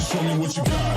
Show me what you got.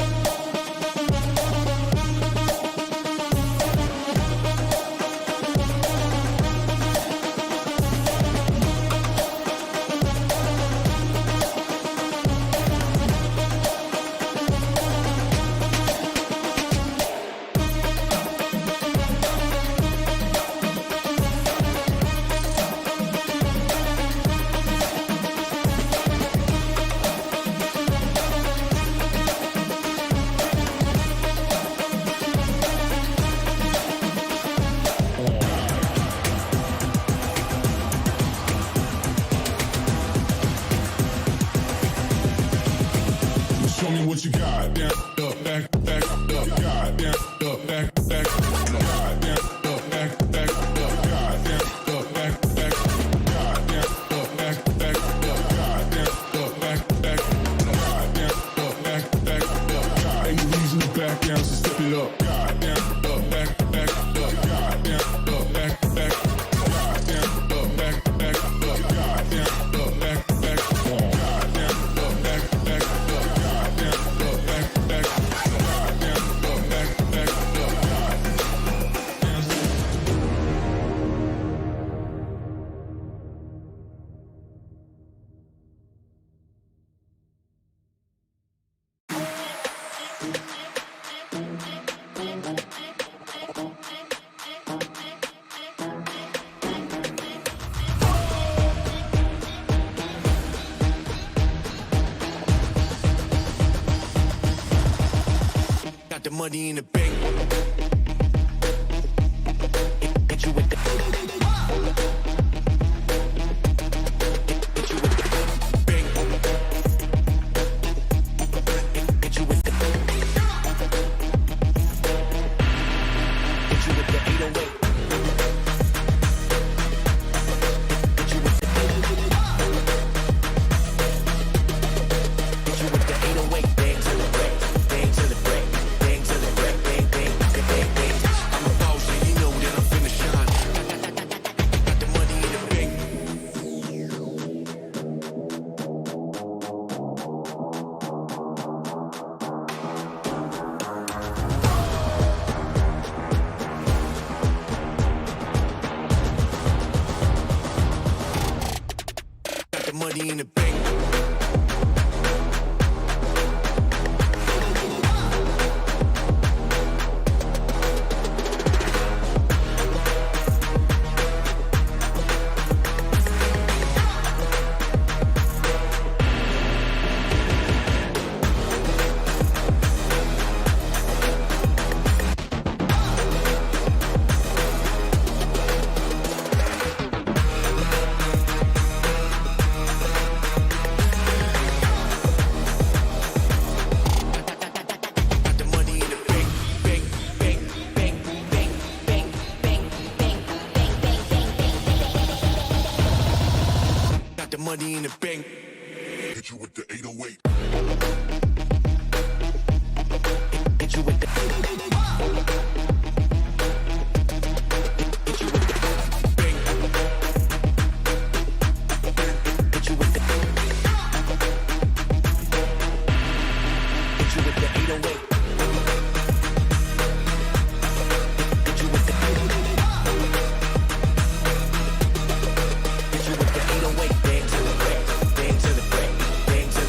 Show me what you got. Down, up, back, up, God, down, up, back, God, down, up, back, up, God, down, up, back, God, down, up, back, up, God, down, up, back, God, down, up, back, up, God. Ain't no reason to back down, so step it up. God, down, up, back, up, God, down, up, back, God, down, up, back, up, God, down, up, back, God, down, up, back, Got the money in the bank. Hit you with the bank. Hit you with the Hit you with the 808. Hit you with the Hit you with the 808. Bang to the break. Bang to the break. Bang to the break. Bang, bang, bang, bang, bang. I'm a boss and you know that I'm finna shine. Got the money in the bank. Got the money in the bank. Money in the bank. Hit you with the 808. Hit you with the Hit you with the bank. Hit you with the Hit you with the 808. Hit you with the Hit you with the 808. Bang to the break. Bang to the break. Bang to the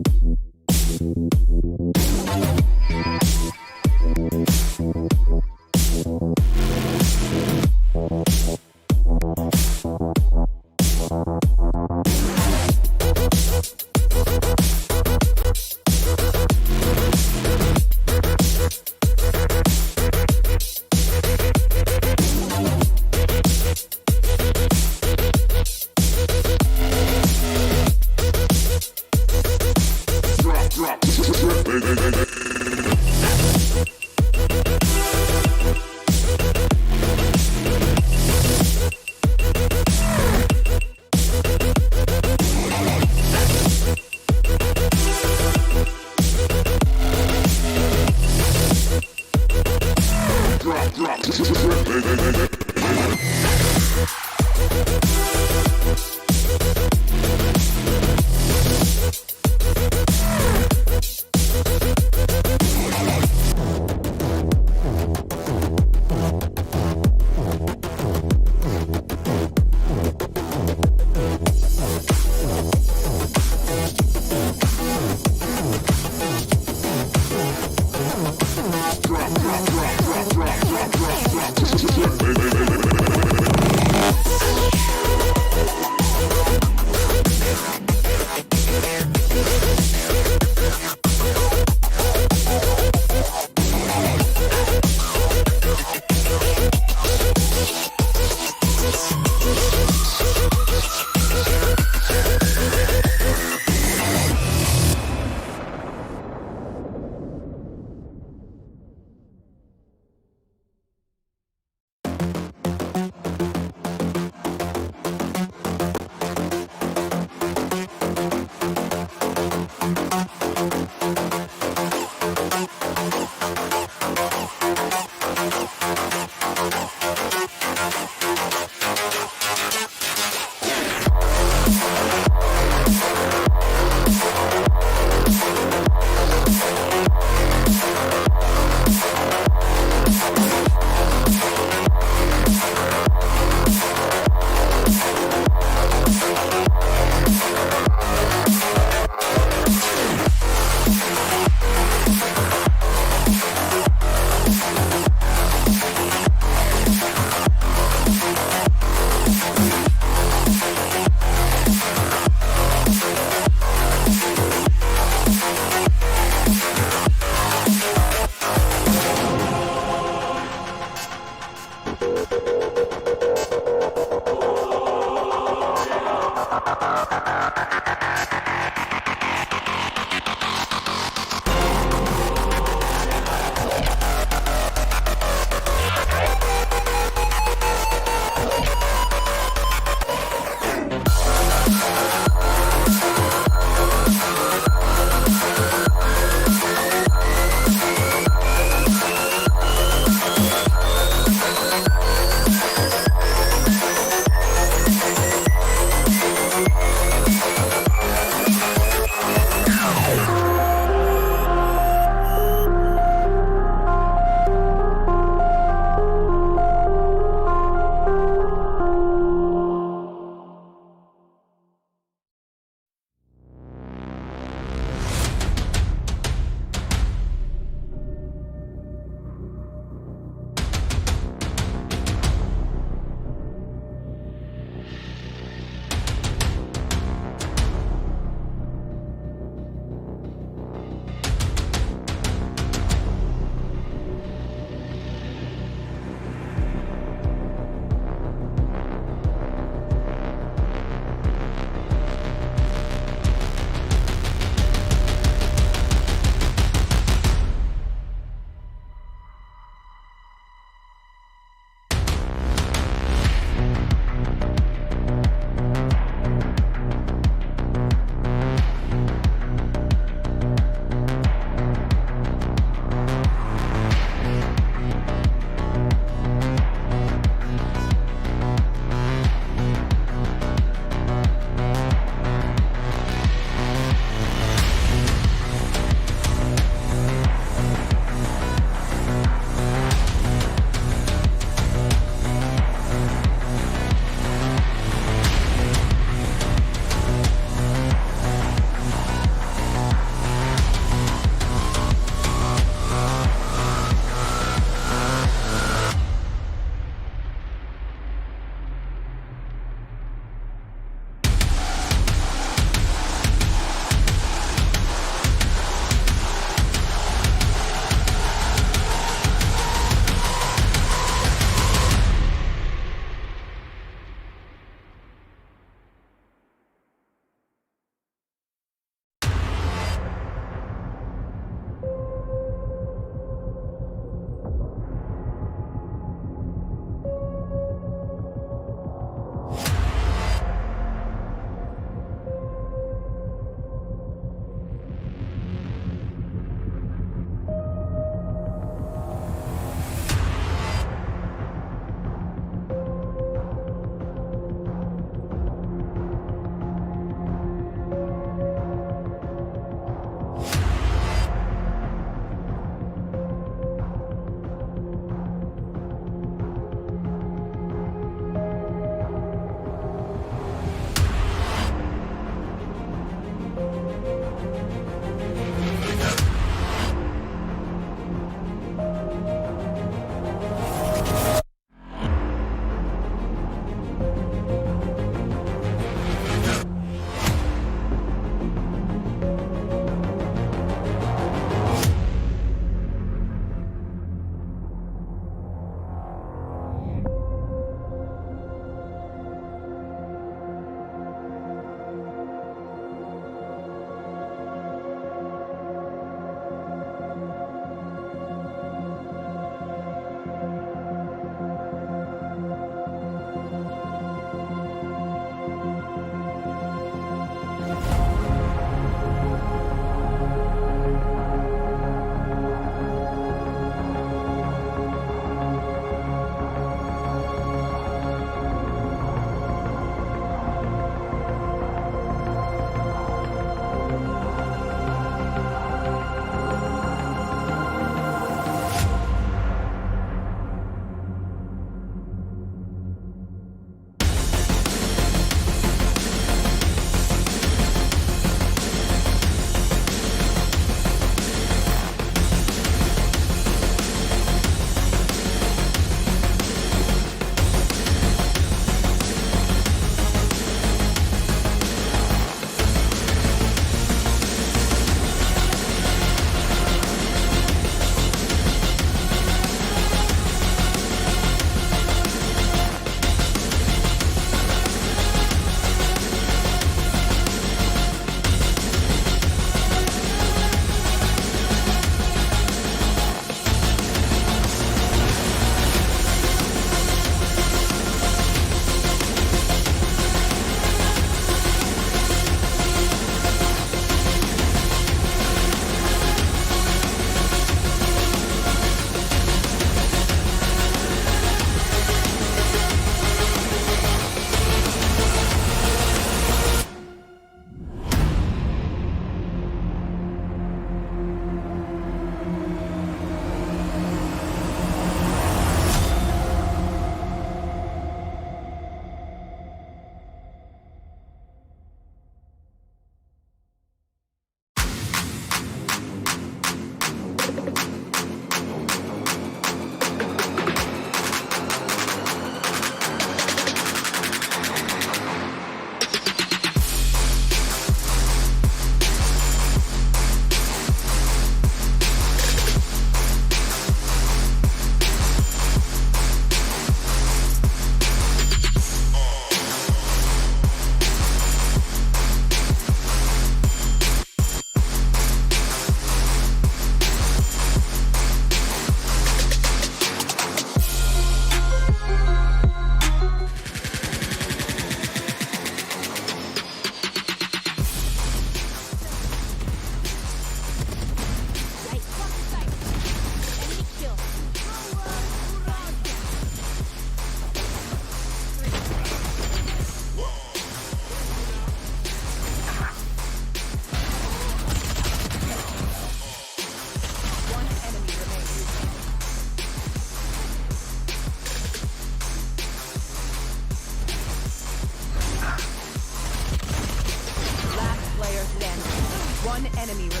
enemy remains.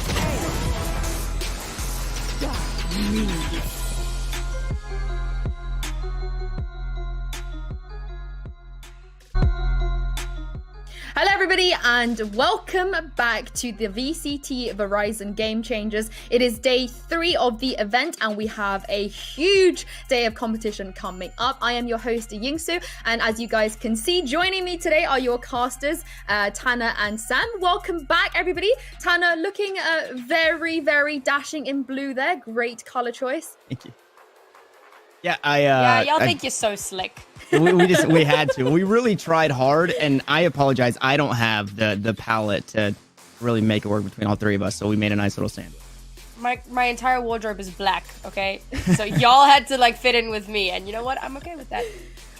Stop me. Hello everybody and welcome back to the VCT Verizon Game Changers. It is day 3 of the event and we have a huge day of competition coming up. I am your host Yingsu, and as you guys can see, joining me today are your casters Tanner and Sam. Welcome back everybody. Tanner looking very, very dashing in blue there. Great color choice. Thank you. Yeah, Y'all think you're so slick. we had to. We really tried hard, and I apologize. I don't have the palette to really make it work between all three of us, so we made a nice little sandwich. My entire wardrobe is black, okay? So y'all had to like fit in with me, and you know what? I'm okay with that.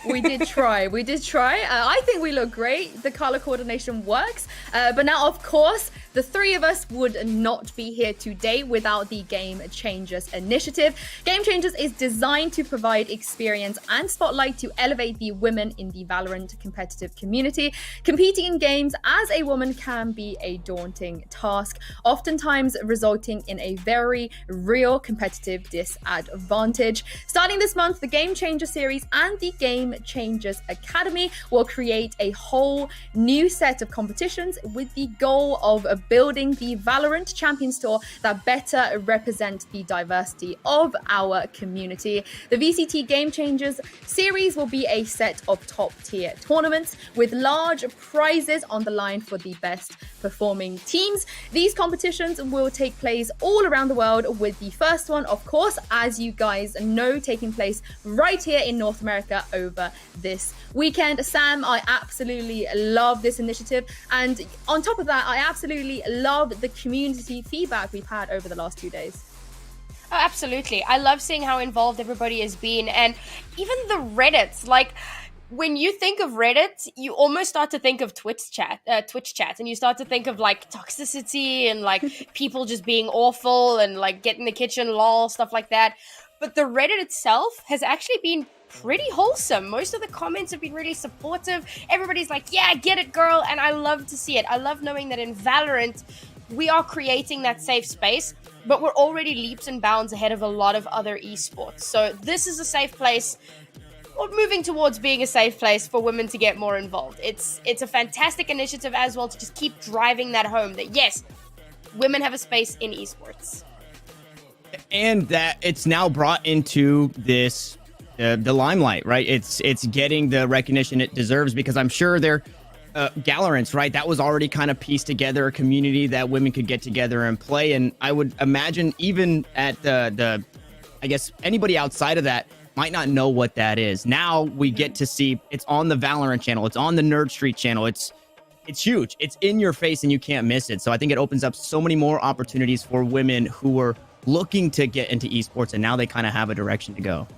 We did try. I think we look great. The color coordination works. But now, of course, the three of us would not be here today without the Game Changers initiative. Game Changers is designed to provide experience and spotlight to elevate the women in the VALORANT competitive community. Competing in games as a woman can be a daunting task, oftentimes resulting in a very real competitive disadvantage. Starting this month, the Game Changer series and the Game Changers Academy will create a whole new set of competitions with the goal of building the VALORANT Champions Tour that better represent the diversity of our community. The VCT Game Changers series will be a set of top-tier tournaments with large prizes on the line for the best performing teams. These competitions will take place all around the world, with the first one, of course, as you guys know, taking place right here in North America over this weekend. Sam, I absolutely love this initiative, and on top of that, I absolutely love the community feedback we've had over the last 2 days. Oh, absolutely. I love seeing how involved everybody has been, and even the Reddits. Like, when you think of Reddit, you almost start to think of Twitch chat, and you start to think of like toxicity and like people just being awful and like get in the kitchen, lol, stuff like that. But the Reddit itself has actually been pretty wholesome. Most of the comments have been really supportive. Everybody's like, yeah, get it, girl. And I love to see it. I love knowing that in VALORANT, we are creating that safe space, but we're already leaps and bounds ahead of a lot of other esports. So this is a safe place, or moving towards being a safe place for women to get more involved. It's a fantastic initiative as well to just keep driving that home that yes, women have a space in esports. And that it's now brought into this the limelight, right? It's getting the recognition it deserves, because I'm sure they're Valorants, right? That was already kind of pieced together a community that women could get together and play. And I would imagine even at the I guess anybody outside of that might not know what that is. Now we get to see it's on the Valorant channel. It's on the Nerd Street channel. It's huge. It's in your face and you can't miss it. So I think it opens up so many more opportunities for women who were looking to get into esports, and now they kind of have a direction to go.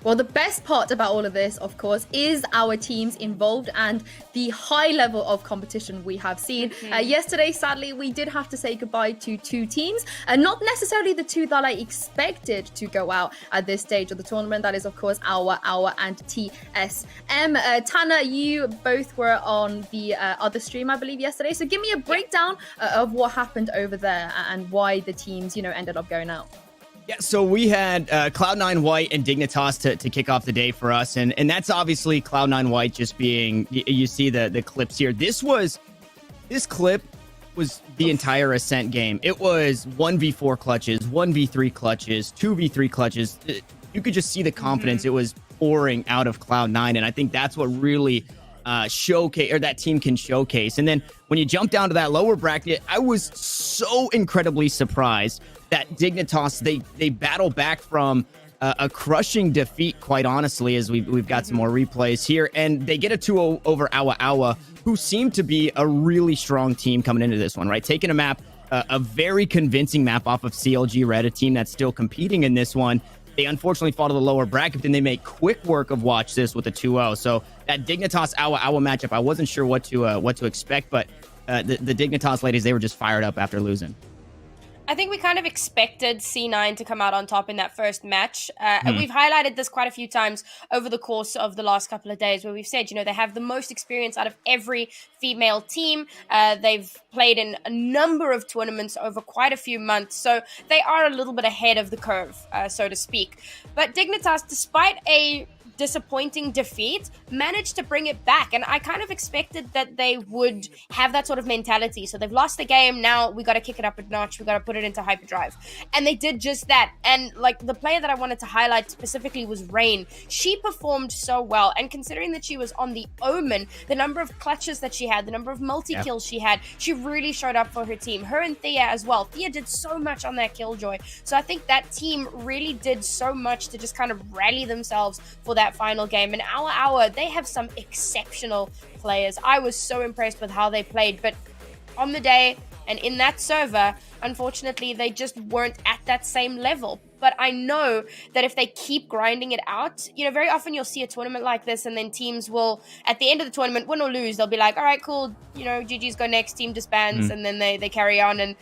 Well, the best part about all of this, of course, is our teams involved and the high level of competition we have seen. Yesterday, sadly, we did have to say goodbye to 2 teams, and not necessarily the 2 that I expected to go out at this stage of the tournament. That is, of course, our and TSM. Tanner, you both were on the other stream, I believe, yesterday. So give me a breakdown of what happened over there and why the teams, ended up going out. Yeah, so we had Cloud9 White and Dignitas to kick off the day for us, and that's obviously Cloud9 White just being, you see the clips here. This clip was the entire Ascent game. It was 1v4 clutches, 1v3 clutches, 2v3 clutches. You could just see the confidence. It was pouring out of Cloud9, and I think that's what really that team can showcase. And then when you jump down to that lower bracket, I was so incredibly surprised that Dignitas, they battle back from a crushing defeat, quite honestly, as we've got some more replays here, and they get a 2-0 over Awa, who seem to be a really strong team coming into this one, right? Taking a map, a very convincing map off of CLG Red, a team that's still competing in this one. They unfortunately fall to the lower bracket, but then they make quick work of Watch This with a 2-0. So that Dignitas Awa matchup, I wasn't sure what to expect, but the Dignitas ladies, they were just fired up after losing. I think we kind of expected C9 to come out on top in that first match. And we've highlighted this quite a few times over the course of the last couple of days where we've said, you know, they have the most experience out of every female team. They've played in a number of tournaments over quite a few months. So they are a little bit ahead of the curve, so to speak. But Dignitas, despite a disappointing defeat, managed to bring it back, and I kind of expected that they would have that sort of mentality. So they've lost the game, now we got to kick it up a notch, we got to put it into hyperdrive, and they did just that. And like the player that I wanted to highlight specifically was Rain. She performed so well, and considering that she was on the Omen, the number of clutches that she had, the number of multi-kills she had, she really showed up for her team. Her and Thea as well. Thea did so much on that Killjoy, so I think that team really did so much to just kind of rally themselves for that final game. And our they have some exceptional players. I was so impressed with how they played, but on the day and in that server, unfortunately, they just weren't at that same level. But I know that if they keep grinding it out, you know, very often you'll see a tournament like this and then teams will, at the end of the tournament, win or lose, they'll be like, all right, cool, you know, GG's go next, team disbands, and then they carry on and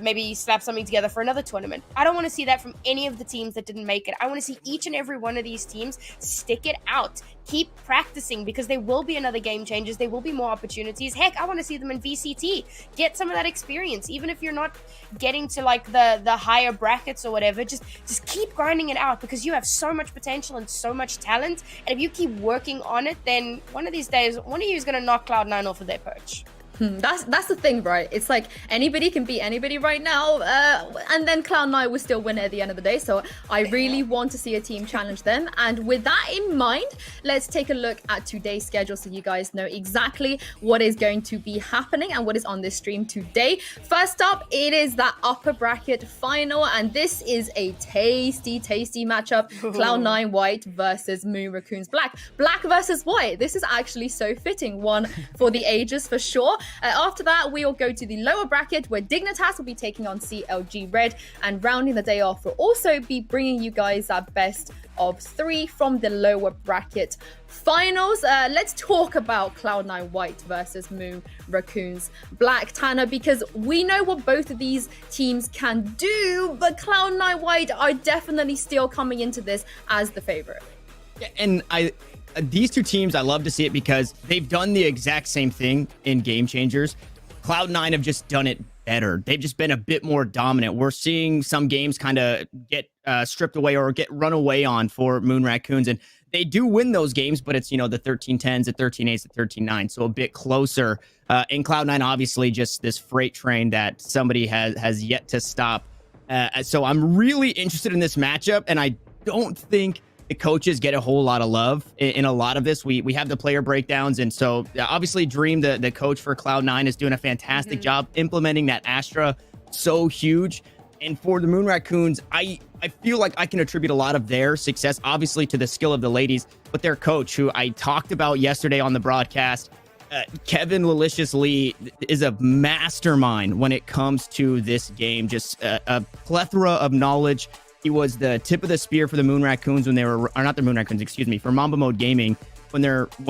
maybe slap something together for another tournament. I don't want to see that from any of the teams that didn't make it. I want to see each and every one of these teams stick it out. Keep practicing, because there will be another Game Changers. There will be more opportunities. Heck, I want to see them in VCT. Get some of that experience. Even if you're not getting to like the higher brackets or whatever, just keep grinding it out, because you have so much potential and so much talent. And if you keep working on it, then one of these days, one of you is going to knock Cloud9 off of their perch. That's the thing, right? It's like anybody can beat anybody right now, and then Cloud9 will still win it at the end of the day. So I really want to see a team challenge them. And with that in mind, let's take a look at today's schedule so you guys know exactly what is going to be happening and what is on this stream today. First up, it is that upper bracket final, and this is a tasty matchup. Cloud9 White versus Moon Raccoons Black. Black versus White. This is actually so fitting. One for the ages for sure. After that, we'll go to the lower bracket where Dignitas will be taking on CLG Red, and rounding the day off, we'll also be bringing you guys that best of 3 from the lower bracket finals. Let's talk about Cloud9 White versus Moon Raccoons Black, Tanner, because we know what both of these teams can do, but Cloud9 White are definitely still coming into this as the favorite. Yeah, and these two teams, I love to see it because they've done the exact same thing in Game Changers. Cloud9 have just done it better. They've just been a bit more dominant. We're seeing some games kind of get stripped away or get run away on for Moon Raccoons, and they do win those games, but it's, you know, the 13-10s, the 13-8s, the 13-9, so a bit closer. In Cloud9, obviously, just this freight train that somebody has yet to stop. So I'm really interested in this matchup, and I don't think the coaches get a whole lot of love in a lot of this. We have the player breakdowns, and so obviously Dream, the coach for Cloud9, is doing a fantastic job implementing that Astra, so huge. And for the Moon Raccoons, I feel like I can attribute a lot of their success, obviously, to the skill of the ladies, but their coach, who I talked about yesterday on the broadcast, Kevin Lilicious Lee, is a mastermind when it comes to this game. Just a plethora of knowledge. He was the tip of the spear for the Moon Raccoons when they were, or not the Moon Raccoons, excuse me, for Mamba Mode Gaming when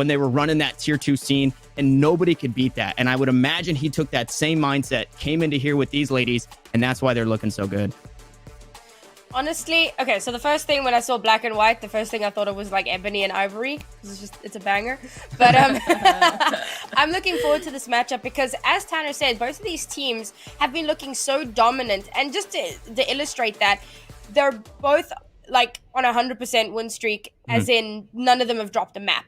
they were running that tier 2 scene, and nobody could beat that. And I would imagine he took that same mindset, came into here with these ladies, and that's why they're looking so good. Honestly, okay, so the first thing when I saw Black and White, the first thing I thought of was like Ebony and Ivory. It's a banger. But I'm looking forward to this matchup because, as Tanner said, both of these teams have been looking so dominant. And just to illustrate that, they're both like on a 100% win streak, as in none of them have dropped a map.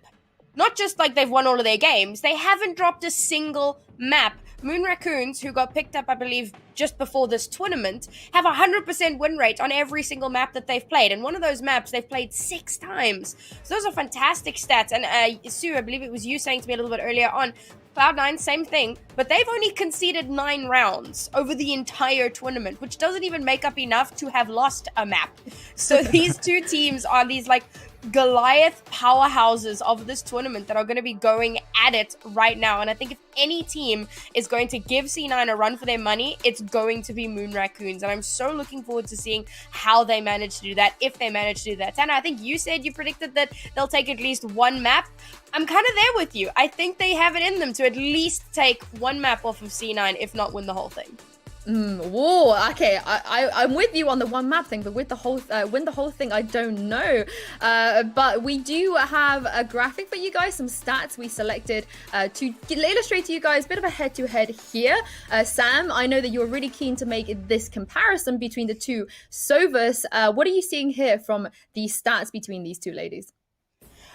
Not just like they've won all of their games, they haven't dropped a single map. Moon Raccoons, who got picked up, I believe, just before this tournament, have a 100% win rate on every single map that they've played. And one of those maps they've played 6 times. So those are fantastic stats. And Sue, I believe it was you saying to me a little bit earlier on, Cloud9, same thing, but they've only conceded 9 rounds over the entire tournament, which doesn't even make up enough to have lost a map. So these two teams are these like Goliath powerhouses of this tournament that are going to be going at it right now. And I think if any team is going to give C9 a run for their money, it's going to be Moon Raccoons. And I'm so looking forward to seeing how they manage to do that, if they manage to do that. Tanner, I think you said you predicted that they'll take at least 1 map. I'm kind of there with you. I think they have it in them to at least take 1 map off of C9, if not win the whole thing. Whoa, okay, I'm with you on the one map thing, but with the whole win the whole thing, I don't know. But we do have a graphic for you guys, some stats we selected to illustrate to you guys a bit of a head-to-head here. Sam, I know that you're really keen to make this comparison between the two Sovas. What are you seeing here from the stats between these two ladies?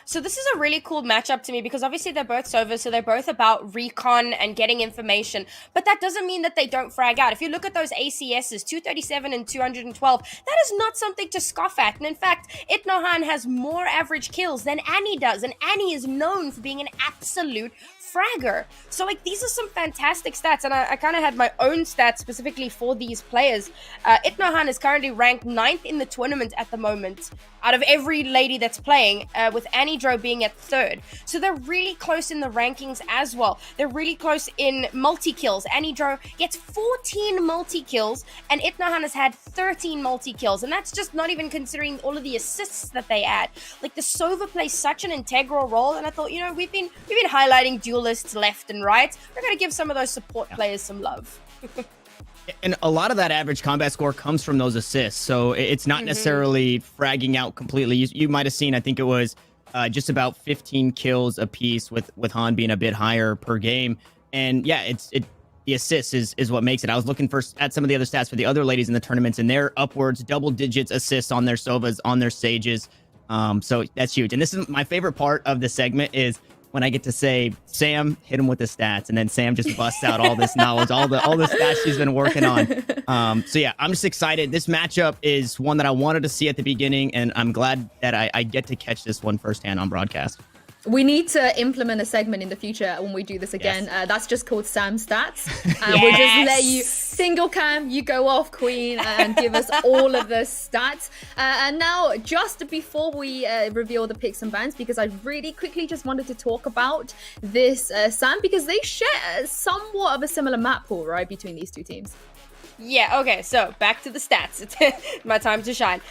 So this is a really cool matchup to me because obviously they're both Sovas, so they're both about recon and getting information. But that doesn't mean that they don't frag out. If you look at those ACSs, 237 and 212, that is not something to scoff at. And in fact, ETConnect has more average kills than Annie does. And Annie is known for being an absolute fragger. So like these are some fantastic stats, and I kind of had my own stats specifically for these players. ETConnect is currently ranked 9th in the tournament at the moment out of every lady that's playing, with Annie Dro being at 3rd. So they're really close in the rankings as well. They're really close in multi-kills. Annie Dro gets 14 multi-kills, and ETConnect has had 13 multi-kills, and that's just not even considering all of the assists that they add. Like the Sova plays such an integral role, and I thought, you know, we've been highlighting duelists left and right. We're going to give some of those support players some love. And a lot of that average combat score comes from those assists, so it's not necessarily fragging out completely. You might have seen, I think it was just about 15 kills a piece, with Han being a bit higher per game. And yeah, the assists is what makes it. I was looking at some of the other stats for the other ladies in the tournaments, and they're upwards double digits assists on their Sovas, on their Sages. So that's huge. And this is my favorite part of the segment, is when I get to say, Sam, hit him with the stats, and then Sam just busts out all this knowledge, all the stats she's been working on. So yeah, I'm just excited. This matchup is one that I wanted to see at the beginning, and I'm glad that I get to catch this one firsthand on broadcast. We need to implement a segment in the future when we do this again. Yes. That's just called Sam Stats. And we'll just let you single cam, you go off, Queen, and give us all of the stats. And now, just before we reveal the picks and bans, because I really quickly just wanted to talk about this, Sam, because they share somewhat of a similar map pool, right, between these two teams. Yeah, okay, so back to the stats. It's my time to shine.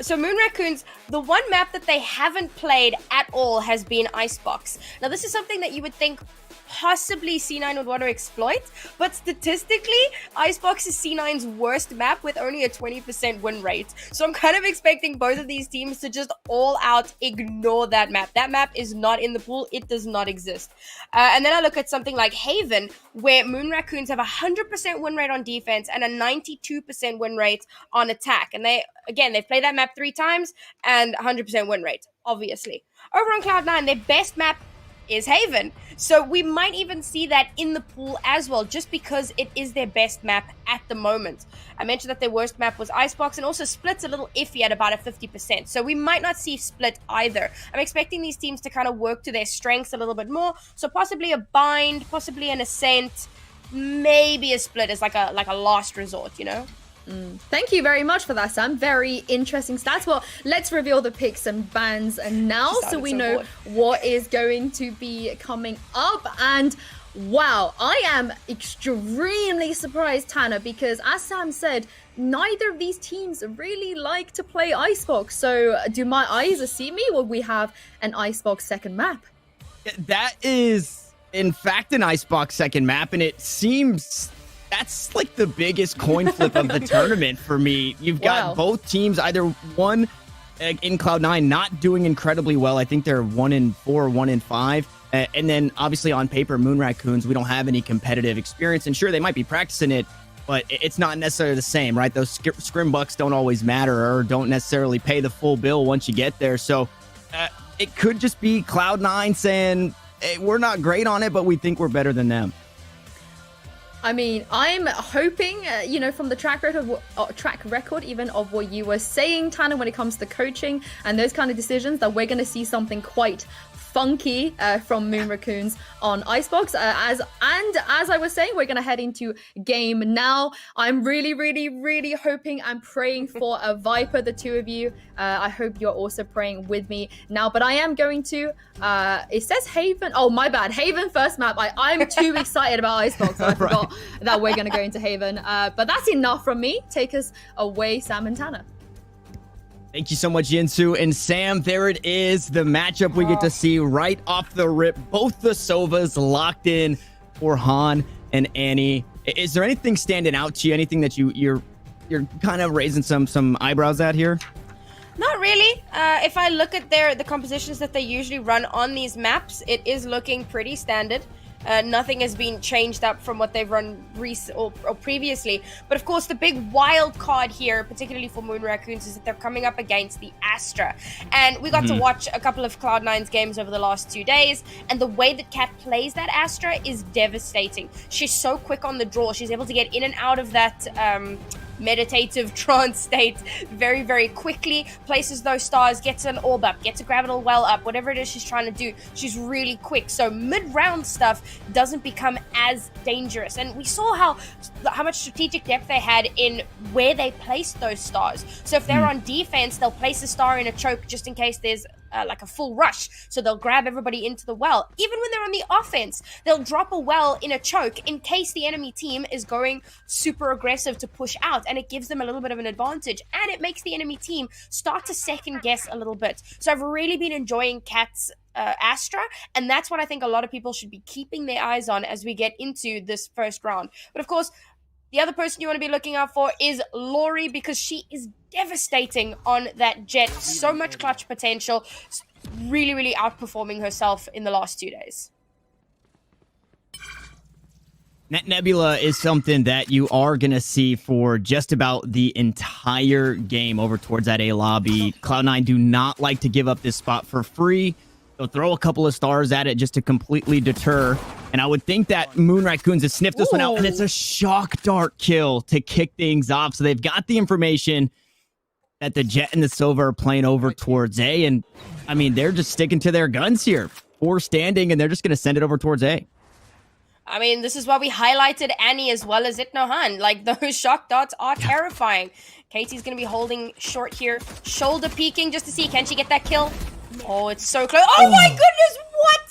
So Moon Raccoons, the one map that they haven't played at all has been Icebox. Now, this is something that you would think possibly C9 would want to exploit, but statistically, Icebox is C9's worst map with only a 20% win rate. So I'm kind of expecting both of these teams to just all out ignore that map. That map is not in the pool. It does not exist. And then I look at something like Haven, where Moon Raccoons have a 100% win rate on defense and a 92% win rate on attack. And they've played that map 3 times and 100% win rate, obviously. Over on Cloud9, their best map is Haven. So we might even see that in the pool as well, just because it is their best map at the moment. I mentioned that their worst map was Icebox, and also Split's a little iffy at about a 50%. So we might not see Split either. I'm expecting these teams to kind of work to their strengths a little bit more. So possibly a Bind, possibly an Ascent, maybe a Split as like a last resort, you know? Thank you very much for that, Sam. Very interesting stats. Well, let's reveal the picks and bans now, so we know what is going to be coming up. And wow, I am extremely surprised, Tanner, because as Sam said, neither of these teams really like to play Icebox. So do my eyes deceive me, or we have an Icebox second map? That is, in fact, an Icebox second map, and it seems that's like the biggest coin flip of the tournament for me. You've got both teams, either one in Cloud9 not doing incredibly well. I think they're 1-4, 1-5. And then obviously on paper, Moon Raccoons, we don't have any competitive experience. And sure, they might be practicing it, but it's not necessarily the same, right? Those scrim bucks don't always matter, or don't necessarily pay the full bill once you get there. So it could just be Cloud9 saying, hey, we're not great on it, but we think we're better than them. I mean, I'm hoping, from the track record, even of what you were saying, Tanner, when it comes to coaching and those kind of decisions, that we're going to see something quite funky from Moon Raccoons on Icebox. As I was saying, we're going to head into game now. I'm really, really, really hoping and praying for a Viper, the two of you. I hope you're also praying with me now, but I am going to, it says Haven. Oh, my bad. Haven first map. I'm too excited about Icebox. So I forgot that we're going to go into Haven. But that's enough from me. Take us away, Sam and Tanner. Thank you so much, Yinsu. And Sam, there it is, the matchup we get to see right off the rip. Both the Sovas locked in for Han and Annie. Is there anything standing out to you? Anything that you're kind of raising some eyebrows at here? Not really. If I look at the compositions that they usually run on these maps, it is looking pretty standard. Nothing has been changed up from what they've run or previously. But of course, the big wild card here, particularly for Moon Raccoons, is that they're coming up against the Astra. And we got to watch a couple of Cloud9's games over the last 2 days. And the way that Cat plays that Astra is devastating. She's so quick on the draw. She's able to get in and out of that meditative trance state very, very quickly, places those stars, gets an orb up, gets a gravital well up, whatever it is she's trying to do. She's really quick. So mid-round stuff doesn't become as dangerous. And we saw how much strategic depth they had in where they placed those stars. So if they're on defense, they'll place a star in a choke just in case there's like a full rush, so they'll grab everybody into the well. Even when they're on the offense, they'll drop a well in a choke in case the enemy team is going super aggressive to push out, and it gives them a little bit of an advantage, and it makes the enemy team start to second guess a little bit. So I've really been enjoying Cat's Astra, and that's what I think a lot of people should be keeping their eyes on as we get into this first round. But of course, the other person you want to be looking out for is Lori, because she is devastating on that jet. So much clutch potential. Really, really outperforming herself in the last 2 days. Net Nebula is something that you are going to see for just about the entire game over towards that A lobby. Cloud9 do not like to give up this spot for free. They'll throw a couple of stars at it just to completely deter. And I would think that Moon Raccoons has sniffed this one out, and it's a shock dart kill to kick things off. So they've got the information that the Jet and the Silva are playing over towards A. And, I mean, they're just sticking to their guns here. 4 standing, and they're just going to send it over towards A. I mean, this is why we highlighted Annie as well as Itnohan. Like, those shock darts are terrifying. Katie's going to be holding short here. Shoulder peeking just to see, can she get that kill? Oh, it's so close. Oh my goodness, what?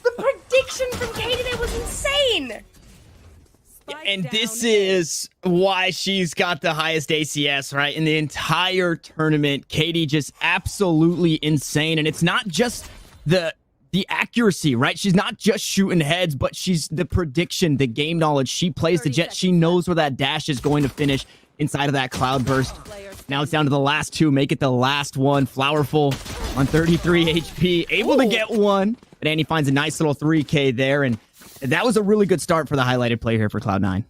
The prediction from Katie there was insane. And this is why she's got the highest ACS, right? In the entire tournament. Katie just absolutely insane. And it's not just the accuracy, right? She's not just shooting heads, but she's the prediction, the game knowledge. She plays the jet. She knows where that dash is going to finish inside of that cloud burst. Now it's down to the last 2. Make it the last one. Flowerful on 33 HP. Able to get one. But Annie finds a nice little 3K there. And that was a really good start for the highlighted player here for Cloud9.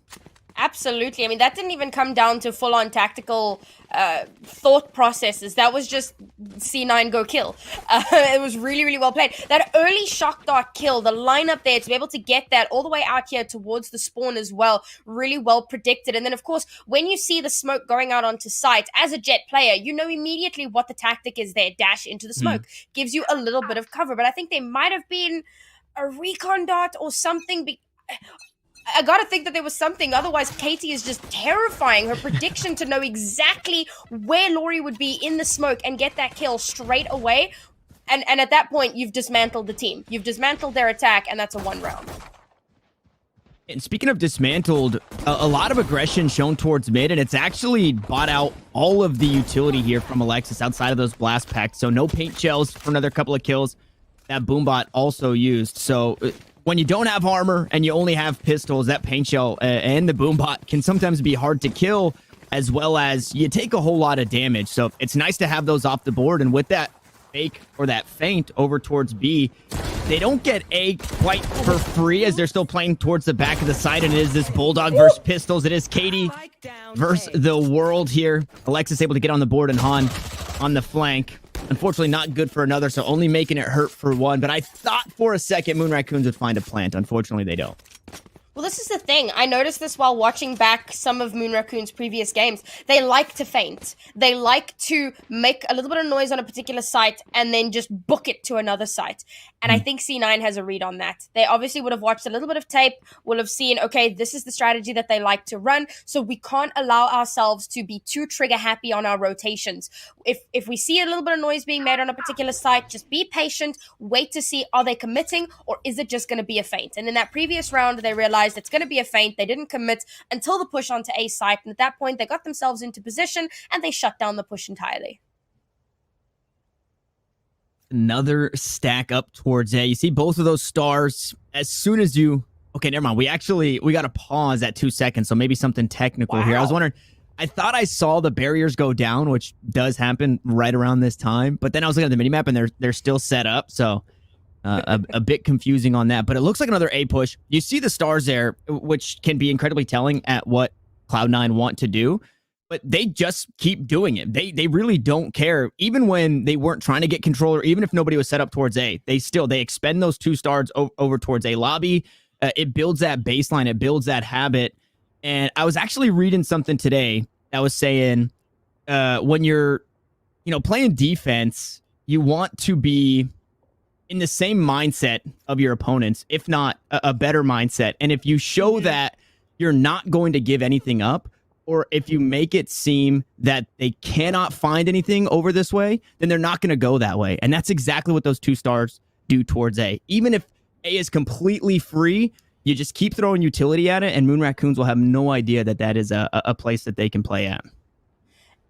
Absolutely. I mean, that didn't even come down to full-on tactical thought processes. That was just C9 go kill. It was really, really well played. That early shock dart kill, the lineup there to be able to get that all the way out here towards the spawn as well, really well predicted. And then, of course, when you see the smoke going out onto site, as a jet player, you know immediately what the tactic is there. Dash into the smoke. Gives you a little bit of cover. But I think there might have been a recon dart or something. I gotta think that there was something. Otherwise, Katie is just terrifying. Her prediction to know exactly where Lori would be in the smoke and get that kill straight away. And at that point, you've dismantled the team. You've dismantled their attack, and that's a 1 round. And speaking of dismantled, a lot of aggression shown towards mid, and it's actually bought out all of the utility here from Alexis outside of those blast packs. So no paint shells for another couple of kills. That boombot also used. So when you don't have armor and you only have pistols, that paint shell and the boombot can sometimes be hard to kill, as well as you take a whole lot of damage. So it's nice to have those off the board. And with that fake or that feint over towards B, they don't get A quite for free, as they're still playing towards the back of the site. And it is this Bulldog versus pistols. It is Katie versus the world here. Alexis able to get on the board, and Han on the flank. Unfortunately, not good for another, so only making it hurt for 1. But I thought for a second Moon Raccoons would find a plant. Unfortunately, they don't. Well, this is the thing. I noticed this while watching back some of Moon Raccoon's previous games. They like to feint. They like to make a little bit of noise on a particular site and then just book it to another site. And I think C9 has a read on that. They obviously would have watched a little bit of tape, will have seen, okay, this is the strategy that they like to run, so we can't allow ourselves to be too trigger happy on our rotations. If we see a little bit of noise being made on a particular site, just be patient, wait to see, are they committing, or is it just going to be a feint? And in that previous round, they realized it's going to be a feint. They didn't commit until the push onto A site, and at that point, they got themselves into position, and they shut down the push entirely. Another stack up towards A. You see both of those stars. As soon as you Okay, never mind. We got to pause at 2 seconds, so maybe something technical here. I was wondering, I thought I saw the barriers go down, which does happen right around this time, but then I was looking at the minimap and they're still set up, so a bit confusing on that. But it looks like another A push. You see the stars there, which can be incredibly telling at what Cloud9 want to do, but they just keep doing it. They really don't care. Even when they weren't trying to get control, or even if nobody was set up towards A, they expend those 2 stars over towards A lobby. It builds that baseline. It builds that habit. And I was actually reading something today that was saying when you're, playing defense, you want to be in the same mindset of your opponents, if not a better mindset. And if you show that you're not going to give anything up, or if you make it seem that they cannot find anything over this way, then they're not going to go that way. And that's exactly what those 2 stars do towards A. Even if A is completely free, you just keep throwing utility at it, and Moon Raccoons will have no idea that is a place that they can play at.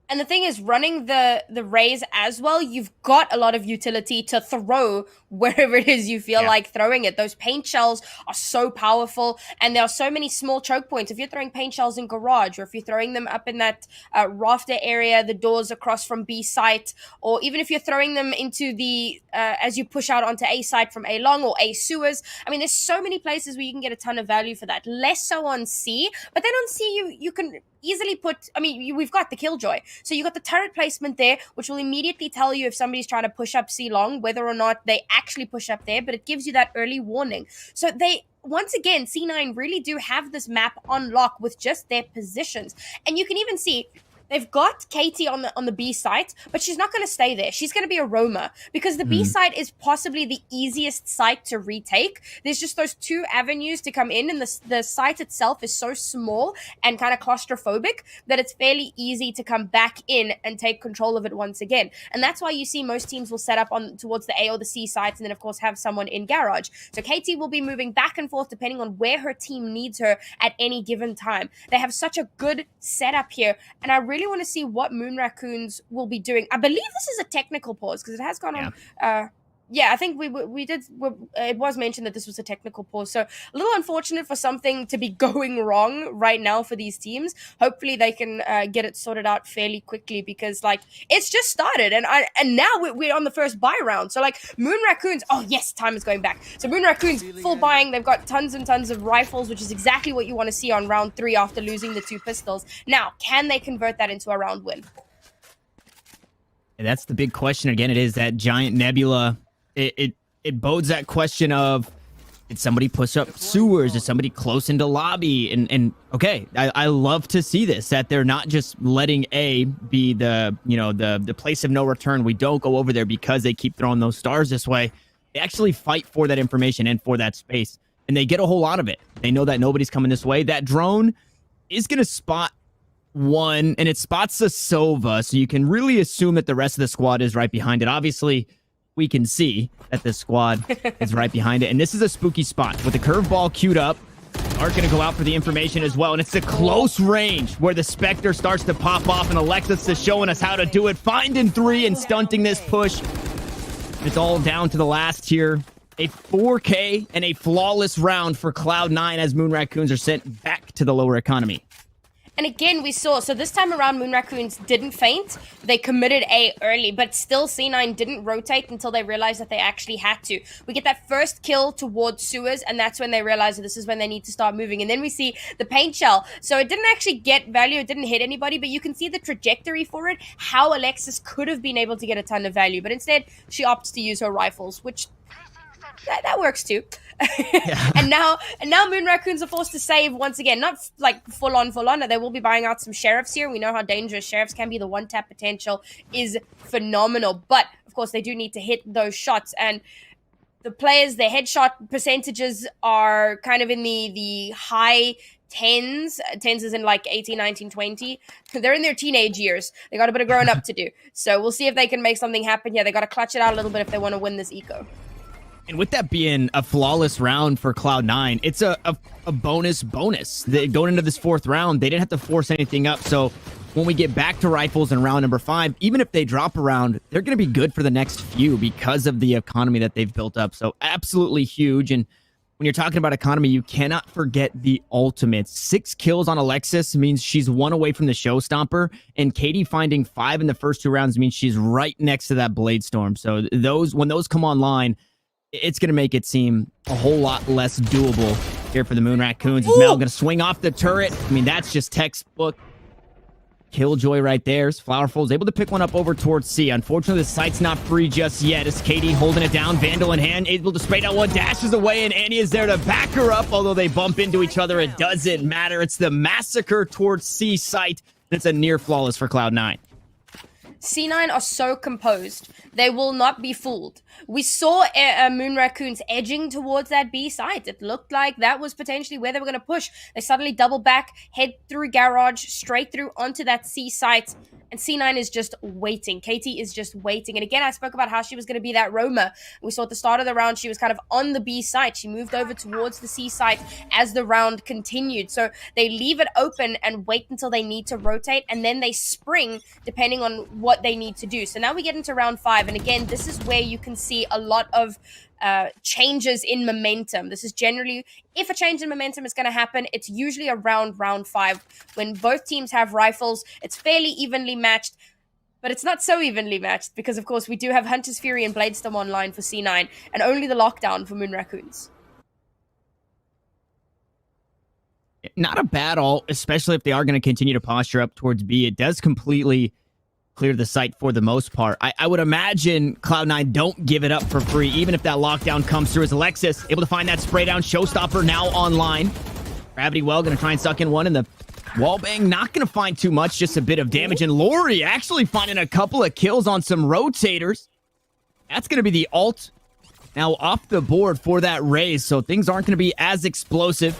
And the thing is, running the rays as well, you've got a lot of utility to throw wherever it is you feel like throwing it. Those paint shells are so powerful, and there are so many small choke points. If you're throwing paint shells in garage, or if you're throwing them up in that rafter area, the doors across from B site, or even if you're throwing them into the as you push out onto A site from A long or A sewers. I mean, there's so many places where you can get a ton of value for that. Less so on C, but then on C you can easily put, we've got the Killjoy. So you got the turret placement there, which will immediately tell you if somebody's trying to push up C long, whether or not they actually push up there, but it gives you that early warning. So once again, C9 really do have this map on lock with just their positions. And you can even see they've got Katie on the B site, but she's not going to stay there. She's going to be a roamer, because the B site is possibly the easiest site to retake. There's just those 2 avenues to come in, and the site itself is so small and kind of claustrophobic that it's fairly easy to come back in and take control of it once again. And that's why you see most teams will set up on towards the A or the C sites, and then of course have someone in garage. So Katie will be moving back and forth depending on where her team needs her at any given time. They have such a good setup here, and I really want to see what Moon Raccoons will be doing. I believe this is a technical pause, because it has gone on. I think it was mentioned that this was a technical pause. So a little unfortunate for something to be going wrong right now for these teams. Hopefully they can get it sorted out fairly quickly, because it's just started, and now we're on the first buy round. So Moon Raccoons, oh yes, time is going back. So Moon Raccoons full buying. They've got tons and tons of rifles, which is exactly what you want to see on round 3 after losing the 2 pistols. Now, can they convert that into a round win? And that's the big question. Again, it is that giant nebula. It bodes that question of, did somebody push up sewers? Is somebody close into lobby? And okay, I love to see this, that they're not just letting A be the place of no return. We don't go over there because they keep throwing those stars this way. They actually fight for that information and for that space, and they get a whole lot of it. They know that nobody's coming this way. That drone is going to spot one, and it spots the Sova, so you can really assume that the rest of the squad is right behind it. Obviously, we can see that the squad is right behind it. And this is a spooky spot with the curveball queued up. Are going to go out for the information as well. And it's the close range where the Spectre starts to pop off, and Alexis is showing us how to do it. Finding 3 and stunting this push. It's all down to the last here. A 4K and a flawless round for Cloud9 as Moon Raccoons are sent back to the lower economy. And again, we saw, so this time around, Moon Raccoons didn't faint. They committed A early, but still C9 didn't rotate until they realized that they actually had to. We get that first kill towards sewers, and that's when they realize that this is when they need to start moving. And then we see the paint shell. So it didn't actually get value, it didn't hit anybody, but you can see the trajectory for it, how Alexis could have been able to get a ton of value. But instead, she opts to use her rifles, which that works too. Yeah. and now Moon Raccoons are forced to save once again. Not full on. They will be buying out some sheriffs here. We know how dangerous sheriffs can be. The one tap potential is phenomenal, but of course they do need to hit those shots. And the players, their headshot percentages are kind of in the high 10s is in 18, 19, 20. They're in their teenage years. They got a bit of growing up to do. So we'll see if they can make something happen. Yeah, they got to clutch it out a little bit if they want to win this eco. And with that being a flawless round for Cloud9, it's a bonus. Going into this 4th round, they didn't have to force anything up. So when we get back to rifles in round number 5, even if they drop a round, they're going to be good for the next few because of the economy that they've built up. So absolutely huge. And when you're talking about economy, you cannot forget the ultimates. 6 kills on Alexis means she's 1 away from the showstopper, and Katie finding 5 in the first 2 rounds means she's right next to that Blade Storm. So when those come online, it's going to make it seem a whole lot less doable here for the Moon Raccoons. Is Mel going to swing off the turret? I mean, that's just textbook Killjoy right there. Flowerful is able to pick one up over towards C. Unfortunately, the site's not free just yet. As Katie holding it down, Vandal in hand, able to spray down one, dashes away, and Annie is there to back her up. Although they bump into each other, it doesn't matter. It's the massacre towards C site. It's a near flawless for Cloud9. C9 are so composed. They will not be fooled. We saw Moon Raccoons edging towards that B site. It looked like that was potentially where they were going to push. They suddenly double back, head through Garage, straight through onto that C site. And C9 is just waiting. Katie is just waiting. And again, I spoke about how she was going to be that roamer. We saw at the start of the round, she was kind of on the B site. She moved over towards the C site as the round continued. So they leave it open and wait until they need to rotate. And then they spring depending on what they need to do. So now we get into round 5. And again, this is where you can see a lot of changes in momentum. This is generally, if a change in momentum is going to happen, it's usually around round 5 when both teams have rifles. It's fairly evenly matched, but it's not so evenly matched because, of course, we do have Hunter's Fury and Bladestorm online for C9 and only the lockdown for Moon Raccoons. Not a bad ult, especially if they are going to continue to posture up towards B. It does completely clear the site for the most part. I would imagine Cloud9 don't give it up for free, even if that lockdown comes through. As Alexis able to find that spray down, showstopper now online. Gravity Well going to try and suck in one, and the wall bang not going to find too much, just a bit of damage. And Lori actually finding a couple of kills on some rotators. That's going to be the ult now off the board for that raise, so things aren't going to be as explosive.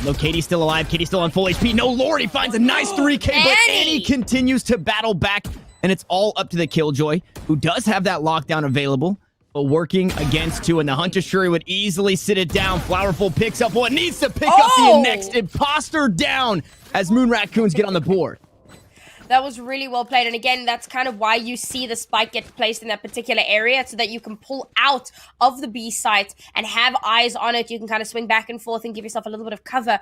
No, Katie's still alive. Katie's still on full HP. No, Lori finds a nice 3K, but Annie continues to battle back, and it's all up to the Killjoy, who does have that lockdown available, but working against 2, and the Hunter Shuri would easily sit it down. Flowerful picks up what needs to pick up the next imposter down as Moon Raccoons get on the board. That was really well played. And again, that's kind of why you see the spike get placed in that particular area so that you can pull out of the B site and have eyes on it. You can kind of swing back and forth and give yourself a little bit of cover.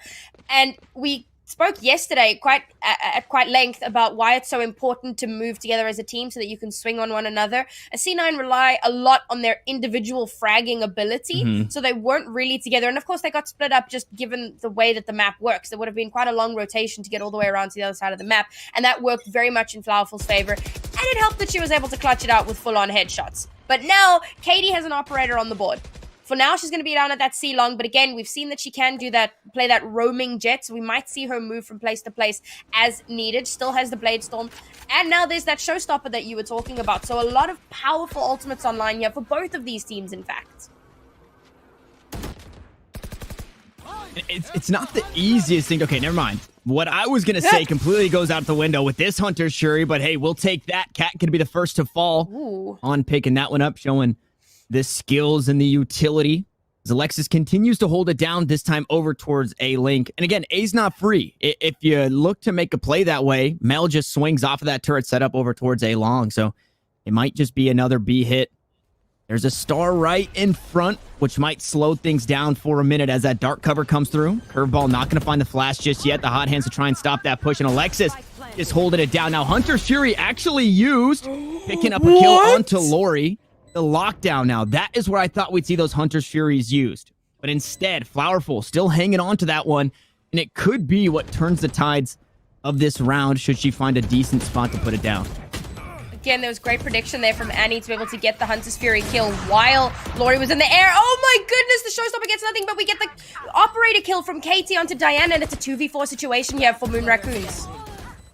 And we spoke yesterday at quite length about why it's so important to move together as a team so that you can swing on one another. C9 rely a lot on their individual fragging ability, so they weren't really together. And of course, they got split up just given the way that the map works. There would have been quite a long rotation to get all the way around to the other side of the map, and that worked very much in Flowerful's favor. And it helped that she was able to clutch it out with full-on headshots. But now, Katie has an operator on the board. For now, she's going to be down at that C long, but again, we've seen that she can do that, play that roaming jet, so we might see her move from place to place as needed. Still has the Bladestorm, and now there's that showstopper that you were talking about. So a lot of powerful ultimates online here for both of these teams, in fact. It's not the easiest thing. Okay, never mind. What I was going to say completely goes out the window with this Hunter Shuri, but hey, we'll take that. Cat going to be the first to fall on picking that one up, showing the skills and the utility. As Alexis continues to hold it down, this time over towards A Link. And again, A's not free. If you look to make a play that way, Mel just swings off of that turret setup over towards A long. So it might just be another B hit. There's a star right in front, which might slow things down for a minute as that dark cover comes through. Curveball not going to find the flash just yet. The hot hands to try and stop that push. And Alexis is holding it down. Now Hunter Shuri actually used, picking up a kill onto Lori. The lockdown now. That is where I thought we'd see those Hunter's Furies used. But instead, Flowerful still hanging on to that one. And it could be what turns the tides of this round should she find a decent spot to put it down. Again, there was great prediction there from Annie to be able to get the Hunter's Fury kill while Lori was in the air. Oh my goodness, the showstopper gets nothing, but we get the operator kill from Katie onto Diana, and it's a 2v4 situation here for Moon Raccoons.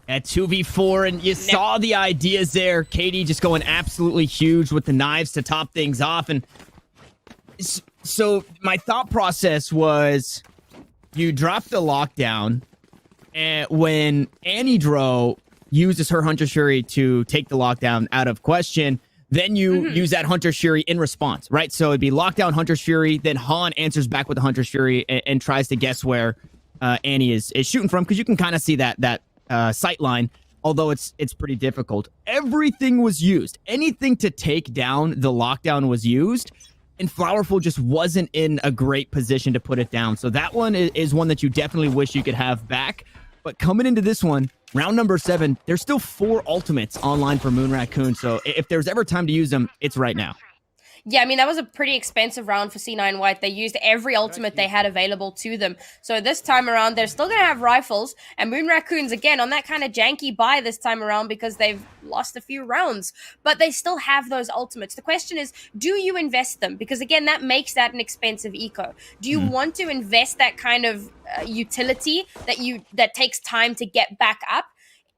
At 2v4, and you saw the ideas there. Katie just going absolutely huge with the knives to top things off. And so my thought process was you drop the lockdown, and when Annie Dro uses her Hunter Shuri to take the lockdown out of question, then you use that Hunter Shuri in response, right? So it'd be lockdown Hunter Shuri, then Han answers back with the Hunter Shuri and tries to guess where Annie is shooting from, because you can kind of see that sight line, although it's pretty difficult. Everything was used. Anything to take down the lockdown was used. and Flowerful just wasn't in a great position to put it down. So that one is one that you definitely wish you could have back. But coming into this one, round number 7, there's still 4 ultimates online for Moon Raccoon. So if there's ever time to use them, it's right now. Yeah, I mean, that was a pretty expensive round for C9 White. They used every ultimate they had available to them. So this time around, they're still going to have rifles. And Moon Raccoons, again, on that kind of janky buy this time around because they've lost a few rounds. But they still have those ultimates. The question is, do you invest them? Because, again, that makes that an expensive eco. Do you want to invest that kind of utility that takes time to get back up?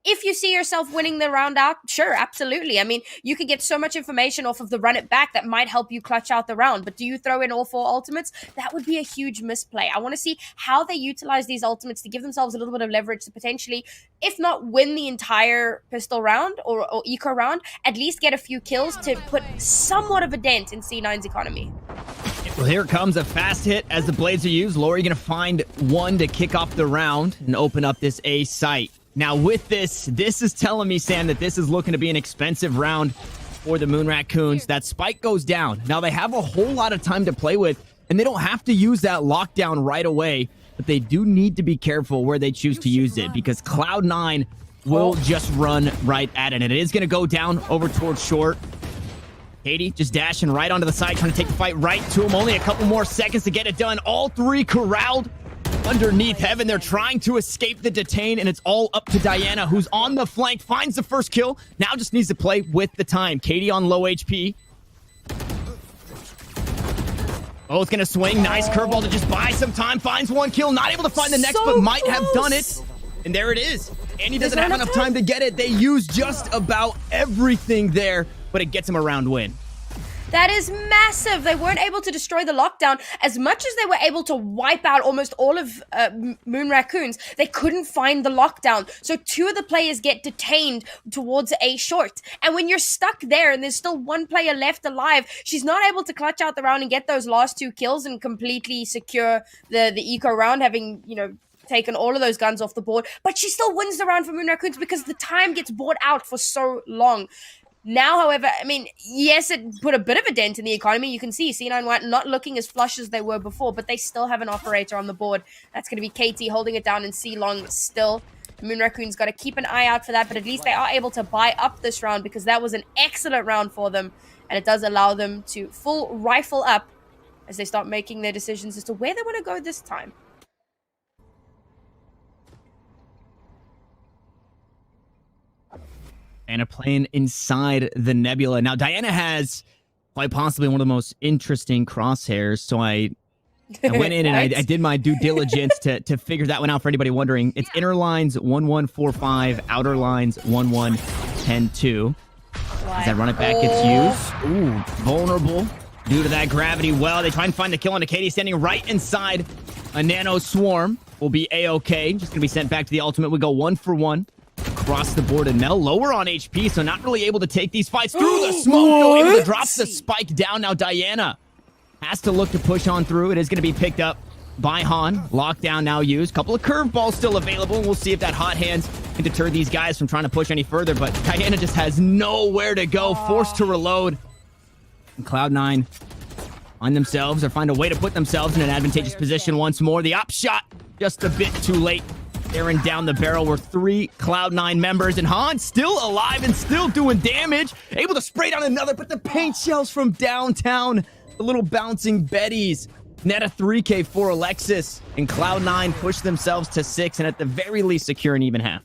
If you see yourself winning the round out, sure, absolutely. I mean, you could get so much information off of the run it back that might help you clutch out the round. But do you throw in all 4 ultimates? That would be a huge misplay. I want to see how they utilize these ultimates to give themselves a little bit of leverage to potentially, if not win the entire pistol round or eco round, at least get a few kills to put somewhat of a dent in C9's economy. Well, here comes a fast hit as the blades are used. Lori going to find one to kick off the round and open up this A site. Now, with this is telling me, Sam, that this is looking to be an expensive round for the Moon Raccoons. That spike goes down. Now, they have a whole lot of time to play with, and they don't have to use that lockdown right away, but they do need to be careful where they choose to use it because Cloud9 will just run right at it, and it is going to go down over towards short. Katie just dashing right onto the side, trying to take the fight right to him. Only a couple more seconds to get it done. All 3 corralled underneath Heaven. They're trying to escape the detain, and it's all up to Diana, who's on the flank, finds the first kill. Now just needs to play with the time. Katie on low HP. Both gonna swing. Nice curveball to just buy some time. Finds 1 kill. Not able to find the next, but might have done it. And there it is. Annie doesn't have enough time to get it. They use just about everything there, but it gets him a round win. That is massive. They weren't able to destroy the lockdown. As much as they were able to wipe out almost all of Moon Raccoons, they couldn't find the lockdown. So 2 of the players get detained towards A short. And when you're stuck there and there's still 1 player left alive, she's not able to clutch out the round and get those last 2 kills and completely secure the eco round, having, taken all of those guns off the board. But she still wins the round for Moon Raccoons because the time gets bought out for so long. Now, however, I mean, yes, it put a bit of a dent in the economy. You can see C9 White not looking as flush as they were before, but they still have an operator on the board. That's going to be Katie holding it down and C-Long still. Moon Raccoon's got to keep an eye out for that, but at least they are able to buy up this round because that was an excellent round for them, and it does allow them to full rifle up as they start making their decisions as to where they want to go this time. And a plane inside the nebula. Now, Diana has quite possibly one of the most interesting crosshairs. So I went in and I did my due diligence to figure that one out for anybody wondering. It's inner lines 1145, outer lines 11102. As that run it back gets used. Ooh, vulnerable due to that gravity. Well, they try and find the kill on Katie standing right inside a nano swarm. Will be A-OK. Just going to be sent back to the ultimate. We go 1 for 1. Across the board, and Nell lower on HP, so not really able to take these fights through the smoke, though, able to drop the spike down. Now Diana has to look to push on through. It is going to be picked up by Han. Lockdown now used. Couple of curveballs still available, and we'll see if that hot hands can deter these guys from trying to push any further, but Diana just has nowhere to go, forced to reload. And Cloud9 find themselves, or find a way to put themselves in an advantageous position once more. The op shot, just a bit too late. Staring down the barrel were 3 Cloud9 members, and Han still alive and still doing damage. Able to spray down another, but the paint shells from downtown, the little bouncing Betties. Net a 3K for Alexis, and Cloud9 push themselves to 6, and at the very least secure an even half.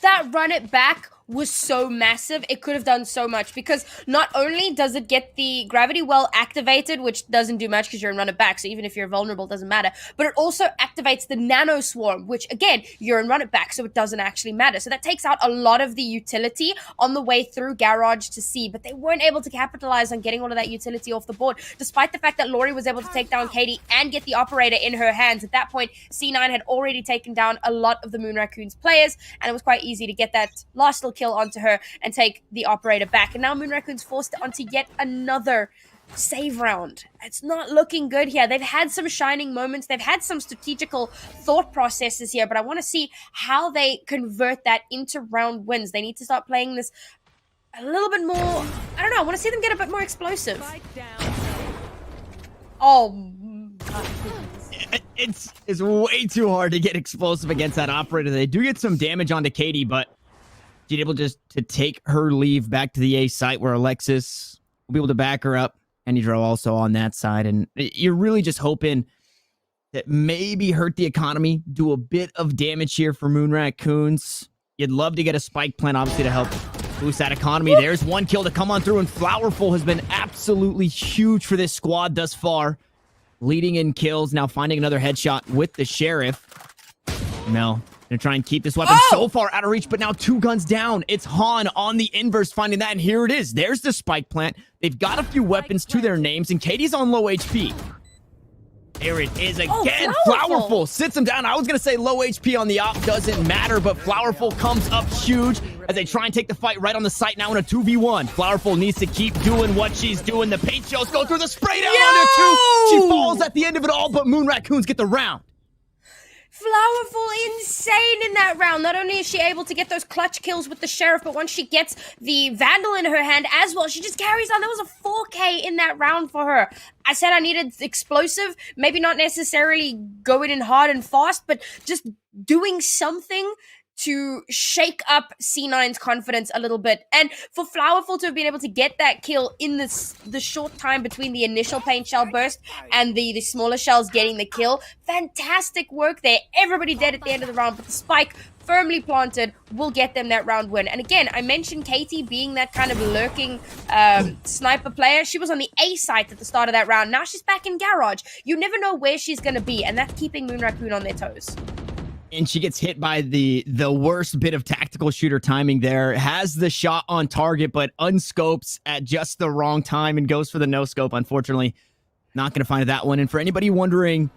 That run it back was so massive. It could have done so much because not only does it get the gravity well activated, which doesn't do much because you're in run it back, so even if you're vulnerable, it doesn't matter, but it also activates the nano swarm, which again, you're in run it back, so it doesn't actually matter. So that takes out a lot of the utility on the way through Garage to C, but they weren't able to capitalize on getting all of that utility off the board, despite the fact that Lori was able to take down Katie and get the operator in her hands. At that point, C9 had already taken down a lot of the Moon Raccoons players, and it was quite easy to get that last little kill onto her and take the operator back. And now Moon Raccoon's forced onto yet another save round. It's not looking good here. They've had some shining moments. They've had some strategical thought processes here, but I want to see how they convert that into round wins. They need to start playing this a little bit more, I don't know, I want to see them get a bit more explosive. Oh, It's way too hard to get explosive against that operator. They do get some damage onto Katie, but she's able just to take her leave back to the A site where Alexis will be able to back her up. And you draw also on that side. And you're really just hoping that maybe hurt the economy, do a bit of damage here for Moon Raccoons. You'd love to get a spike plant, obviously, to help boost that economy. There's one kill to come on through, and Flowerful has been absolutely huge for this squad thus far. Leading in kills, now finding another headshot with the Sheriff. Mel, gonna try and keep this weapon so far out of reach, but now 2 guns down. It's Han on the inverse finding that, and here it is. There's the spike plant. They've got a few weapons to their names, and Katie's on low HP. There it is again. Flowerful sits him down. I was going to say low HP on the op doesn't matter, but Flowerful comes up huge as they try and take the fight right on the site now in a 2v1. Flowerful needs to keep doing what she's doing. The paint shells go through the spray down onto 2. She falls at the end of it all, but Moon Raccoons get the round. Flowerful insane in that round. Not only is she able to get those clutch kills with the Sheriff, but once she gets the Vandal in her hand as well, she just carries on. There was a 4K in that round for her. I said I needed explosive, maybe not necessarily going in hard and fast, but just doing something to shake up C9's confidence a little bit. And for Flowerful to have been able to get that kill in the short time between the initial paint shell burst and the smaller shells getting the kill, fantastic work there. Everybody dead at the end of the round, but the spike firmly planted will get them that round win. And again, I mentioned Katie being that kind of lurking sniper player. She was on the A site at the start of that round. Now she's back in Garage. You never know where she's going to be, and that's keeping Moon Raccoon on their toes. And she gets hit by the worst bit of tactical shooter timing there. Has the shot on target, but unscopes at just the wrong time and goes for the no-scope. Unfortunately, not going to find that one. And for anybody wondering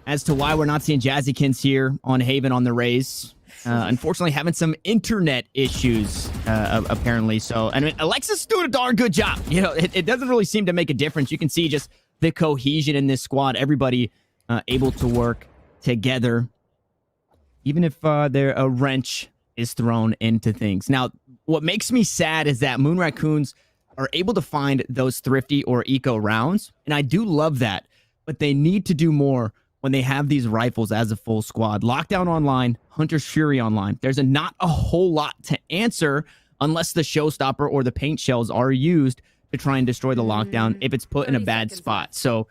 as to why we're not seeing Jazzykins here on Haven on the Rays, unfortunately having some internet issues, apparently. So, and Alexis doing a darn good job. You know, it doesn't really seem to make a difference. You can see just the cohesion in this squad. Everybody able to work together, even if a wrench is thrown into things. Now, what makes me sad is that Moon Raccoons are able to find those thrifty or eco rounds, and I do love that, but they need to do more when they have these rifles as a full squad. Lockdown online, Hunter's Fury online. There's not a whole lot to answer unless the showstopper or the paint shells are used to try and destroy the lockdown if it's put in a bad spot. So,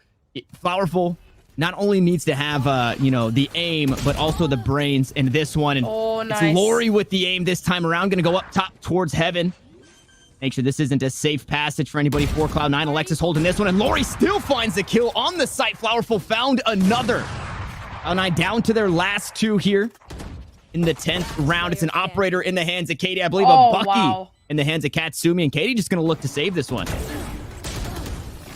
Flowerful not only needs to have, the aim, but also the brains in this one. And nice. It's Lori with the aim this time around. Going to go up top towards Heaven. Make sure this isn't a safe passage for anybody for Cloud9. Alexis holding this one, and Lori still finds the kill on the site. Flowerful found another. Cloud9 down to their last 2 here in the 10th round. It's an operator in the hands of Katie. I believe a Bucky in the hands of Katsumi, and Katie just going to look to save this one.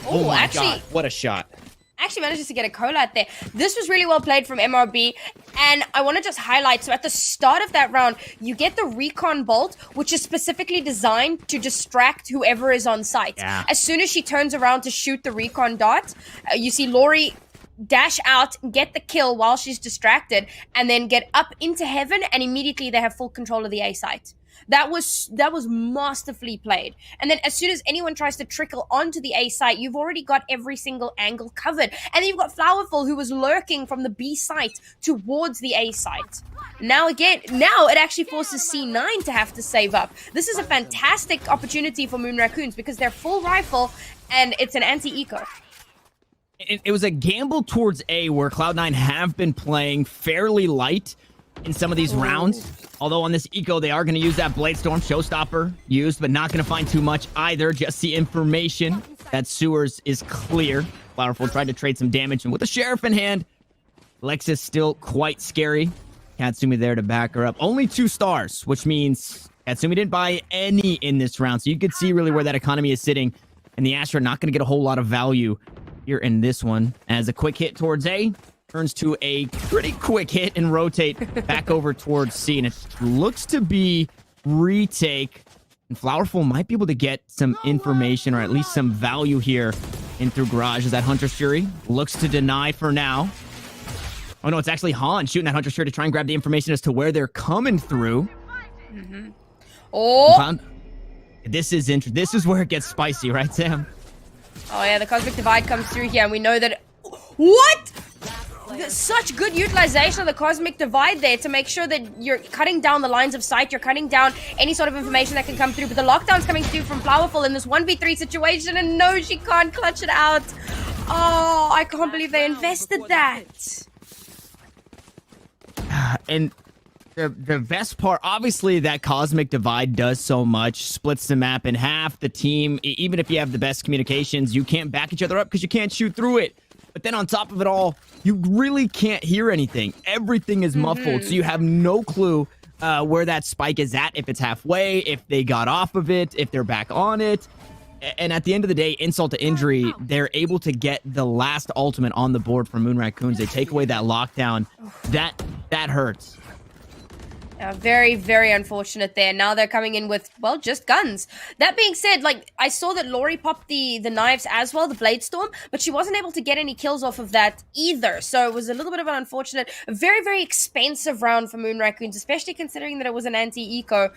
Oh my God, what a shot. Actually managed to get a call out there. This was really well played from MRB, and I want to just highlight, so at the start of that round, you get the recon bolt, which is specifically designed to distract whoever is on site. Yeah. As soon as she turns around to shoot the recon dart, you see Lori dash out, get the kill while she's distracted, and then get up into Heaven, and immediately they have full control of the A site. That was masterfully played. And then as soon as anyone tries to trickle onto the A site, you've already got every single angle covered. And then you've got Flowerful, who was lurking from the B site towards the A site. Now it actually forces C9 to have to save up. This is a fantastic opportunity for Moon Raccoons because they're full rifle and it's an anti-eco. It was a gamble towards A where Cloud9 have been playing fairly light in some of these rounds. Although on this eco, they are going to use that Blade Storm Showstopper used, but not going to find too much either. Just the information that Sewers is clear. Flowerful tried to trade some damage, and with the Sheriff in hand, Alexis still quite scary. Katsumi there to back her up. Only 2 stars, which means Katsumi didn't buy any in this round. So you could see really where that economy is sitting, and the Astra not going to get a whole lot of value here in this one. As a quick hit towards A turns to a pretty quick hit and rotate back over towards C. And it looks to be retake. And Flowerful might be able to get some information or at least some value here in through Garage. As that Hunter's Fury looks to deny for now. Oh no, it's actually Han shooting that Hunter's Fury to try and grab the information as to where they're coming through. Oh! This is where it gets spicy, right, Sam? Oh yeah, the Cosmic Divide comes through here, and we know that... What? Such good utilization of the Cosmic Divide there to make sure that you're cutting down the lines of sight, you're cutting down any sort of information that can come through, but the lockdown's coming through from Flowerful in this 1v3 situation, and no, she can't clutch it out. Oh, I can't believe they invested that. And the best part, obviously, that Cosmic Divide does so much, splits the map in half. The team, even if you have the best communications, you can't back each other up because you can't shoot through it. But then on top of it all, you really can't hear anything. Everything is muffled, so you have no clue where that spike is at, if it's halfway, if they got off of it, if they're back on it. And at the end of the day, insult to injury, they're able to get the last ultimate on the board from Moon Raccoons. They take away that lockdown. That hurts. Very, very unfortunate there. Now they're coming in with, well, just guns. That being said, like, I saw that Lori popped the knives as well, the Blade Storm, but she wasn't able to get any kills off of that either. So it was a little bit of an unfortunate, very, very expensive round for Moon Raccoons, especially considering that it was an anti-eco,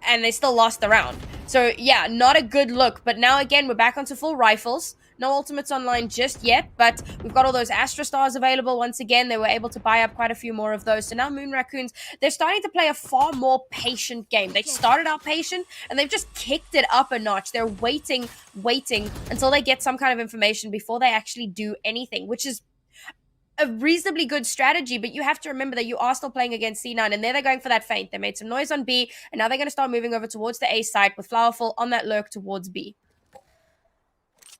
and they still lost the round. So yeah, not a good look. But now again, we're back onto full rifles. No ultimates online just yet, but we've got all those Astra Stars available once again. They were able to buy up quite a few more of those. So now Moon Raccoons, they're starting to play a far more patient game. They started out patient, and they've just kicked it up a notch. They're waiting until they get some kind of information before they actually do anything, which is a reasonably good strategy, but you have to remember that you are still playing against C9, and there they're going for that feint. They made some noise on B, and now they're going to start moving over towards the A side with Flowerful on that lurk towards B.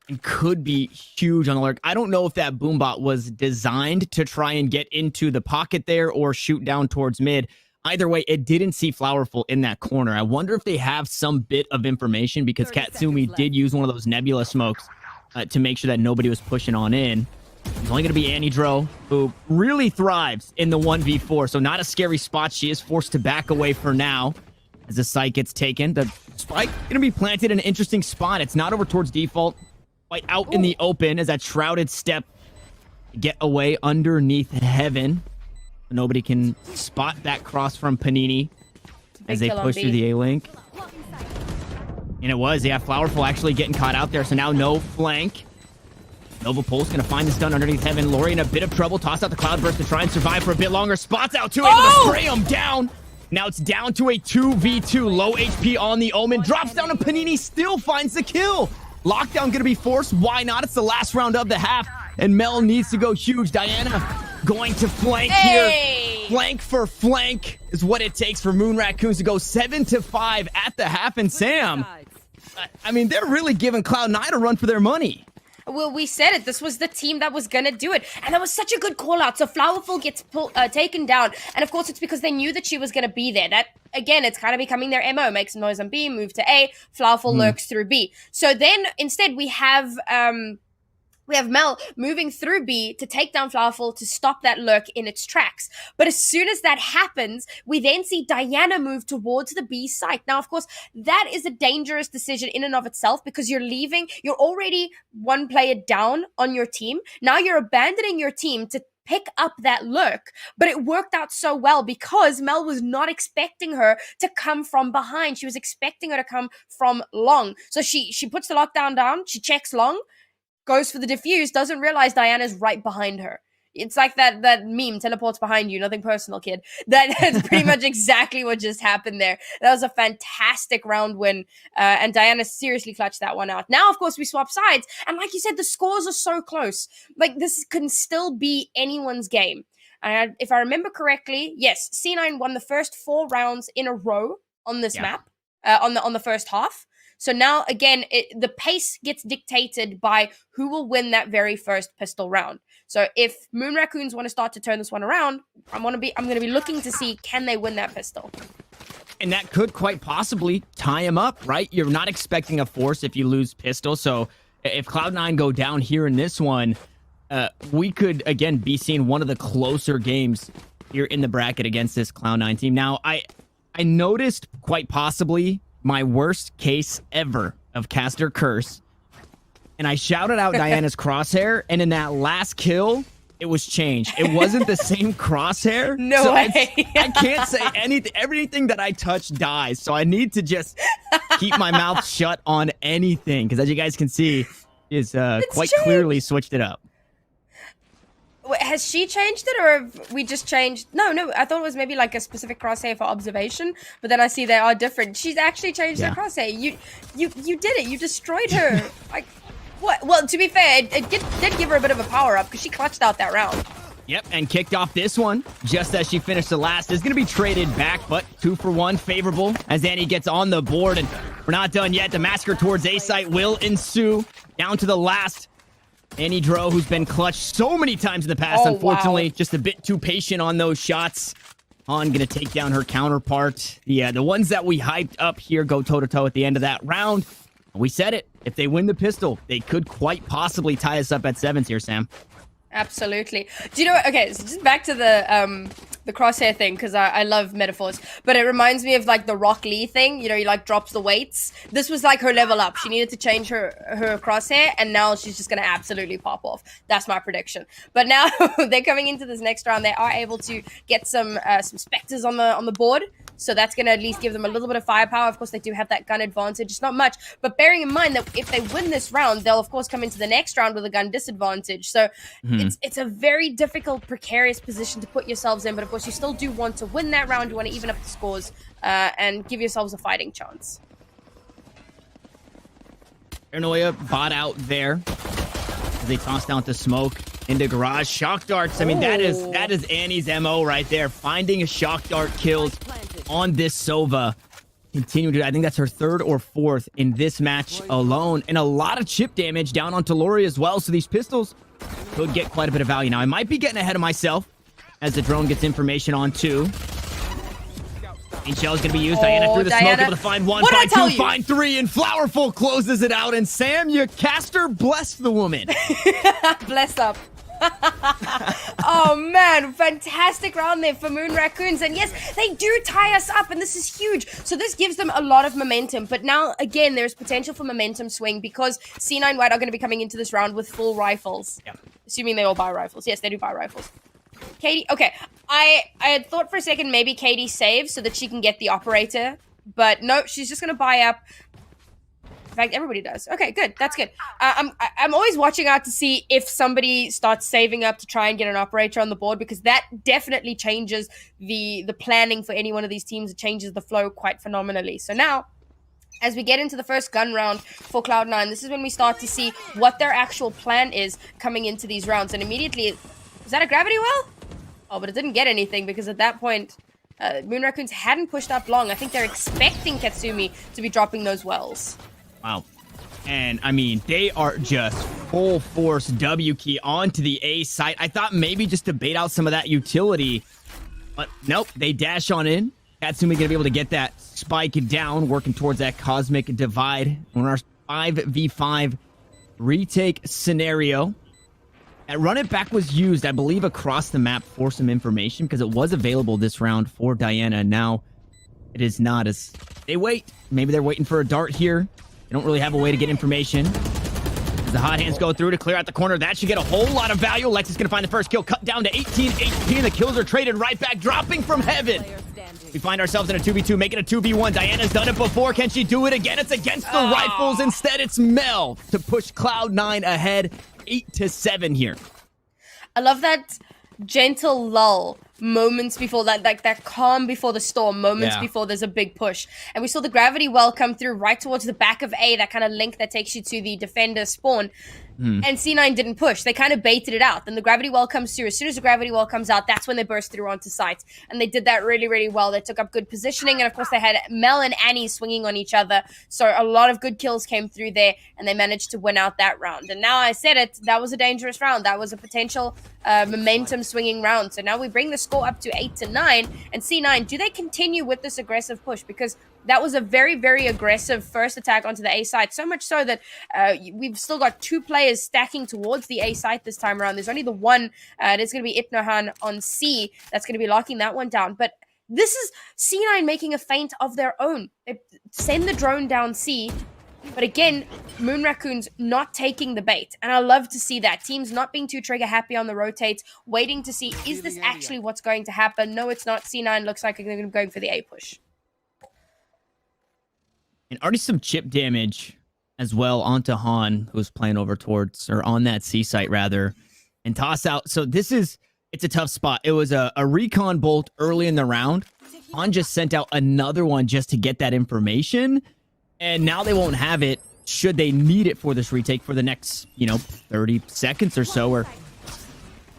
And could be huge on the lurk. I don't know if that boombot was designed to try and get into the pocket there or shoot down towards mid. Either way, it didn't see Flowerful in that corner. I wonder if they have some bit of information, because Katsumi did use one of those nebula smokes to make sure that nobody was pushing on in. It's only going to be Anidro, who really thrives in the 1v4, so not a scary spot. She is forced to back away for now as the site gets taken. The spike going to be planted in an interesting spot. It's not over towards default, quite out in the open as that shrouded step get away underneath heaven. Nobody can spot that cross from Panini as they push through the A-Link. And it was, yeah, Flowerful actually getting caught out there, so now no flank. Nova Pole's going to find this done underneath heaven. Lori in a bit of trouble. Toss out the Cloudburst to try and survive for a bit longer. Spots out too, able to spray him down. Now it's down to a 2v2. Low HP on the Omen. Drops down to Panini. Still finds the kill. Lockdown going to be forced. Why not? It's the last round of the half. And Mel needs to go huge. Diana going to flank here. Flank for flank is what it takes for Moon Raccoons to go 7-5 at the half. And Sam, I mean, they're really giving Cloud9 a run for their money. Well, we said it. This was the team that was going to do it. And that was such a good call out. So Flowerful gets taken down. And of course, it's because they knew that she was going to be there. That, again, it's kind of becoming their MO. Make some noise on B, move to A. Flowerful lurks through B. So then instead we have Mel moving through B to take down Flowerful to stop that lurk in its tracks. But as soon as that happens, we then see Diana move towards the B site. Now, of course, that is a dangerous decision in and of itself, because you're already one player down on your team. Now you're abandoning your team to pick up that lurk. But it worked out so well because Mel was not expecting her to come from behind. She was expecting her to come from long. So she puts the lockdown down, she checks long, goes for the diffuse, doesn't realize Diana's right behind her. It's like that meme, teleports behind you, nothing personal, kid. That's pretty much exactly what just happened there. That was a fantastic round win, and Diana seriously clutched that one out. Now, of course, we swap sides, and like you said, the scores are so close. Like, this can still be anyone's game. And if I remember correctly, yes, C9 won the first 4 rounds in a row on this map, on the first half. So now, again, the pace gets dictated by who will win that very first pistol round. So if Moon Raccoons want to start to turn this one around, I'm going to be looking to see, can they win that pistol? And that could quite possibly tie him up, right? You're not expecting a force if you lose pistol. So if Cloud9 go down here in this one, we could, again, be seeing one of the closer games here in the bracket against this Cloud9 team. Now, I noticed quite possibly my worst case ever of Caster Curse. And I shouted out Diana's crosshair, and in that last kill, it was changed. It wasn't the same crosshair. No way. I can't say anything. Everything that I touch dies. So I need to just keep my mouth shut on anything. Because as you guys can see, is quite changed. clearly switched it up. Wait, has she changed it, or have we just changed? No, I thought it was maybe like a specific crosshair for observation, but then I see they are different. She's actually changed her crosshair. You did it. You destroyed her. Like, what? Well, to be fair, it did give her a bit of a power up because she clutched out that round. Yep, and kicked off this one just as she finished the last. Is going to be traded back, but 2-for-1 favorable as Annie gets on the board, and we're not done yet. The massacre towards A site will ensue. Down to the last. Annie Dro, who's been clutched so many times in the past, unfortunately, just a bit too patient on those shots. On gonna take down her counterpart. The ones that we hyped up here go toe-to-toe at the end of that round. We said it. If they win the pistol, they could quite possibly tie us up at 7s here, Sam. Absolutely. Do you know what? Okay, so just back to the crosshair thing, because I love metaphors, but it reminds me of like the Rock Lee thing. You know, he like drops the weights. This was like her level up. She needed to change her crosshair, and now she's just going to absolutely pop off. That's my prediction. But now they're coming into this next round. They are able to get some Spectres on the board. So that's going to at least give them a little bit of firepower. Of course, they do have that gun advantage. It's not much, but bearing in mind that if they win this round, they'll of course come into the next round with a gun disadvantage. So it's a very difficult, precarious position to put yourselves in. But of course, you still do want to win that round. You want to even up the scores and give yourselves a fighting chance. Paranoia bot out there as they toss down the smoke into garage. Shock darts. I mean, that is Annie's MO right there. Finding a shock dart kills on this Sova. Continue to, I think that's her 3rd or 4th in this match alone. And a lot of chip damage down on Lori as well. So these pistols could get quite a bit of value. Now, I might be getting ahead of myself as the drone gets information on 2. And shell's gonna be used. Diana through the smoke, able to find 1, find 2, find 3, and Flowerful closes it out. And Sam, you cast her, bless the woman. Bless up. Oh man, fantastic round there for Moon Raccoons. And yes, they do tie us up, and this is huge. So this gives them a lot of momentum. But now, again, there's potential for momentum swing because C9 White are going to be coming into this round with full rifles. Yep. Assuming they all buy rifles. Yes, they do buy rifles. Katie, okay. I had thought for a second maybe Katie saves so that she can get the operator. But no, she's just going to buy up. In fact, everybody does. Okay, good. That's good. I'm always watching out to see if somebody starts saving up to try and get an operator on the board, because that definitely changes the planning for any one of these teams. It changes the flow quite phenomenally. So now, as we get into the first gun round for Cloud9, this is when we start to see what their actual plan is coming into these rounds. And immediately, is that a gravity well? Oh, but it didn't get anything because at that point, Moon Raccoons hadn't pushed up long. I think they're expecting Katsumi to be dropping those wells. Wow. And, I mean, they are just full force W key onto the A site. I thought maybe just to bait out some of that utility. But, nope. They dash on in. Katsumi going to be able to get that spike down, working towards that cosmic divide. On our 5v5 retake scenario. That run it back was used, I believe, across the map for some information, because it was available this round for Diana. Now, it is not. As they wait. Maybe they're waiting for a dart here. They don't really have a way to get information. As the hot hands go through to clear out the corner, that should get a whole lot of value. Lexus going to find the first kill, cut down to 18 HP, and the kills are traded right back, dropping from heaven. We find ourselves in a 2v2, making a 2v1. Diana's done it before. Can she do it again? It's against the rifles. Instead, it's Mel to push Cloud9 ahead 8-7 here. I love that gentle lull moments before that, like that calm before the storm, moments before there's a big push. And we saw the gravity well come through right towards the back of A, that kind of link that takes you to the defender spawn. And C9 didn't push. They kind of baited it out. Then the gravity well comes through. As soon as the gravity well comes out, that's when they burst through onto site. And they did that really, really well. They took up good positioning. And of course, they had Mel and Annie swinging on each other. So a lot of good kills came through there. And they managed to win out that round. And now I said it, that was a dangerous round. That was a potential momentum swinging round. So now we bring the score up to 8-9. And C9, do they continue with this aggressive push? Because that was a very, very aggressive first attack onto the A site. So much so that we've still got 2 players stacking towards the A site this time around. There's only the one. It's going to be Itnohan on C. That's going to be locking that one down. But this is C9 making a feint of their own. They send the drone down C. But again, Moon Raccoons not taking the bait. And I love to see that. Teams not being too trigger happy on the rotates, waiting to see, is this actually what's going to happen? No, it's not. C9 looks like they're going for the A push. And already some chip damage as well onto Han, who's playing over towards, or on that C site rather, and toss out. So it's a tough spot. It was a recon bolt early in the round. Han just sent out another one just to get that information, and now they won't have it should they need it for this retake for the next, 30 seconds or so. Or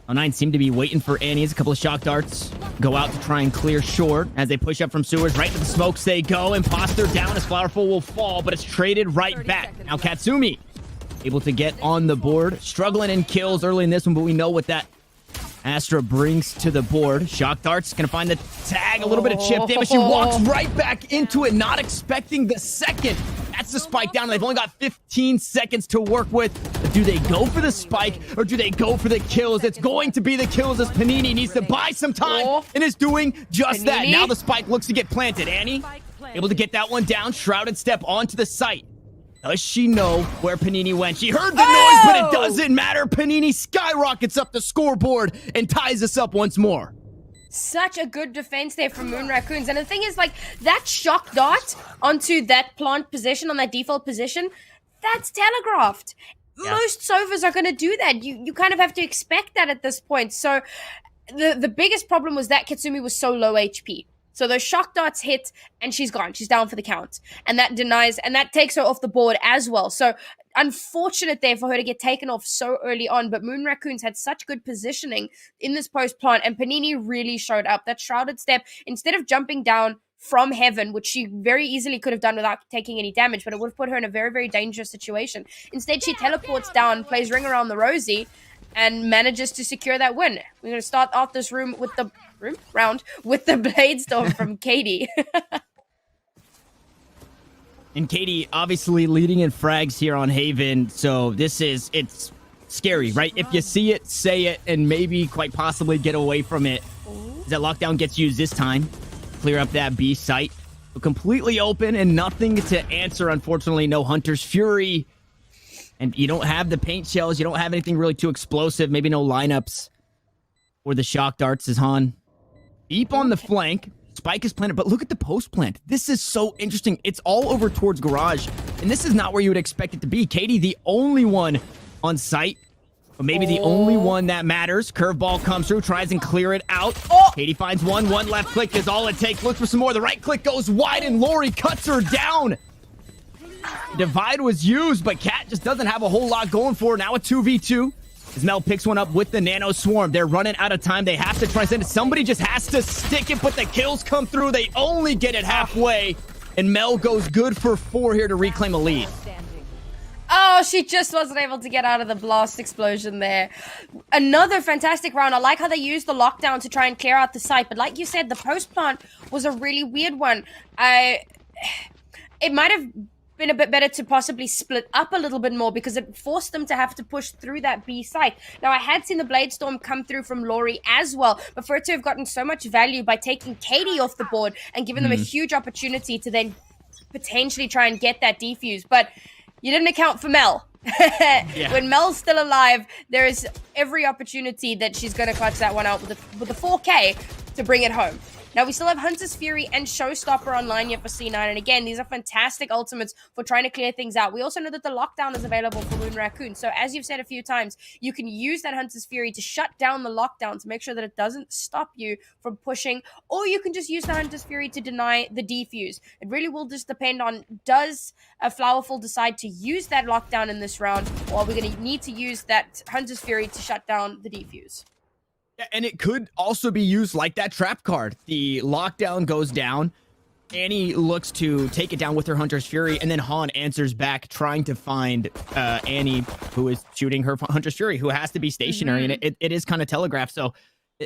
Cloud9 seem to be waiting for Annie's. A couple of shock darts go out to try and clear short as they push up from sewers. Right to the smokes they go. Imposter down as Flowerful will fall, but it's traded right back. Now Katsumi able to get on the board. Struggling in kills early in this one, but we know what that Astra brings to the board. Shock darts gonna find the tag. A little bit of chip damage. She walks right back into it, not expecting the second. That's the spike down. They've only got 15 seconds to work with. But do they go for the spike or do they go for the kills? It's going to be the kills as Panini needs to buy some time and is doing just that. Now the spike looks to get planted. Annie able to get that one down. Shrouded step onto the site. Does she know where Panini went? She heard the noise, but it doesn't matter. Panini skyrockets up the scoreboard and ties us up once more. Such a good defense there from Moon Raccoons. And the thing is, like, that shock dart onto that plant position, on that default position, that's telegraphed. Yeah. Most Sovas are going to do that. You kind of have to expect that at this point. So the biggest problem was that Katsumi was so low HP. So those shock darts hit and she's gone. She's down for the count. And that denies, and that takes her off the board as well. So unfortunate there for her to get taken off so early on. But Moon Raccoons had such good positioning in this post plant, and Panini really showed up. That shrouded step, instead of jumping down from heaven, which she very easily could have done without taking any damage, but it would have put her in a very, very dangerous situation. Instead, she teleports down, plays Ring Around the Rosie, and manages to secure that win. We're going to start out this round with the Blade Storm from Katie. And Katie obviously leading in frags here on Haven. So it's scary, right? If you see it, say it, and maybe quite possibly get away from it. As that lockdown gets used this time. Clear up that B site. Completely open and nothing to answer, unfortunately. No Hunter's Fury. And you don't have the paint shells. You don't have anything really too explosive. Maybe no lineups for the shock darts as Han. Deep on the flank. Spike is planted, but look at the post plant. This is so interesting. It's all over towards garage, and this is not where you would expect it to be. Katie, the only one on site, but maybe the only one that matters. Curveball comes through, tries and clear it out. Katie finds one left click is all it takes. Looks for some more. The right click goes wide, and Lori cuts her down. Divide was used, but Cat just doesn't have a whole lot going for her. Now a 2v2. As Mel picks one up with the Nano Swarm. They're running out of time. They have to try and send it. Somebody just has to stick it, but the kills come through. They only get it halfway. And Mel goes good for 4 here to reclaim a lead. Oh, she just wasn't able to get out of the blast explosion there. Another fantastic round. I like how they used the lockdown to try and clear out the site. But like you said, the post plant was a really weird one. It might have been a bit better to possibly split up a little bit more, because it forced them to have to push through that B site. Now, I had seen the Blade Storm come through from Lori as well, but for it to have gotten so much value by taking Katie off the board and giving them a huge opportunity to then potentially try and get that defuse. But you didn't account for Mel. When Mel's still alive, there is every opportunity that she's going to clutch that one out with a 4K to bring it home. Now, we still have Hunter's Fury and Showstopper online yet for C9. And again, these are fantastic ultimates for trying to clear things out. We also know that the lockdown is available for Moon Raccoon. So as you've said a few times, you can use that Hunter's Fury to shut down the lockdown to make sure that it doesn't stop you from pushing. Or you can just use the Hunter's Fury to deny the defuse. It really will just depend on, does a Flowerful decide to use that lockdown in this round? Or are we going to need to use that Hunter's Fury to shut down the defuse? Yeah, and it could also be used like that trap card. The lockdown goes down. Annie looks to take it down with her Hunter's Fury, and then Han answers back trying to find Annie, who is shooting her Hunter's Fury, who has to be stationary, and it is kind of telegraphed. So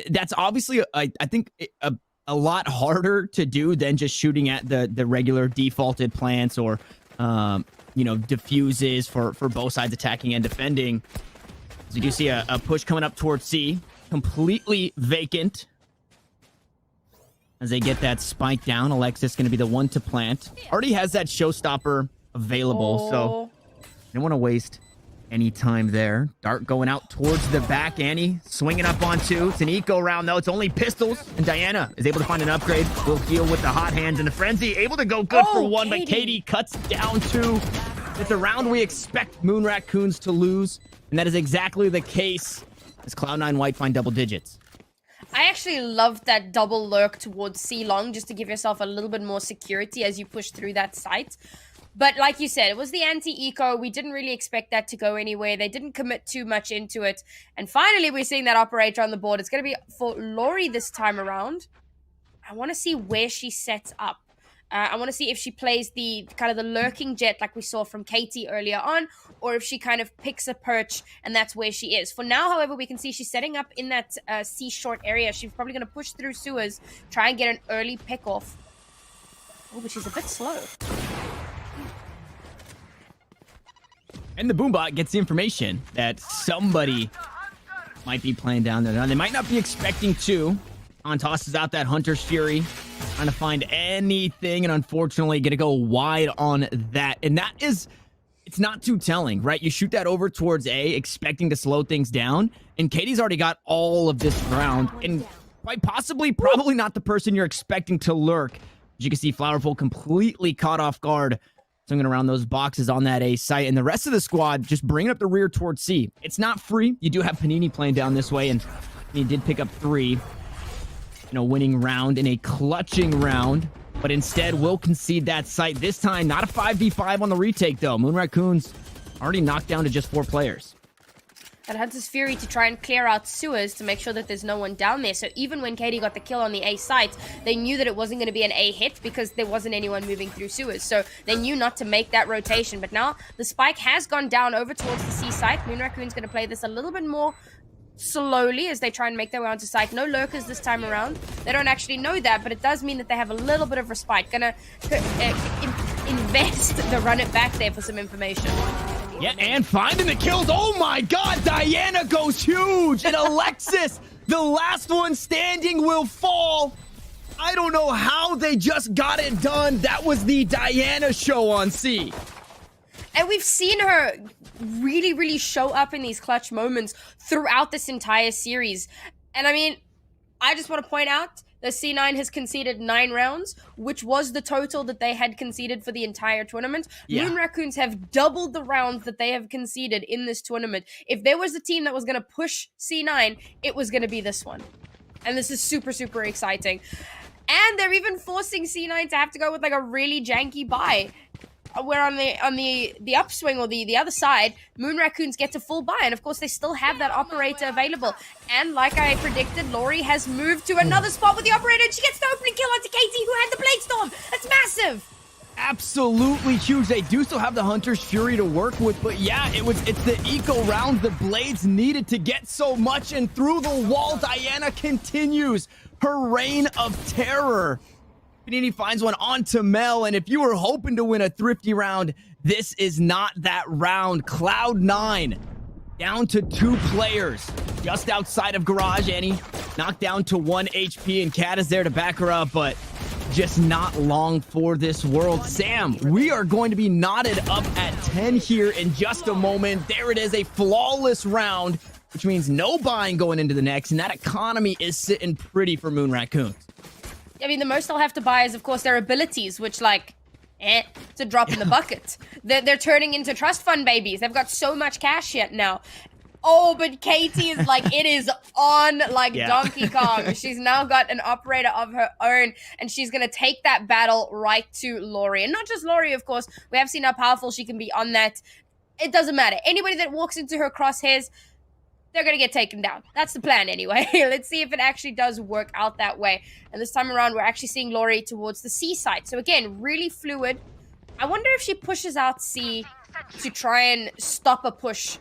that's obviously, I think, a lot harder to do than just shooting at the regular defaulted plants or, diffuses for both sides attacking and defending. So you do see a push coming up towards C. Completely vacant as they get that spike down. Alexis going to be the one to plant. Already has that Showstopper available, so don't want to waste any time there. Dart going out towards the back. Annie swinging up on 2. It's an eco round, though. It's only pistols, and Diana is able to find an upgrade. Will heal with the hot hands, and the Frenzy able to go good for 1, Katie. But Katie cuts down 2. It's a round we expect Moon Raccoons to lose, and that is exactly the case as Cloud9 White find double digits. I actually love that double lurk towards C long just to give yourself a little bit more security as you push through that site. But like you said, it was the anti-eco. We didn't really expect that to go anywhere. They didn't commit too much into it. And finally, we're seeing that operator on the board. It's going to be for Lori this time around. I want to see where she sets up. I want to see if she plays the kind of the lurking jet like we saw from Katie earlier on, or if she kind of picks a perch and that's where she is. For now, however, we can see she's setting up in that C short area. She's probably going to push through sewers, try and get an early pick off. Oh, but she's a bit slow. And the Boombot gets the information that somebody might be playing down there. Now, they might not be expecting to. On tosses out that Hunter's Fury, trying to find anything, and unfortunately going to go wide on that. And that is, it's not too telling, right? You shoot that over towards A, expecting to slow things down, and Katie's already got all of this round, and quite possibly, probably not the person you're expecting to lurk. As you can see, Flowerful completely caught off guard, swinging around those boxes on that A site, and the rest of the squad just bringing up the rear towards C. It's not free. You do have Panini playing down this way, and he did pick up 3. Winning round in a clutching round, but instead will concede that site. This time, not a 5v5 on the retake, though. Moon Raccoons already knocked down to just 4 players. That Hunter's Fury to try and clear out sewers to make sure that there's no one down there. So even when Katie got the kill on the A site, they knew that it wasn't going to be an A hit because there wasn't anyone moving through sewers. So they knew not to make that rotation. But now the spike has gone down over towards the C site. Moon Raccoon's going to play this a little bit more slowly as they try and make their way onto site. No lurkers this time around. They don't actually know that, but it does mean that they have a little bit of respite. Gonna invest the run it back there for some information. Yeah, and finding the kills. Oh my god, Diana goes huge! And Alexis, the last one standing, will fall. I don't know how they just got it done. That was the Diana show on C. And we've seen her really, really show up in these clutch moments throughout this entire series. And I mean, I just want to point out that C9 has conceded 9 rounds, which was the total that they had conceded for the entire tournament. Yeah. Moon Raccoons have doubled the rounds that they have conceded in this tournament. If there was a team that was going to push C9, it was going to be this one. And this is super, super exciting. And they're even forcing C9 to have to go with like a really janky buy. Where on the upswing or the other side, Moon Raccoons get a full buy, and of course they still have that operator available. And like I predicted, Lori has moved to another spot with the operator, and she gets the opening kill onto Katie, who had the Blade Storm. That's massive. Absolutely huge. They do still have the Hunter's Fury to work with, but yeah, it's the eco round the Blades needed to get so much, and through the wall, Diana continues her reign of terror. Panini finds one onto Mel, and if you were hoping to win a thrifty round, this is not that round. Cloud9 down to 2 players just outside of Garage. Annie knocked down to 1 HP, and Kat is there to back her up, but just not long for this world. Sam, we are going to be knotted up at 10 here in just a moment. There it is, a flawless round, which means no buying going into the next, and that economy is sitting pretty for Moon Raccoons. I mean, the most they'll have to buy is, of course, their abilities, which, like, it's a drop in the bucket. They're turning into trust fund babies. They've got so much cash yet now. Oh, but Katie is like, it is on like Donkey Kong. She's now got an operator of her own, and she's going to take that battle right to Lori. And not just Lori, of course. We have seen how powerful she can be on that. It doesn't matter. Anybody that walks into her crosshairs, they're going to get taken down. That's the plan anyway. Let's see if it actually does work out that way. And this time around, we're actually seeing Lori towards the C side. So again, really fluid. I wonder if she pushes out C to try and stop a push.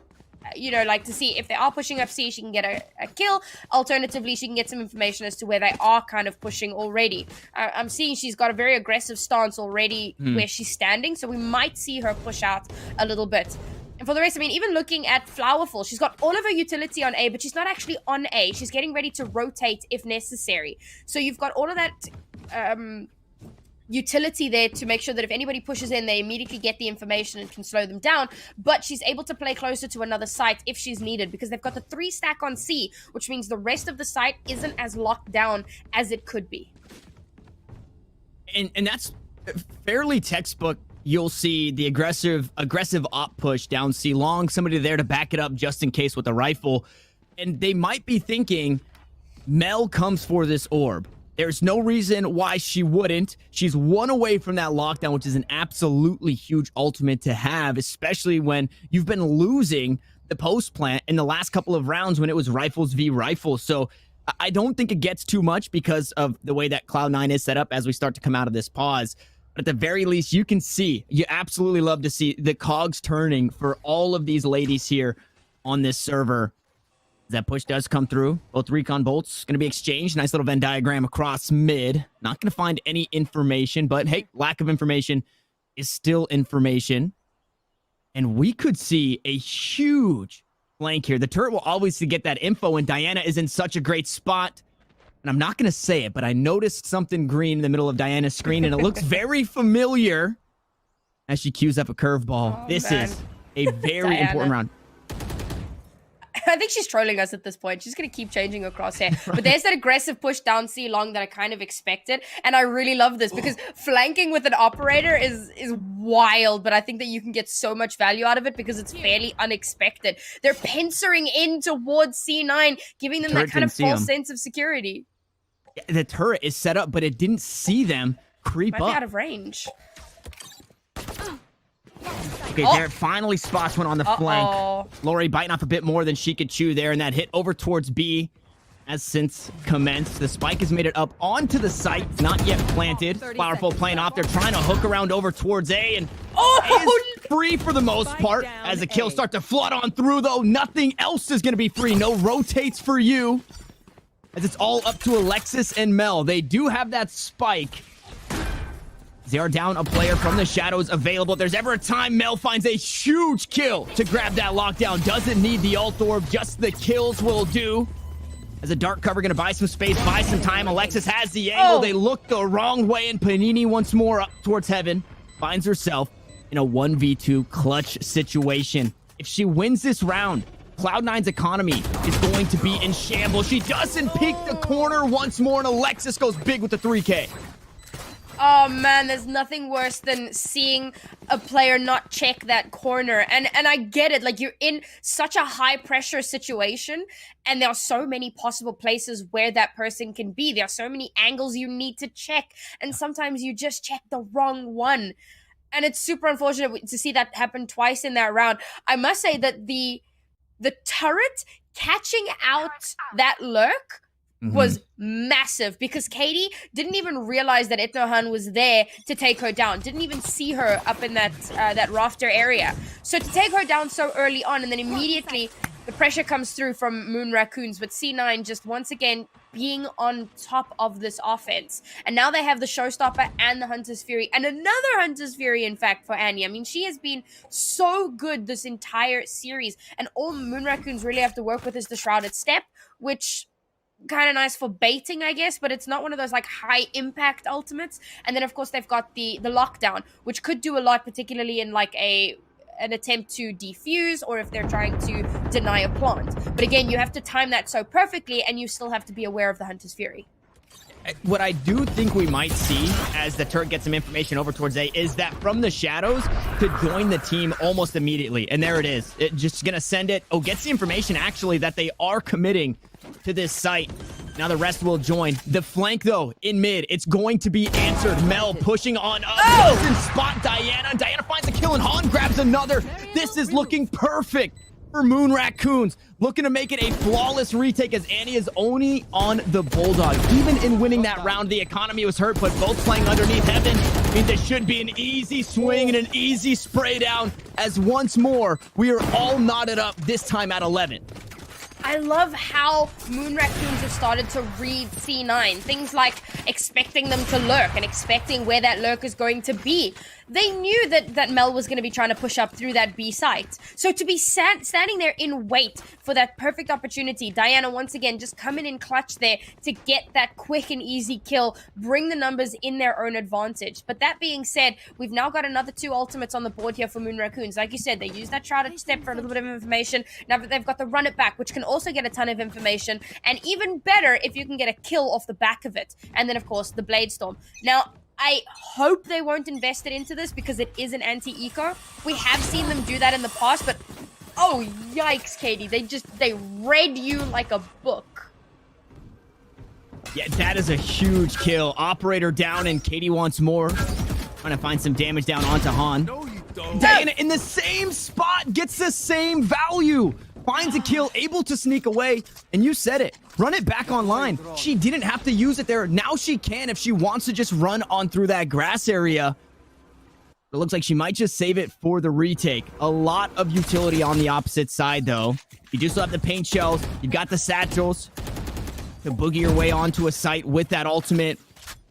You know, like to see if they are pushing up C, she can get a kill. Alternatively, she can get some information as to where they are kind of pushing already. I'm seeing she's got a very aggressive stance already where she's standing. So we might see her push out a little bit. And for the rest, I mean, even looking at Flowerful, she's got all of her utility on A, but she's not actually on A. She's getting ready to rotate if necessary. So you've got all of that utility there to make sure that if anybody pushes in, they immediately get the information and can slow them down. But she's able to play closer to another site if she's needed, because they've got the 3 stack on C, which means the rest of the site isn't as locked down as it could be. And that's fairly textbook you'll see the aggressive op push down C long, somebody there to back it up just in case with a rifle. And they might be thinking, Mel comes for this orb. There's no reason why she wouldn't. She's one away from that lockdown, which is an absolutely huge ultimate to have, especially when you've been losing the post plant in the last couple of rounds when it was rifles v rifles. So I don't think it gets too much because of the way that Cloud9 is set up as we start to come out of this pause. But at the very least, you can see, you absolutely love to see the cogs turning for all of these ladies here on this server. That push does come through. Both recon bolts going to be exchanged. Nice little Venn diagram across mid. Not going to find any information, but hey, lack of information is still information. And we could see a huge flank here. The turret will always get that info, and Diana is in such a great spot. And I'm not going to say it, but I noticed something green in the middle of Diana's screen, and it looks very familiar as she cues up a curveball. Oh, this man. is a very important round. I think she's trolling us at this point. She's going to keep changing her crosshair. But there's that aggressive push down C long that I kind of expected. And I really love this because flanking with an operator is wild. But I think that you can get so much value out of it because it's fairly unexpected. They're pincering in towards C9, giving them that kind of false sense of security. The turret is set up, but it didn't see them creep Might be out up. of range. Okay, there finally spots one on the flank. Lori biting off a bit more than she could chew there, and that hit over towards B has since commenced. The spike has made it up onto the site, not yet planted. Flowerful playing off there, trying to hook around over towards A, and is free for the most part. As the kills start to flood on through, though, nothing else is going to be free. No rotates for you, as it's all up to Alexis and Mel. They do have that spike. They are down a player from the shadows available. If there's ever a time Mel finds a huge kill to grab that lockdown. Doesn't need the ult orb, just the kills will do. As a dark cover, gonna buy some space, buy some time. Alexis has the angle. They look the wrong way, and Panini once more up towards heaven. Finds herself in a 1v2 clutch situation. If she wins this round, Cloud9's economy is going to be in shambles. She doesn't peek the corner once more, and Alexis goes big with the 3K. Oh man, there's nothing worse than seeing a player not check that corner. And I get it, like you're in such a high pressure situation and there are so many possible places where that person can be. There are so many angles you need to check, and sometimes you just check the wrong one. And it's super unfortunate to see that happen twice in that round. I must say that the turret catching out that lurk was massive, because Katie didn't even realize that Etnohan was there to take her down. Didn't even see her up in that rafter area. So to take her down so early on, and then immediately the pressure comes through from Moon Raccoons, but C9 just once again being on top of this offense. And now they have the Showstopper and the Hunter's Fury, and another Hunter's Fury, in fact, for Annie. I mean, she has been so good this entire series, and all Moon Raccoons really have to work with is the Shrouded Step, which kind of nice for baiting, I guess, but it's not one of those like high impact ultimates. And then of course they've got the lockdown, which could do a lot, particularly in like an attempt to defuse, or if they're trying to deny a plant. But again, you have to time that so perfectly, and you still have to be aware of the Hunter's Fury. What I do think we might see as the turret gets some information over towards A is that from the shadows could join the team almost immediately. And there it is. It just gonna send it. Oh, gets the information actually that they are committing to this site. Now the rest will join. The flank though, in mid, it's going to be answered. Mel pushing on up. Doesn't spot Diana. Diana finds a kill, and Han grabs another. This is looking perfect for Moon Raccoons. Looking to make it a flawless retake, as Annie is only on the Bulldog. Even in winning that round, the economy was hurt, but both playing underneath heaven means it should be an easy swing and an easy spray down, as once more, we are all knotted up, this time at 11. I love how Moon Raccoons have started to read C9. Things like expecting them to lurk and expecting where that lurk is going to be. They knew that Mel was going to be trying to push up through that B site. So to be standing there in wait for that perfect opportunity, Diana once again just coming in clutch there to get that quick and easy kill, bring the numbers in their own advantage. But that being said, we've now got another 2 ultimates on the board here for Moon Raccoons. Like you said, they use that Shrouded Step for a little bit of information. Now that they've got the Run It Back, which can also get a ton of information, and even better if you can get a kill off the back of it. And then of course the Blade Storm. Now I hope they won't invest it into this because it is an anti-eco. We have seen them do that in the past, but oh, yikes, Katie. They read you like a book. Yeah, that is a huge kill. Operator down, and Katie wants more. Trying to find some damage down onto Han. No, you don't. Diana in the same spot gets the same value. Finds a kill, able to sneak away, and you said it. Run it back online. She didn't have to use it there. Now she can if she wants to just run on through that grass area. It looks like she might just save it for the retake. A lot of utility on the opposite side, though. You do still have the paint shells. You've got the satchels to boogie your way onto a site with that ultimate.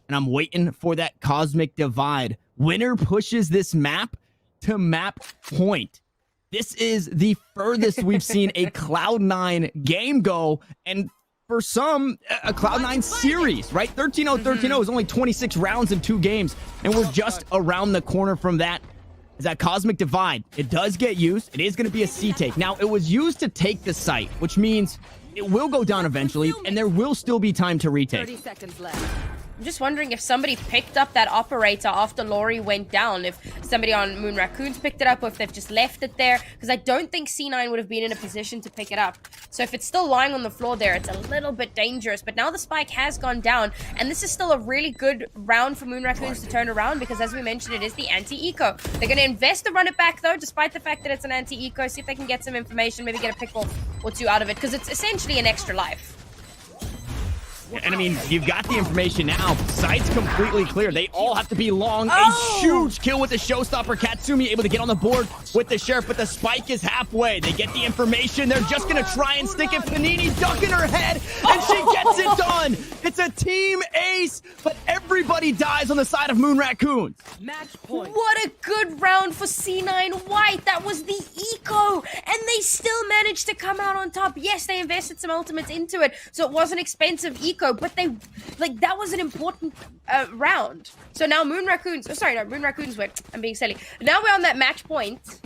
And I'm waiting for that cosmic divide. Winner pushes this map to map point. This is the furthest we've seen a Cloud9 game go, and for some, a Cloud9 series, right? 13-0, 13-0 is only 26 rounds in 2 games, and we're just around the corner from that. Is that Cosmic Divide? It does get used. It is going to be a C-take. Now, it was used to take the site, which means it will go down eventually, and there will still be time to retake. 30 seconds left. I'm just wondering if somebody picked up that operator after Laurie went down. If somebody on Moon Raccoons picked it up, or if they've just left it there. Because I don't think C9 would have been in a position to pick it up. So if it's still lying on the floor there, it's a little bit dangerous. But now the spike has gone down. And this is still a really good round for Moon Raccoons to turn around. Because as we mentioned, it is the anti-eco. They're going to invest to run it back though, despite the fact that it's an anti-eco. See if they can get some information, maybe get a pick or 2 out of it. Because it's essentially an extra life. And I mean, you've got the information now. Site's completely clear. They all have to be long. A huge kill with the showstopper. Katsumi able to get on the board with the sheriff, but the spike is halfway. They get the information. They're just going to try and stick it. Panini's ducking her head, and she gets it done. It's a team ace, but everybody dies on the side of Moon Raccoons. Match point. What a good round for C9 White. That was the eco, and they still managed to come out on top. Yes, they invested some ultimates into it, so it was an expensive eco, but that was an important round. So now Moon Raccoons, Moon Raccoons win. I'm being silly. Now we're on that match point,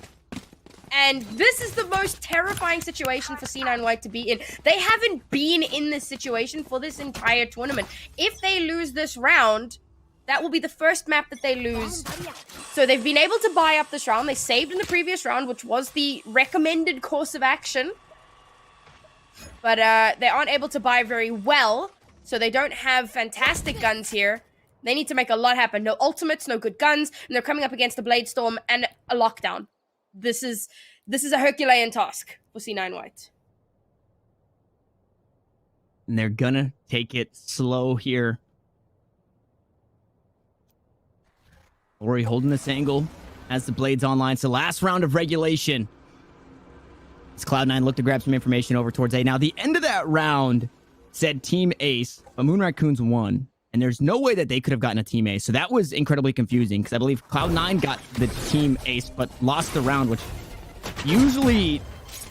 and this is the most terrifying situation for C9 White to be in. They haven't been in this situation for this entire tournament. If they lose this round, that will be the first map that they lose. So they've been able to buy up this round. They saved in the previous round, which was the recommended course of action. But they aren't able to buy very well. So they don't have fantastic guns here. They need to make a lot happen. No ultimates, no good guns. And they're coming up against a Blade Storm and a lockdown. This is a Herculean task for C9 White. And they're gonna take it slow here. Ori holding this angle as the Blades online. So last round of regulation. As Cloud9 look to grab some information over towards A. Now, the end of that round said Team Ace, but Moon Raccoons won. And there's no way that they could have gotten a Team Ace. So that was incredibly confusing because I believe Cloud9 got the Team Ace, but lost the round, which usually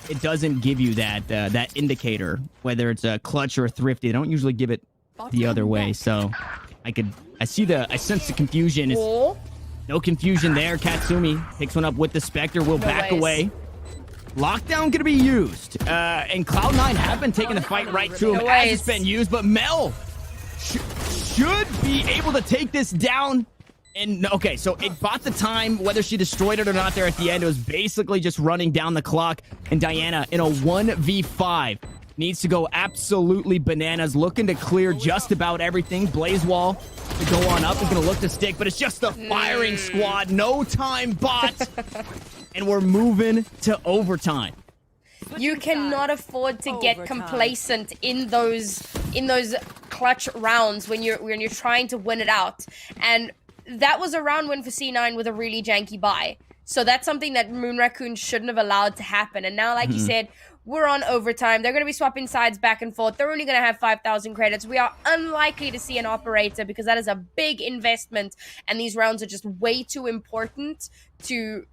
it doesn't give you that indicator, whether it's a clutch or a thrifty. They don't usually give it the other way. So I sense the confusion. It's no confusion there. Katsumi picks one up with the Spectre, will back away. Lockdown gonna be used, and Cloud9 have been taking the fight right to him as it's been used, but Mel should be able to take this down. And okay, so it bought the time, whether she destroyed it or not there at the end. It was basically just running down the clock, and Diana in a 1v5 needs to go absolutely bananas, looking to clear just about everything. Blaze Wall to go on up is gonna look to stick, but it's just the firing squad. No time bot. And we're moving to overtime. You cannot afford to get complacent in those clutch rounds when you're trying to win it out. And that was a round win for C9 with a really janky buy. So that's something that Moon Raccoon shouldn't have allowed to happen. And now, like you said, we're on overtime. They're going to be swapping sides back and forth. They're only going to have 5,000 credits. We are unlikely to see an operator because that is a big investment. And these rounds are just way too important to...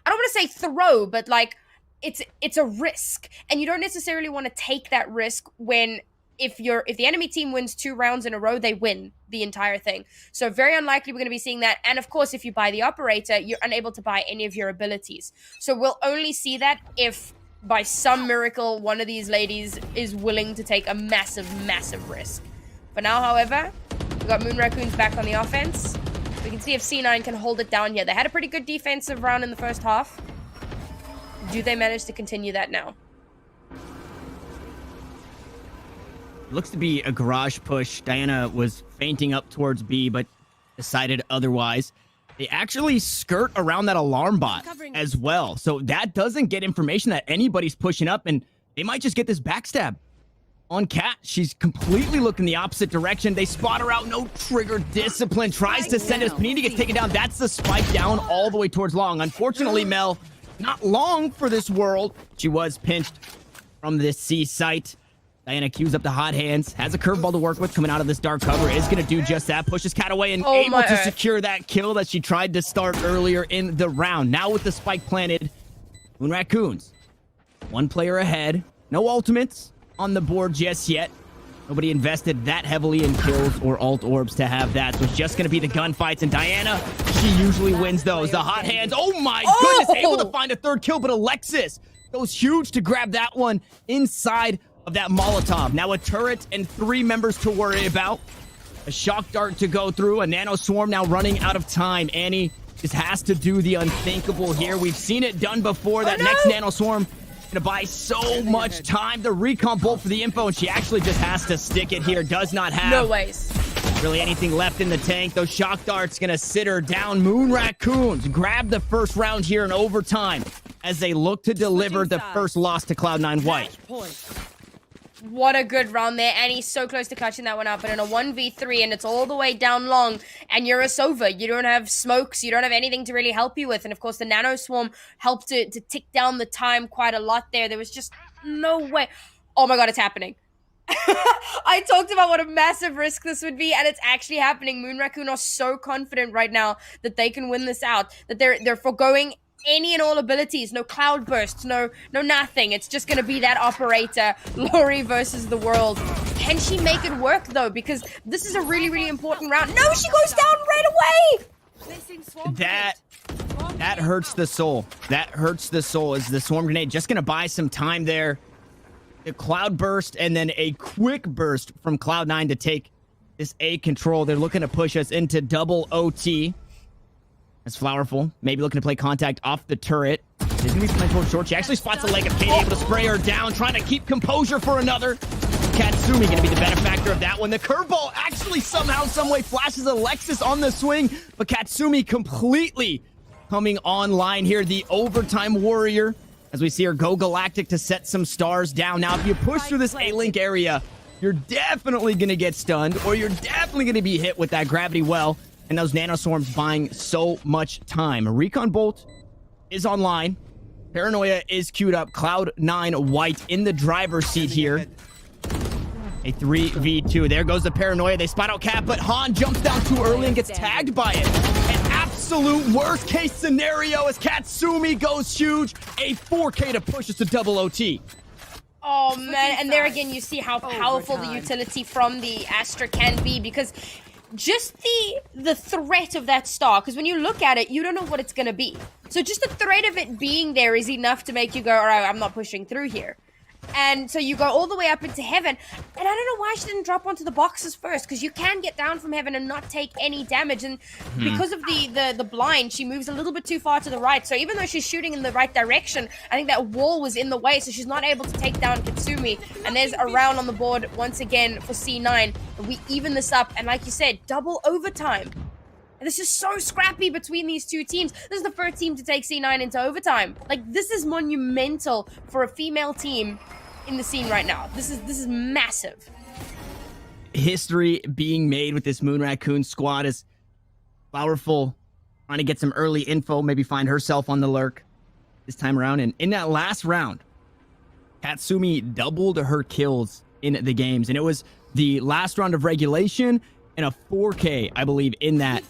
I don't want to say throw, but like it's a risk, and you don't necessarily want to take that risk when if the enemy team wins 2 rounds in a row, they win the entire thing. So very unlikely we're going to be seeing that. And of course, if you buy the operator, you're unable to buy any of your abilities. So we'll only see that if by some miracle one of these ladies is willing to take a massive risk. For now, however, We got Moon Raccoons back on the offense. We can see if C9 can hold it down here. They had a pretty good defensive round in the first half. Do they manage to continue that now? Looks to be a garage push. Diana was fainting up towards B, but decided otherwise. They actually skirt around that alarm bot as well. So that doesn't get information that anybody's pushing up, and they might just get this backstab on Cat. She's completely looking the opposite direction. They spot her out. No trigger discipline. Tries to send us. Panini gets taken down. That's the spike down all the way towards Long. Unfortunately, Mel, not long for this world. She was pinched from this C site. Diana queues up the hot hands, has a curveball to work with coming out of this dark cover, is going to do just that, pushes Cat away and able to secure that kill that she tried to start earlier in the round. Now with the spike planted, Moon Raccoons, one player ahead, no ultimates on the board just yet. Nobody invested that heavily in kills or alt orbs to have that, so it's just going to be the gunfights, and Diana, she usually wins those. The hot hands, oh my goodness, able to find a third kill, but Alexis goes huge to grab that one inside of that Molotov. Now a turret and 3 members to worry about. A shock dart to go through. A nano swarm now running out of time. Annie just has to do the unthinkable here. We've seen it done before. That next nano swarm gonna buy so much time. The recon bolt for the info, and she actually just has to stick it here. Does not have really anything left in the tank. Those shock darts gonna sit her down. Moon Raccoons grab the first round here in overtime as they look to deliver the first loss to Cloud9 White. What a good round there. Annie's so close to clutching that one up. But in a 1v3, and it's all the way down Long, and you're a Sova. You don't have smokes. You don't have anything to really help you with. And of course, the nano swarm helped to tick down the time quite a lot there. There was just no way. Oh my god, it's happening. I talked about what a massive risk this would be, and it's actually happening. Moon Raccoon are so confident right now that they can win this out, that they're foregoing any and all abilities. No cloud bursts, no nothing. It's just gonna be that operator, Lori versus the world. Can she make it work though? Because this is a really, really important round. No, she goes down right away. That hurts the soul. That hurts the soul. Is the swarm grenade just gonna buy some time there? The cloud burst and then a quick burst from Cloud9 to take this A control. They're looking to push us into double OT. That's Flowerful. Maybe looking to play contact off the turret. There's gonna be some towards short. She actually spots a leg of Katie, able to spray her down, trying to keep composure for another. Katsumi gonna be the benefactor of that one. The curveball actually somehow, someway flashes Alexis on the swing, but Katsumi completely coming online here. The overtime warrior, as we see her go galactic to set some stars down. Now, if you push through this A-Link area, you're definitely gonna get stunned, or you're definitely gonna be hit with that gravity well. And those nanoswarms buying so much time. Recon Bolt is online. Paranoia is queued up. Cloud9 White in the driver's seat here. A 3v2. There goes the Paranoia. They spot out Cat, but Han jumps down too early and gets tagged by it. An absolute worst case scenario as Katsumi goes huge. A 4K to push us to double OT. Oh man, and there again you see how powerful the utility from the Astra can be, because just the threat of that star, because when you look at it, you don't know what it's going to be. So just the threat of it being there is enough to make you go, all right, I'm not pushing through here. And so you go all the way up into heaven. And I don't know why she didn't drop onto the boxes first, because you can get down from heaven and not take any damage. And because of the blind, she moves a little bit too far to the right. So even though she's shooting in the right direction, I think that wall was in the way, so she's not able to take down Katsumi. And there's a round on the board once again for C9. We even this up, and like you said, double overtime. And this is so scrappy between these two teams. This is the first team to take C9 into overtime. Like, this is monumental for a female team in the scene right now. This is massive. History being made with this Moon Raccoon squad is powerful. Trying to get some early info, maybe find herself on the lurk this time around. And in that last round, Katsumi doubled her kills in the games. And it was the last round of regulation and a 4K, I believe, in that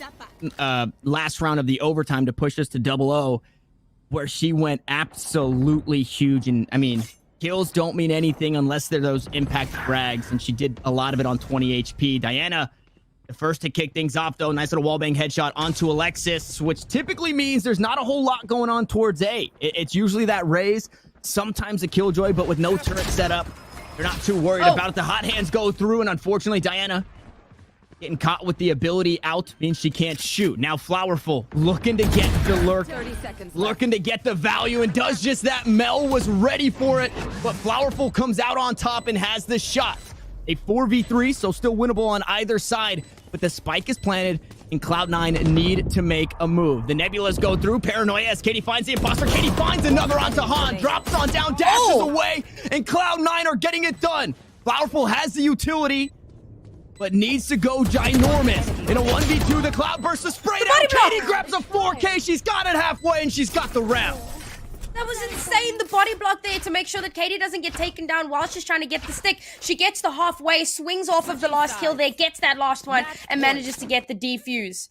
last round of the overtime to push us to double O, where she went absolutely huge. And I mean, kills don't mean anything unless they're those impact frags, and she did a lot of it on 20 HP. Diana, the first to kick things off, though. Nice little wallbang headshot onto Alexis, which typically means there's not a whole lot going on towards A. It's usually that raise, sometimes a killjoy, but with no turret set up, they're not too worried about it. The hot hands go through, and unfortunately, Diana getting caught with the ability out means she can't shoot. Now Flowerful looking to get the lurk, 30 seconds left. looking to get the value, and does just that. Mel was ready for it, but Flowerful comes out on top and has the shot. A 4v3, so still winnable on either side, but the spike is planted, and Cloud9 need to make a move. The Nebulas go through. Paranoia as Katie finds the imposter. Katie finds another onto Han, drops on down, dashes away, and Cloud9 are getting it done. Flowerful has the utility, but needs to go ginormous. In a 1v2, the Cloudburst is sprayed out. Katie grabs a 4K. She's got it halfway, and she's got the round. That was insane, the body block there to make sure that Katie doesn't get taken down while she's trying to get the stick. She gets the halfway, swings off of the last kill there, gets that last one, and manages to get the defuse.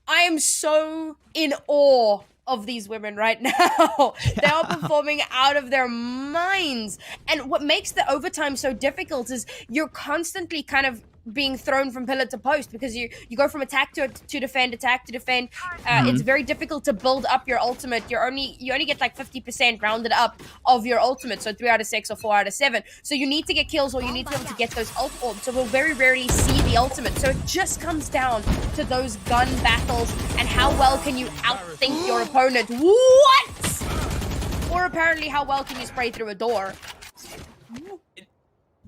I am so in awe of these women right now. They are performing out of their minds. And what makes the overtime so difficult is you're constantly kind of being thrown from pillar to post because you go from attack to defend, attack to defend. It's very difficult to build up your ultimate. You only get like 50% rounded up of your ultimate, so 3 out of 6 or 4 out of 7. So you need to get kills, or you need to be able to get those ult orbs. So we'll very rarely see the ultimate. So it just comes down to those gun battles and how well can you outthink your opponent. What? Or apparently how well can you spray through a door.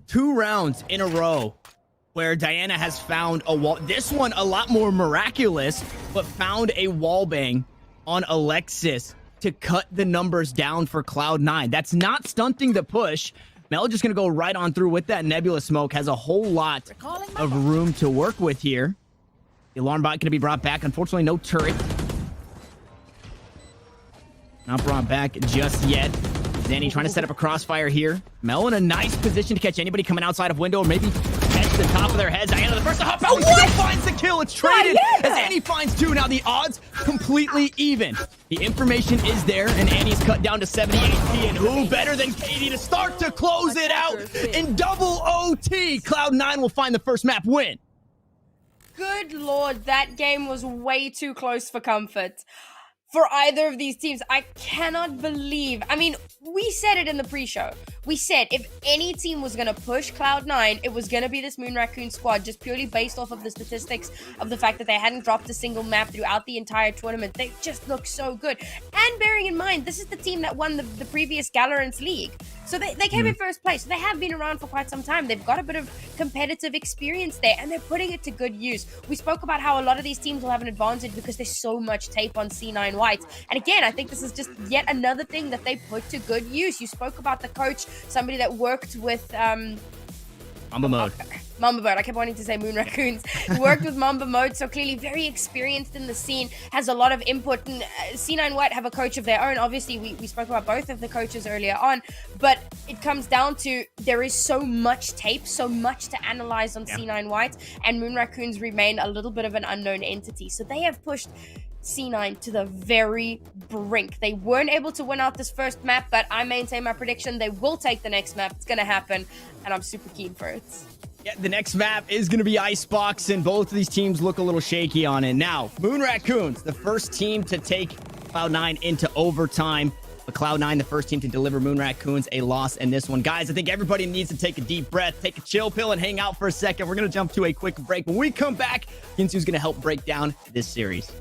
2 rounds in a row where Diana has found a wall. This one a lot more miraculous, but found a wall bang on Alexis to cut the numbers down for Cloud9. That's not stunting the push. Mel just gonna go right on through with that Nebula smoke. Has a whole lot of room to work with here. The alarm bot gonna be brought back. Unfortunately, no turret. Not brought back just yet. Zanny trying to set up a crossfire here. Mel in a nice position to catch anybody coming outside of window, or maybe catch the top of their heads. Diana the first to hop out. Still finds the kill. It's traded as Annie finds 2. Now the odds completely even. The information is there, and Annie's cut down to 70 HP. And who better than Katie to start to close it out in double OT? Cloud9 will find the first map win. Good lord, that game was way too close for comfort for either of these teams. I cannot believe. I mean, we said it in the pre-show. We said if any team was going to push Cloud9, it was going to be this Moon Raccoon squad, just purely based off of the statistics of the fact that they hadn't dropped a single map throughout the entire tournament. They just look so good. And bearing in mind, this is the team that won the previous Valorant League. So they came in first place. So they have been around for quite some time. They've got a bit of competitive experience there, and they're putting it to good use. We spoke about how a lot of these teams will have an advantage because there's so much tape on C9 White. And again, I think this is just yet another thing that they put to good use. You spoke about the coach, somebody that worked with Mamba Mode. Mamba Mode. I kept wanting to say Moon Raccoons. He worked with Mamba Mode, so clearly very experienced in the scene, has a lot of input. And C9 White have a coach of their own. Obviously, we spoke about both of the coaches earlier on, but it comes down to there is so much tape, so much to analyze on C9 White, and Moon Raccoons remain a little bit of an unknown entity. So they have pushed C9 to the very brink. They weren't able to win out this first map, but I maintain my prediction they will take the next map. It's going to happen, and I'm super keen for it. Yeah, the next map is going to be Icebox, and both of these teams look a little shaky on it. Now, Moon Raccoons, the first team to take Cloud9 into overtime, but Cloud9, the first team to deliver Moon Raccoons a loss in this one. Guys, I think everybody needs to take a deep breath, take a chill pill, and hang out for a second. We're going to jump to a quick break. When we come back, Kinsu's going to help break down this series.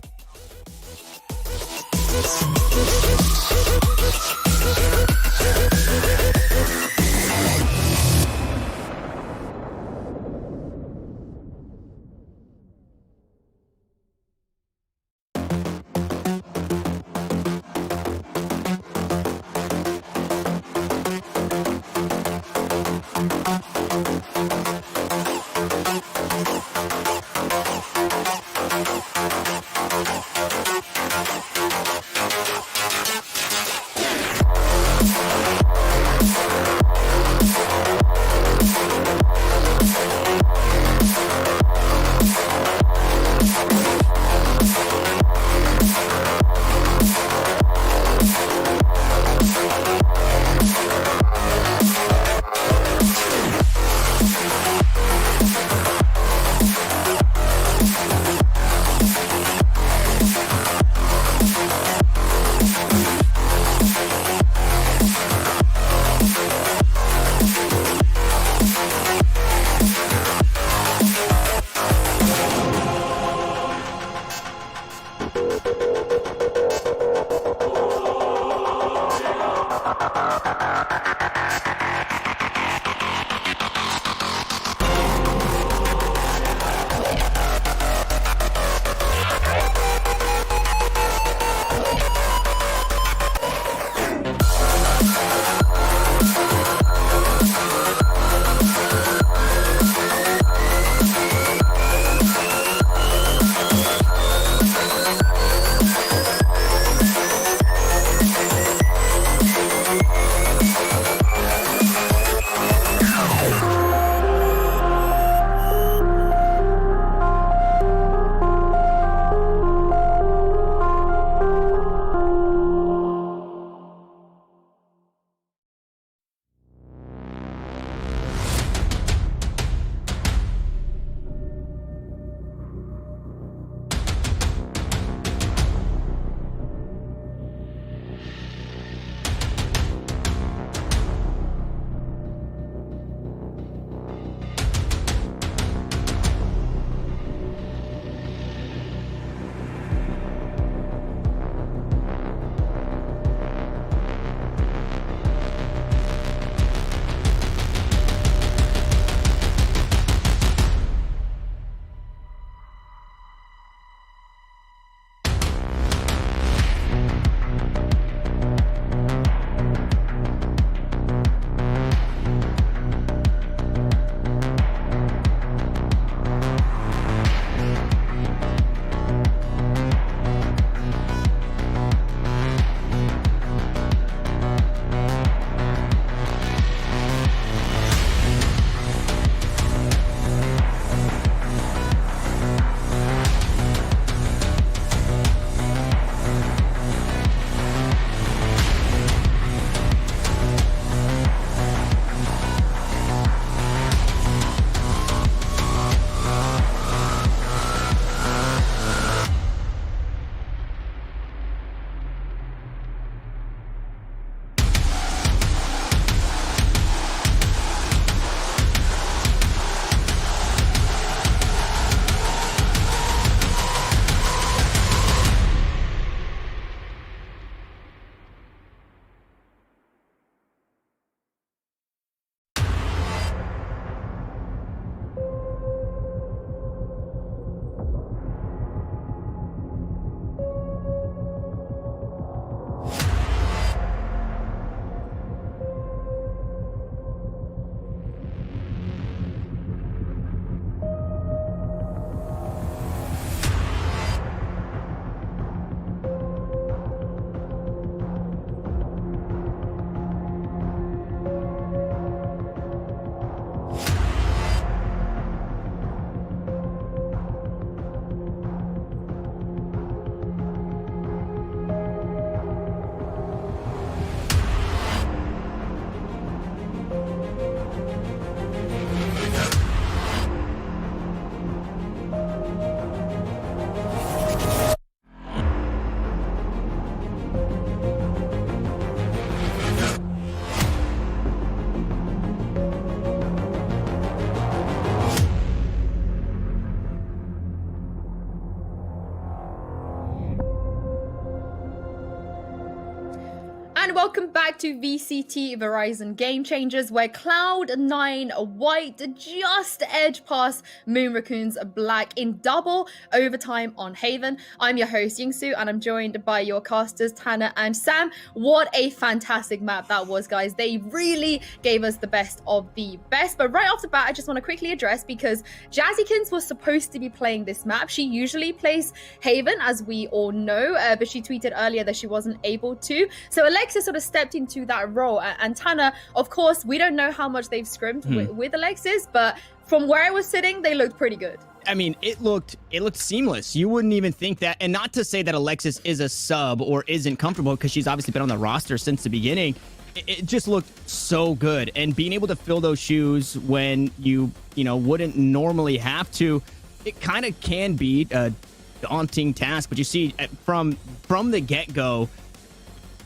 everyone, welcome back to VCT Verizon Game Changers, where Cloud9 White just edged past Moon Raccoons Black in double overtime on Haven. I'm your host, Yingsu, and I'm joined by your casters, Tanner and Sam. What a fantastic map that was, guys. They really gave us the best of the best. But right off the bat, I just want to quickly address, because Jazzykins was supposed to be playing this map. She usually plays Haven, as we all know, but she tweeted earlier that she wasn't able to. So Alexis sort of stepped into that role. And Tanner, of course, we don't know how much they've scrimmed with Alexis, but from where I was sitting, they looked pretty good. I mean, it looked seamless. You wouldn't even think that. And not to say that Alexis is a sub or isn't comfortable, because she's obviously been on the roster since the beginning. It just looked so good. And being able to fill those shoes when you wouldn't normally have to, it kind of can be a daunting task. But you see from the get-go,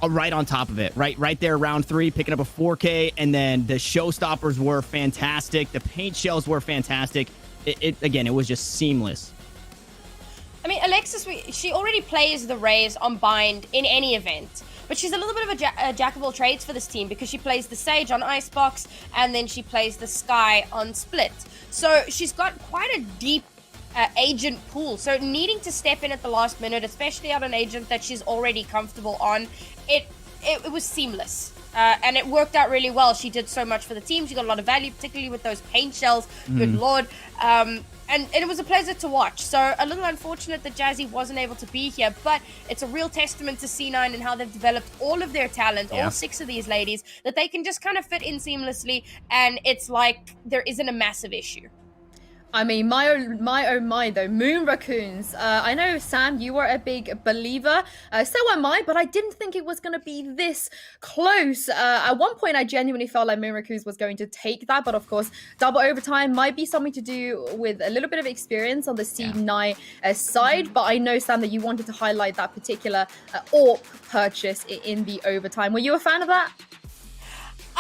right on top of it, right there, round 3, picking up a 4K, and then the showstoppers were fantastic. The paint shells were fantastic. It was just seamless. I mean, Alexis, she already plays the Rays on bind in any event, but she's a little bit of a jack of all trades for this team, because she plays the Sage on Icebox, and then she plays the Sky on Split. So she's got quite a deep agent pool. So needing to step in at the last minute, especially on an agent that she's already comfortable on, it was seamless. And it worked out really well. She did so much for the team. She got a lot of value, particularly with those paint shells. Good lord. And it was a pleasure to watch. So a little unfortunate that Jazzy wasn't able to be here, but it's a real testament to C9 and how they've developed all of their talent, all 6 of these ladies, that they can just kind of fit in seamlessly, and it's like there isn't a massive issue. I mean, my oh my though, Moon Raccoons. I know, Sam, you were a big believer. So am I, but I didn't think it was going to be this close. At one point, I genuinely felt like Moon Raccoons was going to take that, but of course, double overtime might be something to do with a little bit of experience on the C9 side. But I know, Sam, that you wanted to highlight that particular AWP purchase in the overtime. Were you a fan of that?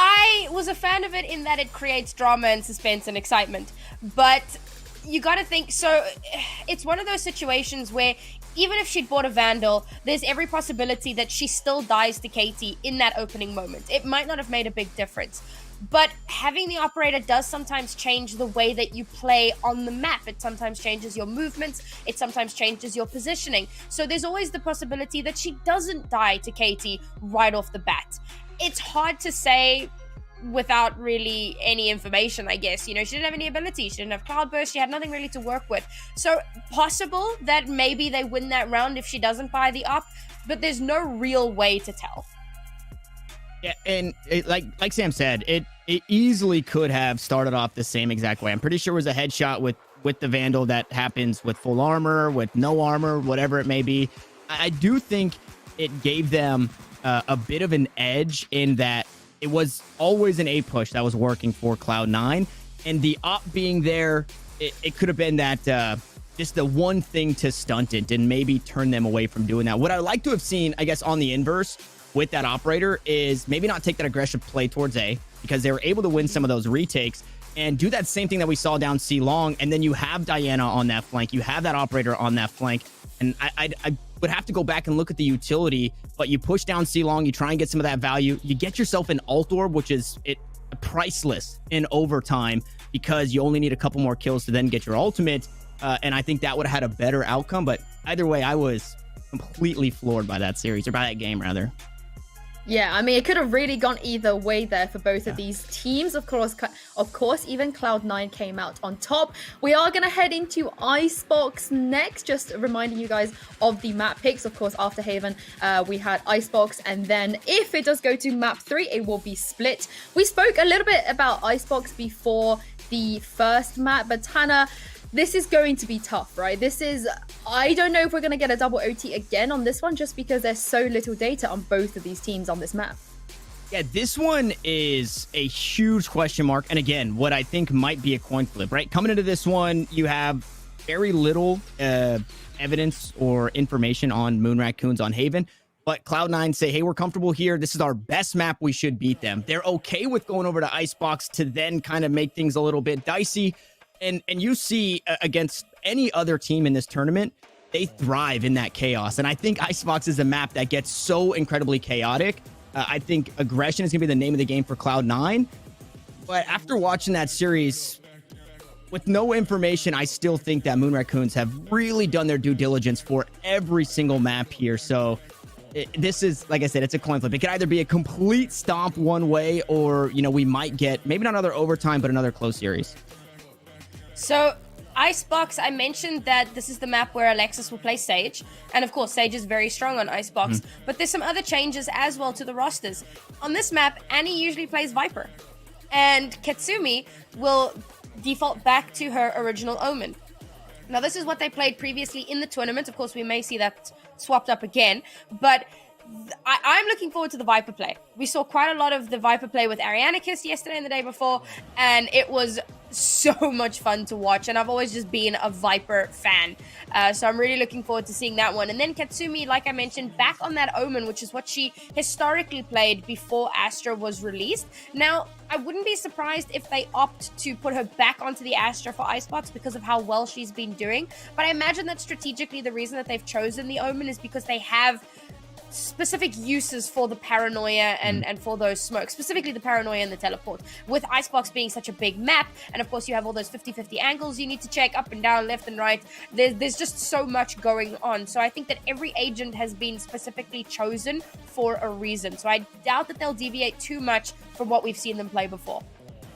I was a fan of it in that it creates drama and suspense and excitement. But you got to think, so it's one of those situations where even if she'd bought a Vandal, there's every possibility that she still dies to Katie in that opening moment. It might not have made a big difference. But having the operator does sometimes change the way that you play on the map. It sometimes changes your movements. It sometimes changes your positioning. So there's always the possibility that she doesn't die to Katie right off the bat. It's hard to say without really any information, I guess. She didn't have any ability. She didn't have Cloudburst. She had nothing really to work with. So possible that maybe they win that round if she doesn't buy the up, but there's no real way to tell. Yeah, and like Sam said, it easily could have started off the same exact way. I'm pretty sure it was a headshot with the Vandal that happens with full armor, with no armor, whatever it may be. I do think it gave them a bit of an edge in that it was always an A push that was working for Cloud9, and the op being there, it could have been that just the one thing to stunt it and maybe turn them away from doing that. What I'd like to have seen, I guess, on the inverse with that operator is maybe not take that aggressive play towards A, because they were able to win some of those retakes, and do that same thing that we saw down C long, and then you have Diana on that flank, you have that operator on that flank, and I would have to go back and look at the utility, but you push down C long, you try and get some of that value, you get yourself an ult orb, which is priceless in overtime, because you only need a couple more kills to then get your ultimate, and I think that would have had a better outcome. But either way, I was completely floored by that series, or by that game rather. Yeah, I mean, it could have really gone either way there for both of these teams. Of course, even Cloud9 came out on top. We are going to head into Icebox next, just reminding you guys of the map picks. Of course, after Haven, we had Icebox, and then if it does go to map 3, it will be Split. We spoke a little bit about Icebox before the first map, but Tanner, this is going to be tough, right? I don't know if we're going to get a double OT again on this one, just because there's so little data on both of these teams on this map. Yeah, this one is a huge question mark. And again, what I think might be a coin flip, right? Coming into this one, you have very little evidence or information on Moon Raccoons on Haven. But Cloud9 say, hey, we're comfortable here. This is our best map. We should beat them. They're okay with going over to Icebox to then kind of make things a little bit dicey. And you see against any other team in this tournament, they thrive in that chaos. And I think Icebox is a map that gets so incredibly chaotic I think aggression is going to be the name of the game for Cloud9. But after watching that series, with no information, I still think that Moon Raccoons have really done their due diligence for every single map here. So this is, like I said, it's a coin flip. It could either be a complete stomp one way, or, you know, we might get maybe not another overtime, but another close series. So, Icebox, I mentioned that this is the map where Alexis will play Sage. And of course, Sage is very strong on Icebox. But there's some other changes as well to the rosters. On this map, Annie usually plays Viper. And Katsumi will default back to her original Omen. Now, this is what they played previously in the tournament. Of course, we may see that swapped up again. But I'm looking forward to the Viper play. We saw quite a lot of the Viper play with Arianicus yesterday and the day before, and it was so much fun to watch, and I've always just been a Viper fan. So I'm really looking forward to seeing that one. And then Katsumi, like I mentioned, back on that Omen, which is what she historically played before Astra was released. Now, I wouldn't be surprised if they opt to put her back onto the Astra for Icebox because of how well she's been doing. But I imagine that strategically the reason that they've chosen the Omen is because they have specific uses for the paranoia and for those smokes, specifically the paranoia and the teleport. With Icebox being such a big map, and of course you have all those 50-50 angles you need to check up and down, left and right. There's just so much going on. So I think that every agent has been specifically chosen for a reason. So I doubt that they'll deviate too much from what we've seen them play before.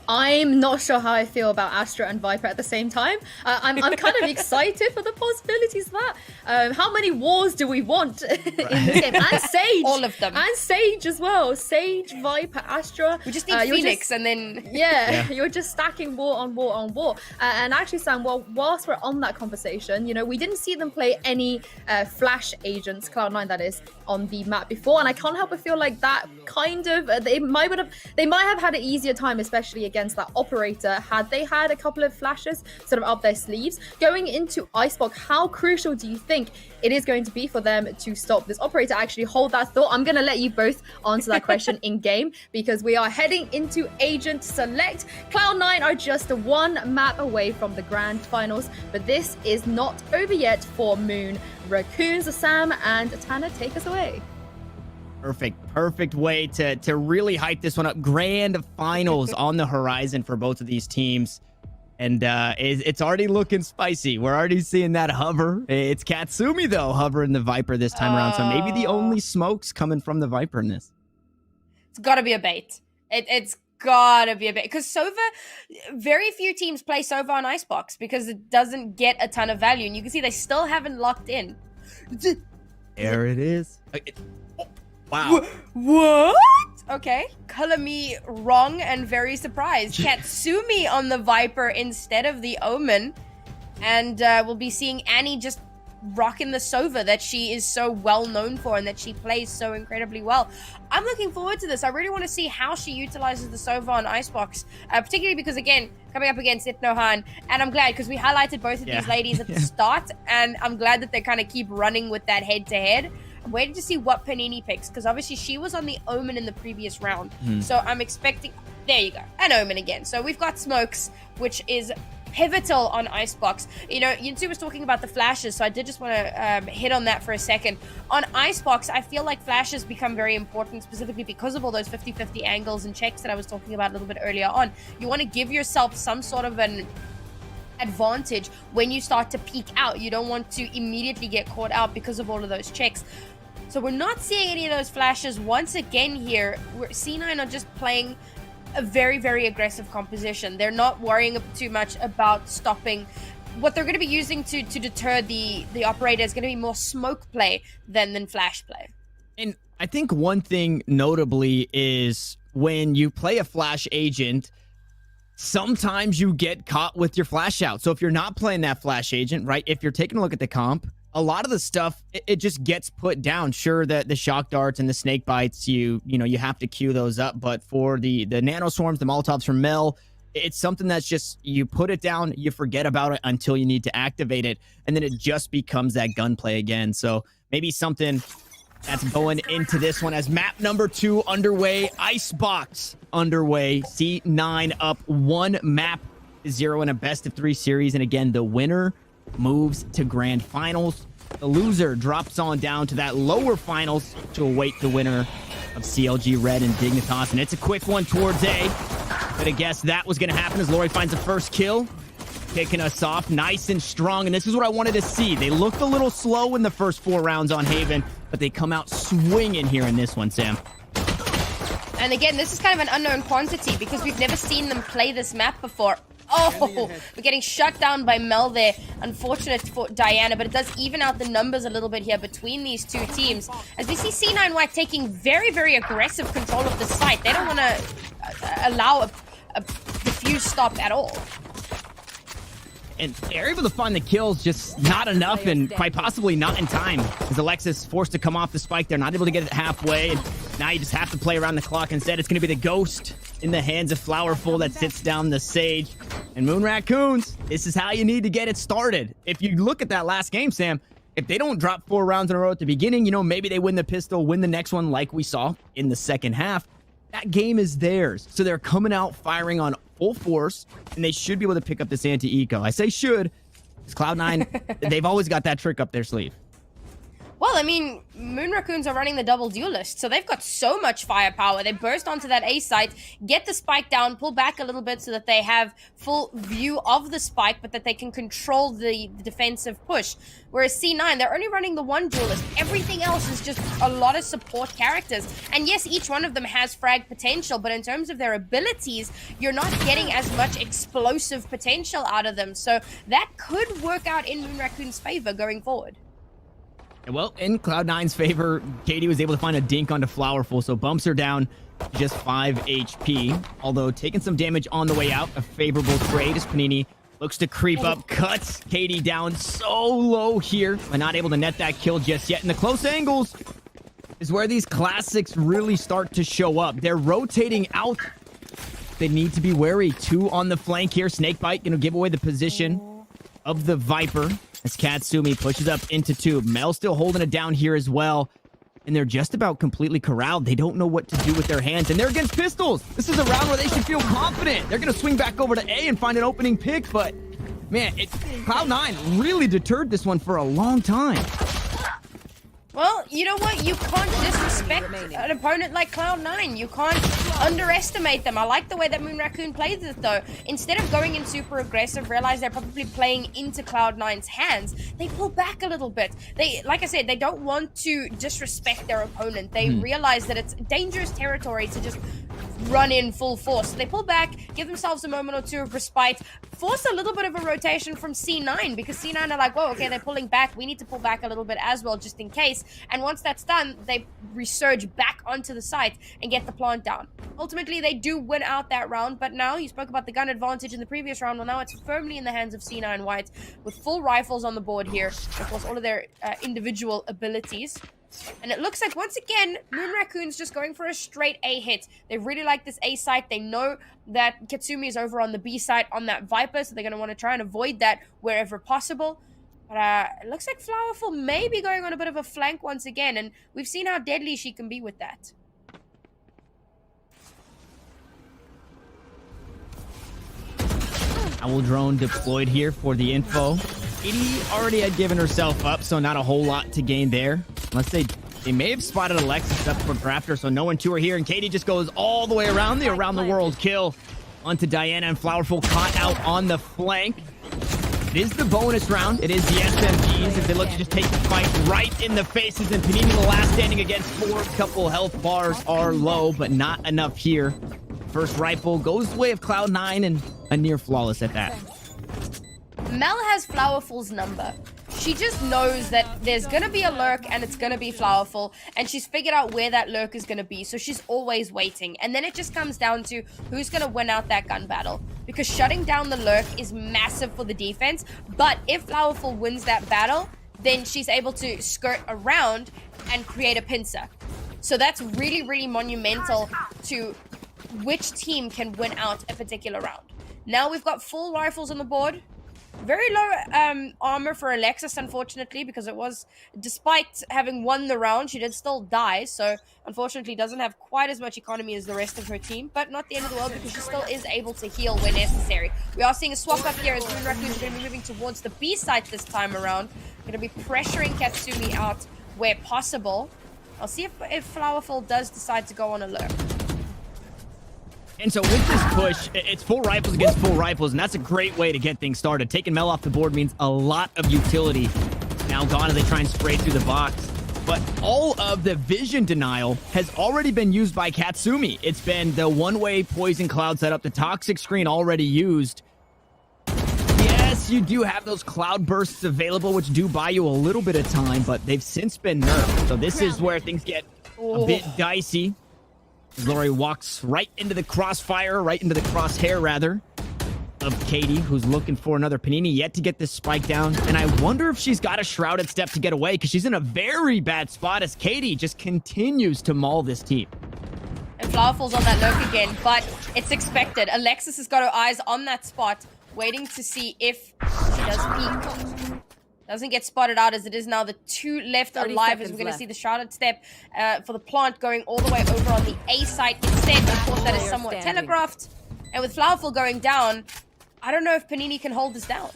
I'm not sure how I feel about Astra and Viper at the same time. I'm kind of excited for the possibilities of that. How many wars do we want in this game? And Sage! All of them. And Sage as well. Sage, Viper, Astra. We just need Phoenix and then... Yeah, you're just stacking war on war on war. And actually, Sam, well, whilst we're on that conversation, you know, we didn't see them play any Flash agents, Cloud9 that is, on the map before. And I can't help but feel like that kind of... they might have had an easier time, especially against that operator, had they had a couple of flashes sort of up their sleeves. Going into Icebox, how crucial do you think it is going to be for them to stop this operator? Actually, hold that thought. I'm going to let you both answer that question in game, because we are heading into Agent Select. Cloud9 are just one map away from the grand finals, but this is not over yet for Moon Raccoons. Sam and Tana, take us away. Perfect way to really hype this one up. Grand finals on the horizon for both of these teams. And it's already looking spicy. We're already seeing that hover. It's Katsumi, though, hovering the Viper this time around. So maybe the only smokes coming from the Viper in this. It's got to be a bait. It's gotta be a bait. Because Sova, very few teams play Sova on Icebox because it doesn't get a ton of value. And you can see they still haven't locked in. There it is. Wow. What? Okay. Color me wrong and very surprised. Katsumi on the Viper instead of the Omen. And we'll be seeing Annie just rocking the Sova that she is so well known for and that she plays so incredibly well. I'm looking forward to this. I really want to see how she utilizes the Sova on Icebox, particularly because, again, coming up against Itnohan, and I'm glad because we highlighted both of these ladies at the start, and I'm glad that they kind of keep running with that head-to-head. I'm waiting to see what Panini picks, because obviously she was on the Omen in the previous round. So I'm expecting... There you go. An Omen again. So we've got Smokes, which is pivotal on Icebox. You know, Yinsu was talking about the flashes, so I did just want to hit on that for a second. On Icebox, I feel like flashes become very important, specifically because of all those 50-50 angles and checks that I was talking about a little bit earlier on. You want to give yourself some sort of an advantage when you start to peek out. You don't want to immediately get caught out because of all of those checks. So we're not seeing any of those flashes once again here. C9 are just playing a very, very aggressive composition. They're not worrying too much about stopping. What they're going to be using to deter the operator is going to be more smoke play than flash play. And I think one thing notably is when you play a flash agent, sometimes you get caught with your flash out. So if you're not playing that flash agent, right, if you're taking a look at the comp, a lot of the stuff, it just gets put down. Sure, that the shock darts and the snake bites, you have to queue those up. But for the nano swarms, the Molotovs from Mel, it's something that's just, you put it down, you forget about it until you need to activate it. And then it just becomes that gunplay again. So maybe something that's going into this one as map number 2 underway. Icebox underway. C9 up 1 map, 0 in a best of 3 series. And again, the winner moves to grand finals. The loser drops on down to that lower finals to await the winner of CLG Red and Dignitas. And it's a quick one towards A. Could have guessed that was going to happen as Lori finds the first kill. Kicking us off nice and strong. And this is what I wanted to see. They looked a little slow in the first 4 rounds on Haven, but they come out swinging here in this one, Sam. And again, this is kind of an unknown quantity because we've never seen them play this map before. Oh, we're getting shut down by Mel there. Unfortunate for Diana, but it does even out the numbers a little bit here between these two teams. As we see C9 White taking very, very aggressive control of the site. They don't want to allow a diffuse stop at all. And they're able to find the kills, just not enough and quite possibly not in time. As Alexis forced to come off the spike, they're not able to get it halfway. And now you just have to play around the clock. Instead, it's going to be the Ghost in the hands of Flowerful that sits down the Sage. And Moon Raccoons, this is how you need to get it started. If you look at that last game, Sam, if they don't drop 4 rounds in a row at the beginning, you know, maybe they win the pistol, win the next one like we saw in the second half. That game is theirs. So they're coming out firing on full force, and they should be able to pick up this anti-eco. I say should, because Cloud9, they've always got that trick up their sleeve. Well, I mean, Moon Raccoons are running the double duelist, so they've got so much firepower. They burst onto that A site, get the spike down, pull back a little bit so that they have full view of the spike, but that they can control the defensive push. Whereas C9, they're only running the 1 duelist. Everything else is just a lot of support characters. And yes, each one of them has frag potential, but in terms of their abilities, you're not getting as much explosive potential out of them. So that could work out in Moon Raccoon's favor going forward. Well, in Cloud9's favor, Katie was able to find a dink onto Flowerful, so bumps her down to just 5 HP. Although taking some damage on the way out, a favorable trade as Panini looks to creep up, cuts Katie down so low here, but not able to net that kill just yet. And the close angles is where these classics really start to show up. They're rotating out. They need to be wary. 2 on the flank here. Snakebite going to give away the position of the Viper as Katsumi pushes up into 2. Mel still holding it down here as well. And they're just about completely corralled. They don't know what to do with their hands. And they're against pistols. This is a round where they should feel confident. They're going to swing back over to A and find an opening pick. But, man, Cloud9 really deterred this one for a long time. Well, you know what? You can't disrespect an opponent like Cloud9. You can't underestimate them. I like the way that Moon Raccoon plays it, though. Instead of going in super aggressive, realize they're probably playing into Cloud9's hands, they pull back a little bit. They, like I said, they don't want to disrespect their opponent. They realize that it's dangerous territory to just run in full force. So they pull back, give themselves a moment or 2 of respite, force a little bit of a rotation from C9, because C9 are like, whoa, okay, they're pulling back. We need to pull back a little bit as well, just in case. And once that's done, they resurge back onto the site and get the plant down. Ultimately, they do win out that round, but now you spoke about the gun advantage in the previous round. Well, now it's firmly in the hands of C9 White with full rifles on the board here. Of course, all of their individual abilities. And it looks like, once again, Moon Raccoon's just going for a straight A hit. They really like this A site. They know that Katsumi is over on the B site on that Viper, so they're going to want to try and avoid that wherever possible. But it looks like Flowerful may be going on a bit of a flank once again, and we've seen how deadly she can be with that. Owl drone deployed here for the info. Katie already had given herself up, so not a whole lot to gain there. Unless they may have spotted Alexis up for Grafter, so no one to her here. And Katie just goes all the way around the around-the-world kill onto Diana, and Flowerful caught out on the flank. It is the bonus round. It is the SMGs as they look to just take the fight right in the faces. And Panini, the last standing against 4. Couple health bars are low, but not enough here. First rifle goes the way of Cloud9, and a near flawless at that. Mel has Flowerful's number. She just knows that there's gonna be a lurk and it's gonna be Flowerful, and she's figured out where that lurk is gonna be, so she's always waiting. And then it just comes down to who's gonna win out that gun battle, because shutting down the lurk is massive for the defense. But if Flowerful wins that battle, then she's able to skirt around and create a pincer. So that's really, really monumental to which team can win out a particular round. Now we've got full rifles on the board. Very low armor for Alexis, unfortunately, because it was, despite having won the round, she did still die. So, unfortunately, doesn't have quite as much economy as the rest of her team, but not the end of the world because she still is able to heal when necessary. We are seeing a swap up here as Moon Raccoons are going to be moving towards the B site this time around. Going to be pressuring Katsumi out where possible. I'll see if Flowerful does decide to go on a lurk. And so with this push, it's full rifles against full rifles, and that's a great way to get things started. Taking Mel off the board means a lot of utility. Now gone as they try and spray through the box. But all of the vision denial has already been used by Katsumi. It's been the one-way poison cloud setup, the toxic screen already used. Yes, you do have those cloud bursts available, which do buy you a little bit of time, but they've since been nerfed. So this is where things get a bit dicey. Lori walks right into the crossfire, right into the crosshair, rather, of Katie, who's looking for another Panini, yet to get this spike down. And I wonder if she's got a shrouded step to get away, because she's in a very bad spot as Katie just continues to maul this team. And Flowerful's on that lurk again, but it's expected. Alexis has got her eyes on that spot, waiting to see if she does peek. Doesn't get spotted out as it is now the 2 left alive as we're going to see the shrouded step for the plant going all the way over on the A site instead. Of course, that is somewhat telegraphed. And with Flowerful going down, I don't know if Panini can hold this down.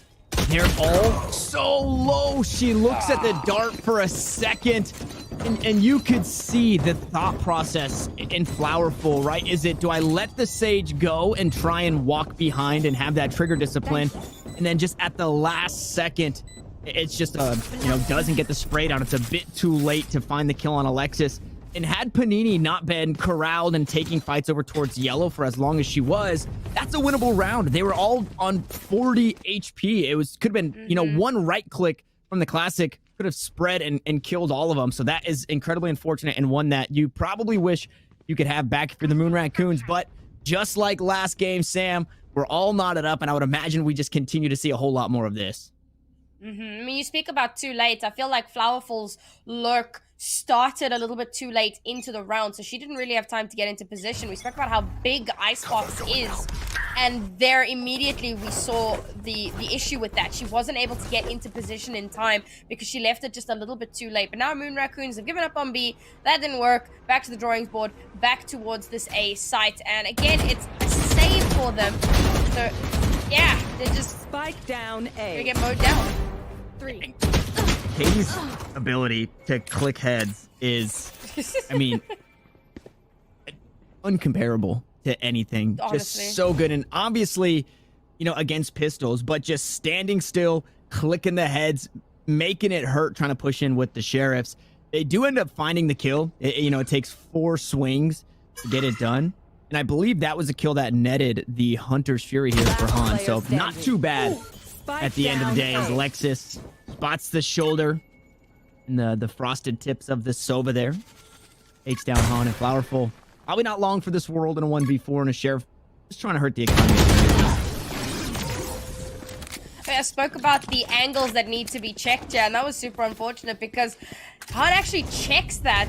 They're all so low. She looks at the dart for a second, and you could see the thought process in Flowerful, right? Is it, do I let the Sage go and try and walk behind and have that trigger discipline? And then just at the last second, it's just, doesn't get the spray down. It's a bit too late to find the kill on Alexis. And had Panini not been corralled and taking fights over towards yellow for as long as she was, that's a winnable round. They were all on 40 HP. It could have been, one right click from the classic could have spread and killed all of them. So that is incredibly unfortunate, and one that you probably wish you could have back for the Moon Raccoons. But just like last game, Sam, we're all knotted up, and I would imagine we just continue to see a whole lot more of this. I mean, you speak about too late. I feel like Flowerful's lurk started a little bit too late into the round, so she didn't really have time to get into position. We spoke about how big Icebox is, and there immediately we saw the issue with that. She wasn't able to get into position in time because she left it just a little bit too late. But now Moon Raccoons have given up on B. That didn't work. Back to the drawing board, back towards this A site, and again, it's a save for them. So, yeah, they're just Spike down A. gonna get mowed down. 3. Katie's ability to click heads is, I mean, uncomparable to anything. Honestly. Just so good. And obviously, against pistols, but just standing still, clicking the heads, making it hurt, trying to push in with the sheriffs. They do end up finding the kill. It takes 4 swings to get it done. And I believe that was a kill that netted the Hunter's Fury here for Han. So not too bad at the end of the day as Alexis spots the shoulder and the frosted tips of the Sova there. Takes down Han and Flowerful. Probably not long for this world in a 1v4 and a sheriff. Just trying to hurt the economy. I spoke about the angles that need to be checked here, and that was super unfortunate because Han actually checks that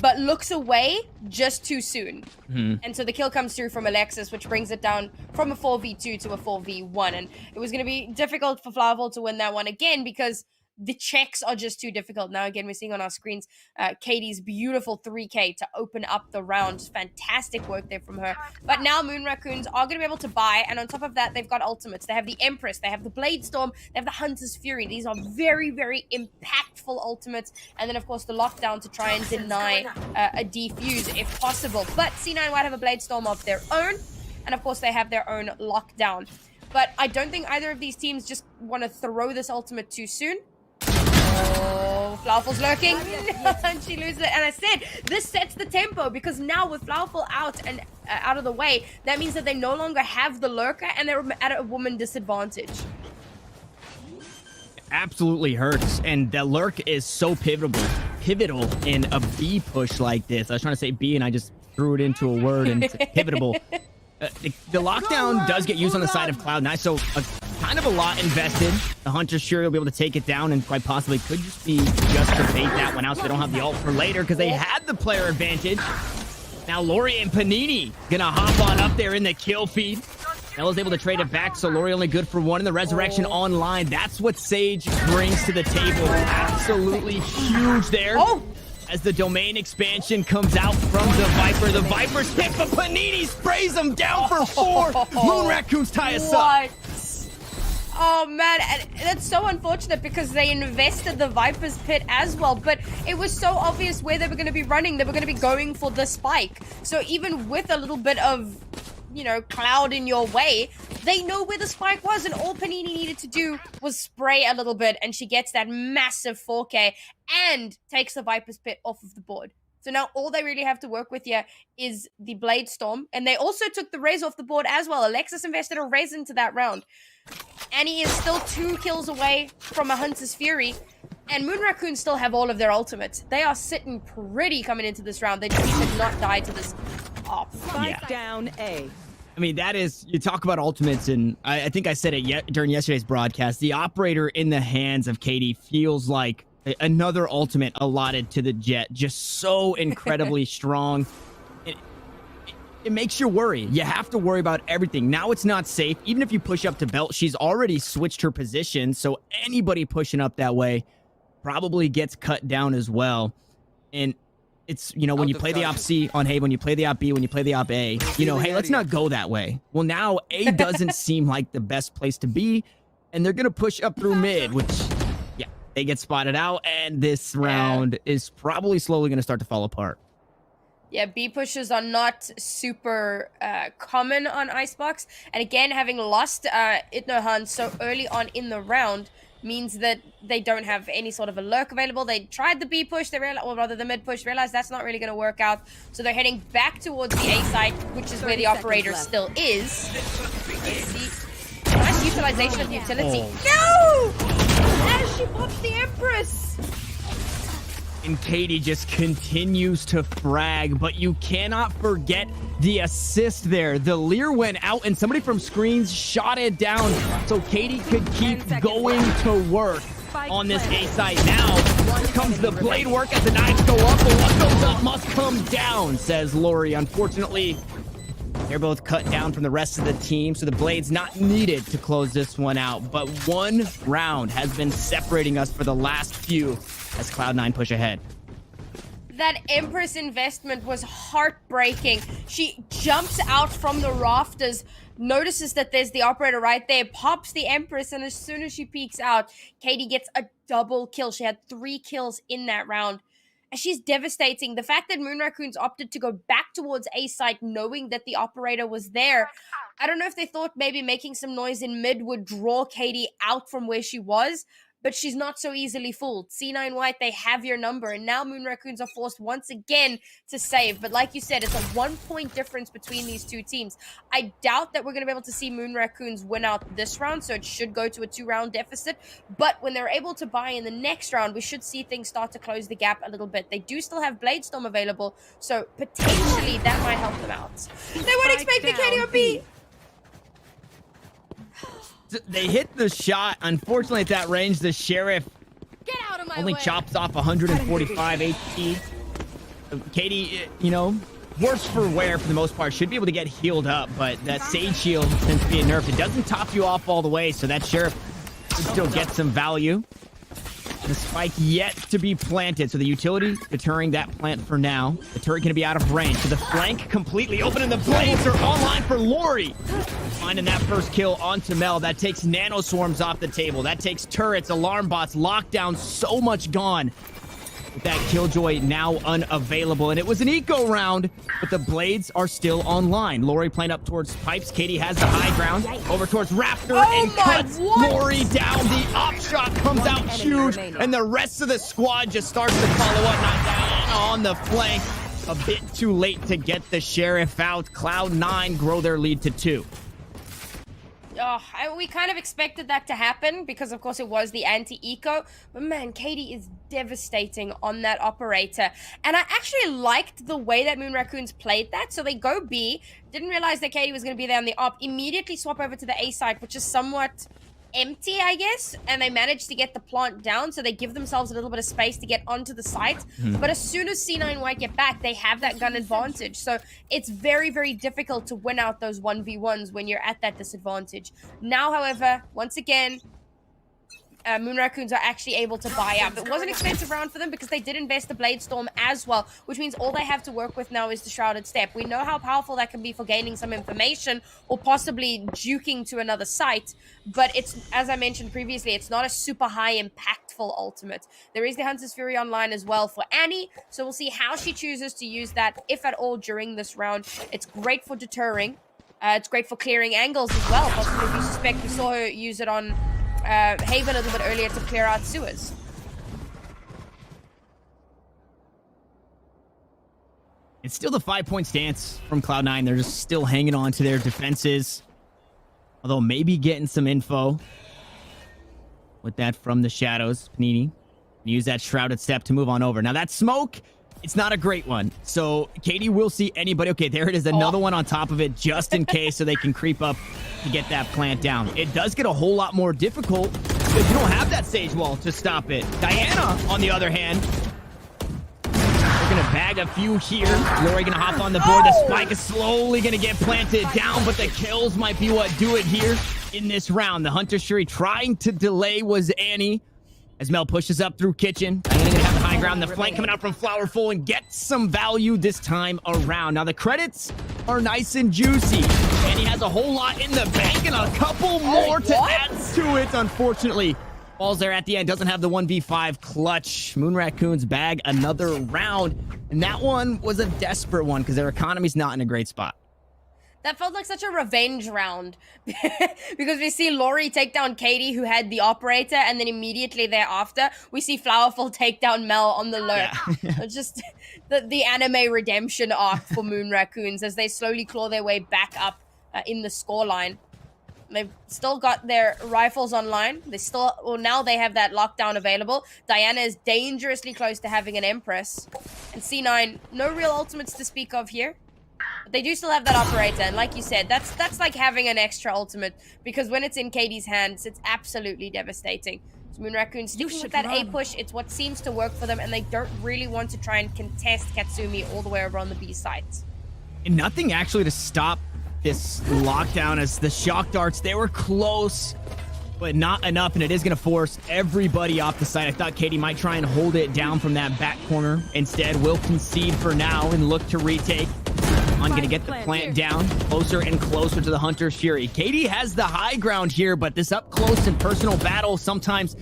but looks away just too soon. And so the kill comes through from Alexis, which brings it down from a 4v2 to a 4v1. And it was going to be difficult for Flowerful to win that one again because the checks are just too difficult. Now, again, we're seeing on our screens Katie's beautiful 3K to open up the round. Fantastic work there from her. But now Moon Raccoons are going to be able to buy, and on top of that, they've got ultimates. They have the Empress, they have the Blade Storm, they have the Hunter's Fury. These are very, very impactful ultimates. And then, of course, the lockdown to try and deny a defuse if possible. But C9 White have a Blade Storm of their own, and of course, they have their own lockdown. But I don't think either of these teams just want to throw this ultimate too soon. Oh, Flowerful's lurking, and she loses it. And I said, this sets the tempo, because now with Flowerful out and out of the way, that means that they no longer have the lurker, and they're at a woman disadvantage. Absolutely hurts, and the lurk is so pivotal in a B push like this. I was trying to say B, and I just threw it into a word, and it's pivotal. The lockdown does get used on the side of Cloud9, so kind of a lot invested. The Hunter's sure will be able to take it down, and quite possibly could just be just to bait that one out so they don't have the ult for later, because they had the player advantage. Now Lori and Panini gonna hop on up there in the kill feed. Mel is able to trade it back, so Lori only good for one in the resurrection online. That's what Sage brings to the table. Absolutely huge there. As the domain expansion comes out from the Viper. The Viper's hit, but Panini sprays him down for 4. Moon Raccoons tie us up. Oh man, and that's so unfortunate because they invested the Viper's pit as well, but it was so obvious where they were going to be running. They were going to be going for the spike. So even with a little bit of, you know, cloud in your way, they know where the spike was, and all Panini needed to do was spray a little bit, and she gets that massive 4K and takes the Viper's pit off of the board. So now all they really have to work with here is the Blade Storm, and they also took the Raze off the board as well. Alexis invested a Raze into that round. Annie is still 2 kills away from a Hunter's Fury, and Moon Raccoons still have all of their ultimates. They are sitting pretty coming into this round. They just need to not die to this. Oh, Spike down A. I mean, that is, you talk about ultimates, and I think I said it during yesterday's broadcast. The operator in the hands of Katie feels like another ultimate allotted to the Jet. Just so incredibly strong. It makes you worry. You have to worry about everything. Now it's not safe. Even if you push up to belt, she's already switched her position. So anybody pushing up that way probably gets cut down as well. And it's, you know, when you play the op C on Hey, when you play the op B, when you play the op A, you know, hey, let's not go that way. Well, now A doesn't seem like the best place to be. And they're going to push up through mid, which, yeah, they get spotted out. And this round is probably slowly going to start to fall apart. Yeah, B pushes are not super common on Icebox. And again, having lost Itnohan so early on in the round means that they don't have any sort of a lurk available. They tried the B push, they realized, or rather the mid push, realized that's not really going to work out. So they're heading back towards the A site, which is where the operator still is. Let's see. Nice utilization of utility. No! As she pops the Empress! And Katie just continues to frag, but you cannot forget the assist there. The Lear went out and somebody from screens shot it down so Katie could keep going to work on this A site. Now, here comes the blade work as the knives go up, but what goes up must come down, says Lori. Unfortunately, they're both cut down from the rest of the team, so the blade's not needed to close this one out. But one round has been separating us for the last few as Cloud9 push ahead. That Empress investment was heartbreaking. She jumps out from the rafters, notices that there's the operator right there, pops the Empress, and as soon as she peeks out, Katie gets a double kill. She had 3 kills in that round. And she's devastating. The fact that Moon Raccoons opted to go back towards A site knowing that the operator was there, I don't know if they thought maybe making some noise in mid would draw Katie out from where she was, but she's not so easily fooled. C9 White, they have your number, and now Moon Raccoons are forced once again to save. But like you said, it's a 1-point difference between these two teams. I doubt that we're going to be able to see Moon Raccoons win out this round, so it should go to a 2-round deficit. But when they're able to buy in the next round, we should see things start to close the gap a little bit. They do still have Blade Storm available, so potentially that might help them out. They weren't expecting Katie or B. They hit the shot. Unfortunately, at that range, the Sheriff only chops off 145 HP. Katie, you know, worse for wear for the most part. Should be able to get healed up, but that Sage Shield, since being nerfed, it doesn't top you off all the way, so that Sheriff should still get some value. The spike yet to be planted, so the utility deterring that plant for now. The turret going to be out of range, so the flank completely open, and the blades are online for Lori. Finding that first kill onto Mel. That takes nano swarms off the table. That takes turrets, alarm bots, lockdown, so much gone. With that Killjoy now unavailable, and it was an eco round, but the blades are still online. Lori playing up towards pipes. Katie has the high ground over towards Raptor and cuts Lori down. The op shot comes out huge, and the rest of the squad just starts to follow up. Not down on the flank. A bit too late to get the Sheriff out. Cloud9 grow their lead to 2. We kind of expected that to happen because, of course, it was the anti-eco. But, man, Katie is devastating on that operator. And I actually liked the way that Moon Raccoons played that. So they go B, didn't realize that Katie was going to be there on the op, immediately swap over to the A site, which is somewhat empty, I guess, and they manage to get the plant down, so they give themselves a little bit of space to get onto the site. But as soon as C9 White get back, they have that gun advantage. So it's very, very difficult to win out those 1v1s when you're at that disadvantage. Now, however, once again, Moon Raccoons are actually able to buy up. It was an expensive round for them because they did invest the Blade Storm as well, which means all they have to work with now is the Shrouded Step. We know how powerful that can be for gaining some information or possibly juking to another site, but it's, as I mentioned previously, it's not a super high impactful ultimate. There is the Hunter's Fury online as well for Annie, so we'll see how she chooses to use that, if at all, during this round. It's great for deterring. It's great for clearing angles as well. Possibly, if you suspect, we saw her use it on Haven a little bit earlier to clear out sewers. It's still the 5-point stance from Cloud9. They're just still hanging on to their defenses. Although maybe getting some info with that from the shadows. Panini use that Shrouded Step to move on over. Now that smoke, it's not a great one. So Katie will see anybody. Okay, there it is. Another one on top of it just in case, so they can creep up to get that plant down. It does get a whole lot more difficult because you don't have that Sage Wall to stop it. Diana, on the other hand, they're going to bag a few here. Lori going to hop on the board. The spike is slowly going to get planted down, but the kills might be what do it here in this round. The Hunter Shuri trying to delay was Annie. As Mel pushes up through Kitchen, Diana going to have the high ground. The flank coming out from Flowerful and gets some value this time around. Now the credits are nice and juicy. And he has a whole lot in the bank and a couple more to add to it. Unfortunately, falls there at the end. Doesn't have the 1v5 clutch. Moon Raccoons bag another round. And that one was a desperate one because their economy's not in a great spot. That felt like such a revenge round because we see Lori take down Katie, who had the operator, and then immediately thereafter, we see Flowerful take down Mel on the lurk. Yeah. It's just the anime redemption arc for Moon Raccoons as they slowly claw their way back up in the scoreline. They've still got their rifles online. Now they have that lockdown available. Diana is dangerously close to having an Empress. And C9, no real ultimates to speak of here. But they do still have that operator, and like you said, that's like having an extra ultimate, because when it's in Katie's hands, it's absolutely devastating. So Moon Raccoon sticking with that A push, it's what seems to work for them, and they don't really want to try and contest Katsumi all the way over on the B site. And nothing actually to stop this lockdown as the shock darts, they were close, but not enough, and it is going to force everybody off the site. I thought Katie might try and hold it down from that back corner. Instead, will concede for now and look to retake. On going to get the plant down closer and closer to the Hunter Shuri. Katie has the high ground here, but this up close and personal battle sometimes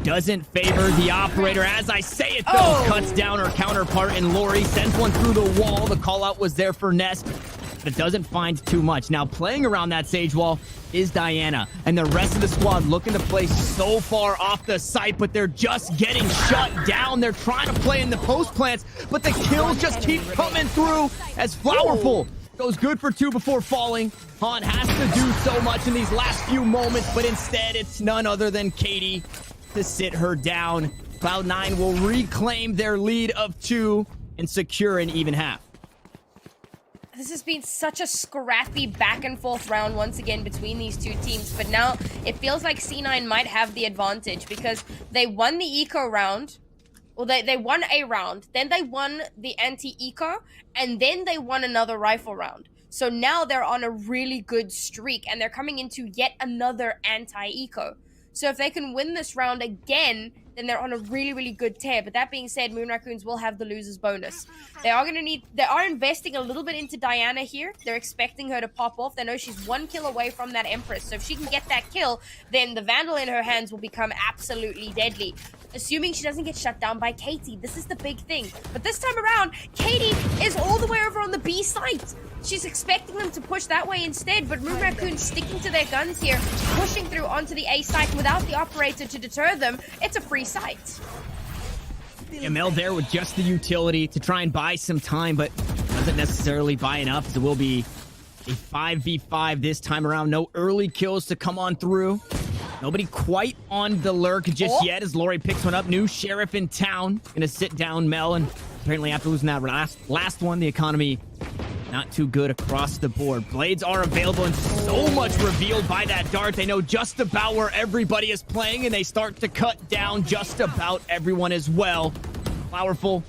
doesn't favor the operator. As I say it, though, cuts down her counterpart, and Lori sends one through the wall. The call out was there for Nest, but it doesn't find too much. Now playing around that Sage Wall is Diana, and the rest of the squad looking to play so far off the site, but they're just getting shut down. They're trying to play in the post plants, but the kills just keep coming through as Flowerful goes good for 2 before falling. Han has to do so much in these last few moments, but instead it's none other than Katie to sit her down. Cloud9 will reclaim their lead of 2 and secure an even half. This has been such a scrappy back and forth round once again between these two teams, but now it feels like C9 might have the advantage because they won the eco round. Well, they won a round, then they won the anti-eco, and then they won another rifle round. So now they're on a really good streak, and they're coming into yet another anti-eco. So if they can win this round again, then they're on a really, really good tear. But that being said, Moon Raccoons will have the loser's bonus. They are investing a little bit into Diana here. They're expecting her to pop off. They know she's 1 kill away from that Empress. So if she can get that kill, then the Vandal in her hands will become absolutely deadly. Assuming she doesn't get shut down by Katie. This is the big thing. But this time around, Katie is all the way over on the B site. She's expecting them to push that way instead, but Moon Raccoon sticking to their guns here, pushing through onto the A site without the operator to deter them. It's a free site. ML there with just the utility to try and buy some time, but doesn't necessarily buy enough. So it will be a 5v5 this time around. No early kills to come on through. Nobody quite on the lurk just yet as Lori picks one up. New sheriff in town. Gonna sit down Mel, and apparently after losing that last one, the economy not too good across the board. Blades are available and so much revealed by that dart. They know just about where everybody is playing, and they start to cut down just about everyone as well. Powerful.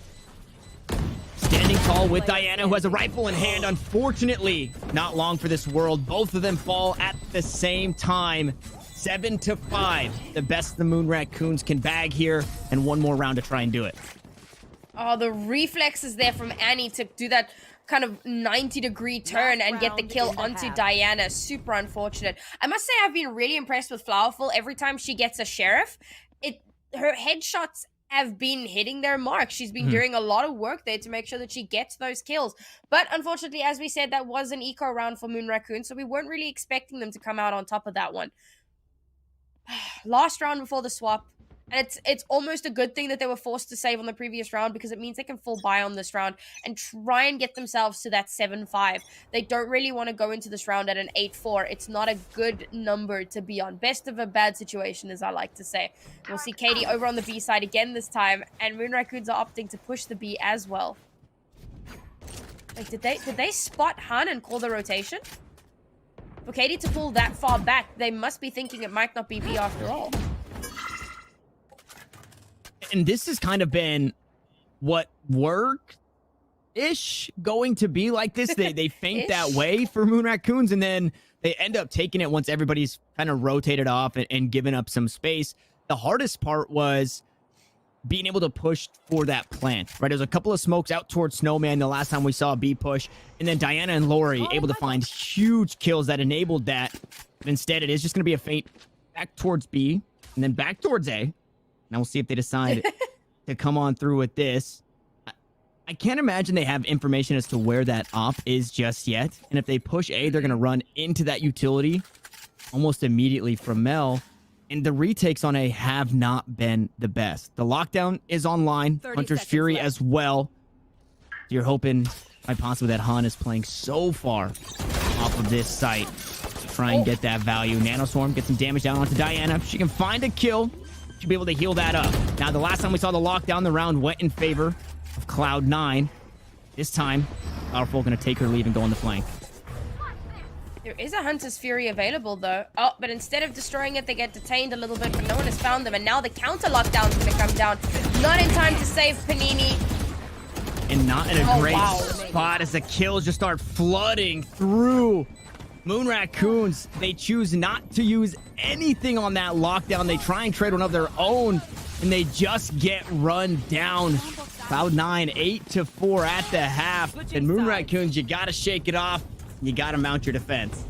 Standing tall with Diana, who has a rifle in hand. Unfortunately, not long for this world. Both of them fall at the same time. 7-5. The best the Moon Raccoons can bag here, and one more round to try and do it. Oh, the reflexes there from Annie to do that kind of 90-degree turn and get the kill onto Diana. Super unfortunate. I must say I've been really impressed with Flowerful. Every time she gets a sheriff, her headshots have been hitting their mark. She's been doing a lot of work there to make sure that she gets those kills. But unfortunately, as we said, that was an eco round for Moon Raccoon, so we weren't really expecting them to come out on top of that one. Last round before the swap. And it's almost a good thing that they were forced to save on the previous round, because it means they can full buy on this round and try and get themselves to that 7-5. They don't really want to go into this round at an 8-4. It's not a good number to be on. Best of a bad situation, as I like to say. We'll see Katie over on the B side again this time, and Moon Raccoons are opting to push the B as well. Like, did they spot Han and call the rotation? For Katie to pull that far back, they must be thinking it might not be B after all. And this has kind of been what work-ish going to be like this. They feint that way for Moon Raccoons, and then they end up taking it once everybody's kind of rotated off and given up some space. The hardest part was being able to push for that plant, right? There's a couple of smokes out towards Snowman the last time we saw a B push, and then Diana and Lori able to find huge kills that enabled that. But instead, it is just going to be a feint back towards B, and then back towards A. Now we'll see if they decide to come on through with this. I can't imagine they have information as to where that op is just yet. And if they push A, they're going to run into that utility almost immediately from Mel. And the retakes on A have not been the best. The lockdown is online. Hunter's Fury as well. You're hoping, quite possibly, that Han is playing so far off of this site to try and get that value. Nanoswarm gets some damage down onto Diana. If she can find a kill, she'll be able to heal that up. Now, the last time we saw the lockdown, the round went in favor of Cloud9. This time, Powerful going to take her leave and go on the flank. There is a Hunter's Fury available, though. Oh, but instead of destroying it, they get detained a little bit, but no one has found them. And now the counter lockdown is going to come down. Not in time to save Panini. And not in a great spot as the kills just start flooding through. Moon Raccoons, they choose not to use anything on that lockdown. They try and trade one of their own, and they just get run down. Cloud9, 8-4 at the half. And Moon Raccoons, you got to shake it off. You got to mount your defense.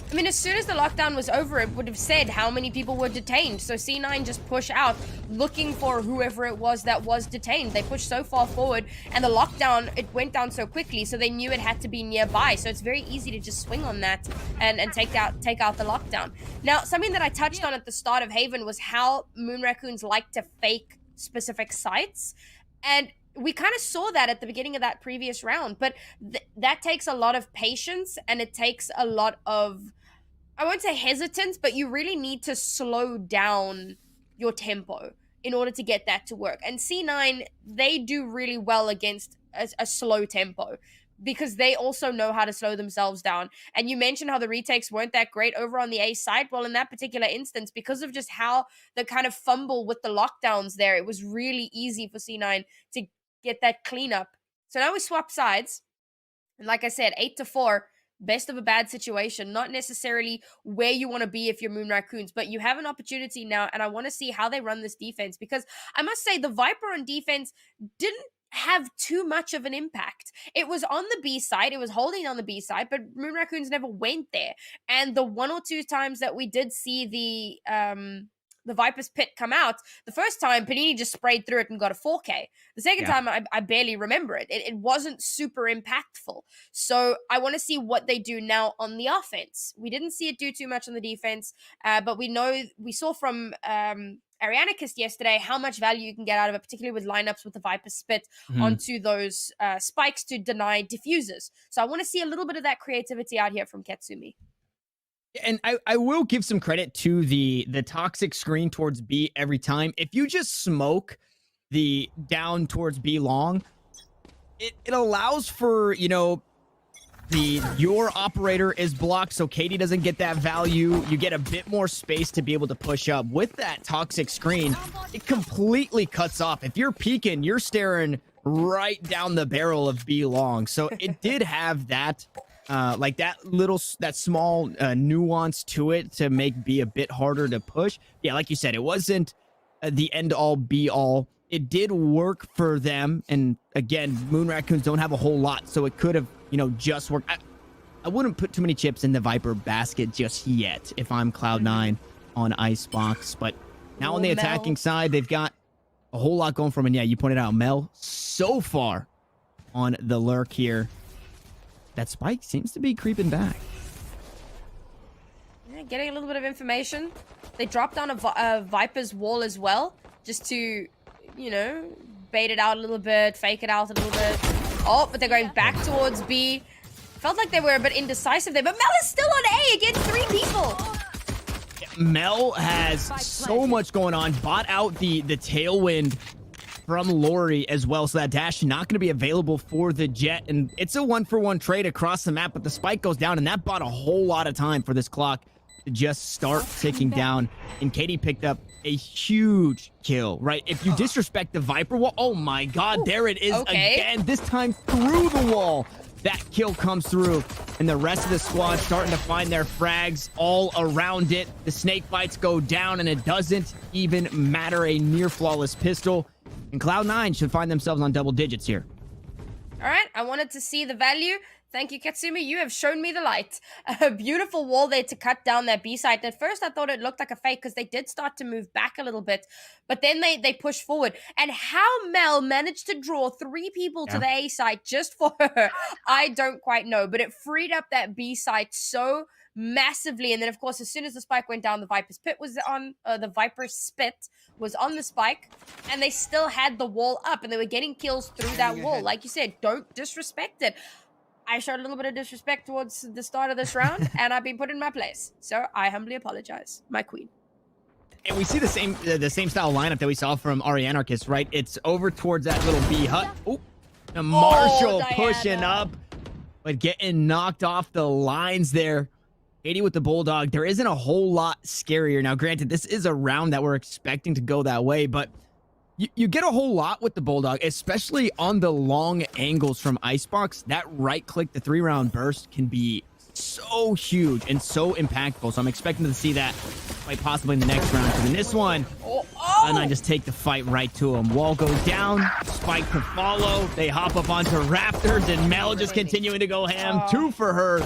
I mean, as soon as the lockdown was over, it would have said how many people were detained. So C9 just push out, looking for whoever it was that was detained. They pushed so far forward, and the lockdown, it went down so quickly, so they knew it had to be nearby. So it's very easy to just swing on that and take out the lockdown. Now, something that I touched on at the start of Haven was how Moon Raccoons like to fake specific sites. And we kind of saw that at the beginning of that previous round, but that takes a lot of patience, and it takes a lot of, I won't say hesitance, but you really need to slow down your tempo in order to get that to work. And C9, they do really well against a slow tempo, because they also know how to slow themselves down. And you mentioned how the retakes weren't that great over on the A side. Well, in that particular instance, because of just how the kind of fumble with the lockdowns there, it was really easy for C9 to get that cleanup. So now we swap sides. And like I said, 8-4. Best of a bad situation, not necessarily where you want to be if you're Moon Raccoons, but you have an opportunity now, and I want to see how they run this defense, because I must say the Viper on defense didn't have too much of an impact. It was on the B side, it was holding on the B side, but Moon Raccoons never went there. And the one or two times that we did see the Viper's pit come out, the first time Panini just sprayed through it and got a 4K. The second time, I barely remember it. It wasn't super impactful. So I want to see what they do now on the offense. We didn't see it do too much on the defense, but we saw from Arianicus yesterday how much value you can get out of it, particularly with lineups with the Viper spit onto those spikes to deny diffusers. So I want to see a little bit of that creativity out here from Ketsumi. And I will give some credit to the toxic screen towards B every time. If you just smoke the down towards B long, it allows for, your operator is blocked, so Katie doesn't get that value. You get a bit more space to be able to push up. With that toxic screen, it completely cuts off. If you're peeking, you're staring right down the barrel of B long. So it did have that, like that small nuance to it to make B a bit harder to push. Yeah, like you said, it wasn't the end all be all. It did work for them, and again, Moon Raccoons don't have a whole lot, so it could have, you know, just worked. I wouldn't put too many chips in the Viper basket just yet if I'm Cloud9 on Icebox, but now on the attacking side, they've got a whole lot going for them, and yeah, you pointed out Mel so far on the lurk here. That spike seems to be creeping back. Yeah, getting a little bit of information. They dropped down a Viper's wall as well, just to, you know, bait it out a little bit, fake it out a little bit. Oh, but they're going back towards B. Felt like they were a bit indecisive there, but Mel is still on A against 3 people. Mel has so much going on. Bought out the tailwind from Lori as well, so that dash not going to be available for the Jet, and it's a 1-for-1 trade across the map, but the spike goes down, and that bought a whole lot of time for this clock to just start ticking down, and Katie picked up a huge kill, right? If you disrespect the Viper wall, oh my god, there it is again, this time through the wall. That kill comes through, and the rest of the squad starting to find their frags all around it. The snake bites go down, and it doesn't even matter. A near flawless pistol, and Cloud9 should find themselves on double digits here. All right, I wanted to see the value. Thank you, Katsumi. You have shown me the light. A beautiful wall there to cut down that B site. At first, I thought it looked like a fake because they did start to move back a little bit, but then they pushed forward. And how Mel managed to draw 3 people to the A site just for her, I don't quite know. But it freed up that B site so massively. And then, of course, as soon as the spike went down, the Viper's pit was on. The Viper's spit was on the spike, and they still had the wall up, and they were getting kills through that wall. Like you said, don't disrespect it. I showed a little bit of disrespect towards the start of this round, and I've been put in my place. So I humbly apologize, my queen. And we see the same style lineup that we saw from Arianarchist, right? It's over towards that little B hut. Oh, Marshall pushing up, but getting knocked off the lines there. 80 with the Bulldog. There isn't a whole lot scarier. Now, granted, this is a round that we're expecting to go that way, but you get a whole lot with the Bulldog, especially on the long angles from Icebox. That right click, the 3-round burst can be so huge and so impactful. So I'm expecting to see that quite possibly in the next round. Because in this one, and I just take the fight right to him. Wall goes down, spike to follow. They hop up onto Raptors, and Mel just continuing to go ham. 2 for her. 2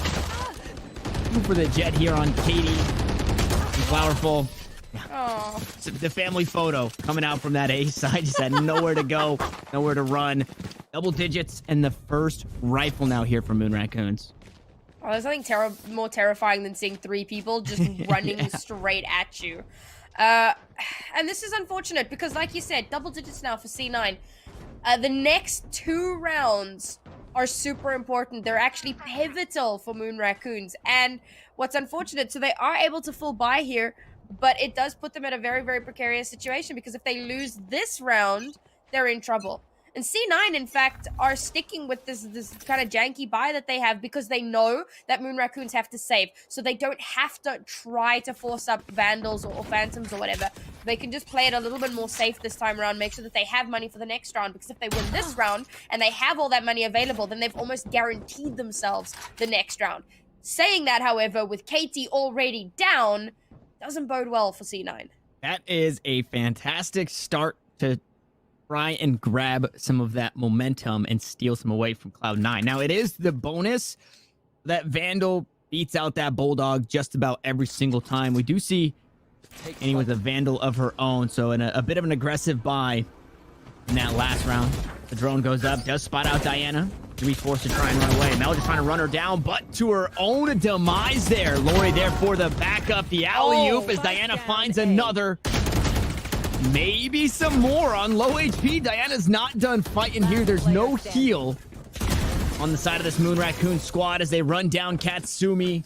for the Jet here on Katie. And Flowerful. Oh. The family photo coming out from that A side. Just had nowhere to go, nowhere to run. Double digits and the first rifle now here for Moon Raccoons. Oh, there's nothing more terrifying than seeing 3 people just running straight at you. And this is unfortunate because, like you said, double digits now for C9. The next 2 rounds are super important. They're actually pivotal for Moon Raccoons. And what's unfortunate, so they are able to full buy here, but it does put them in a very, very precarious situation because if they lose this round, they're in trouble. And C9, in fact, are sticking with this kind of janky buy that they have because they know that Moon Raccoons have to save. So they don't have to try to force up Vandals or Phantoms or whatever. They can just play it a little bit more safe this time around, make sure that they have money for the next round. Because if they win this round and they have all that money available, then they've almost guaranteed themselves the next round. Saying that, however, with Katie already down, doesn't bode well for C9. That is a fantastic start to try and grab some of that momentum and steal some away from Cloud9. Now, it is the bonus that Vandal beats out that Bulldog just about every single time. We do see Annie with a Vandal of her own, so in a bit of an aggressive buy in that last round. The drone goes up, does spot out Diana. To be forced to try and run away. Mel just trying to run her down, but to her own demise there. Lori there for the backup. The alley-oop as Diana finds another. Maybe some more on low HP. Diana's not done fighting here. There's no heal on the side of this Moon Raccoon squad as they run down Katsumi.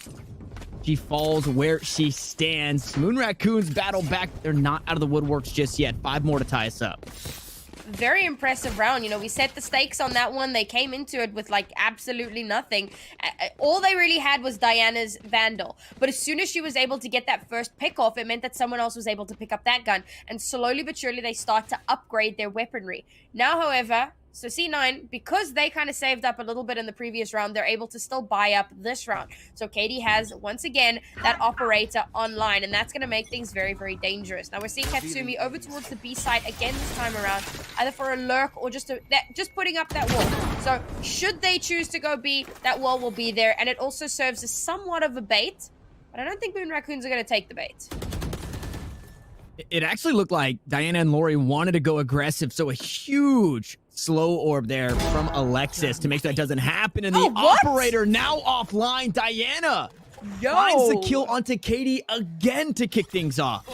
She falls where she stands. Moon Raccoons battle back. They're not out of the woodworks just yet. 5 more to tie us up. very impressive round. You know, we set the stakes on that one. They came into it with like absolutely nothing. All they really had was Diana's Vandal. But as soon as she was able to get that first pick off, it meant that someone else was able to pick up that gun. And slowly but surely they start to upgrade their weaponry. Now, however, so C9, because they kind of saved up a little bit in the previous round, they're able to still buy up this round. So Katie has, once again, that operator online, and that's going to make things very, very dangerous. Now we're seeing Katsumi over towards the B side again this time around, either for a lurk or just putting up that wall. So should they choose to go B, that wall will be there, and it also serves as somewhat of a bait, but I don't think Moon Raccoons are going to take the bait. It actually looked like Diana and Lori wanted to go aggressive, so a huge slow orb there from Alexis to make sure that doesn't happen. And the operator now offline. Diana finds the kill onto Katie again to kick things off.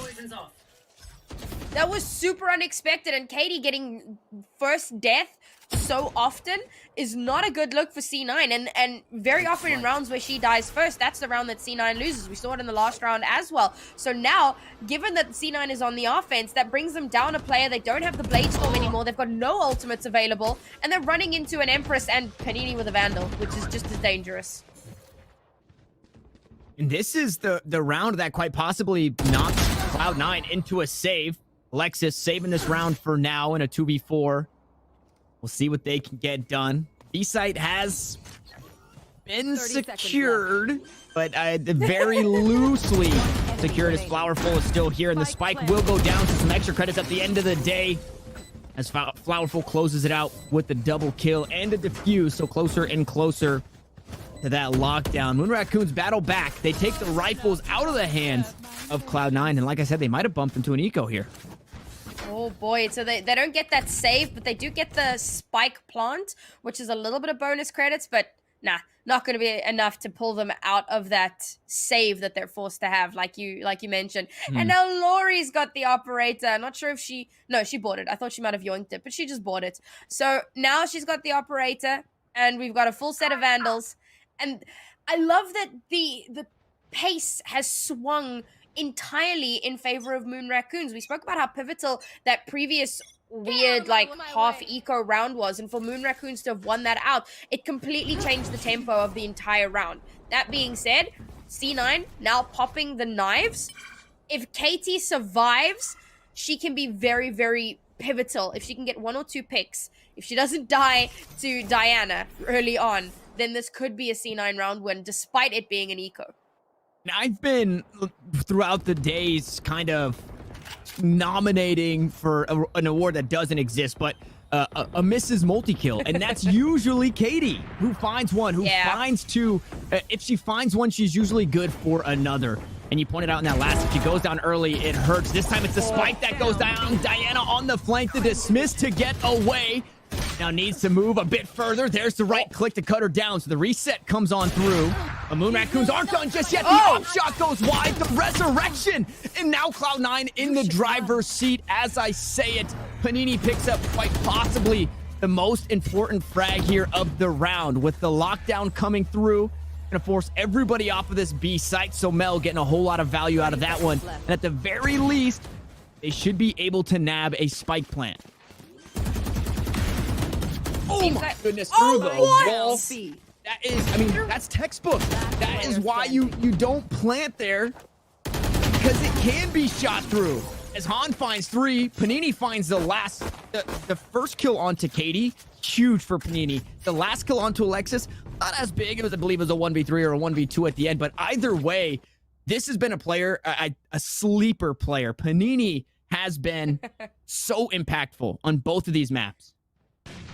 That was super unexpected, and Katie getting first death so often is not a good look for C9, and very often in rounds where she dies first, that's the round that C9 loses. We saw it in the last round as well. So now, given that C9 is on the offense, that brings them down a player. They don't have the Blade Storm anymore. They've got no ultimates available, and they're running into an Empress and Panini with a Vandal, which is just as dangerous. And this is the round that quite possibly knocks Cloud9 into a save. Alexis saving this round for now in a 2v4. We'll see what they can get done. B-site has been secured, but very loosely secured as Flowerful is still here, and the spike will go down to some extra credits at the end of the day as Flowerful closes it out with the double kill and a defuse, so closer and closer to that lockdown. Moon Raccoons battle back. They take the rifles out of the hands of Cloud9, and like I said, they might have bumped into an eco here. Oh boy, so they don't get that save, but they do get the spike plant, which is a little bit of bonus credits, but nah, not going to be enough to pull them out of that save that they're forced to have, like you mentioned. And now Lori's got the operator. I'm not sure if she bought it. I thought she might have yoinked it, but she just bought it. So now she's got the operator, and we've got a full set of Vandals. And I love that the pace has swung entirely in favor of Moon Raccoons. We spoke about how pivotal that previous weird half eco round was, and for Moon Raccoons to have won that out, it completely changed the tempo of the entire round. That being said, C9 now popping the knives. If Katie survives, she can be very, very pivotal. If she can get 1 or 2 picks, if she doesn't die to Diana early on, then this could be a C9 round win, despite it being an eco. Now, I've been, throughout the days, kind of nominating for an award that doesn't exist, but a Mrs. Multi-Kill, and that's usually Katie, who finds one, who finds two. If she finds one, she's usually good for another. And you pointed out in that last, if she goes down early, it hurts. This time it's the spike that goes down. Diana on the flank, the dismiss to get away. Now needs to move a bit further. There's the right click to cut her down. So the reset comes on through. The Moon Raccoons aren't done just yet. The up shot goes wide. The resurrection. And now Cloud9 in the driver's seat. As I say it, Panini picks up quite possibly the most important frag here of the round. With the lockdown coming through, gonna force everybody off of this B site. So Mel getting a whole lot of value out of that one. And at the very least, they should be able to nab a spike plant. Oh my goodness, through the wall. That is, I mean, that's textbook. That is why you don't plant there, because it can be shot through. As Han finds 3, Panini finds the first kill onto Katie. Huge for Panini. The last kill onto Alexis, not as big. It was, I believe, it was a 1v3 or a 1v2 at the end. But either way, this has been a player, a sleeper player. Panini has been so impactful on both of these maps.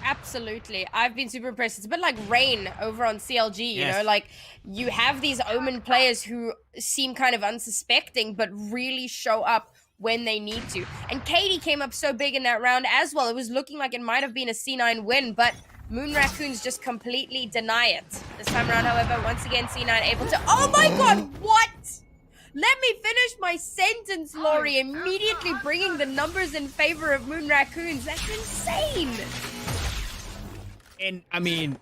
Absolutely. I've been super impressed. It's a bit like Rain over on CLG, you know, like you have these Omen players who seem kind of unsuspecting, but really show up when they need to. And Katie came up so big in that round as well. It was looking like it might have been a C9 win, but Moon Raccoons just completely deny it. This time around, however, once again, C9 able to... Oh my god, what? Let me finish my sentence, Lori. Immediately bringing the numbers in favor of Moon Raccoons. That's insane. And I mean,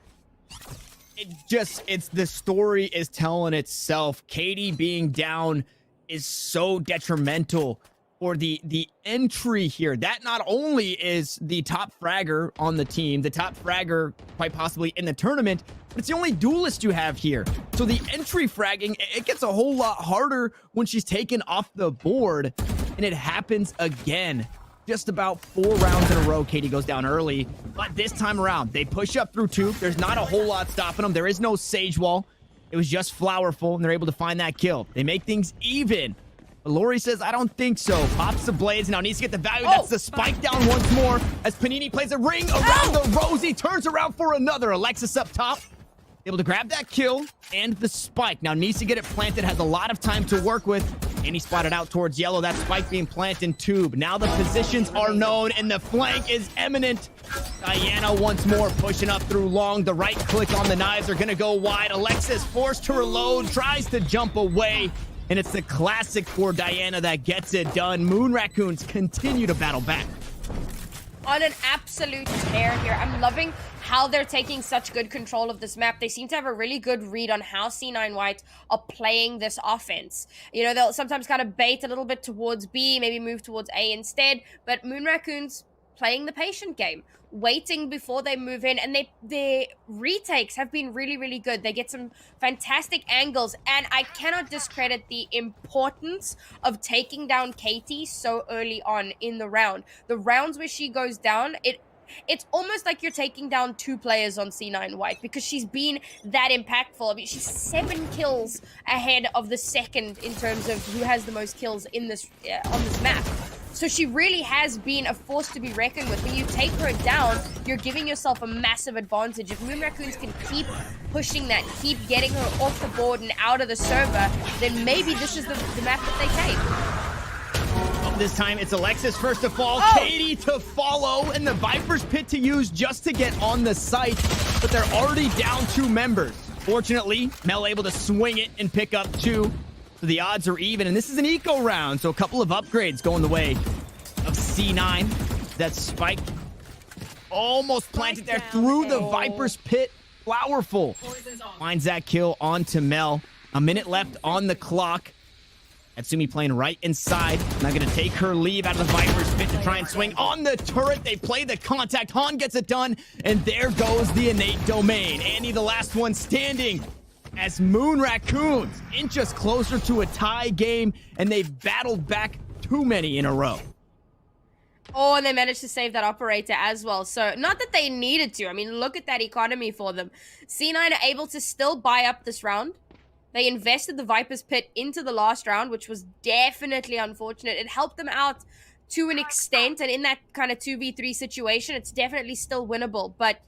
it's the story is telling itself. Katie being down is so detrimental for the entry here. That not only is the top fragger on the team, the top fragger quite possibly in the tournament, but it's the only duelist you have here. So the entry fragging, it gets a whole lot harder when she's taken off the board, and it happens again. Just about 4 rounds in a row, Katie goes down early, but this time around, they push up through tube. There's not a whole lot stopping them. There is no Sage Wall. It was just Flowerful, and they're able to find that kill. They make things even. But Lori says, I don't think so. Pops the blades, now needs to get the value. That's the spike down once more as Panini plays a ring around the Rosie, turns around for another. Alexis up top, able to grab that kill and the spike. Now needs to get it planted, has a lot of time to work with. And he spotted out towards yellow. That spike being planted in tube. Now the positions are known and the flank is imminent. Diana once more pushing up through long. The right click on the knives are going to go wide. Alexis forced to reload, tries to jump away. And it's the classic for Diana that gets it done. Moon Raccoons continue to battle back. On an absolute tear here. I'm loving how they're taking such good control of this map. They seem to have a really good read on how C9 White are playing this offense. You know, they'll sometimes kind of bait a little bit towards B, maybe move towards A instead, but Moon Raccoons playing the patient game, waiting before they move in, and their retakes have been really, really good. They get some fantastic angles, and I cannot discredit the importance of taking down Katie so early on in the round. The rounds where she goes down, it's almost like you're taking down 2 players on C9 White because she's been that impactful. I mean, she's 7 kills ahead of the second in terms of who has the most kills in this on this map. So she really has been a force to be reckoned with. When you take her down, you're giving yourself a massive advantage. If Moon Raccoons can keep pushing that, keep getting her off the board and out of the server, then maybe this is the map that they take. This time it's Alexis first to fall, Katie to follow, and the Viper's Pit to use just to get on the site, but they're already down 2 members. Fortunately, Mel able to swing it and pick up 2. So the odds are even, and this is an eco round, so a couple of upgrades going the way of C9. That spike almost planted there through the Viper's Pit. Flowerful finds that kill onto Mel. A minute left on the clock. Atsumi playing right inside. Not going to take her leave out of the Viper's Pit to try and swing on the turret. They play the contact. Han gets it done, and there goes the innate domain. Annie, the last one standing, as Moon Raccoons inch us closer to a tie game, and they've battled back too many in a row. Oh, and they managed to save that operator as well. So, not that they needed to. I mean, look at that economy for them. C9 are able to still buy up this round. They invested the Viper's Pit into the last round, which was definitely unfortunate. It helped them out to an extent, and in that kind of 2v3 situation, it's definitely still winnable. But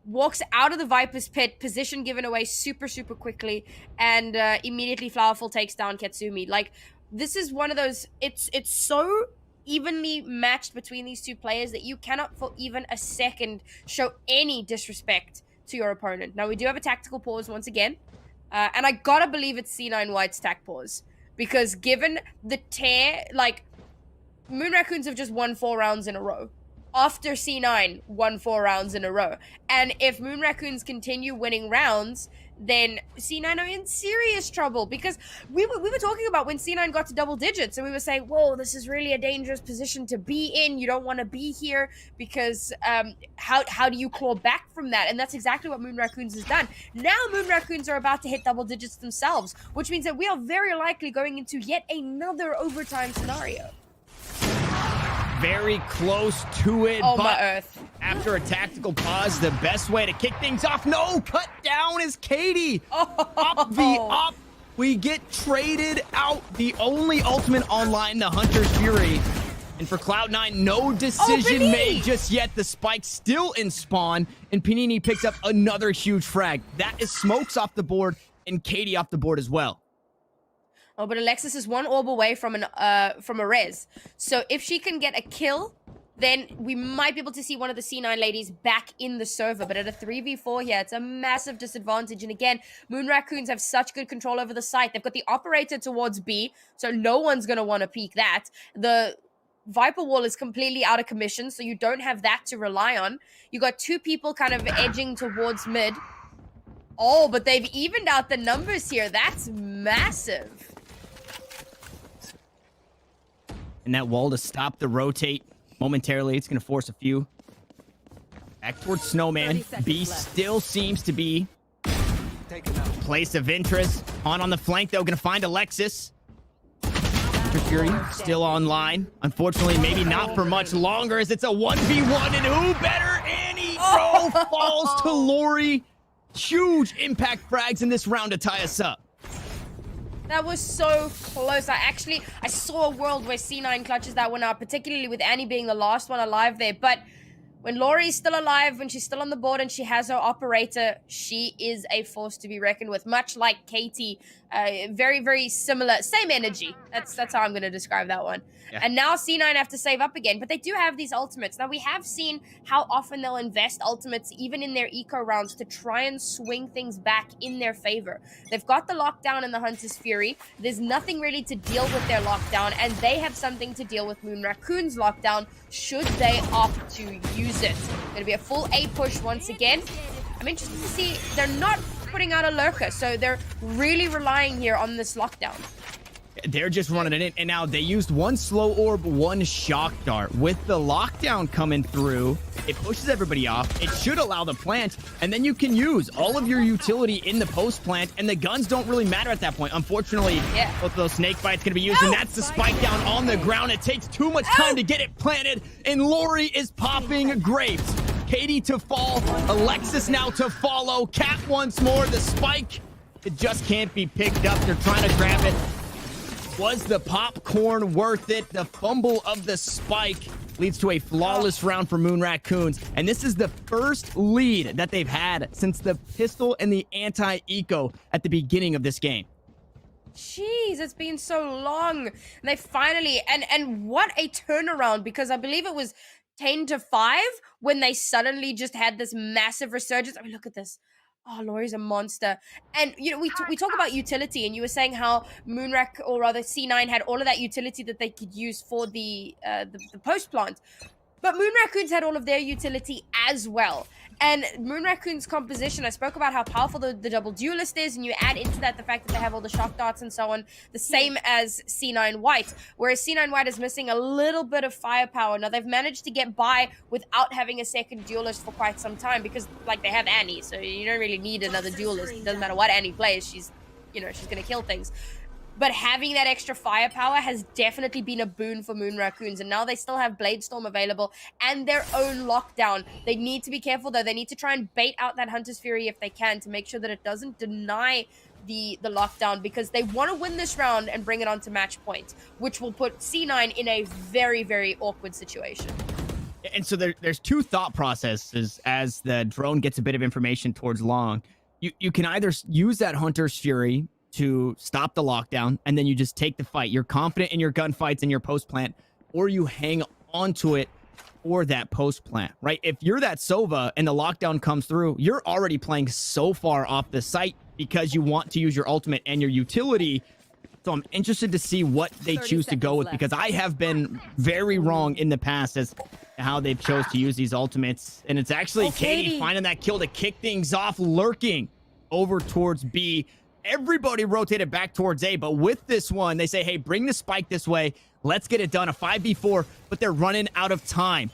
walks out of the Viper's Pit, position given away super, super quickly, and immediately Flowerful takes down Katsumi. Like, this is one of those, it's so evenly matched between these 2 players that you cannot for even a second show any disrespect to your opponent. Now, we do have a tactical pause once again, and I gotta believe it's C9 White's tac pause, because given the tear, like, Moon Raccoons have just won 4 rounds in a row. After C9 won 4 rounds in a row. And if Moon Raccoons continue winning rounds, then C9 are in serious trouble, because we were talking about when C9 got to double digits, and we were saying, whoa, this is really a dangerous position to be in. You don't want to be here because how do you claw back from that? And that's exactly what Moon Raccoons has done. Now Moon Raccoons are about to hit double digits themselves, which means that we are very likely going into yet another overtime scenario. Very close to it, oh, but my earth. After a tactical pause, the best way to kick things off. No, cut down is Katie. Up the up. We get traded out. The only ultimate online, the Hunter's Fury. And for Cloud9, no decision made just yet. The spike still in spawn, and Panini picks up another huge frag. That is Smokes off the board and Katie off the board as well. Oh, but Alexis is 1 orb away from a res. So if she can get a kill, then we might be able to see one of the C9 ladies back in the server. But at a 3v4 here, it's a massive disadvantage. And again, Moon Raccoons have such good control over the site. They've got the operator towards B, so no one's going to want to peek that. The Viper wall is completely out of commission, so you don't have that to rely on. You got 2 people kind of edging towards mid. Oh, but they've evened out the numbers here. That's massive. and that wall to stop the rotate momentarily. It's going to force a few back towards Snowman. 30 seconds B left. still seems to be place of interest. On the flank, though, going to find Alexis. Fury still online. Unfortunately, maybe not for much longer as it's a 1v1, and who better? Annie throw falls to Lori. Huge impact frags in this round to tie us up. That was so close. I saw a world where C9 clutches that one out, particularly with Annie being the last one alive there. But when Lori's still alive, when she's still on the board and she has her operator, she is a force to be reckoned with. Much like Katie, very, very similar, same energy. That's how I'm going to describe that one. Yeah. And now C9 have to save up again, but they do have these ultimates. Now, we have seen how often they'll invest ultimates, even in their eco rounds, to try and swing things back in their favor. They've got the lockdown in the Hunter's Fury. There's nothing really to deal with their lockdown, and they have something to deal with Moon Raccoon's lockdown, should they opt to use it. Going to be a full A push once again. I'm interested to see, they're not putting out a lurker, so they're really relying here on this lockdown. They're just running it in, and now they used one slow orb, one shock dart. With the lockdown coming through, it pushes everybody off. It should allow the plant, and then you can use all of your utility in the post plant, and the guns don't really matter at that point. Unfortunately, both of those snake bites going to be used, and that's the spike down on the ground. It takes too much time to get it planted, and Lori is popping grapes. Katie to fall, Alexis now to follow. Cat once more, the spike, it just can't be picked up. They're trying to grab it. Was the popcorn worth it? The fumble of the spike leads to a flawless round for Moon Raccoons. And this is the first lead that they've had since the pistol and the anti-eco at the beginning of this game. Jeez, it's been so long. And they finally, and what a turnaround, because I believe it was 10-5 when they suddenly just had this massive resurgence. I mean, look at this. Oh, Lori's a monster. And, you know, we talk about utility, and you were saying how Moonrack, or rather C9, had all of that utility that they could use for the post plant. But Moon Raccoons had all of their utility as well. And Moon Raccoon's composition, I spoke about how powerful the double duelist is, and you add into that the fact that they have all the shock darts and so on, the same as C9 White, whereas C9 White is missing a little bit of firepower. Now, they've managed to get by without having a second duelist for quite some time, because, like, they have Annie, so you don't really need another duelist. It doesn't matter what Annie plays, she's going to kill things. But having that extra firepower has definitely been a boon for Moon Raccoons. And now they still have Bladestorm available and their own lockdown. They need to be careful, though. They need to try and bait out that Hunter's Fury if they can, to make sure that it doesn't deny the lockdown, because they want to win this round and bring it on to match point, which will put C9 in a very, very awkward situation. And so there's two thought processes as the drone gets a bit of information towards Long. You can either use that Hunter's Fury to stop the lockdown, and then you just take the fight. You're confident in your gunfights and your post plant, or you hang onto it for that post plant, right? If you're that Sova and the lockdown comes through, you're already playing so far off the site because you want to use your ultimate and your utility. So I'm interested to see what they choose to go with, because I have been very wrong in the past as to how they've chose to use these ultimates. And it's actually Katie finding that kill to kick things off, lurking over towards B. Everybody rotated back towards A, but with this one, they say, hey, bring the spike this way. Let's get it done. A 5v4, but they're running out of time.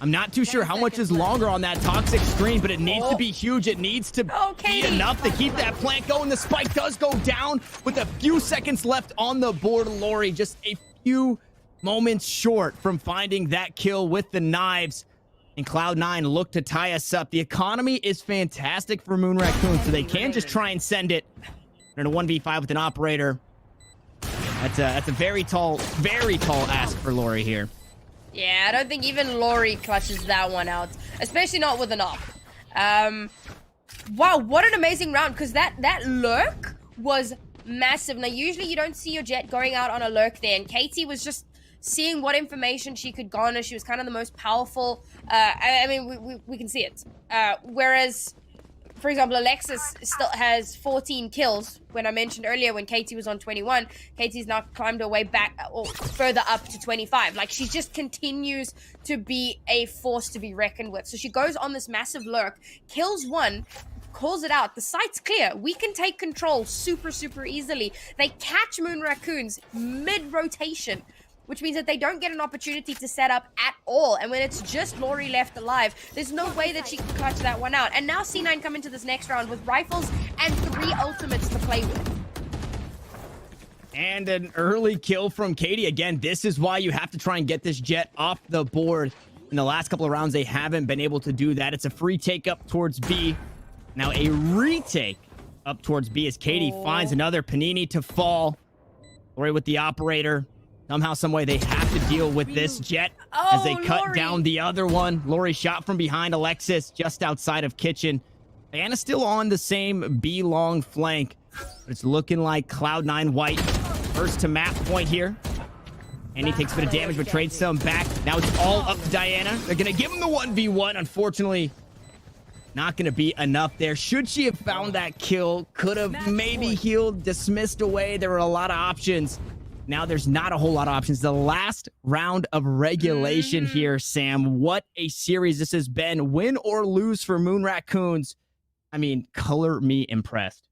I'm not too sure how much is longer on that toxic screen, but it needs to be huge. It needs to be enough to keep that plant going. The spike does go down with a few seconds left on the board. Lori just a few moments short from finding that kill with the knives. And Cloud9 look to tie us up. The economy is fantastic for Moon Raccoon, so they can just try and send it. In a 1v5 with an operator. That's a very tall ask for Lori here. Yeah, I don't think even Lori clutches that one out, especially not with an op. Wow, what an amazing round, because that lurk was massive. Now, usually you don't see your jet going out on a lurk there, and Katie was just seeing what information she could garner. She was kind of the most powerful. I mean, we can see it. Whereas, for example, Alexis still has 14 kills. When I mentioned earlier, when Katie was on 21, Katie's now climbed her way back or further up to 25. Like, she just continues to be a force to be reckoned with. So she goes on this massive lurk, kills one, calls it out. The site's clear. We can take control super, super easily. They catch Moon Raccoons mid-rotation. which means that they don't get an opportunity to set up at all. And when it's just Laurie left alive, there's no way that she can clutch that one out. And now C9 come into this next round with rifles and 3 ultimates to play with. And an early kill from Katie. Again, this is why you have to try and get this Jet off the board. In the last couple of rounds, they haven't been able to do that. It's a free take up towards B. Now a retake up towards B as Katie finds another Panini to fall. Laurie with the operator. Somehow, someway, they have to deal with this Jet as they cut Laurie. down the other one. Laurie shot from behind Alexis just outside of Kitchen. Diana's still on the same B long flank. But it's looking like Cloud9 White first to map point here. And he takes a bit of damage, but trades some back. Now it's all up to Diana. They're going to give him the 1v1. Unfortunately, not going to be enough there. Should she have found that kill, could have maybe healed, dismissed away. There were a lot of options. Now there's not a whole lot of options. The last round of regulation here, Sam. What a series this has been. Win or lose for Moon Raccoons. I mean, color me impressed.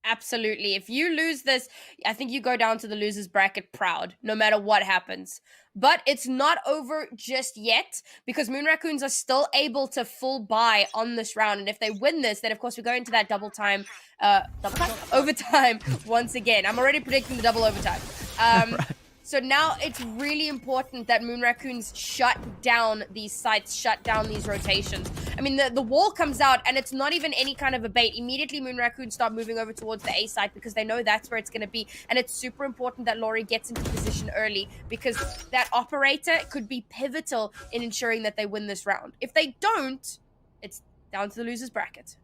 Absolutely. If you lose this, I think you go down to the losers bracket proud, no matter what happens. But it's not over just yet, because Moon Raccoons are still able to full buy on this round. And if they win this, then of course we go into that overtime once again. I'm already predicting the double overtime. So now it's really important that Moon Raccoons shut down these sites, shut down these rotations. I mean, the wall comes out, and it's not even any kind of a bait. Immediately, Moon Raccoons start moving over towards the A site because they know that's where it's going to be. And it's super important that Laurie gets into position early, because that operator could be pivotal in ensuring that they win this round. If they don't, it's down to the losers bracket.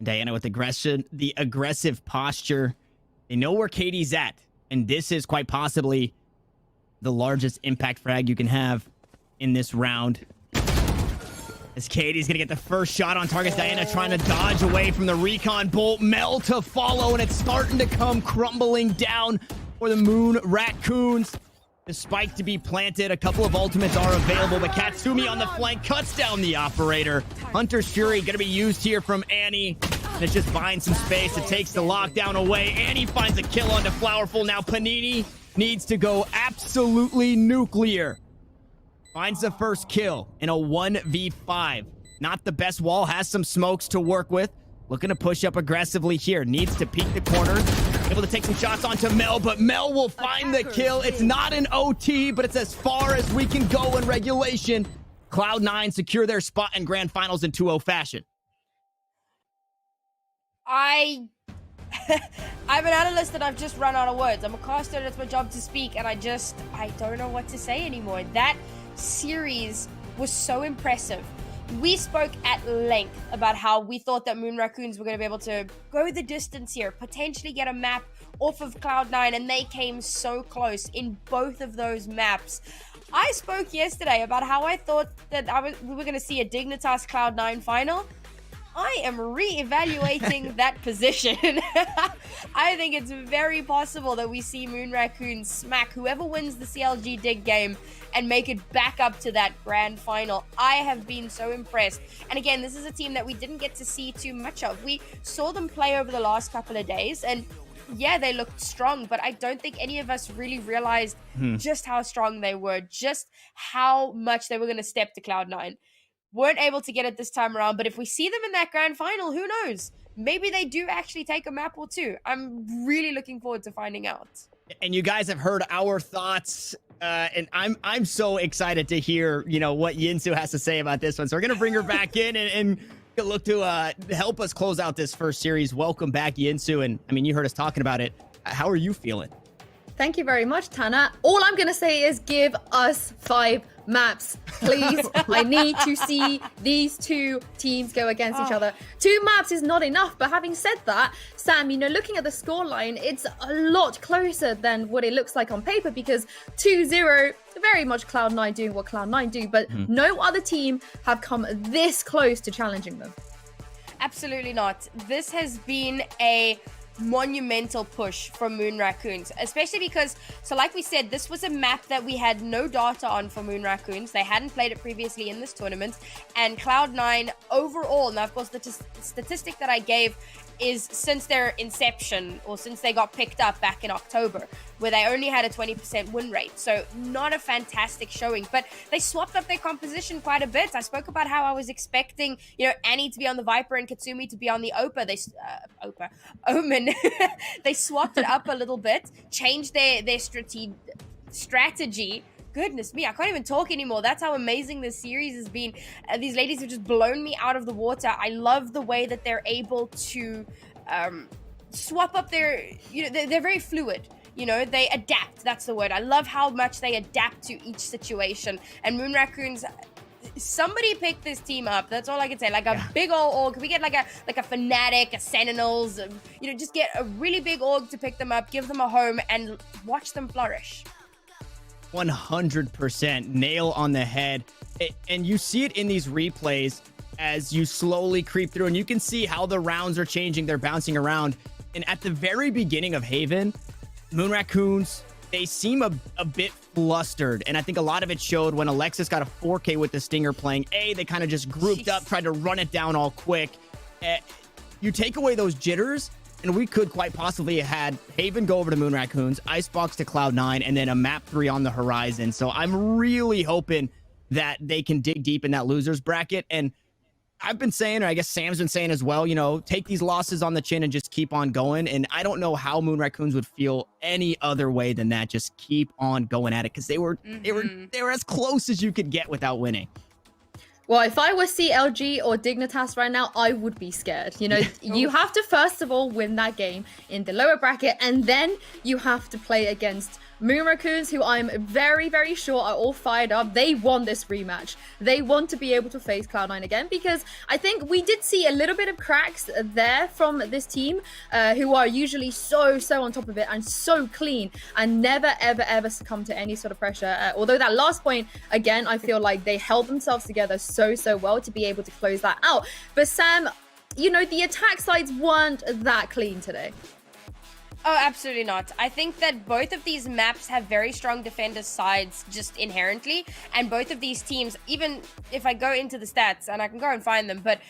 Diana with the aggressive posture. They know where Katie's at, and this is quite possibly the largest impact frag you can have in this round. As Katie's gonna get the first shot on target. Diana trying to dodge away from the recon bolt. Mel to follow, and it's starting to come crumbling down for the Moon Raccoons. The spike to be planted. A couple of ultimates are available, but Katsumi on the flank cuts down the operator. Hunter's Fury going to be used here from Annie. And it just binds some space. It takes the lockdown away. Annie finds a kill onto Flowerful. Now Panini needs to go absolutely nuclear. Finds the first kill in a 1v5. Not the best wall. Has some smokes to work with. Looking to push up aggressively here. Needs to peek the corners. Able to take some shots onto Mel, but Mel will find the kill. It's not an OT, but it's as far as we can go in regulation. Cloud9 secure their spot in grand finals in 2-0 fashion. I'm an analyst and I've just run out of words. I'm a caster and it's my job to speak, and I don't know what to say anymore. That series was so impressive. We spoke at length about how we thought that Moon Raccoons were going to be able to go the distance here, potentially get a map off of Cloud9, and they came so close in both of those maps. I spoke yesterday about how I thought that we were going to see a Dignitas Cloud9 final. I am re-evaluating that position. I think it's very possible that we see Moon Raccoons smack whoever wins the CLG Dig game and make it back up to that grand final. I have been so impressed. And again, this is a team that we didn't get to see too much of. We saw them play over the last couple of days, and yeah, they looked strong, but I don't think any of us really realized just how strong they were, just how much they were going to step to Cloud9. Weren't able to get it this time around, but if we see them in that grand final, who knows? Maybe they do actually take a map or two. I'm really looking forward to finding out. And you guys have heard our thoughts, and I'm so excited to hear, what Yinsu has to say about this one. So we're going to bring her back in and look to help us close out this first series. Welcome back, Yinsu. And I mean, you heard us talking about it. How are you feeling? Thank you very much, Tana. All I'm going to say is give us 5 maps, please. I need to see these two teams go against each other. 2 maps is not enough, but having said that, Sam, looking at the scoreline, it's a lot closer than what it looks like on paper, because 2-0, very much Cloud9 doing what Cloud9 do, but no other team have come this close to challenging them. Absolutely not. This has been a monumental push from Moon Raccoons, especially because, so like we said, this was a map that we had no data on for Moon Raccoons. They hadn't played it previously in this tournament, and Cloud9 overall, now of course the statistic that I gave is since their inception, or since they got picked up back in October, where they only had a 20% win rate. So not a fantastic showing, but they swapped up their composition quite a bit. I spoke about how I was expecting, Annie to be on the Viper and Katsumi to be on the Opa. Omen. They swapped it up a little bit, changed their strategy. Goodness me, I can't even talk anymore. That's how amazing this series has been. These ladies have just blown me out of the water. I love the way that they're able to swap up their, they're very fluid. They adapt. That's the word. I love how much they adapt to each situation. And Moon Raccoons, somebody pick this team up. That's all I can say. Like a big old org. Can we get like a Fnatic, a Sentinels? Just get a really big org to pick them up, give them a home, and watch them flourish. 100% nail on the head. And you see it in these replays as you slowly creep through, and you can see how the rounds are changing. They're bouncing around. And at the very beginning of Haven, Moon Raccoons, they seem a bit flustered. And I think a lot of it showed when Alexis got a 4K with the Stinger playing. They kind of just grouped up, tried to run it down all quick. You take away those jitters, and we could quite possibly have had Haven go over to Moon Raccoons, Icebox to Cloud9, and then a map 3 on the horizon. So I'm really hoping that they can dig deep in that losers bracket. And I've been saying, or I guess Sam's been saying as well, take these losses on the chin and just keep on going. And I don't know how Moon Raccoons would feel any other way than that. Just keep on going at it, because they were as close as you could get without winning. Well, if I was CLG or Dignitas right now, I would be scared. You have to first of all win that game in the lower bracket, and then you have to play against Moon Raccoons, who I'm very, very sure are all fired up. They want this rematch. They want to be able to face Cloud9 again, because I think we did see a little bit of cracks there from this team, who are usually so on top of it and so clean and never, ever succumb to any sort of pressure. Although that last point, again, I feel like they held themselves together so well to be able to close that out. But Sam, the attack sides weren't that clean today. Oh, absolutely not. I think that both of these maps have very strong defender sides just inherently, and both of these teams, even if I go into the stats, and I can go and find them, but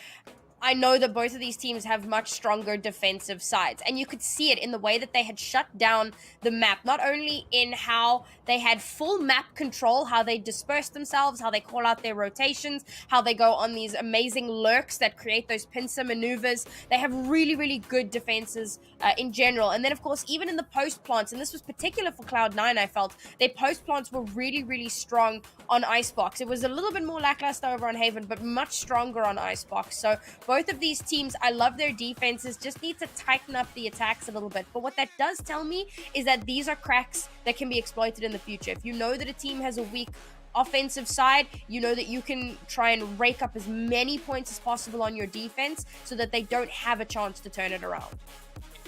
I know that both of these teams have much stronger defensive sides, and you could see it in the way that they had shut down the map, not only in how they had full map control, how they disperse themselves, how they call out their rotations, how they go on these amazing lurks that create those pincer maneuvers. They have really good defenses in general. And then, of course, even in the post plants, and this was particular for Cloud9, I felt, their post plants were really strong on Icebox. It was a little bit more lackluster over on Haven, but much stronger on Icebox. So both of these teams, I love their defenses, just need to tighten up the attacks a little bit. But what that does tell me is that these are cracks that can be exploited in the future. If you know that a team has a weak offensive side, you know that you can try and rake up as many points as possible on your defense so that they don't have a chance to turn it around.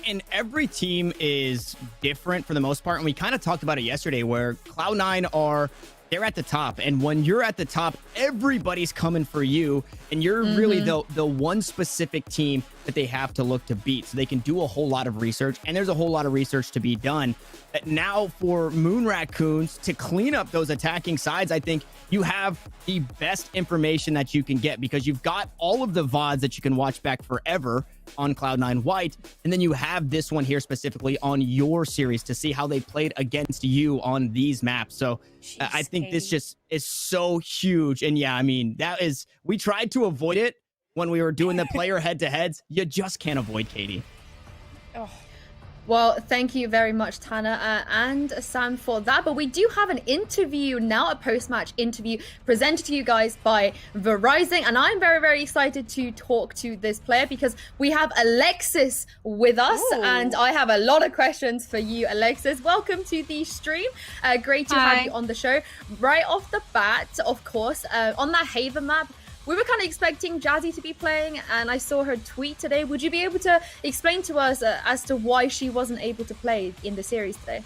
And every team is different for the most part. And we kind of talked about it yesterday, where Cloud9 they're at the top. And when you're at the top, everybody's coming for you. And you're really the one specific team that they have to look to beat. So they can do a whole lot of research. And there's a whole lot of research to be done. But now for Moon Raccoons to clean up those attacking sides, I think you have the best information that you can get, because you've got all of the VODs that you can watch back forever on Cloud9 White. And then you have this one here specifically on your series to see how they played against you on these maps. So I think this just is so huge. And yeah, I mean, we tried to avoid it when we were doing the player head-to-heads. You just can't avoid Katie. Oh. Well, thank you very much, Tanner and Sam, for that. But we do have an interview now, a post-match interview presented to you guys by Verizon. And I'm very, very excited to talk to this player, because we have Alexis with us. Ooh. And I have a lot of questions for you, Alexis. Welcome to the stream. Great to have you on the show. Right off the bat, of course, on that Haven map, we were kind of expecting Jazzy to be playing, and I saw her tweet today. Would you be able to explain to us as to why she wasn't able to play in the series today?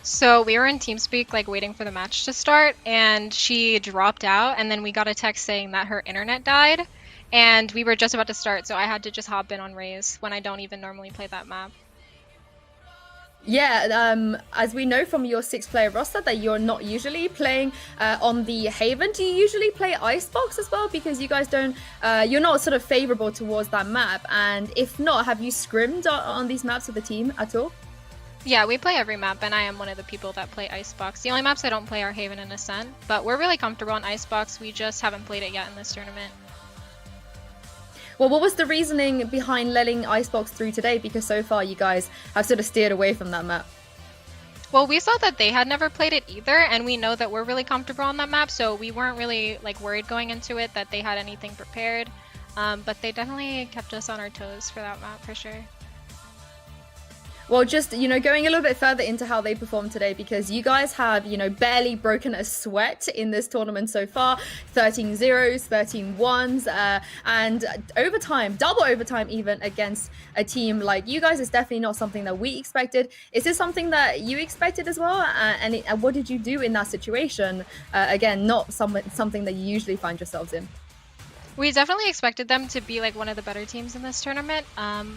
So we were in TeamSpeak, like waiting for the match to start, and she dropped out, and then we got a text saying that her internet died, and we were just about to start, so I had to just hop in on Raze when I don't even normally play that map. Yeah, as we know from your 6-player roster that you're not usually playing on the Haven. Do you usually play Icebox as well? Because you guys don't, you're not sort of favorable towards that map. And if not, have you scrimmed on these maps with the team at all? Yeah, we play every map, and I am one of the people that play Icebox. The only maps I don't play are Haven and Ascent, but we're really comfortable on Icebox. We just haven't played it yet in this tournament. Well, what was the reasoning behind letting Icebox through today? Because so far you guys have sort of steered away from that map. Well, we saw that they had never played it either, and we know that we're really comfortable on that map, so we weren't really like worried going into it that they had anything prepared. But they definitely kept us on our toes for that map for sure. Well, just, you know, going a little bit further into how they performed today, because you guys have, you know, barely broken a sweat in this tournament so far. 13 zeros, 13 ones, and overtime, double overtime even against a team like you guys is definitely not something that we expected. Is this something that you expected as well? And what did you do in that situation? Again, not something that you usually find yourselves in. We definitely expected them to be like one of the better teams in this tournament.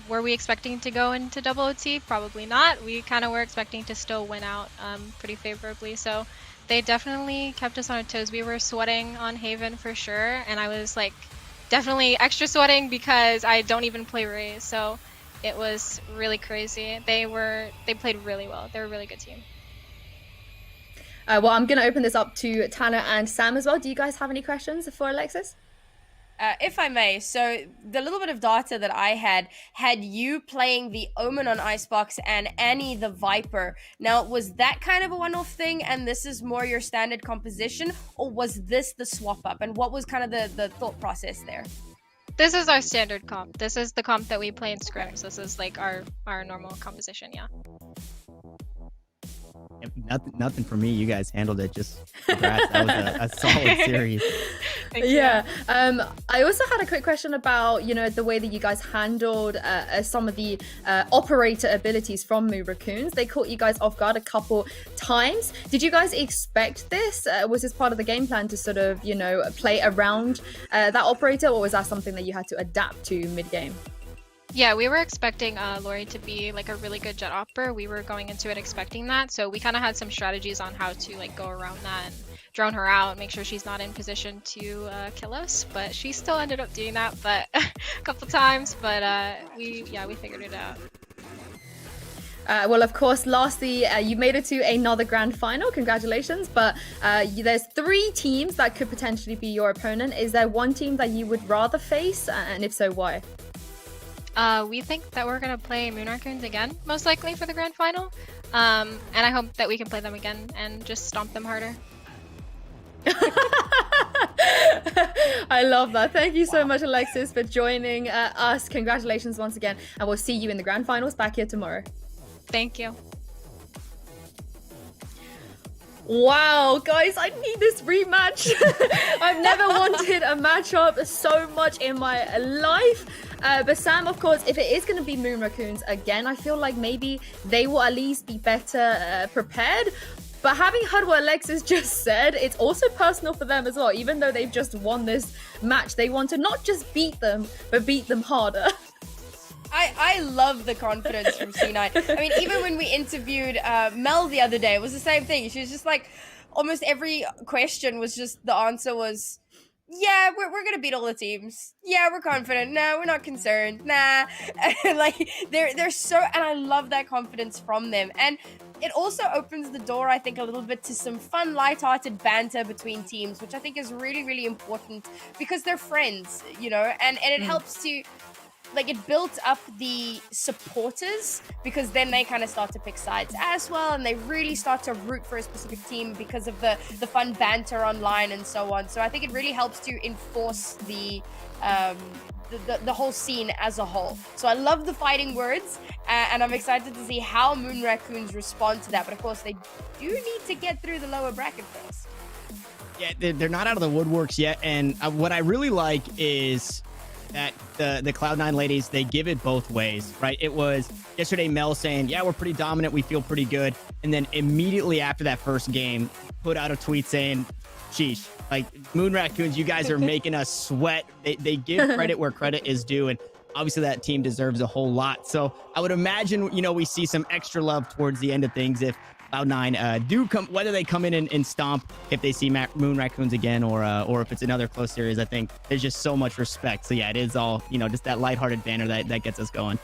Were we expecting to go into double OT? Probably not. We kind of were expecting to still win out pretty favorably. So they definitely kept us on our toes. We were sweating on Haven for sure. And I was like definitely extra sweating because I don't even play Raze. So it was really crazy. They played really well. They're a really good team. Well, I'm going to open this up to Tanner and Sam as well. Do you guys have any questions for Alexis? If I may, so the little bit of data that I had you playing the Omen on Icebox and Annie the Viper. Now, was that kind of a one-off thing and this is more your standard composition, or was this the swap up? And what was kind of the thought process there? This is our standard comp. This is the comp that we play in scrims. This is like our normal composition, yeah. Nothing for me. You guys handled it. Just congrats. That was a solid series. Yeah. I also had a quick question about, you know, the way that you guys handled some of the operator abilities from Raccoons. They caught you guys off guard a couple times. Did you guys expect this? Was this part of the game plan to sort of, you know, play around that operator, or was that something that you had to adapt to mid-game? Yeah, we were expecting Lori to be like a really good jet opera. We were going into it expecting that, so we kind of had some strategies on how to like go around that and drone her out, make sure she's not in position to kill us. But she still ended up doing that, but a couple times. But we figured it out. Well, of course, lastly, you made it to another grand final. Congratulations. But there's 3 teams that could potentially be your opponent. Is there one team that you would rather face? And if so, why? We think that we're going to play Moon Raccoons again, most likely for the grand final. And I hope that we can play them again and just stomp them harder. I love that. Thank you so much, Alexis, for joining us. Congratulations once again. And we'll see you in the grand finals back here tomorrow. Thank you. Wow, guys, I need this rematch. I've never wanted a matchup so much in my life. But Sam, of course, if it is going to be Moon Raccoons again, I feel like maybe they will at least be better prepared. But having heard what Alexis just said, it's also personal for them as well. Even though they've just won this match, they want to not just beat them, but beat them harder. I love the confidence from C9. I mean, even when we interviewed Mel the other day, it was the same thing. She was just like, almost every question was just, the answer was, yeah, we're going to beat all the teams. Yeah, we're confident. No, we're not concerned. Nah. Like, they're so, and I love that confidence from them. And it also opens the door, I think, a little bit to some fun, lighthearted banter between teams, which I think is really, really important because they're friends, you know, and it helps to, like, it built up the supporters because then they kind of start to pick sides as well, and they really start to root for a specific team because of the fun banter online and so on. So I think it really helps to enforce the whole scene as a whole. So I love the fighting words, and I'm excited to see how Moon Raccoons respond to that. But of course, they do need to get through the lower bracket first. Yeah, they're not out of the woodworks yet, and what I really like is that the Cloud9 ladies, they give it both ways, right? It was yesterday Mel saying, yeah, we're pretty dominant, we feel pretty good, and then immediately after that first game put out a tweet saying, sheesh, like, Moon Raccoons, you guys are making us sweat. They give credit where credit is due, and obviously that team deserves a whole lot. So I would imagine, you know, we see some extra love towards the end of things if Cloud9 do come, whether they come in and stomp if they see Moon Raccoons again, or if it's another close series. I think there's just so much respect. So yeah, it is all, you know, just that lighthearted banner that gets us going.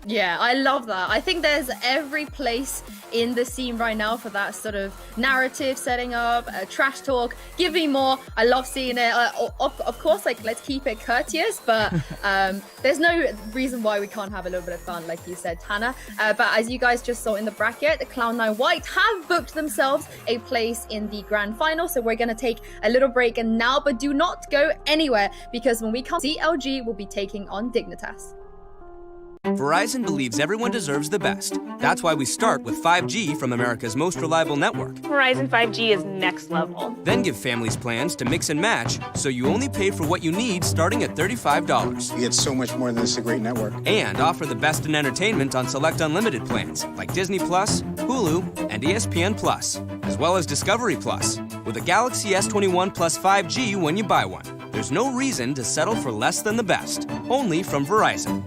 Yeah, I love that. I think there's every place in the scene right now for that sort of narrative setting up, trash talk. Give me more. I love seeing it. Of course, like, let's keep it courteous, but there's no reason why we can't have a little bit of fun, like you said, Tanner. But as you guys just saw in the bracket, the Cloud9 White have booked themselves a place in the grand final. So we're going to take a little break and now, but do not go anywhere, because when we come, CLG will be taking on Dignitas. Verizon believes everyone deserves the best. That's why we start with 5G from America's most reliable network. Verizon 5G is next level. Then give families plans to mix and match, so you only pay for what you need starting at $35. You get so much more than this, a great network. And offer the best in entertainment on select unlimited plans, like Disney+, Hulu, and ESPN+, as well as Discovery+, with a Galaxy S21 Plus 5G when you buy one. There's no reason to settle for less than the best. Only from Verizon.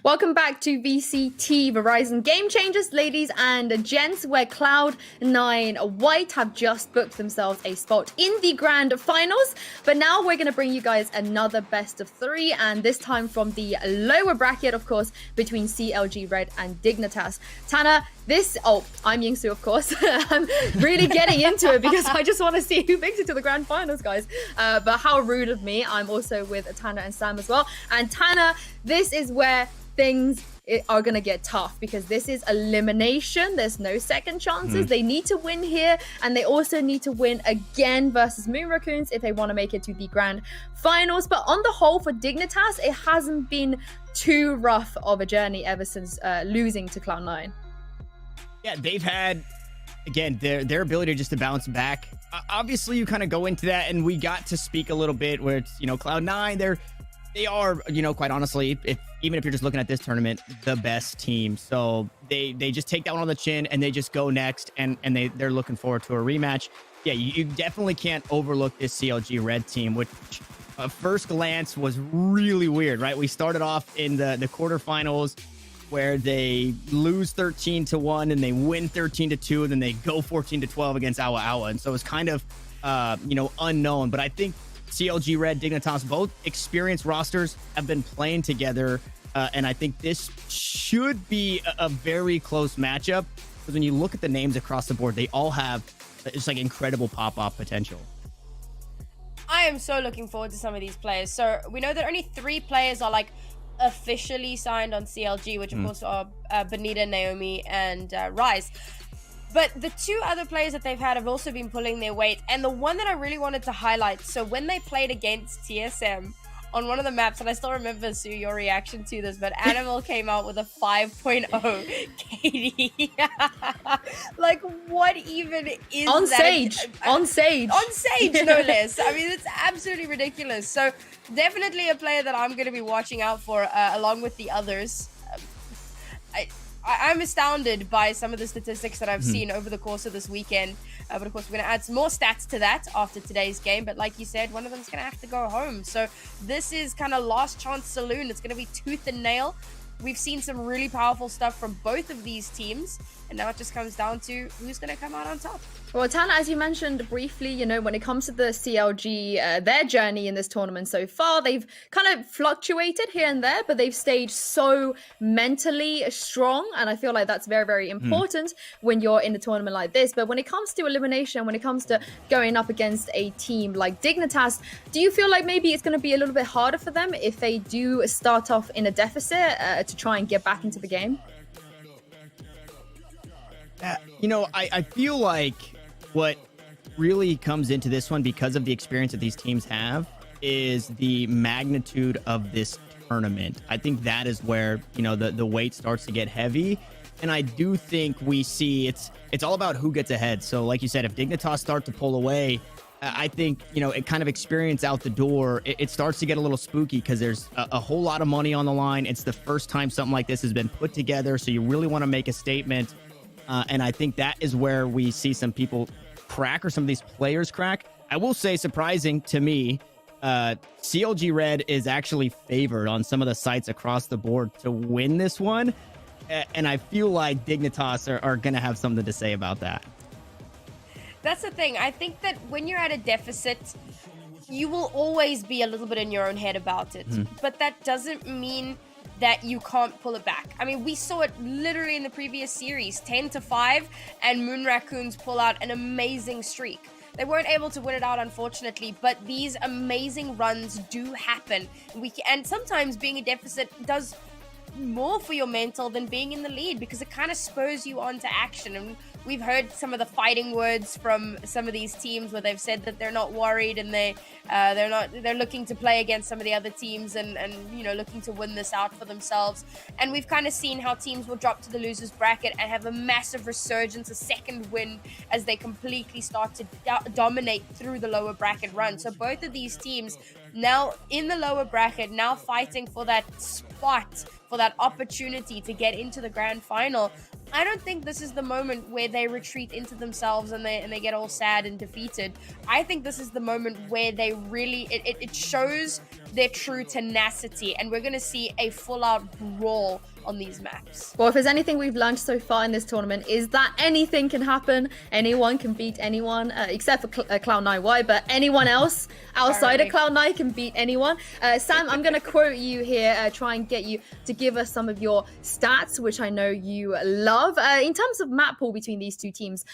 Welcome back to VCT Verizon Game Changers, ladies and gents, where Cloud9 White have just booked themselves a spot in the grand finals. But now we're going to bring you guys another best of 3, and this time from the lower bracket, of course, between CLG Red and Dignitas. Tanner, I'm Yingsu, of course. I'm really getting into it because I just want to see who makes it to the grand finals, guys. But how rude of me. I'm also with Tanner and Sam as well. And Tanner, this is where things are going to get tough because this is elimination. There's no second chances. They need to win here, and they also need to win again versus Moon Raccoons if they want to make it to the grand finals. But on the whole, for Dignitas, it hasn't been too rough of a journey ever since losing to Cloud9. Yeah, they've had, again, their ability just to bounce back. Obviously, you kind of go into that, and we got to speak a little bit where it's, Cloud9, they are, quite honestly, even if you're just looking at this tournament, the best team. So they just take that one on the chin and they just go next, and they're looking forward to a rematch. Yeah, you definitely can't overlook this CLG Red team, which at first glance was really weird, right? We started off in the quarterfinals where they lose 13-1 and they win 13-2, and then they go 14-12 against Awa Awa. And so it's kind of, unknown. But I think CLG Red, Dignitas, both experienced rosters have been playing together. And I think this should be a very close matchup because when you look at the names across the board, they all have just like incredible pop-off potential. I am so looking forward to some of these players. So we know that only 3 players are like officially signed on CLG, which of course are Benita, Naomi, and Rise. But the 2 other players that they've had have also been pulling their weight. And the one that I really wanted to highlight, so when they played against TSM on one of the maps, and I still remember, Sue, your reaction to this, but Animal came out with a 5.0 KD. Like, what even is on that? Sage, on Sage, no less. I mean, it's absolutely ridiculous. So definitely a player that I'm going to be watching out for along with the others. I'm astounded by some of the statistics that I've seen over the course of this weekend. But of course, we're going to add some more stats to that after today's game. But like you said, one of them's going to have to go home. So this is kind of last chance saloon. It's going to be tooth and nail. We've seen some really powerful stuff from both of these teams. And now it just comes down to who's going to come out on top. Well, Tana, as you mentioned briefly, when it comes to the CLG, their journey in this tournament so far, they've kind of fluctuated here and there, but they've stayed so mentally strong. And I feel like that's very, very important when you're in a tournament like this. But when it comes to elimination, when it comes to going up against a team like Dignitas, do you feel like maybe it's going to be a little bit harder for them if they do start off in a deficit to try and get back into the game? I feel like what really comes into this one because of the experience that these teams have is the magnitude of this tournament. I think that is where, the weight starts to get heavy. And I do think we see it's all about who gets ahead. So like you said, if Dignitas start to pull away, I think, it kind of experience out the door. It starts to get a little spooky because there's a whole lot of money on the line. It's the first time something like this has been put together. So you really want to make a statement. And I think that is where we see some people crack, or some of these players crack. I will say, surprising to me, CLG Red is actually favored on some of the sites across the board to win this one. And I feel like Dignitas are going to have something to say about that. That's the thing. I think that when you're at a deficit, you will always be a little bit in your own head about it. But that doesn't mean that you can't pull it back. I mean, we saw it literally in the previous series, 10-5, and Moon Raccoons pull out an amazing streak. They weren't able to win it out, unfortunately, but these amazing runs do happen. And sometimes being a deficit does more for your mental than being in the lead, because it kind of spurs you on to action. And we've heard some of the fighting words from some of these teams where they've said that they're not worried and they're looking to play against some of the other teams and looking to win this out for themselves. And we've kind of seen how teams will drop to the losers bracket and have a massive resurgence, a second win, as they completely start to dominate through the lower bracket run. So both of these teams now in the lower bracket, now fighting for that fought for that opportunity to get into the grand final. I don't think this is the moment where they retreat into themselves and they get all sad and defeated. I think this is the moment where they really, it shows their true tenacity, and we're going to see a full-out brawl on these maps. Well, if there's anything we've learned so far in this tournament is that anything can happen. Anyone can beat anyone, except for Cloud9 Y, but anyone else outside of Cloud9 can beat anyone. Sam, I'm going to quote you here, try and get you to give us some of your stats, which I know you love. In terms of map pool between these two teams,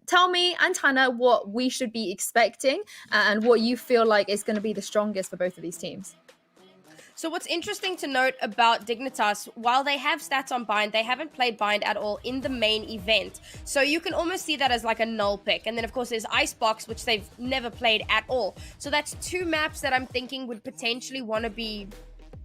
tell me and Tanner what we should be expecting and what you feel like is going to be the strongest for both of these teams. So what's interesting to note about Dignitas, while they have stats on Bind, they haven't played Bind at all in the main event. So you can almost see that as like a null pick. And then of course there's Icebox, which they've never played at all. So that's two maps that I'm thinking would potentially want to be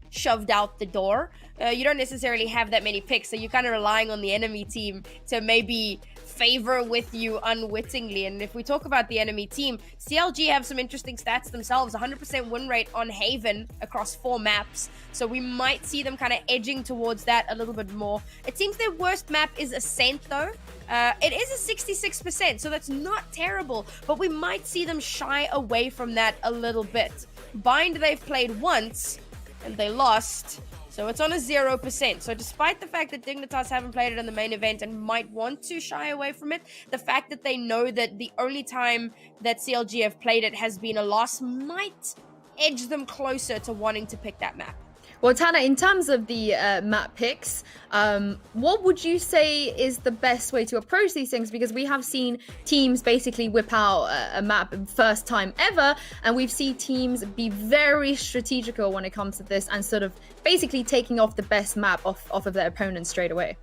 shoved out the door. You don't necessarily have that many picks, so you're kind of relying on the enemy team to maybe favor with you unwittingly. And if we talk about the enemy team, CLG have some interesting stats themselves. 100% win rate on Haven across 4 maps, so we might see them kind of edging towards that a little bit more. It seems their worst map is Ascent though. It is a 66%, so that's not terrible, but we might see them shy away from that a little bit. Bind they've played once and they lost, so it's on a 0%. So despite the fact that Dignitas haven't played it in the main event and might want to shy away from it, the fact that they know that the only time that CLG have played it has been a loss might edge them closer to wanting to pick that map. Well, Tanner, in terms of the map picks, what would you say is the best way to approach these things? Because we have seen teams basically whip out a map first time ever, and we've seen teams be very strategical when it comes to this and sort of basically taking off the best map off of their opponents straight away.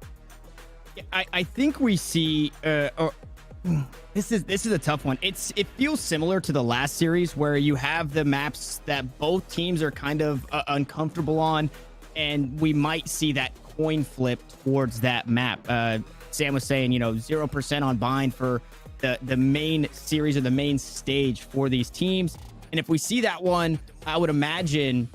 I think we see this is a tough one. It feels similar to the last series where you have the maps that both teams are kind of uncomfortable on, and we might see that coin flip towards that map. Sam was saying, 0% on Bind for the main series or the main stage for these teams. And if we see that one, I would imagine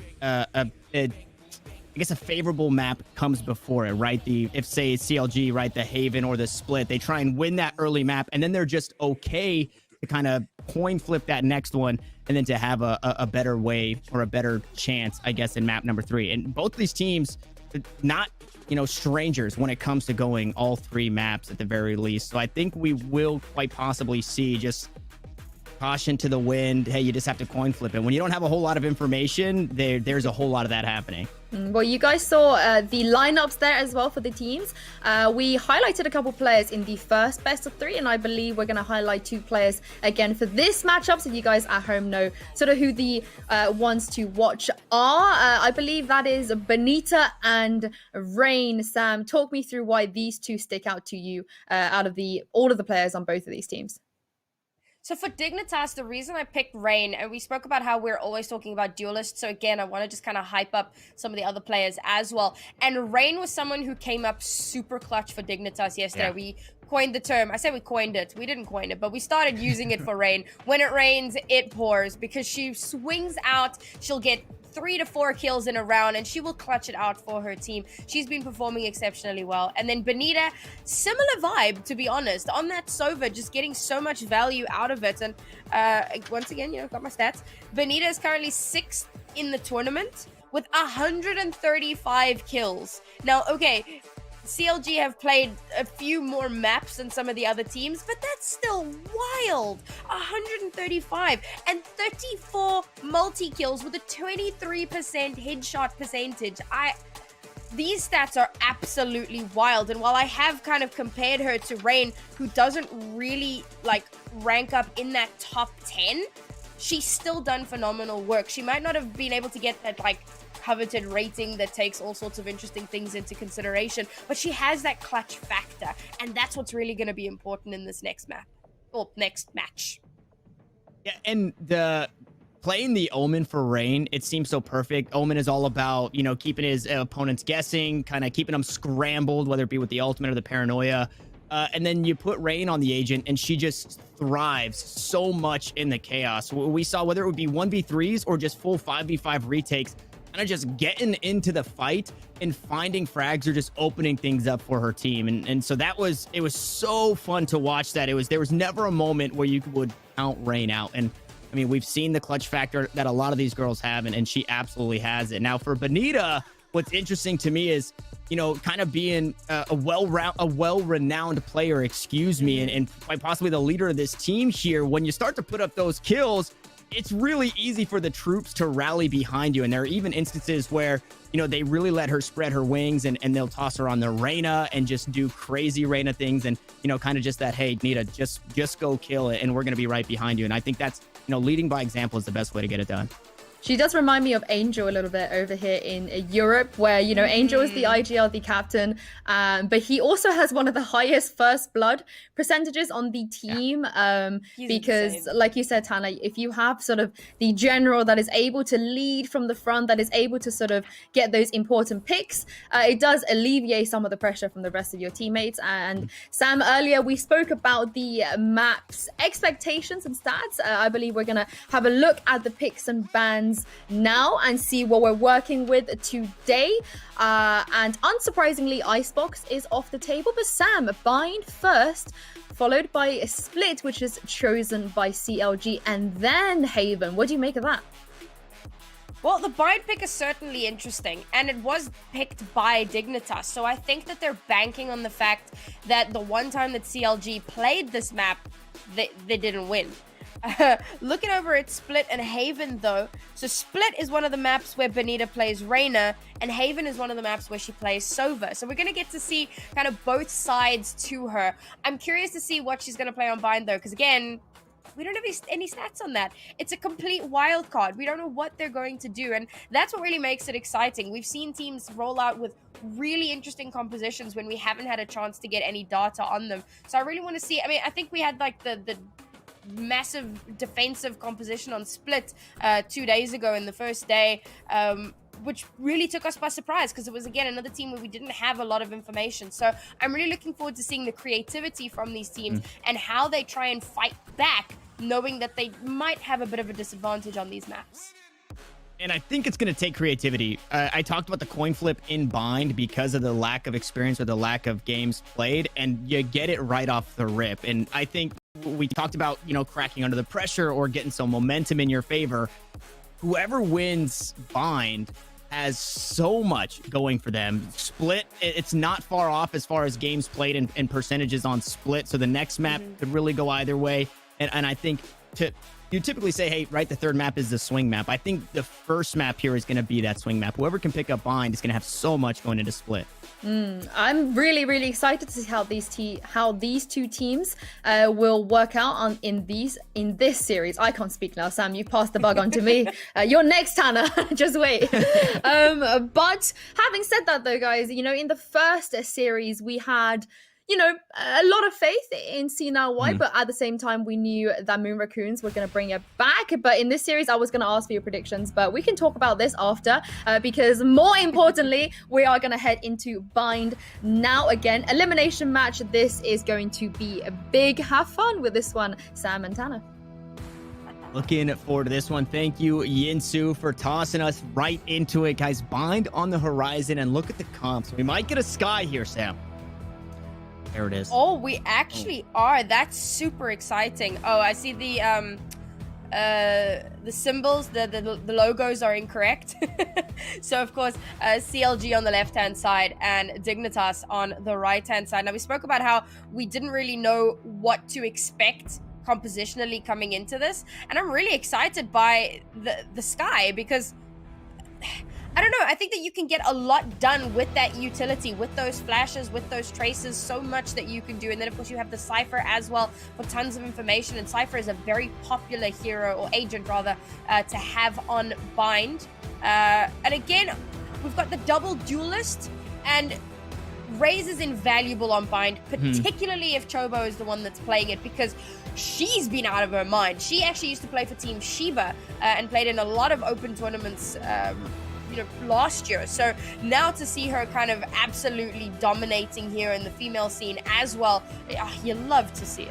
I guess a favorable map comes before it, right? If say CLG, right, the Haven or the Split, they try and win that early map, and then they're just okay to kind of coin flip that next one, and then to have a better way or a better chance, I guess, in map number 3. And both of these teams, not strangers when it comes to going all 3 maps at the very least. So I think we will quite possibly see just caution to the wind. Hey, you just have to coin flip it. When you don't have a whole lot of information, there's a whole lot of that happening. Well, you guys saw the lineups there as well for the teams. We highlighted a couple players in the first best of 3, and I believe we're going to highlight 2 players again for this matchup, so you guys at home know sort of who the ones to watch are. I believe that is Benita and Rain. Sam, talk me through why these 2 stick out to you out of all of the players on both of these teams. So for Dignitas, the reason I picked Rain, and we spoke about how we're always talking about duelists, so again, I want to just kind of hype up some of the other players as well. And Rain was someone who came up super clutch for Dignitas yesterday. Yeah. We coined the term. I say we coined it. We didn't coin it, but we started using it for Rain. When it rains, it pours, because she swings out. She'll get 3 to 4 kills in a round, and she will clutch it out for her team. She's been performing exceptionally well. And then Benita, similar vibe, to be honest, on that Sova, just getting so much value out of it. And once again, got my stats. Benita is currently 6th in the tournament with 135 kills. Now, okay, CLG have played a few more maps than some of the other teams, but that's still wild. 135 and 34 multi-kills with a 23% headshot percentage. These stats are absolutely wild. And while I have kind of compared her to Rain, who doesn't really rank up in that top 10, she's still done phenomenal work. She might not have been able to get that coveted rating that takes all sorts of interesting things into consideration, but she has that clutch factor, and that's what's really going to be important in this next map or next match. Yeah, and playing the Omen for Rain, it seems so perfect. Omen is all about keeping his opponents guessing, kind of keeping them scrambled, whether it be with the ultimate or the paranoia. And then you put Rain on the agent, and she just thrives so much in the chaos. We saw whether it would be 1v3s or just full 5v5 retakes. kind of just getting into the fight and finding frags or just opening things up for her team. And so it was so fun to watch that. There was never a moment where you would count Rain out. And I mean, we've seen the clutch factor that a lot of these girls have, and she absolutely has it. Now for Benita, what's interesting to me is, you know, kind of being a well-renowned player, and quite possibly the leader of this team here. When you start to put up those kills, it's really easy for the troops to rally behind you. And there are even instances where, you know, they really let her spread her wings and they'll toss her on the Reyna and just do crazy Reyna things. And, you know, kind of just that, hey, Nita, just go kill it. And we're going to be right behind you. And I think that's, you know, leading by example is the best way to get it done. She does remind me of Angel a little bit over here in Europe, where, you know, Angel is the IGL, the captain, but he also has one of the highest first blood percentages on the team, because insane. Like you said, Tana, if you have sort of the general that is able to lead from the front, that is able to sort of get those important picks, it does alleviate some of the pressure from the rest of your teammates. And Sam, earlier we spoke about the map's expectations and stats. I believe we're going to have a look at the picks and bans now and see what we're working with today. And unsurprisingly, Icebox is off the table, but Sam, Bind first, followed by Split, which is chosen by CLG, and then Haven. What do you make of that? Well, the Bind pick is certainly interesting, and it was picked by Dignitas, so I think that they're banking on the fact that the one time that CLG played this map, they didn't win. Looking over at Split and Haven, though, so Split is one of the maps where Benita plays Reyna, and Haven is one of the maps where she plays Sova. So we're going to get to see kind of both sides to her. I'm curious to see what she's going to play on Bind, though, because again, we don't have any stats on that. It's a complete wild card. We don't know what they're going to do, and that's what really makes it exciting. We've seen teams roll out with really interesting compositions when we haven't had a chance to get any data on them. So I really want to see. I mean, I think we had like the massive defensive composition on Split 2 days ago in the first day, which really took us by surprise because it was, again, another team where we didn't have a lot of information. So I'm really looking forward to seeing the creativity from these teams and how they try and fight back, knowing that they might have a bit of a disadvantage on these maps. And I think it's going to take creativity. I talked about the coin flip in Bind because of the lack of experience or the lack of games played, and you get it right off the rip. And I think we talked about, you know, cracking under the pressure or getting some momentum in your favor. Whoever wins Bind has so much going for them. Split, it's not far off as far as games played and percentages on Split. So the next map could really go either way. And I think you typically say, hey, right, the third map is the swing map. I think the first map here is going to be that swing map. Whoever can pick up Bind is going to have so much going into Split. I'm really, really excited to see how these two teams will work out in this series. I can't speak now, Sam. You passed the bug on to me. You're next, Tanner. Just wait. But having said that, though, guys, you know, in the first series we had, you know, a lot of faith in C9 White, but at the same time, we knew that Moon Raccoons were going to bring it back. But in this series, I was going to ask for your predictions, but we can talk about this after, because more importantly, we are going to head into Bind now again. Elimination match. This is going to be big. Have fun with this one, Sam and Tana. Looking forward to this one. Thank you, Yinsu, for tossing us right into it. Guys, Bind on the horizon, and look at the comps. We might get a Sky here, Sam. There it is. Oh, we actually are. That's super exciting. Oh, I see the symbols, the logos are incorrect. So of course, CLG on the left-hand side and Dignitas on the right-hand side. Now, we spoke about how we didn't really know what to expect compositionally coming into this, and I'm really excited by the Sky, because I don't know, I think that you can get a lot done with that utility, with those flashes, with those traces, so much that you can do. And then of course you have the Cypher as well for tons of information, and Cypher is a very popular hero, or agent rather, to have on Bind. And again, we've got the double duelist, and Raze is invaluable on Bind, particularly if Chobo is the one that's playing it, because she's been out of her mind. She actually used to play for Team Shiba and played in a lot of open tournaments last year. So now to see her kind of absolutely dominating here in the female scene as well, you love to see it.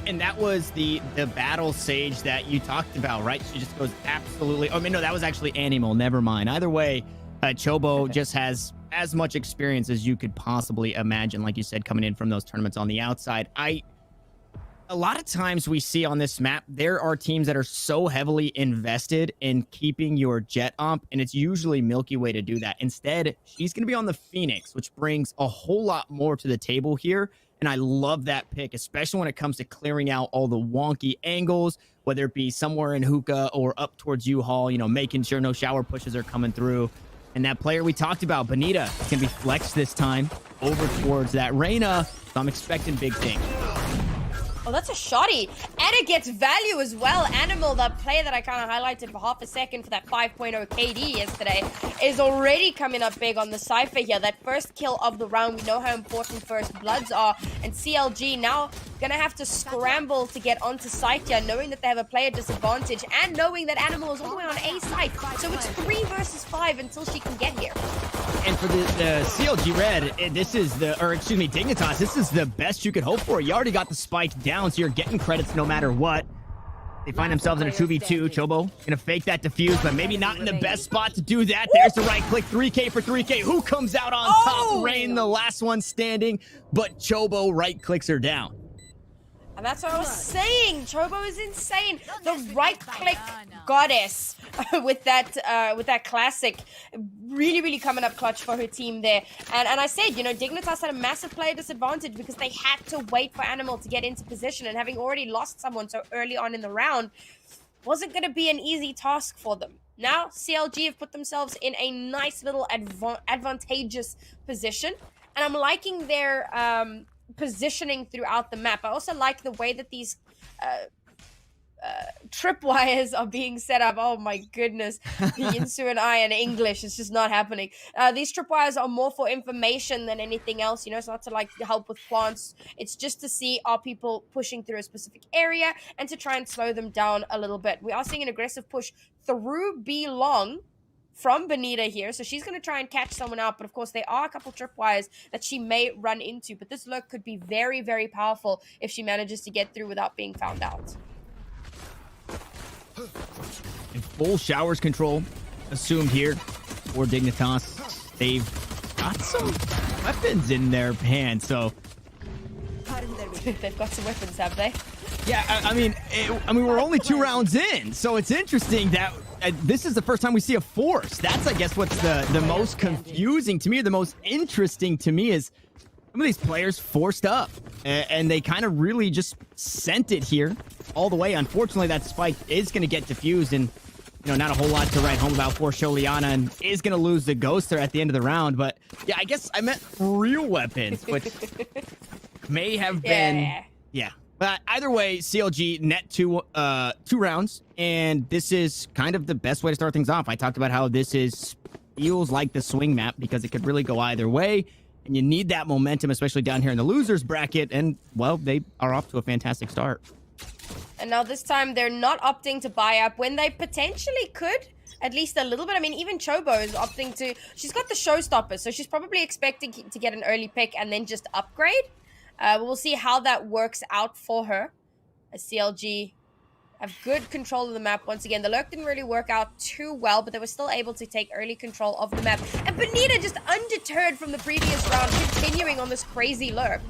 And that was the battle sage that you talked about, right? She just goes absolutely. I mean, no, that was actually Animal. Never mind. Either way, Chobo just has as much experience as you could possibly imagine. Like you said, coming in from those tournaments on the outside. A lot of times we see on this map, there are teams that are so heavily invested in keeping your Jet Omp, and it's usually Milky Way to do that. Instead, she's going to be on the Phoenix, which brings a whole lot more to the table here. And I love that pick, especially when it comes to clearing out all the wonky angles, whether it be somewhere in Hookah or up towards U-Haul, you know, making sure no shower pushes are coming through. And that player we talked about, Bonita, is going to be flexed this time over towards that Reyna. So I'm expecting big things. Oh, that's a shotty. And it gets value as well. Animal, that player that I kind of highlighted for half a second for that 5.0 KD yesterday, is already coming up big on the Cypher here. That first kill of the round, we know how important first bloods are. And CLG now gonna have to scramble to get onto site here, knowing that they have a player disadvantage and knowing that Animal is all the way on A site. So it's 3 versus 5 until she can get here. And for the CLG Red, this is Dignitas, this is the best you could hope for. You already got the spike down, so you're getting credits no matter what. They find themselves in a 2v2. Chobo gonna fake that defuse, but maybe not in the best spot to do that. There's the right click, 3K for 3K. Who comes out on top? Rain, the last one standing, but Chobo right clicks her down. And that's what I was saying. Chobo is insane. The right-click goddess with that classic, really coming up clutch for her team there. And I said, you know, Dignitas had a massive player disadvantage because they had to wait for Animal to get into position, and having already lost someone so early on in the round wasn't going to be an easy task for them. Now, CLG have put themselves in a nice little advantageous position, and I'm liking their positioning throughout the map. I also like the way that these tripwires are being set up. Oh my goodness, Yinsu and I in English, it's just not happening. These tripwires are more for information than anything else, you know. It's not to like help with plants, it's just to see are people pushing through a specific area and to try and slow them down a little bit. We are seeing an aggressive push through B long from Bonita here, so she's going to try and catch someone out, but of course there are a couple tripwires that she may run into, but this lurk could be very powerful if she manages to get through without being found out. And full showers control assumed here for Dignitas. They've got some weapons in their hand, so They've got some weapons, have they? yeah, I mean we're only 2 rounds in, so it's interesting that this is the first time we see a force. That's, I guess, what's the most confusing to me, or the most interesting to me, is some of these players forced up, and they kind of really just sent it here all the way. Unfortunately, that spike is going to get diffused, and you know, not a whole lot to write home about for Sholiana, and is going to lose the Ghoster at the end of the round. But yeah, I guess I meant real weapons, which may have been, yeah. But either way, CLG net 2 rounds, and this is kind of the best way to start things off. I talked about how this feels like the swing map because it could really go either way, and you need that momentum, especially down here in the losers bracket, and well, they are off to a fantastic start. And now this time they're not opting to buy up when they potentially could, at least a little bit. I mean, even Chobo is opting to, she's got the showstopper, so she's probably expecting to get an early pick and then just upgrade. We'll see how that works out for her. As CLG have good control of the map once again. The lurk didn't really work out too well, but they were still able to take early control of the map. And Bonita just undeterred from the previous round, continuing on this crazy lurk.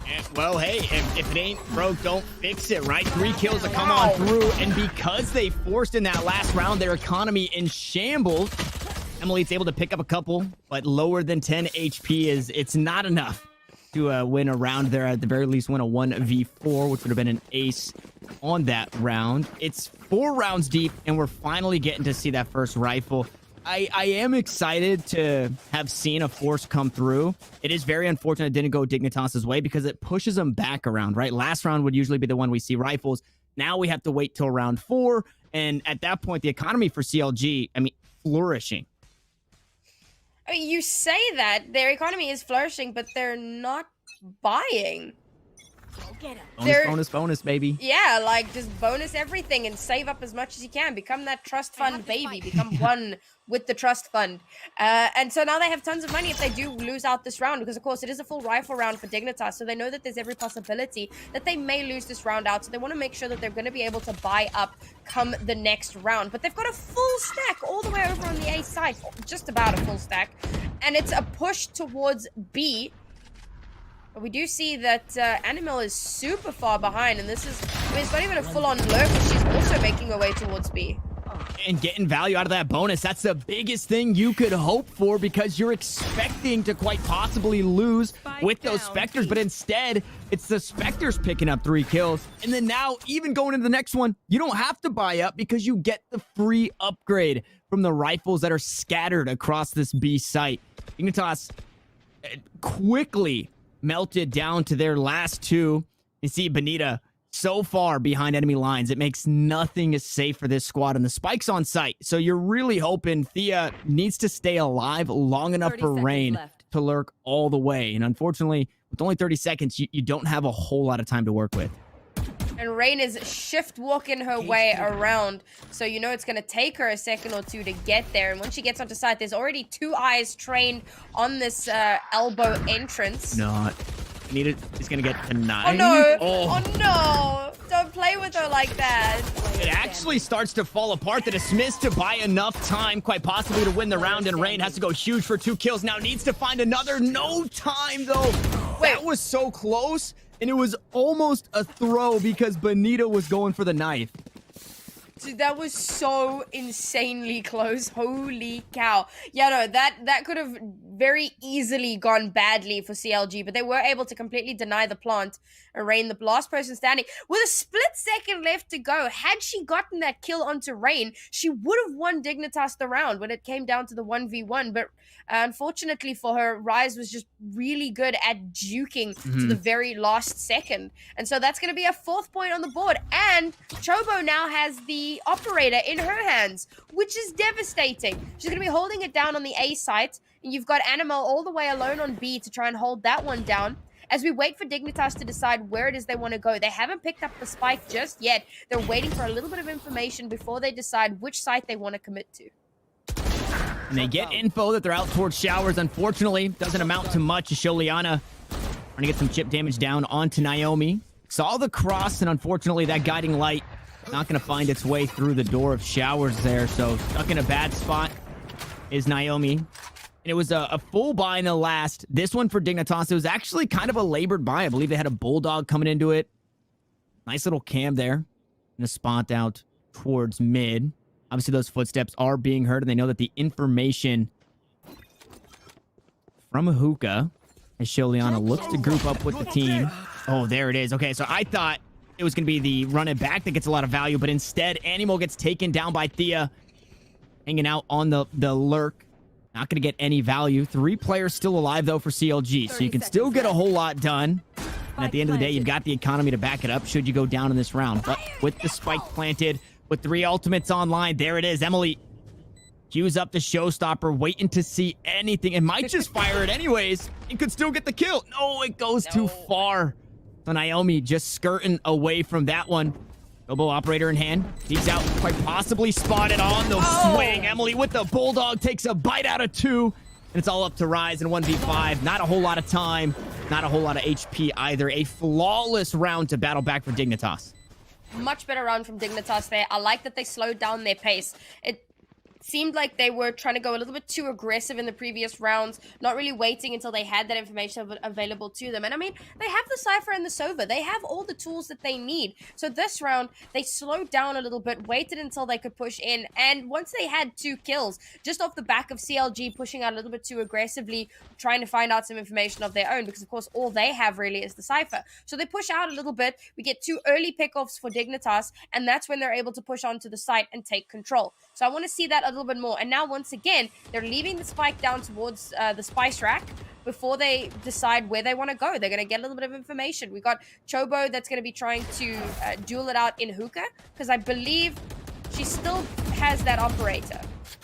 And, well, hey, if it ain't broke, don't fix it, right? 3 kills to come on through, and because they forced in that last round their economy in shambles, Emily's able to pick up a couple, but lower than 10 HP it's not enough to win a round there. At the very least, win a 1v4, which would have been an ace on that round. It's 4 rounds deep, and we're finally getting to see that first rifle. I am excited to have seen a force come through. It is very unfortunate it didn't go Dignitas's way because it pushes them back around, right? Last round would usually be the one we see rifles. Now we have to wait till round 4, and at that point, the economy for CLG, I mean, flourishing. I mean, you say that their economy is flourishing, but they're not buying. Bonus, baby. Yeah, like just bonus everything and save up as much as you can. Become that trust fund baby. Become one with the trust fund. And so now they have tons of money if they do lose out this round, because of course it is a full rifle round for Dignitas. So they know that there's every possibility that they may lose this round out. So they want to make sure that they're going to be able to buy up come the next round. But they've got a full stack all the way over on the A side. Just about a full stack. And it's a push towards B. But we do see that Animal is super far behind, and this is, I mean, it's not even a full-on lurk, but she's also making her way towards B. And getting value out of that bonus, that's the biggest thing you could hope for, because you're expecting to quite possibly lose with those Spectres, but instead, it's the Spectres picking up 3 kills. And then now, even going into the next one, you don't have to buy up because you get the free upgrade from the rifles that are scattered across this B site. Dignitas quickly melted down to their last 2. You see Benita so far behind enemy lines. It makes nothing as safe for this squad, and the spike's on site. So you're really hoping Thea needs to stay alive long enough for Rain to lurk all the way. And unfortunately, with only 30 seconds, you don't have a whole lot of time to work with. And Rain is shift walking her way around. So you know it's going to take her a second or two to get there. And once she gets onto site, there's already 2 eyes trained on this elbow entrance. Not. Benita is going to get denied. Oh no! Oh no! Don't play with her like that. It actually starts to fall apart. The dismiss to buy enough time, quite possibly, to win the round, and Rain has to go huge for 2 kills. Now needs to find another. No time, though. Wait. That was so close, and it was almost a throw because Benita was going for the knife. Dude, that was so insanely close. Holy cow. Yeah, no, that could have very easily gone badly for CLG, but they were able to completely deny the plant and Rain, the last person standing, with a split second left to go. Had she gotten that kill onto Rain, she would have won Dignitas the round when it came down to the 1v1, but unfortunately for her, Rise was just really good at juking to the very last second. And so that's going to be a 4th point on the board. And Chobo now has the operator in her hands, which is devastating. She's going to be holding it down on the A site, and you've got Animal all the way alone on B to try and hold that one down. As we wait for Dignitas to decide where it is they want to go. They haven't picked up the spike just yet. They're waiting for a little bit of information before they decide which site they want to commit to. And they get info that they're out towards Showers. Unfortunately, doesn't amount to much. Sholiana trying to get some chip damage down onto Naomi. Saw the cross, and unfortunately, that guiding light not going to find its way through the door of Showers there. So stuck in a bad spot is Naomi. And it was a full buy in the last. This one for Dignitas, it was actually kind of a labored buy. I believe they had a Bulldog coming into it. Nice little cam there. And a spot out towards mid. Obviously, those footsteps are being heard, and they know that the information from Hookah, as Sholiana looks to group up with the team. Oh, there it is. Okay, so I thought it was going to be the run it back that gets a lot of value, but instead, Animal gets taken down by Thea, hanging out on the lurk. Not going to get any value. 3 players still alive, though, for CLG, so you can still get a whole lot done. And at the end of the day, you've got the economy to back it up should you go down in this round. But with the spike planted, with 3 ultimates online, there it is. Emily queues up the showstopper, waiting to see anything, and might just fire it anyways, and could still get the kill. No, it goes too far. So Naomi just skirting away from that one. Robo operator in hand. He's out, quite possibly spotted on the swing. Emily with the Bulldog takes a bite out of 2. And it's all up to Rise in 1v5. Not a whole lot of time. Not a whole lot of HP either. A flawless round to battle back for Dignitas. Much better round from Dignitas there. I like that they slowed down their pace. It seemed like they were trying to go a little bit too aggressive in the previous rounds, not really waiting until they had that information available to them. And I mean, they have the Cypher and the Sova. They have all the tools that they need. So this round, they slowed down a little bit, waited until they could push in. And once they had 2 kills, just off the back of CLG pushing out a little bit too aggressively, trying to find out some information of their own, because of course, all they have really is the Cypher. So they push out a little bit. We get 2 early pickoffs for Dignitas, and that's when they're able to push onto the site and take control. So I want to see that a little bit more. And now, once again, they're leaving the spike down towards the spice rack before they decide where they want to go. They're going to get a little bit of information. We got Chobo that's going to be trying to duel it out in Hookah, because I believe she still has that operator.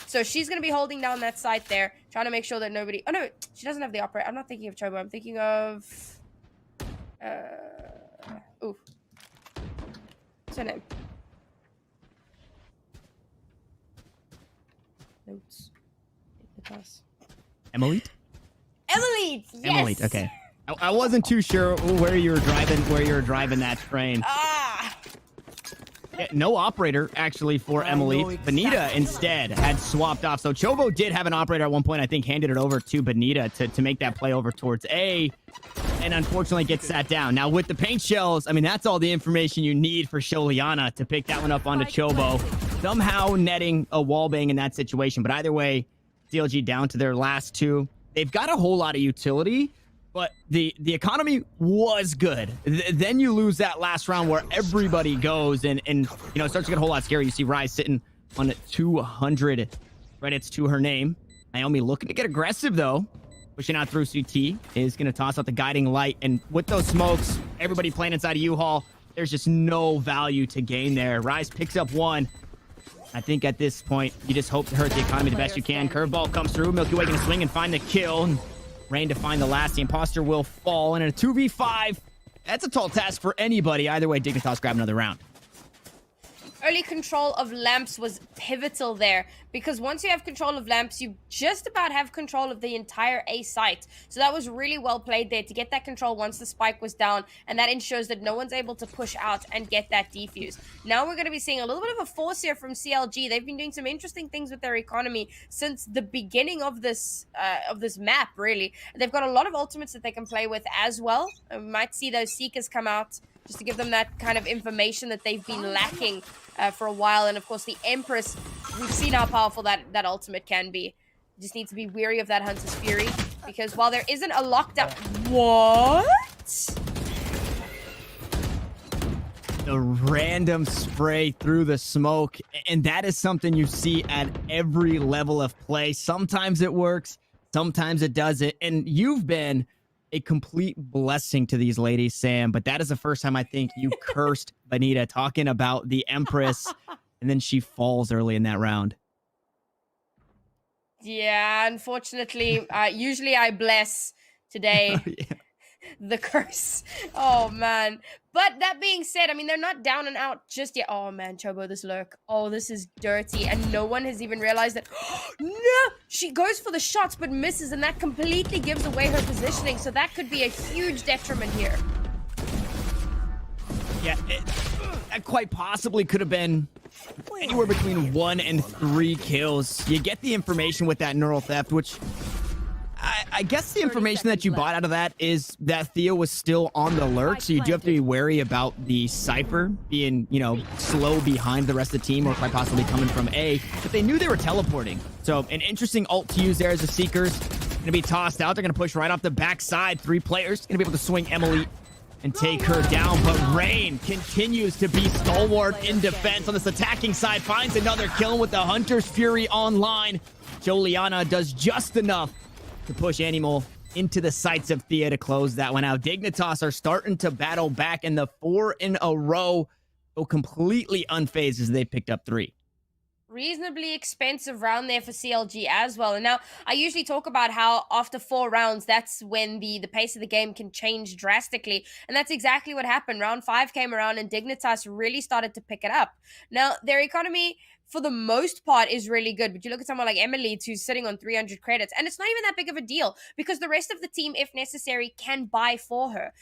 So she's going to be holding down that site there, trying to make sure that nobody... Oh, no, she doesn't have the operator. I'm not thinking of Chobo. I'm thinking of... Ooh. What's her name? Notes. Emily? Emily! Yes! Emily, okay. I wasn't too sure where you were driving that train. Ah! Yeah, no operator, actually, for Emily. Benita, instead, had swapped off. So Chobo did have an operator at one point, I think, handed it over to Benita to make that play over towards A, and unfortunately gets sat down. Now, with the paint shells, I mean, that's all the information you need for Sholiana to pick that one up onto Chobo. Somehow netting a wallbang in that situation. But either way, CLG down to their last two. They've got a whole lot of utility, but the economy was good. Then you lose that last round where everybody goes and you know, it starts to get a whole lot scary. You see Rise sitting on 200 credits to her name. Naomi looking to get aggressive, though. Pushing out through CT is going to toss out the guiding light. And with those smokes, everybody playing inside of U-Haul, there's just no value to gain there. Rise picks up one. I think at this point, you just hope to hurt the economy the best you can. Curveball comes through. Milky Way going to swing and find the kill. And Rain to find the last. The imposter will fall. And in a 2v5, that's a tall task for anybody. Either way, Dignitas grab another round. Early control of lamps was pivotal there, because once you have control of lamps, you just about have control of the entire A site. So that was really well played there to get that control once the spike was down, and that ensures that no one's able to push out and get that defuse. Now we're going to be seeing a little bit of a force here from CLG. They've been doing some interesting things with their economy since the beginning of this map, really. They've got a lot of ultimates that they can play with as well. We might see those Seekers come out just to give them that kind of information that they've been lacking for a while. And of course, the Empress, we've seen how powerful that ultimate can be. Just need to be wary of that Hunter's Fury, because while there isn't a lockdown... What? The random spray through the smoke, and that is something you see at every level of play. Sometimes it works, sometimes it doesn't, and you've been a complete blessing to these ladies, Sam, but that is the first time I think you cursed Benita talking about the Empress, and then she falls early in that round. Yeah, unfortunately, usually I bless. Today, the curse. Oh, man. But that being said, I mean, they're not down and out just yet. Oh, man, Chobo, this lurk. Oh, this is dirty. And no one has even realized that. No! She goes for the shots but misses, and that completely gives away her positioning. So that could be a huge detriment here. Yeah, that quite possibly could have been anywhere between 1 and 3 kills. You get the information with that neural theft, which... I guess the information that you bought out of that is that Theo was still on the lurk, so you do have to be wary about the Cypher being, you know, slow behind the rest of the team, or quite possibly coming from A, but they knew they were teleporting. So an interesting ult to use there as the Seekers. Going to be tossed out. They're going to push right off the backside. 3 players. Going to be able to swing Emily and take her down, but Rain continues to be stalwart in defense on this attacking side. Finds another kill with the Hunter's Fury online. Joliana does just enough to push Animal into the sights of Thea to close that one out. Dignitas are starting to battle back, and the 4 in a row go completely unfazed as they picked up 3. Reasonably expensive round there for CLG as well. And now I usually talk about how after 4 rounds, that's when the pace of the game can change drastically. And that's exactly what happened. Round 5 came around and Dignitas really started to pick it up. Now, their economy, for the most part, is really good. But you look at someone like Emily, who's sitting on 300 credits, and it's not even that big of a deal because the rest of the team, if necessary, can buy for her.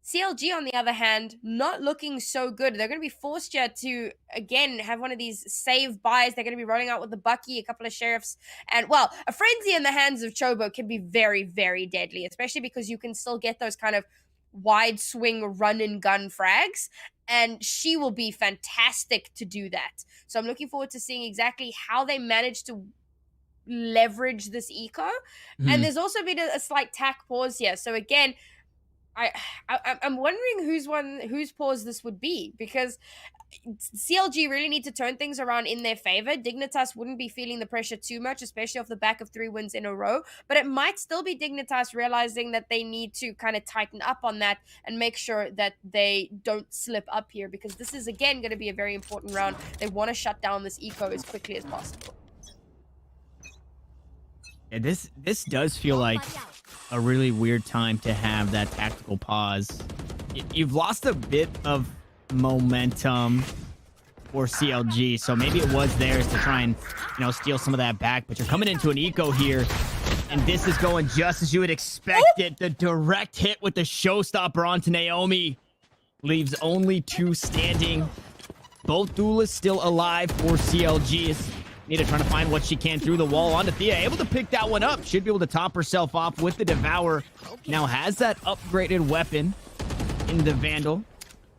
CLG, on the other hand, not looking so good. They're going to be forced here to, again, have one of these save buys. They're going to be rolling out with the Bucky, a couple of Sheriffs. And, well, a Frenzy in the hands of Chobo can be very, very deadly, especially because you can still get those kind of wide swing run and gun frags. And she will be fantastic to do that. So I'm looking forward to seeing exactly how they manage to leverage this eco. And there's also been a slight tack pause here. So, again, I'm wondering whose pause this would be, because CLG really need to turn things around in their favor. Dignitas wouldn't be feeling the pressure too much, especially off the back of 3 wins in a row, but it might still be Dignitas realizing that they need to kind of tighten up on that and make sure that they don't slip up here, because this is, again, going to be a very important round. They want to shut down this eco as quickly as possible. Yeah, this does feel like a really weird time to have that tactical pause. you've lost a bit of momentum for CLG, so maybe it was theirs to try and, you know, steal some of that back, but you're coming into an eco here, and this is going just as you would expect it. The direct hit with the showstopper onto Naomi leaves only 2 standing. Both duelists still alive for CLG. Nita trying to find what she can through the wall onto Thea. Able to pick that one up. Should be able to top herself off with the Devour. Now has that upgraded weapon in the Vandal.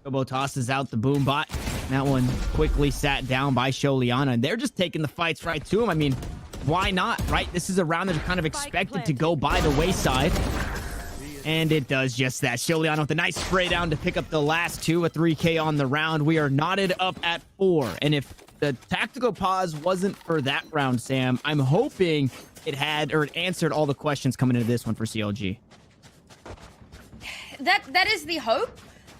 Kobo tosses out the boom bot. That one quickly sat down by Sholiana, and they're just taking the fights right to him. I mean, why not, right? This is a round that are kind of expected to go by the wayside. And it does just that. Sholiana with a nice spray down to pick up the last 2, a 3K on the round. We are knotted up at 4. And if the tactical pause wasn't for that round, Sam, I'm hoping it had, or it answered all the questions coming into this one for CLG. That is the hope,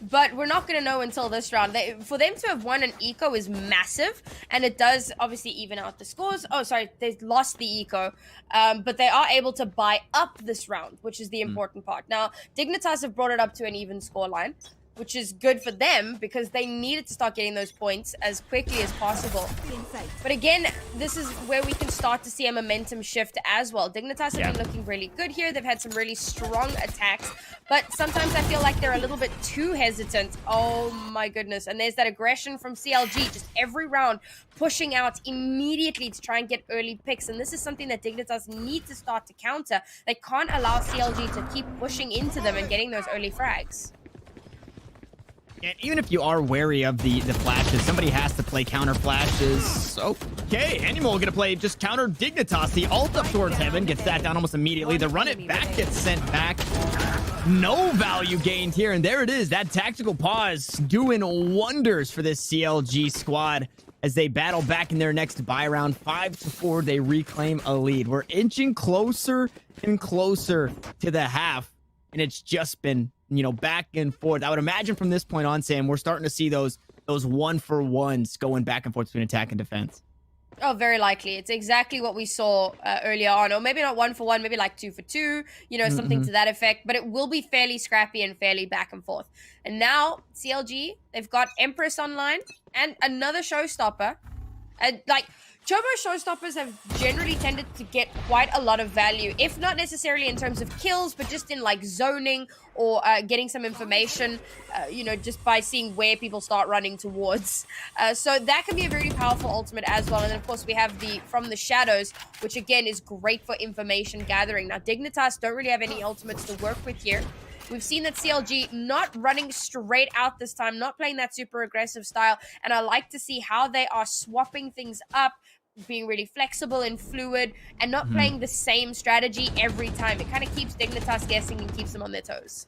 but we're not going to know until this round. For them to have won an eco is massive, and it does obviously even out the scores. Oh, sorry, they lost the eco, but they are able to buy up this round, which is the important part. Now, Dignitas have brought it up to an even scoreline, which is good for them because they needed to start getting those points as quickly as possible. But again, this is where we can start to see a momentum shift as well. Dignitas have been looking really good here. They've had some really strong attacks, but sometimes I feel like they're a little bit too hesitant. Oh my goodness. And there's that aggression from CLG, just every round pushing out immediately to try and get early picks. And this is something that Dignitas need to start to counter. They can't allow CLG to keep pushing into them and getting those early frags. And even if you are wary of the flashes, somebody has to play counter flashes. Okay, Animal gonna play just counter Dignitas. The ult up towards heaven gets that down almost immediately. The run it back gets sent back. No value gained here, and there it is. That tactical pause doing wonders for this CLG squad as they battle back in their next buy round. 5-4, they reclaim a lead. We're inching closer and closer to the half, and it's just been, you know, back and forth. I would imagine from this point on, Sam, we're starting to see those 1-for-1s going back and forth between attack and defense. Oh, very likely. It's exactly what we saw earlier on. Or maybe not 1-for-1, maybe like 2-for-2, you know, something to that effect. But it will be fairly scrappy and fairly back and forth. And now, CLG, they've got Empress online and another showstopper. And, like, Chobo showstoppers have generally tended to get quite a lot of value, if not necessarily in terms of kills, but just in like zoning or getting some information, you know, just by seeing where people start running towards. So that can be a very powerful ultimate as well. And then of course we have the From the Shadows, which again is great for information gathering. Now Dignitas don't really have any ultimates to work with here. We've seen that CLG not running straight out this time, not playing that super aggressive style. And I like to see how they are swapping things up, being really flexible and fluid, and not playing the same strategy every time. It kind of keeps Dignitas guessing and keeps them on their toes.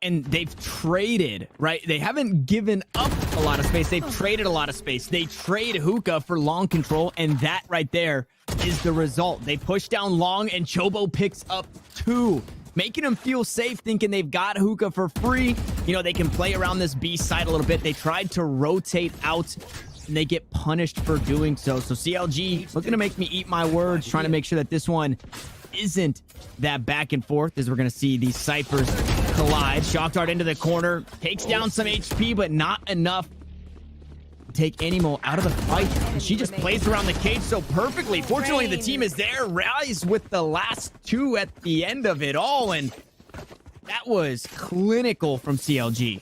And they've traded, right? They haven't given up a lot of space. They've traded a lot of space. They trade Hookah for long control, and that right there is the result. They push down long, and Chobo picks up 2, making them feel safe, thinking they've got Hookah for free. You know, they can play around this B side a little bit. They tried to rotate out, and they get punished for doing so. So CLG looking to make me eat my words, trying to make sure that this one isn't that back and forth, as we're going to see these Cyphers collide. Shock Dart into the corner, takes down some HP, but not enough to take Animal out of the fight. And she just plays around the cage so perfectly. Fortunately, the team is there. Rise with the last 2 at the end of it all, and that was clinical from CLG.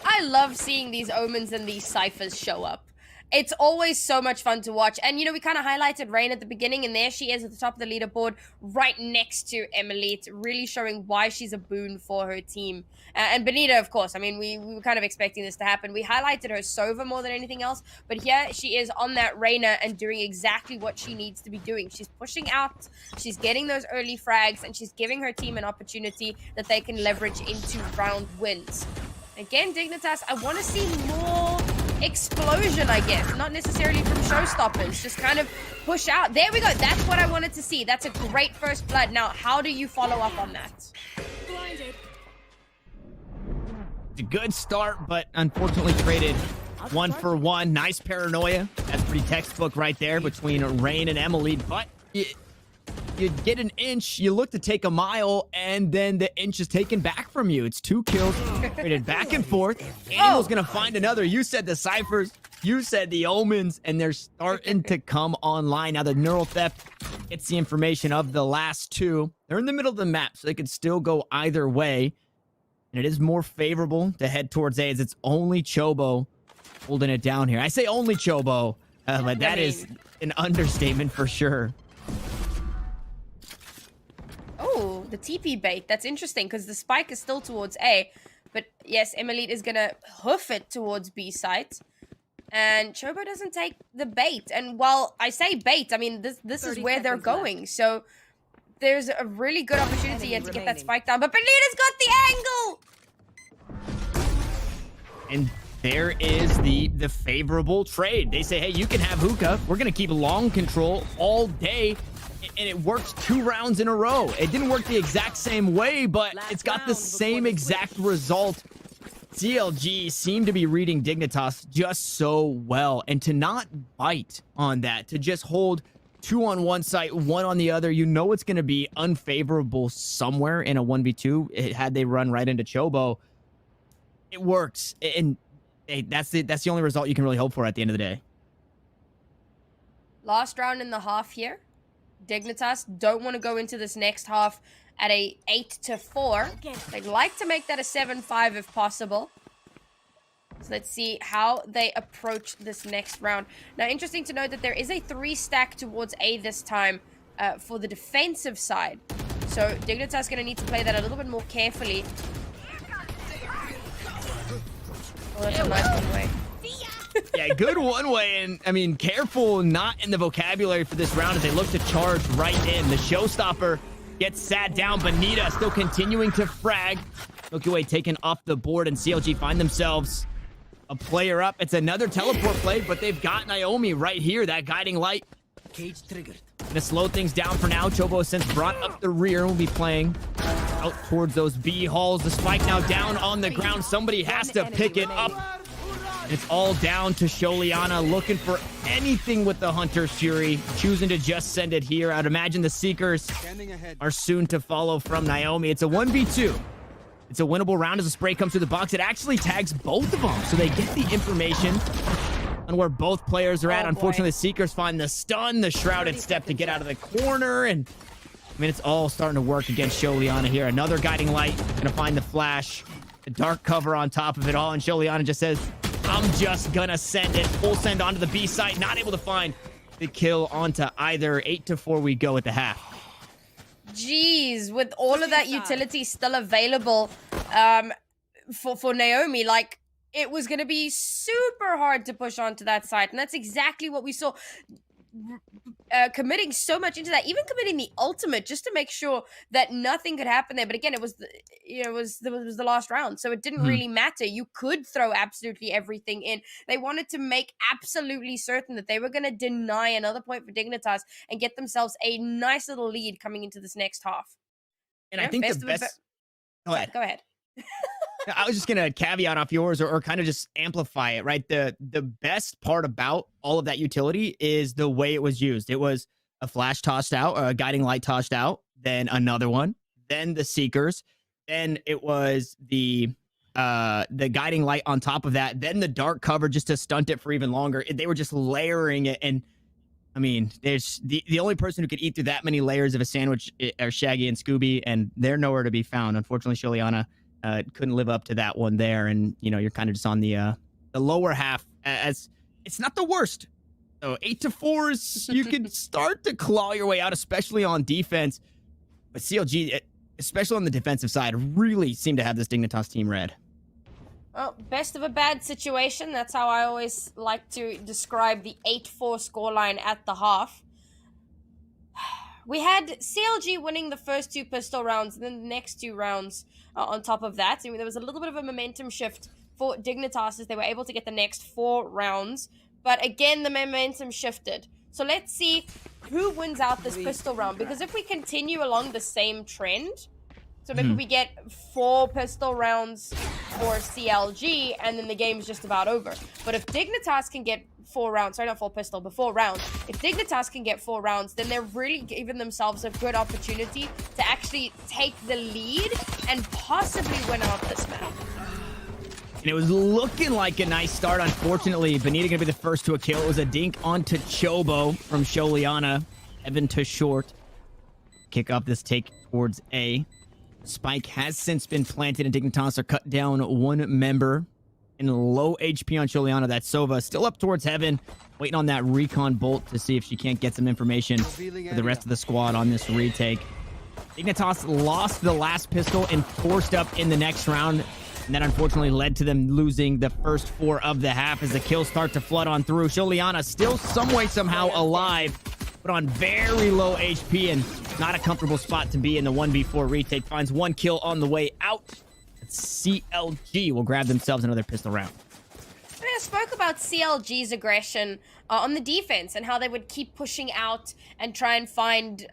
I love seeing these Omens and these Cyphers show up. It's always so much fun to watch. And, you know, we kind of highlighted Rain at the beginning, and there she is at the top of the leaderboard right next to Emily. It's really showing why she's a boon for her team. And Benita, of course. I mean, we were kind of expecting this to happen. We highlighted her Sova more than anything else, but here she is on that Reyna and doing exactly what she needs to be doing. She's pushing out, she's getting those early frags, and she's giving her team an opportunity that they can leverage into round wins. Again, Dignitas, I want to see more explosion, I guess. Not necessarily from showstoppers. Just kind of push out. There we go. That's what I wanted to see. That's a great first blood. Now, how do you follow up on that? Blinded. It's a good start, but unfortunately traded 1-for-1. Nice paranoia. That's pretty textbook right there between Rain and Emily. But you get an inch, you look to take a mile, and then the inch is taken back from you. It's 2 kills, traded back and forth. Animal's gonna find another. You said the Cyphers, you said the Omens, and they're starting to come online. Now the Neural Theft gets the information of the last 2. They're in the middle of the map, so they could still go either way. And it is more favorable to head towards A, as it's only Chobo holding it down here. I say only Chobo, but that is an understatement for sure. Oh, the TP bait. That's interesting because the spike is still towards A. But yes, Emilite is going to hoof it towards B site. And Chobo doesn't take the bait. And while I say bait, I mean, this is where they're going. So there's a really good opportunity here to get that spike down. But Benita's got the angle! And there is the favorable trade. They say, hey, you can have hookah. We're going to keep long control all day. And it worked 2 rounds in a row. It didn't work the exact same way, but it's got the same exact result. CLG seemed to be reading Dignitas just so well. And to not bite on that, to just hold 2 on one site, 1 on the other, you know it's going to be unfavorable somewhere in a 1v2. Had they run right into Chobo, it works. And hey, that's the only result you can really hope for at the end of the day. Last round in the half here. Dignitas don't want to go into this next half at a 8-4. They'd like to make that a 7-5 if possible. So let's see how they approach this next round. Now, interesting to note that there is a 3-stack towards A this time for the defensive side. So Dignitas going to need to play that a little bit more carefully. Oh, that's a nice one-way. Yeah, good one way, and I mean, careful not in the vocabulary for this round as they look to charge right in. The showstopper gets sat down. Bonita still continuing to frag. Milky Way taken off the board, and CLG find themselves a player up. It's another teleport play, but they've got Naomi right here, that guiding light. Cage triggered. Gonna slow things down for now. Chobo since brought up the rear will be playing out towards those B halls. The spike now down on the ground. Somebody has to pick it up. It's all down to Sholiana looking for anything with the Hunter's Fury, choosing to just send it here. I'd imagine the Seekers are soon to follow from Naomi. It's a 1v2. It's a winnable round as the spray comes through the box. It actually tags both of them, so they get the information on where both players are at. Unfortunately, the Seekers find the stun, the Shrouded Step to get out of the corner, and I mean, it's all starting to work against Sholiana here. Another guiding light, gonna find the flash, the dark cover on top of it all, and Sholiana just says, I'm just gonna send it. Full send onto the B site. Not able to find the kill onto either. 8-4 we go at the half. Jeez, with all of that utility still available for Naomi, like, it was gonna be super hard to push onto that site. And that's exactly what we saw. Committing so much into that, even committing the ultimate just to make sure that nothing could happen there. But again, it was the last round, so it didn't really matter. You could throw absolutely everything in. They wanted to make absolutely certain that they were going to deny another point for Dignitas and get themselves a nice little lead coming into this next half. And I think the best. Go ahead. Go ahead. I was just gonna caveat off yours or kind of just amplify it, right? The best part about all of that utility is the way it was used. It was a flash tossed out, a guiding light tossed out, then another one, then the Seekers, then it was the guiding light on top of that, then the dark cover just to stunt it for even longer. They were just layering it, and I mean, there's the only person who could eat through that many layers of a sandwich are Shaggy and Scooby, and they're nowhere to be found. Unfortunately, Sholiana couldn't live up to that one there, and you know, you're kind of just on the lower half. As it's not the worst. So 8-4 is you can start to claw your way out, especially on defense. But CLG, especially on the defensive side, really seem to have this Dignitas team read. Well, best of a bad situation. That's how I always like to describe the 8-4 scoreline at the half. We had CLG winning the first 2 pistol rounds, and then the next 2 rounds on top of that. I mean, there was a little bit of a momentum shift for Dignitas as they were able to get the next 4 rounds. But again, the momentum shifted. So let's see who wins out this pistol round. Because if we continue along the same trend, so maybe we get 4 pistol rounds for CLG, and then the game's just about over. But if Dignitas can get 4 rounds, sorry, not 4 pistol, but 4 rounds. If Dignitas can get 4 rounds, then they're really giving themselves a good opportunity to actually take the lead and possibly win out this map. And it was looking like a nice start. Unfortunately, Benita gonna be the first to a kill. It was a dink onto Chobo from Sholiana. Evan to short. Kick off this take towards A. Spike has since been planted, and Dignitas are cut down one member. In low HP on Sholiana. That's Sova. Still up towards heaven. Waiting on that recon bolt to see if she can't get some information for the rest of the squad on this retake. Dignitas lost the last pistol and forced up in the next round. And that unfortunately led to them losing the first 4 of the half as the kills start to flood on through. Sholiana still some way, somehow alive, but on very low HP and not a comfortable spot to be in the 1v4 retake. Finds 1 kill on the way out. CLG will grab themselves another pistol round. I spoke about CLG's aggression on the defense and how they would keep pushing out and try and find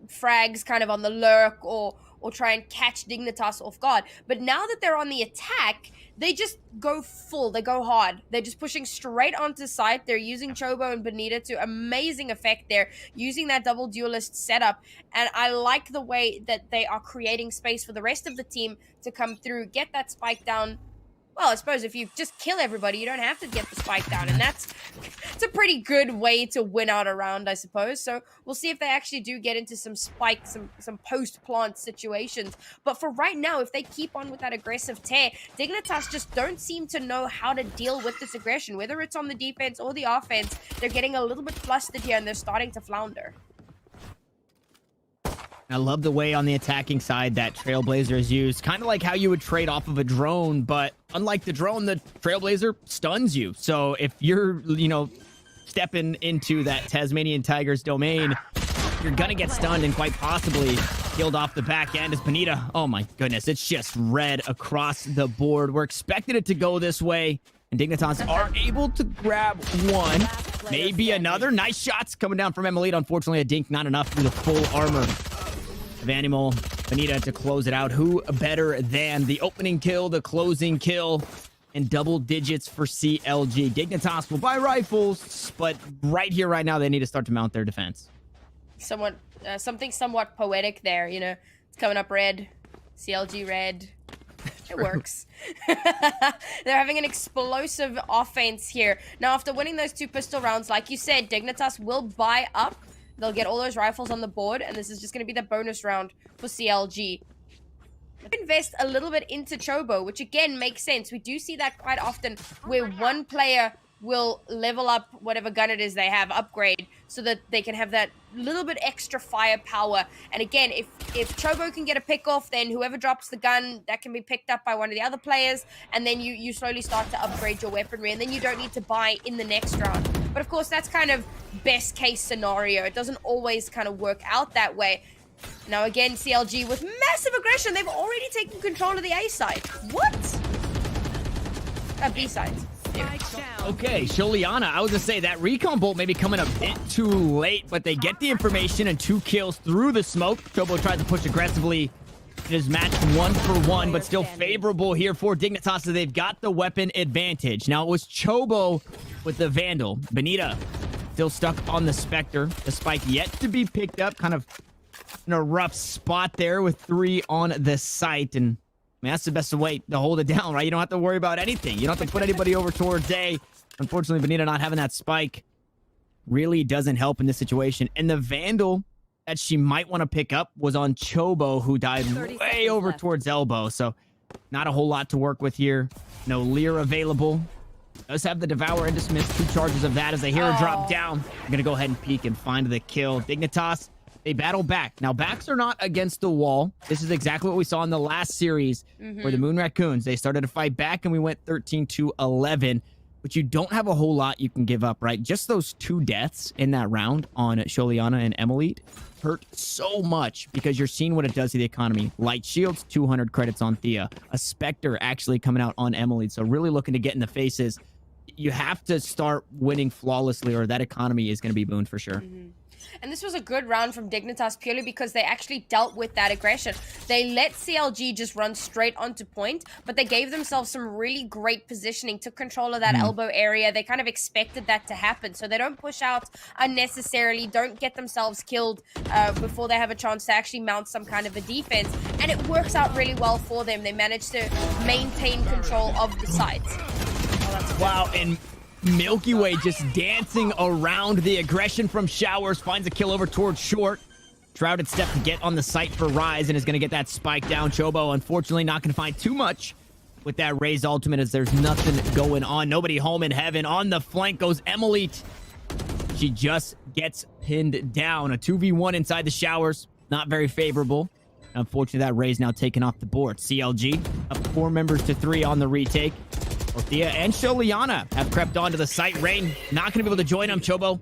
frags kind of on the lurk or try and catch Dignitas off guard. But now that they're on the attack, they just go full. They go hard. They're just pushing straight onto site. They're using Chobo and Benita to amazing effect there, using that double duelist setup. And I like the way that they are creating space for the rest of the team to come through, get that spike down. Well, I suppose if you just kill everybody, you don't have to get the spike down. And it's a pretty good way to win out a round, I suppose. So we'll see if they actually do get into some spike, some post-plant situations. But for right now, if they keep on with that aggressive tear, Dignitas just don't seem to know how to deal with this aggression. Whether it's on the defense or the offense, they're getting a little bit flustered here and they're starting to flounder. I love the way on the attacking side that Trailblazer is used. Kind of like how you would trade off of a drone, but unlike the drone, the Trailblazer stuns you. So if you're, stepping into that Tasmanian Tiger's domain, you're going to get stunned and quite possibly killed off the back end as Benita. Oh my goodness, it's just red across the board. We're expecting it to go this way, and Dignitas are able to grab one. Maybe another. Nice shots coming down from Emily. Unfortunately, a dink not enough through the full armor of Animal. Benita to close it out. Who better than the opening kill, the closing kill, and double digits for CLG. Dignitas will buy rifles, but right here, right now, they need to start to mount their defense. Something somewhat poetic there, It's coming up red. CLG red. It works. They're having an explosive offense here. Now, after winning those 2 pistol rounds, like you said, Dignitas will buy up. They'll get all those rifles on the board, and this is just going to be the bonus round for CLG. Invest a little bit into Chobo, which again makes sense. We do see that quite often where one player will level up whatever gun it is they have, upgrade, so that they can have that little bit extra firepower. And again, if Chobo can get a pick off, then whoever drops the gun, that can be picked up by one of the other players, and then you slowly start to upgrade your weaponry, and then you don't need to buy in the next round. But of course, that's kind of best case scenario. It doesn't always kind of work out that way. Now again, CLG with massive aggression. They've already taken control of the A side. What? B side. Okay, Sholiana, I was gonna say that recon bolt may be coming a bit too late, but they get the information and 2 kills through the smoke. Chobo tries to push aggressively. It is matched 1-for-1, but still favorable here for Dignitas. So they've got the weapon advantage. Now it was Chobo with the Vandal. Benita still stuck on the Spectre. The spike yet to be picked up, kind of in a rough spot there with 3 on the site. And that's the best way to hold it down, right? You don't have to worry about anything. You don't have to put anybody over towards A. Unfortunately, Benita not having that spike really doesn't help in this situation. And the Vandal that she might want to pick up was on Chobo, who died way over towards Elbow. So not a whole lot to work with here. No Lear available. Does have the Devour and Dismiss. 2 charges of that as they hear her drop down. I'm going to go ahead and peek and find the kill. Dignitas, they battle back. Now, backs are not against the wall. This is exactly what we saw in the last series where the Moon Raccoons, they started to fight back and we went 13-11. But you don't have a whole lot you can give up, right? Just those 2 deaths in that round on Sholiana and Emily hurt so much because you're seeing what it does to the economy. Light Shields, 200 credits on Thea. A Spectre actually coming out on Emily. So really looking to get in the faces. You have to start winning flawlessly or that economy is going to be booned for sure. And this was a good round from Dignitas purely because they actually dealt with that aggression. They let CLG just run straight onto point, but they gave themselves some really great positioning, took control of that elbow area. They kind of expected that to happen. So they don't push out unnecessarily, don't get themselves killed before they have a chance to actually mount some kind of a defense. And it works out really well for them. They manage to maintain control of the site. Wow, and Milky Way just dancing around the aggression from Showers, finds a kill over towards Short. Shrouded step to get on the site for Rise and is going to get that spike down. Chobo, unfortunately, not going to find too much with that Raze ultimate as there's nothing going on. Nobody home in heaven. On the flank goes Emilite. She just gets pinned down. A 2v1 inside the Showers. Not very favorable. Unfortunately, that Raze now taken off the board. CLG up 4 members to 3 on the retake. Orthea and Sholiana have crept onto the site. Rain not going to be able to join them. Chobo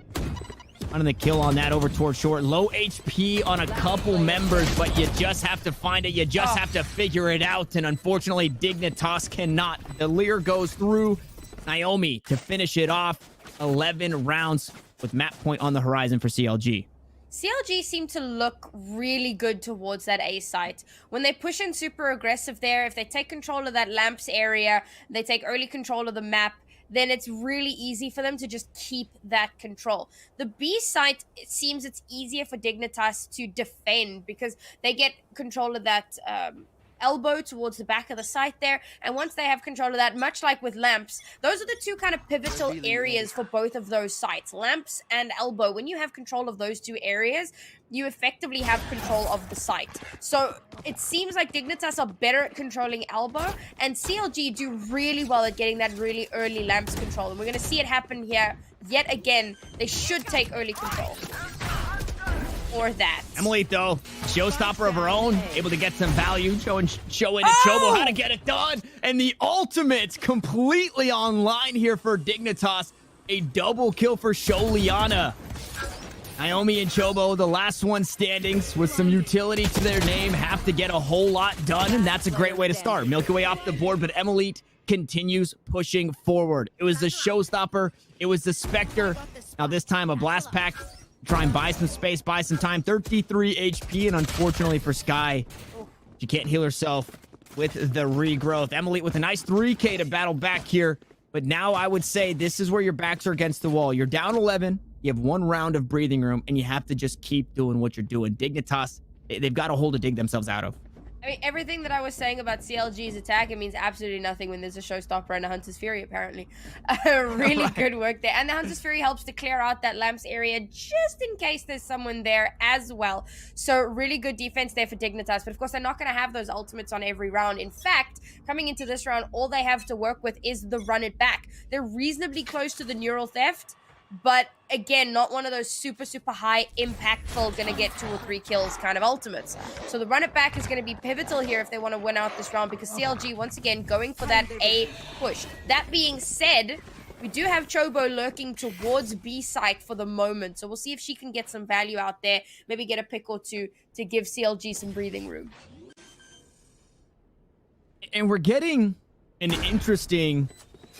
on the kill on that over towards Short. Low HP on a couple members, but you just have to find it. You just have to figure it out. And unfortunately, Dignitas cannot. The Lear goes through. Naomi to finish it off. 11 rounds with map point on the horizon for CLG. CLG seem to look really good towards that A site. When they push in super aggressive there, if they take control of that lamps area, they take early control of the map, then it's really easy for them to just keep that control. The B site, it seems it's easier for Dignitas to defend because they get control of that elbow towards the back of the site there, and once they have control of that, much like with lamps, those are the two kind of pivotal areas for both of those sites, lamps and elbow. When you have control of those two areas, you effectively have control of the site. So it seems like Dignitas are better at controlling elbow, and CLG do really well at getting that really early lamps control, and we're going to see it happen here yet again. They should take early control. Or that. Emily, though, showstopper of her own, able to get some value, showing Chobo how to get it done. And the ultimate completely online here for Dignitas. A double kill for Sholiana. Naomi and Chobo, the last one standings with some utility to their name, have to get a whole lot done, and that's a great way to start. Milky Way off the board, but Emily continues pushing forward. It was the showstopper. It was the Spectre. Now this time a blast pack. Try and buy some space, buy some time. 33 HP, and unfortunately for Sky, she can't heal herself with the regrowth. Emily with a nice 3K to battle back here. But now I would say this is where your backs are against the wall. You're down 11. You have 1 round of breathing room, and you have to just keep doing what you're doing. Dignitas, they've got a hole to dig themselves out of. I mean, everything that I was saying about CLG's attack, it means absolutely nothing when there's a showstopper and a Hunter's Fury, apparently. Really good work there. And the Hunter's Fury helps to clear out that lamps area just in case there's someone there as well. So really good defense there for Dignitas. But of course, they're not going to have those ultimates on every round. In fact, coming into this round, all they have to work with is the run it back. They're reasonably close to the neural theft. But again, not one of those super high impactful, gonna get 2 or 3 kills kind of ultimates. So the run it back is gonna be pivotal here if they want to win out this round, because CLG, once again, going for that A push. That being said, we do have Chobo lurking towards B site for the moment, so we'll see if she can get some value out there, maybe get a pick or 2 to give CLG some breathing room. And we're getting an interesting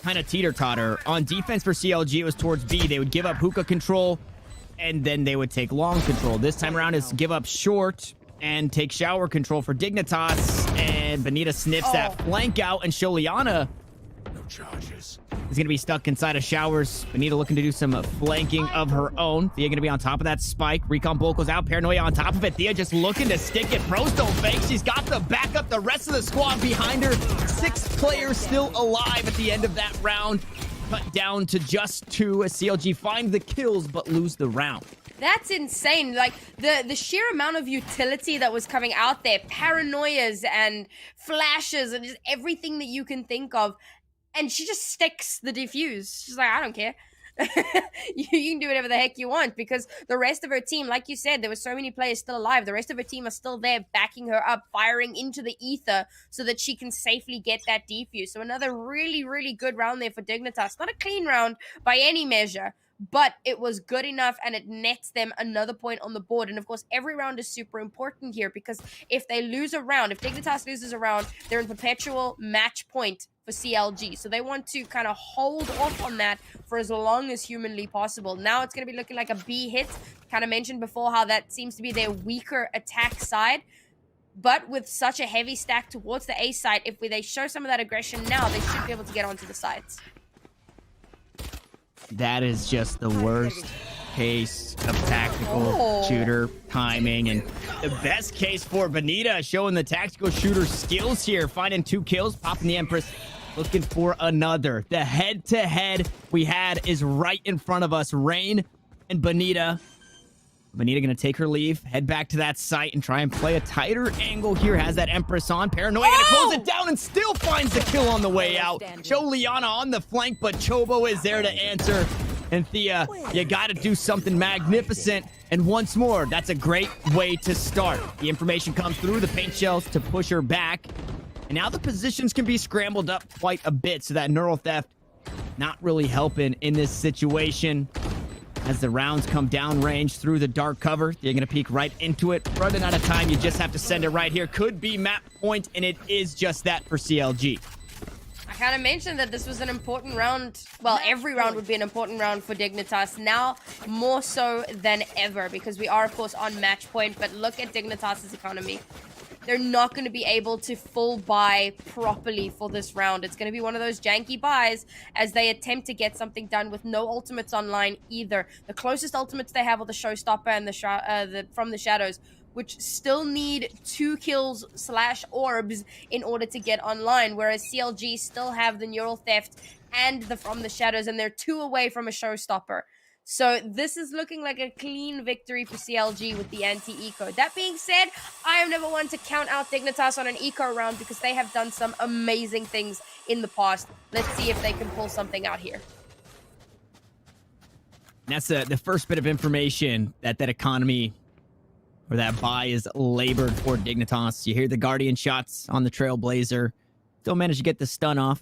kind of teeter-totter. On defense for CLG, it was towards B. They would give up hookah control, and then they would take long control. This time around is give up short and take shower control for Dignitas, and Benita snips that flank out, and Sholiana is going to be stuck inside of Showers. Benita looking to do some flanking of her own. Thea going to be on top of that spike. Recon Bolt goes out. Paranoia on top of it. Thea just looking to stick it. Pros don't fake. She's got the backup. The rest of the squad behind her. 6 players still alive at the end of that round. Cut down to just 2 as CLG find the kills but lose the round. That's insane. Like, the sheer amount of utility that was coming out there. Paranoias and flashes and just everything that you can think of. And she just sticks the defuse. She's like, I don't care. You can do whatever the heck you want, because the rest of her team, like you said, there were so many players still alive. The rest of her team are still there backing her up, firing into the ether so that she can safely get that defuse. So another really good round there for Dignitas. Not a clean round by any measure, but it was good enough, and it nets them another point on the board. And of course, every round is super important here, because if they lose a round, if Dignitas loses a round, they're in perpetual match point for CLG. So they want to kind of hold off on that for as long as humanly possible. Now it's going to be looking like a B hit. Kind of mentioned before how that seems to be their weaker attack side. But with such a heavy stack towards the A side, if they show some of that aggression now, they should be able to get onto the sides. That is just the worst case of tactical shooter timing, and the best case for Bonita, showing the tactical shooter skills here, finding 2 kills, popping the Empress, looking for another. The head-to-head we had is right in front of us. Rain and Bonita. Bonita gonna take her leave, head back to that site, and try and play a tighter angle here. Has that Empress on. Paranoia gonna close it down and still finds the kill on the way out. Liana on the flank, but Chobo is there to answer. And Thea, you gotta do something magnificent. And once more, that's a great way to start. The information comes through, the paint shells to push her back. And now the positions can be scrambled up quite a bit, so that neural theft not really helping in this situation. As the rounds come downrange through the dark cover, they're going to peek right into it. Running out of time, you just have to send it right here. Could be map point, and it is just that for CLG. I kind of mentioned that this was an important round. Well, every round would be an important round for Dignitas. Now, more so than ever, because we are, of course, on match point. But look at Dignitas' economy. They're not going to be able to full buy properly for this round. It's going to be one of those janky buys as they attempt to get something done with no ultimates online either. The closest ultimates they have are the Showstopper and the From the Shadows, which still need 2 kills / orbs in order to get online, whereas CLG still have the Neural Theft and the From the Shadows, and they're 2 away from a Showstopper. So this is looking like a clean victory for CLG with the anti-eco. That being said, I am never one to count out Dignitas on an eco round because they have done some amazing things in the past. Let's see if they can pull something out here. That's the first bit of information that economy or that buy is labored for Dignitas. You hear the Guardian shots on the Trailblazer. Still managed to get the stun off.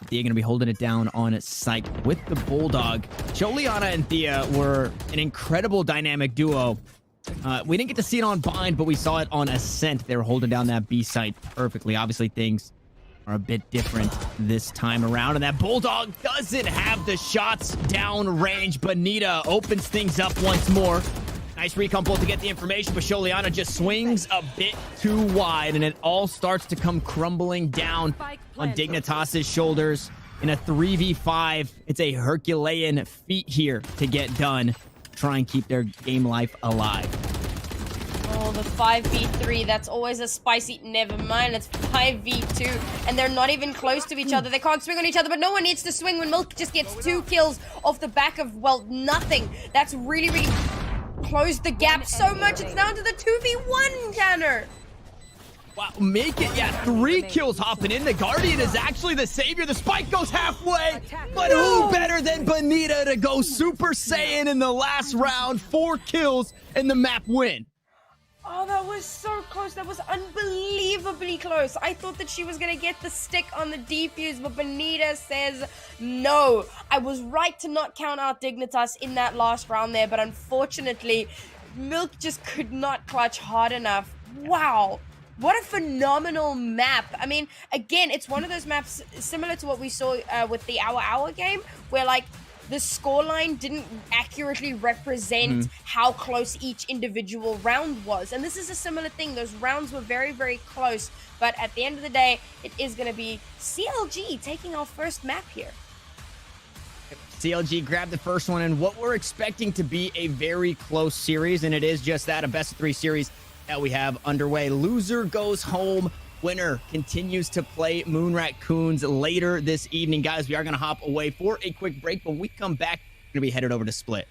Thea going to be holding it down on site with the Bulldog. Liana and Thea were an incredible dynamic duo. We didn't get to see it on Bind, but we saw it on Ascent. They were holding down that B site perfectly. Obviously, things are a bit different this time around. And that Bulldog doesn't have the shots down range. Bonita opens things up once more. Nice recon pull to get the information, but Liana just swings a bit too wide, and it all starts to come crumbling down on Dignitas' shoulders. In a 3v5, it's a Herculean feat here to get done. Try and keep their game life alive. Oh, the 5v3, that's always a spicy... Never mind, it's 5v2, and they're not even close to each other. They can't swing on each other, but no one needs to swing when Milk just gets 2 kills off the back of, well, nothing. That's really, really... closed the gap so much. It's down to the 2v1, Tanner. Wow, make it, yeah, 3 kills hopping in. The Guardian is actually the savior. The spike goes halfway, but who better than Bonita to go Super Saiyan in the last round? 4 kills and the map win. Oh, that was so close. That was unbelievably close. I thought that she was going to get the stick on the defuse, but Bonita says no. I was right to not count out Dignitas in that last round there, but unfortunately, Milk just could not clutch hard enough. Wow. What a phenomenal map. I mean, again, it's one of those maps similar to what we saw with the Hour game, where, like, the scoreline didn't accurately represent how close each individual round was. And this is a similar thing. Those rounds were very, very close. But at the end of the day, it is going to be CLG taking our first map here. CLG grabbed the first one in what we're expecting to be a very close series. And it is just that, a best-of-3 series that we have underway. Loser goes home. Winner continues to play Moon Raccoons later this evening. Guys, we are going to hop away for a quick break. But when we come back, we're going to be headed over to Split.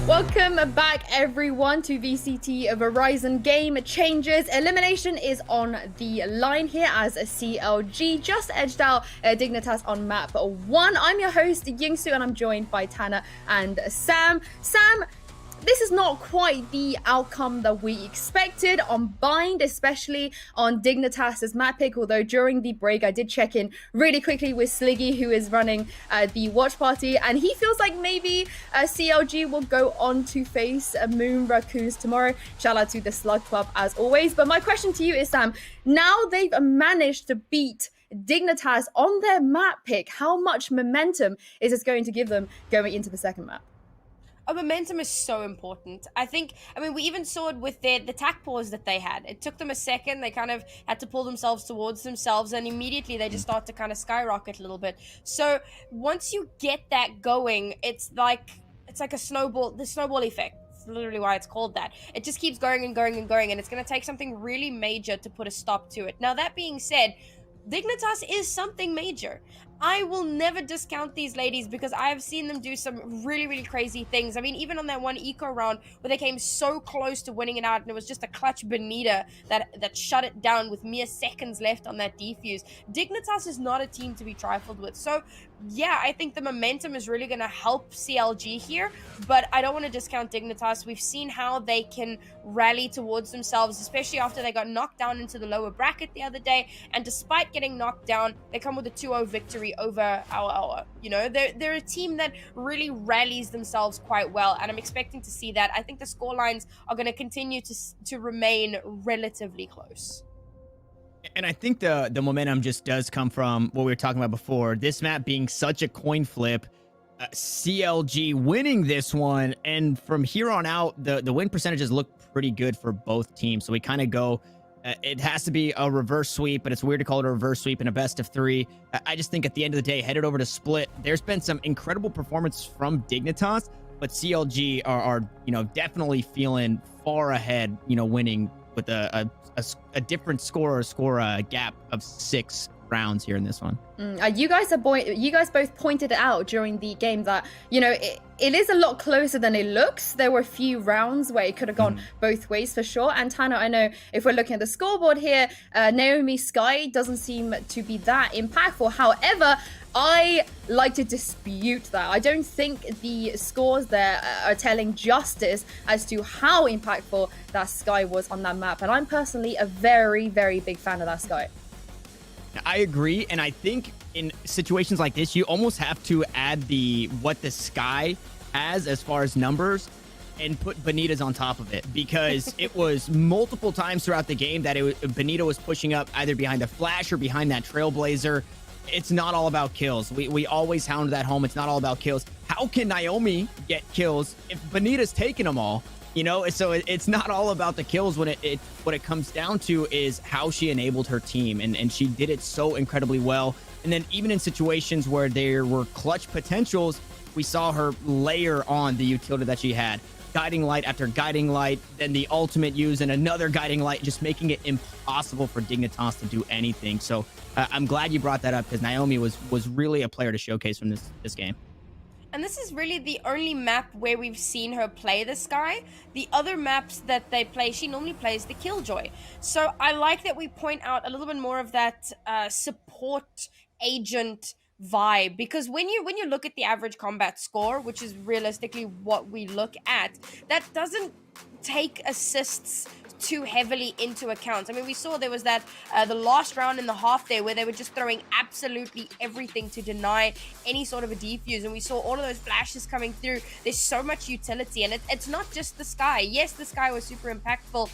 Welcome back, everyone, to VCT Verizon Game Changers. Elimination is on the line here as a CLG just edged out Dignitas on map 1. I'm your host, Yingsu, and I'm joined by Tanner and Sam. Sam, this is not quite the outcome that we expected on Bind, especially on Dignitas's map pick, although during the break I did check in really quickly with Sliggy, who is running the watch party, and he feels like maybe CLG will go on to face Moon Raccoons tomorrow. Shout out to the Slug Club as always. But my question to you is, Sam, now they've managed to beat Dignitas on their map pick, how much momentum is this going to give them going into the second map? Momentum is so important. I mean, we even saw it with the tack pause that they had. It took them a second. They kind of had to pull themselves towards themselves, and immediately they just start to kind of skyrocket a little bit. So once you get that going, it's like a snowball, the snowball effect. It's literally why it's called that. It just keeps going and going and going, and it's going to take something really major to put a stop to it. Now, that being said, Dignitas is something major. I will never discount these ladies because I have seen them do some really, really crazy things. I mean, even on that one eco round where they came so close to winning it out and it was just a clutch Benita that shut it down with mere seconds left on that defuse. Dignitas is not a team to be trifled with. So, yeah, I think the momentum is really going to help CLG here, but I don't want to discount Dignitas. We've seen how they can rally towards themselves, especially after they got knocked down into the lower bracket the other day, and despite getting knocked down, they come with a 2-0 victory over our. You know, they're a team that really rallies themselves quite well, and I'm expecting to see that. I think the scorelines are going to continue to remain relatively close. And I think the momentum just does come from what we were talking about before. This map being such a coin flip, CLG winning this one, and from here on out, the win percentages look pretty good for both teams. So we kind of go, it has to be a reverse sweep, but it's weird to call it a reverse sweep in a best of 3. I just think at the end of the day, headed over to Split, there's been some incredible performance from Dignitas, but CLG are definitely feeling far ahead, winning with a different score gap of 6 rounds here in this one. You guys both pointed it out during the game that it is a lot closer than it looks. There were a few rounds where it could have gone both ways for sure. And Tanner, I know if we're looking at the scoreboard here, Naomi Sky doesn't seem to be that impactful. However, I like to dispute that. I don't think the scores there are telling justice as to how impactful that Sky was on that map. And I'm personally a very, very big fan of that Sky. I agree, and I think in situations like this, you almost have to add what the Sky has as far as numbers and put Benita's on top of it, because it was multiple times throughout the game that Benita was pushing up either behind the flash or behind that Trailblazer. It's not all about kills. We always hound that home. It's not all about kills. How can Naomi get kills if Benita's taking them all? So it's not all about the kills. What it comes down to is how she enabled her team, and she did it so incredibly well. And then even in situations where there were clutch potentials, we saw her layer on the utility that she had. Guiding light after guiding light, then the ultimate use and another guiding light, just making it impossible for Dignitas to do anything. So I'm glad you brought that up, because Naomi was really a player to showcase from this game. And this is really the only map where we've seen her play the Sky. The other maps that they play, she normally plays the Killjoy. So I like that we point out a little bit more of that support agent vibe, because when you look at the average combat score, which is realistically what we look at, that doesn't take assists too heavily into account. I mean, we saw there was that the last round in the half there where they were just throwing absolutely everything to deny any sort of a defuse, and we saw all of those flashes coming through. There's so much utility, and it's not just the Sky. Yes, the Sky was super impactful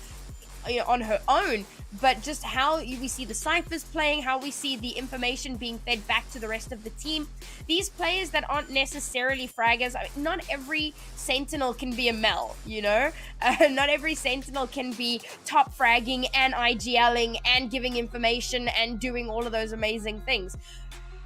on her own, but just how we see the ciphers playing, how we see the information being fed back to the rest of the team. These players that aren't necessarily fraggers, not every Sentinel can be a Mel, not every Sentinel can be top fragging and IGLing and giving information and doing all of those amazing things.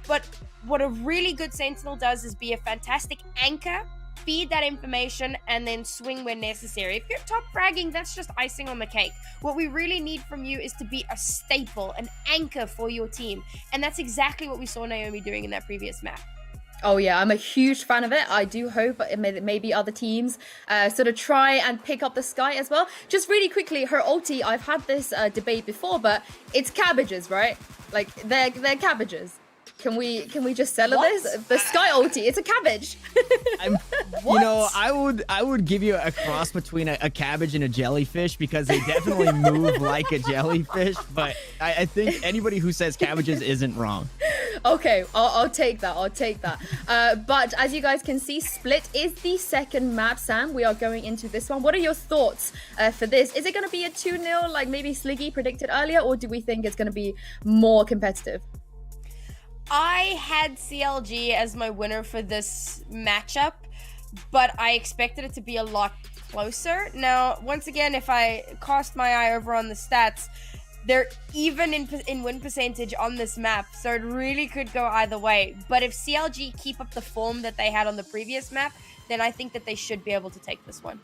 But what a really good Sentinel does is be a fantastic anchor, feed that information, and then swing when necessary. If you're top fragging, that's just icing on the cake. What we really need from you is to be a staple, an anchor for your team. And that's exactly what we saw Naomi doing in that previous map. Oh yeah, I'm a huge fan of it. I do hope maybe other teams sort of try and pick up the Sky as well. Just really quickly, her ulti, I've had this debate before, but it's cabbages, right? Like they're cabbages. Can we just settle this? The Sky ulti, it's a cabbage. I would give you a cross between a cabbage and a jellyfish, because they definitely move like a jellyfish. But I think anybody who says cabbages isn't wrong. Okay, I'll take that. But as you guys can see, Split is the second map. Sam, we are going into this one. What are your thoughts for this? Is it going to be a 2-0 like maybe Sliggy predicted earlier, or do we think it's going to be more competitive? I had CLG as my winner for this matchup, but I expected it to be a lot closer. Now, once again, if I cast my eye over on the stats, they're even in win percentage on this map, so it really could go either way. But if CLG keep up the form that they had on the previous map, then I think that they should be able to take this one.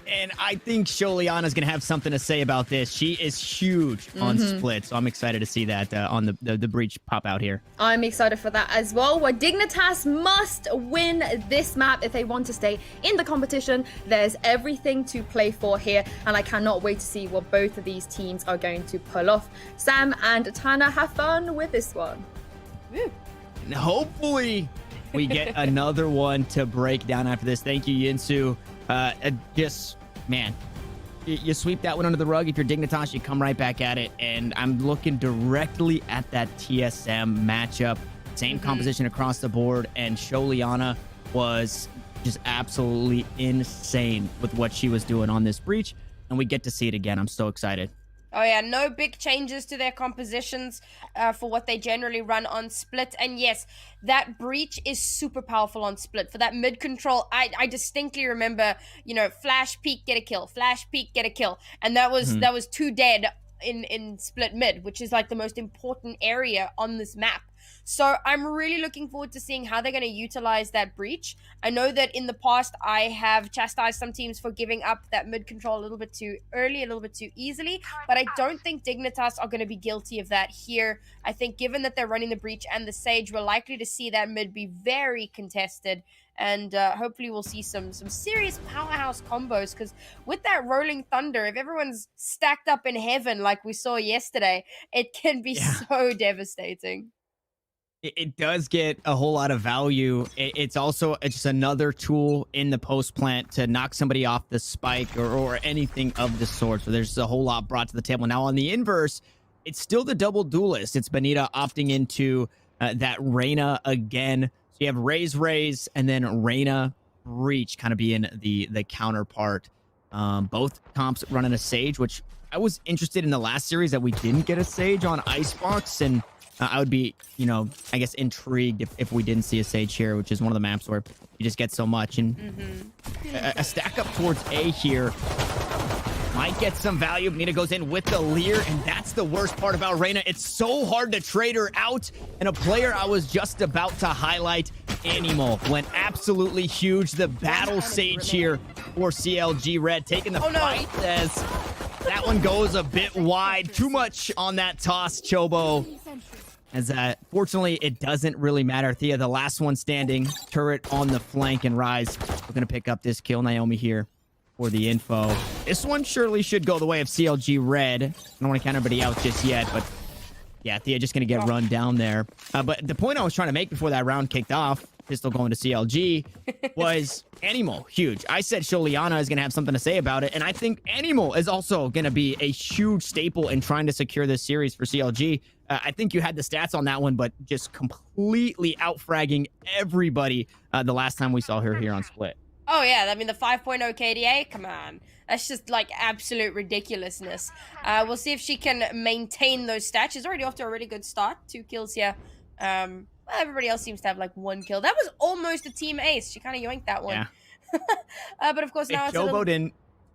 And I think Sholiana's going to have something to say about this. She is huge on Split, so I'm excited to see that on the breach pop out here. I'm excited for that as well. Where Dignitas must win this map if they want to stay in the competition. There's everything to play for here, and I cannot wait to see what both of these teams are going to pull off. Sam and Tana, have fun with this one. Woo. And hopefully we get another one to break down after this. Thank you, Yinsu. Just, man, you sweep that one under the rug. If you're Dignitas, you come right back at it. And I'm looking directly at that TSM matchup. Same composition across the board. And Sholiana was just absolutely insane with what she was doing on this breach. And we get to see it again. I'm so excited. Oh yeah, no big changes to their compositions for what they generally run on Split. And yes, that breach is super powerful on Split. For that mid control, I distinctly remember, you know, flash peek, get a kill, flash peek, get a kill. And that was 2 dead in Split mid, which is like the most important area on this map. So I'm really looking forward to seeing how they're going to utilize that breach. I know that in the past I have chastised some teams for giving up that mid control a little bit too early, a little bit too easily, but I don't think Dignitas are going to be guilty of that here. I think given that they're running the breach and the Sage, we're likely to see that mid be very contested. And hopefully we'll see some serious powerhouse combos, because with that Rolling Thunder, if everyone's stacked up in heaven like we saw yesterday, it can be so devastating. It does get a whole lot of value. It's also just another tool in the post plant to knock somebody off the spike or anything of the sort. So there's a whole lot brought to the table. Now on the inverse, it's still the double duelist. It's Benita opting into that Reyna again. So you have Raze, and then Reyna Breach kind of being the counterpart. Both comps running a Sage, which I was interested in the last series that we didn't get a Sage on Icebox, and I would be, you know, I guess intrigued if we didn't see a Sage here, which is one of the maps where you just get so much. And a stack up towards A here might get some value. Benita goes in with the Leer, and that's the worst part about Reyna. It's so hard to trade her out. And a player I was just about to highlight, Animal, went absolutely huge. The battle Sage here for CLG Red, taking the fight as that one goes a bit wide. Too much on that toss, Chobo. As fortunately, it doesn't really matter. Thea, the last one standing, turret on the flank, and Rise we're going to pick up this kill. Naomi here for the info. This one surely should go the way of CLG Red. I don't want to count everybody out just yet, but yeah, Thea just going to get run down there. But the point I was trying to make before that round kicked off, pistol going to CLG, was Animal, huge. I said Sholiana is going to have something to say about it, and I think Animal is also going to be a huge staple in trying to secure this series for CLG. I think you had the stats on that one, but just completely out-fragging everybody the last time we saw her here on Split. Oh, yeah. I mean, the 5.0 KDA, come on. That's just, like, absolute ridiculousness. We'll see if she can maintain those stats. She's already off to a really good start. 2 kills here. Well, everybody else seems to have, like, 1 kill. That was almost a team ace. She kind of yoinked that one. Yeah. But, of course, now if it's Chobo a little... didn't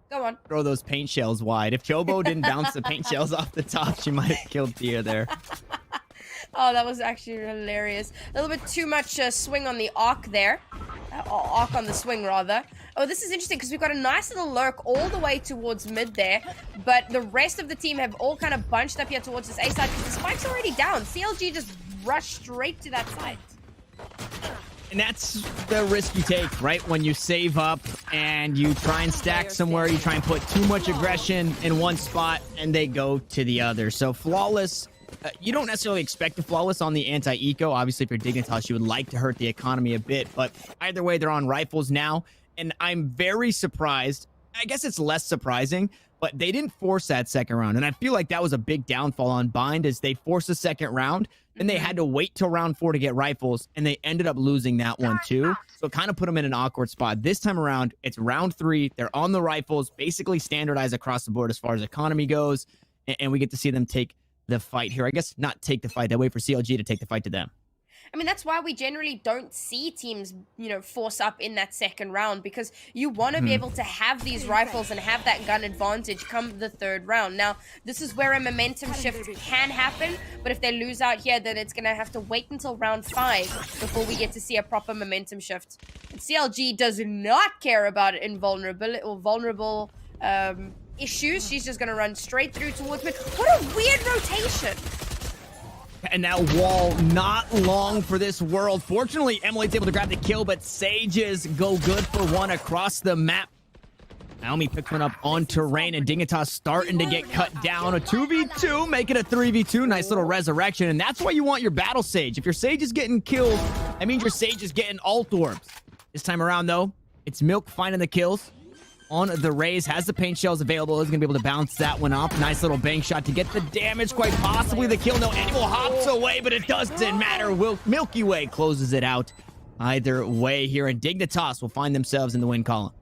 Go on. throw those paint shells wide. If Chobo didn't bounce the paint shells off the top, she might have killed Thea there. Oh, that was actually hilarious. A little bit too much swing on the arc there. Arc on the swing, rather. Oh, this is interesting because we've got a nice little lurk all the way towards mid there. But the rest of the team have all kind of bunched up here towards this A side because the spike's already down. CLG just rushed straight to that side. And that's the risk you take, right? When you save up and you try and stack somewhere, you try and put too much aggression in one spot and they go to the other. So Flawless, you don't necessarily expect a Flawless on the anti-eco. Obviously, if you're Dignitas, you would like to hurt the economy a bit. But either way, they're on rifles now. And I'm very surprised. I guess it's less surprising, but they didn't force that second round. And I feel like that was a big downfall on Bind, as they forced the second round. Then they had to wait till round 4 to get rifles, and they ended up losing that one too. So it kind of put them in an awkward spot. This time around, it's round 3. They're on the rifles, basically standardized across the board as far as economy goes, and we get to see them take the fight here. I guess not take the fight. They wait for CLG to take the fight to them. I mean, that's why we generally don't see teams, you know, force up in that second round, because you want to be able to have these rifles and have that gun advantage come the third round. Now, this is where a momentum shift can happen, but if they lose out here, then it's going to have to wait until round 5 before we get to see a proper momentum shift. And CLG does not care about invulnerability or vulnerable issues. She's just going to run straight through towards mid. What a weird rotation. And that wall not long for this world. Fortunately, Emily's able to grab the kill, but Sages go good for one across the map. Naomi picks one up on terrain, and Dignitas starting to get cut down. A 2v2, make it a 3v2. Nice little resurrection, and that's why you want your battle Sage. If your Sage is getting killed, that means your Sage is getting ult orbs. This time around, though, it's Milk finding the kills on the Raze, has the paint shells available, is going to be able to bounce that one off. Nice little bang shot to get the damage, quite possibly the kill. No, Animal hops away, but it doesn't matter. Milky Way closes it out either way here, and Dignitas will find themselves in the win column.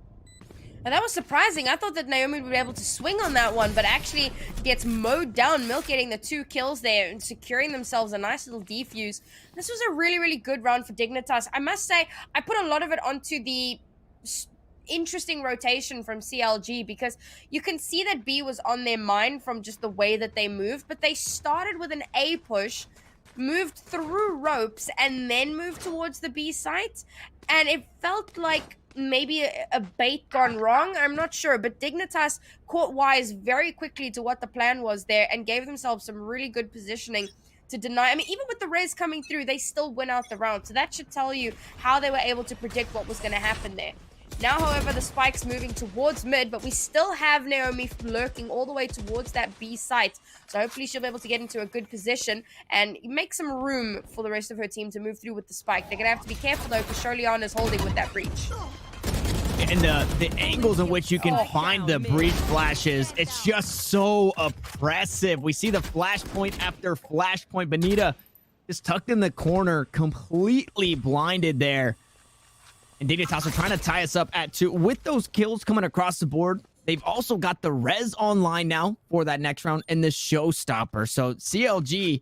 And that was surprising. I thought that Naomi would be able to swing on that one, but actually gets mowed down. Milk getting the 2 kills there and securing themselves a nice little defuse. This was a really, really good round for Dignitas. I must say, I put a lot of it onto the interesting rotation from CLG, because you can see that B was on their mind from just the way that they moved, but they started with an A push, moved through ropes, and then moved towards the B site, and it felt like maybe a bait gone wrong. I'm not sure, but Dignitas caught wise very quickly to what the plan was there and gave themselves some really good positioning to deny. I mean, even with the Raze coming through, they still win out the round, so that should tell you how they were able to predict what was going to happen there. Now, however, the spike's moving towards mid, but we still have Naomi lurking all the way towards that B site. So hopefully she'll be able to get into a good position and make some room for the rest of her team to move through with the spike. They're going to have to be careful, though, because Sholiana is holding with that breach. And the angles in which you can find the breach flashes, it's just so oppressive. We see the flashpoint after flashpoint. Benita just tucked in the corner, completely blinded there. And Dignitas are trying to tie us up at 2. With those kills coming across the board, they've also got the res online now for that next round and the showstopper. So CLG,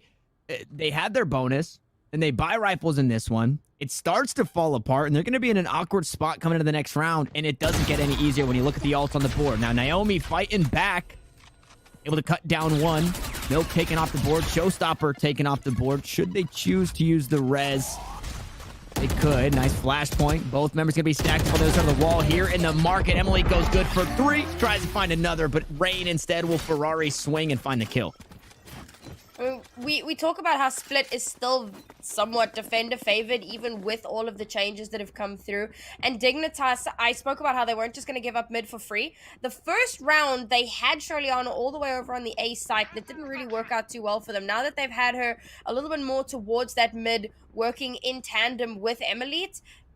they had their bonus, and they buy rifles in this one. It starts to fall apart, and they're going to be in an awkward spot coming into the next round, and it doesn't get any easier when you look at the ults on the board. Now, Naomi fighting back, able to cut down one. Milk taken off the board. Showstopper taken off the board. Should they choose to use the res? They could. Nice flashpoint. Both members going to be stacked up on the other side of the wall here in the market. Emily goes good for 3. Tries to find another, but Rain instead will Ferrari swing and find the kill. We talk about how Split is still somewhat defender favored, even with all of the changes that have come through. And Dignitas, I spoke about how they weren't just going to give up mid for free. The first round, they had Sholiana all the way over on the A site, and it didn't really work out too well for them. Now that they've had her a little bit more towards that mid, working in tandem with Emily,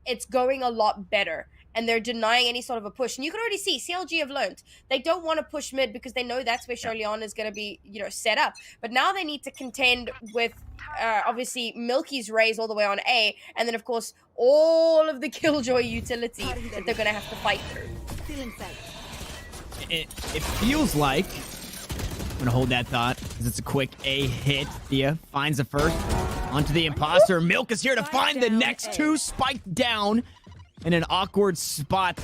it's going a lot better. And they're denying any sort of a push. And you can already see, CLG have learned. They don't want to push mid because they know that's where Sholiana is going to be, you know, set up. But now they need to contend with, obviously, Milky's Raze all the way on A. And then, of course, all of the Killjoy utility that they're going to have to fight through. It feels like... I'm going to hold that thought because it's a quick A hit. Thea finds the first. Onto the imposter. Milk is here to find the next 2 spiked down. In an awkward spot.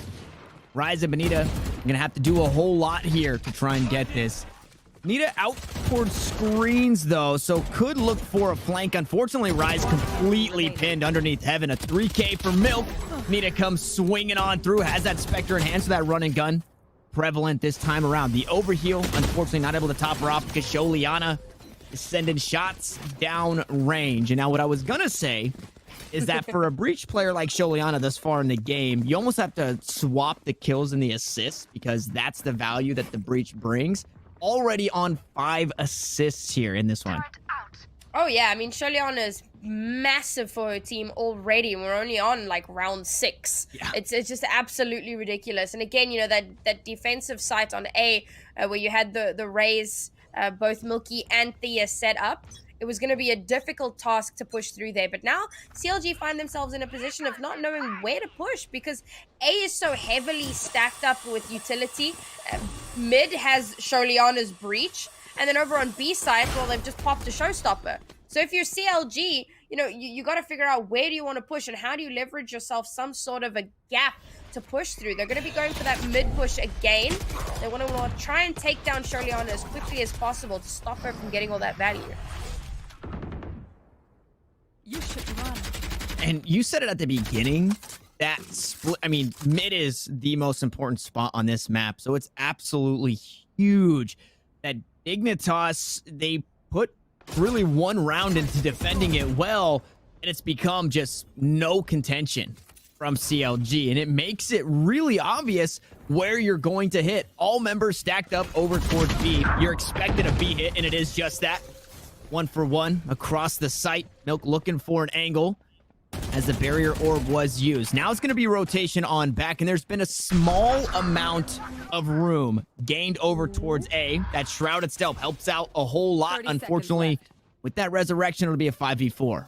Rise and Benita are going to have to do a whole lot here to try and get this. Benita out towards screens, though, so could look for a flank. Unfortunately, Rise completely pinned underneath Heaven. A 3K for Milk. Benita comes swinging on through. Has that Spectre in hand, so that run and gun prevalent this time around. The overheal, unfortunately, not able to top her off because Sholiana is sending shots down range. And now what I was going to say is that for a breach player like Sholiana this far in the game, you almost have to swap the kills and the assists because that's the value that the breach brings. Already on 5 assists here in this one. Oh, yeah. I mean, Sholiana is massive for her team already. We're only on, like, round 6. Yeah. It's just absolutely ridiculous. And again, you know, that defensive site on A where you had the Raze, both Milky and Thea set up, it was going to be a difficult task to push through there. But now CLG find themselves in a position of not knowing where to push because A is so heavily stacked up with utility. Mid has Sholiana's breach. And then over on B side, well, they've just popped a showstopper. So if you're CLG, you know, you got to figure out where do you want to push and how do you leverage yourself some sort of a gap to push through. They're going to be going for that mid push again. They want to try and take down Sholiana as quickly as possible to stop her from getting all that value. You should run. And you said it at the beginning. That split, I mean, mid is the most important spot on this map. So it's absolutely huge that Dignitas, they put really one round into defending it well, and it's become just no contention from CLG. And it makes it really obvious where you're going to hit. All members stacked up over towards B. You're expected a B hit, and it is just that. 1-for-1 across the site. Milk looking for an angle as the barrier orb was used. Now it's going to be rotation on back, and there's been a small amount of room gained over towards A. That Shrouded Stealth helps out a whole lot. Unfortunately, with that resurrection, it'll be a 5v4.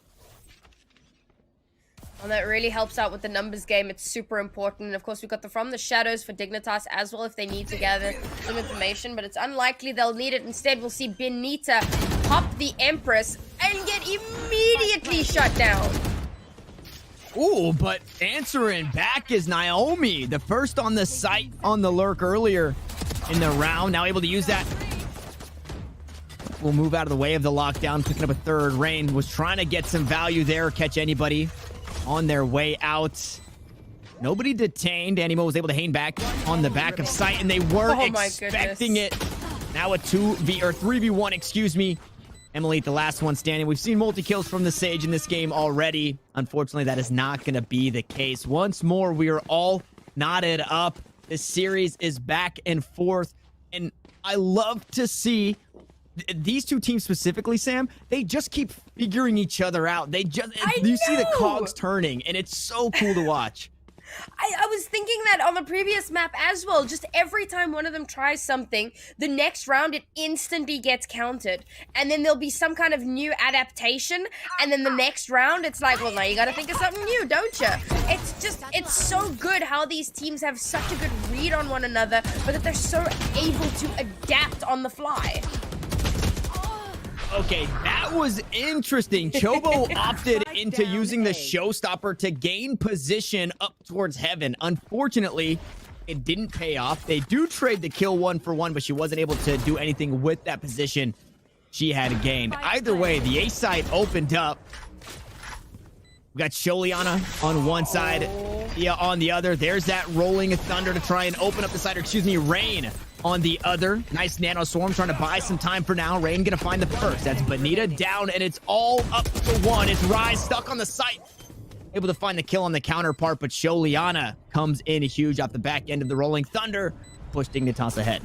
Well, that really helps out with the numbers game. It's super important. And of course, we've got the From the Shadows for Dignitas as well if they need to gather some information, but it's unlikely they'll need it. Instead, we'll see Benita pop the Empress and get immediately shut down. Ooh, but answering back is Naomi. The first on the site on the lurk earlier in the round. Now able to use that. We'll move out of the way of the lockdown. Picking up a third. Rain was trying to get some value there. Catch anybody on their way out. Nobody detained. Animo was able to hang back on the back of site, and they weren't expecting it. Now a 3v1, excuse me. Emily, the last one standing. We've seen multi-kills from the Sage in this game already. Unfortunately, that is not going to be the case. Once more, we are all knotted up. This series is back and forth. And I love to see these two teams specifically, Sam. They just keep figuring each other out. You see the cogs turning, and it's so cool to watch. I was thinking that on the previous map as well. Just every time one of them tries something, the next round it instantly gets countered. And then there'll be some kind of new adaptation. And then the next round, it's like, well, now you gotta think of something new, don't you? It's so good how these teams have such a good read on one another, but that they're so able to adapt on the fly. Okay, that was interesting. Chobo opted into using the showstopper to gain position up towards heaven. Unfortunately, it didn't pay off. They do trade the kill 1-for-1, but she wasn't able to do anything with that position she had gained. Either way, the A side opened up. We got Sholiana on one side, Thea on the other. There's that rolling thunder to try and open up the side, or excuse me, Rain on the other. Nice nano swarm trying to buy some time for now. Rain gonna find the first. That's Benita down, and it's all up to one. It's Rise stuck on the site. Able to find the kill on the counterpart, but Sholiana comes in huge off the back end of the rolling thunder. Push Dignitas ahead.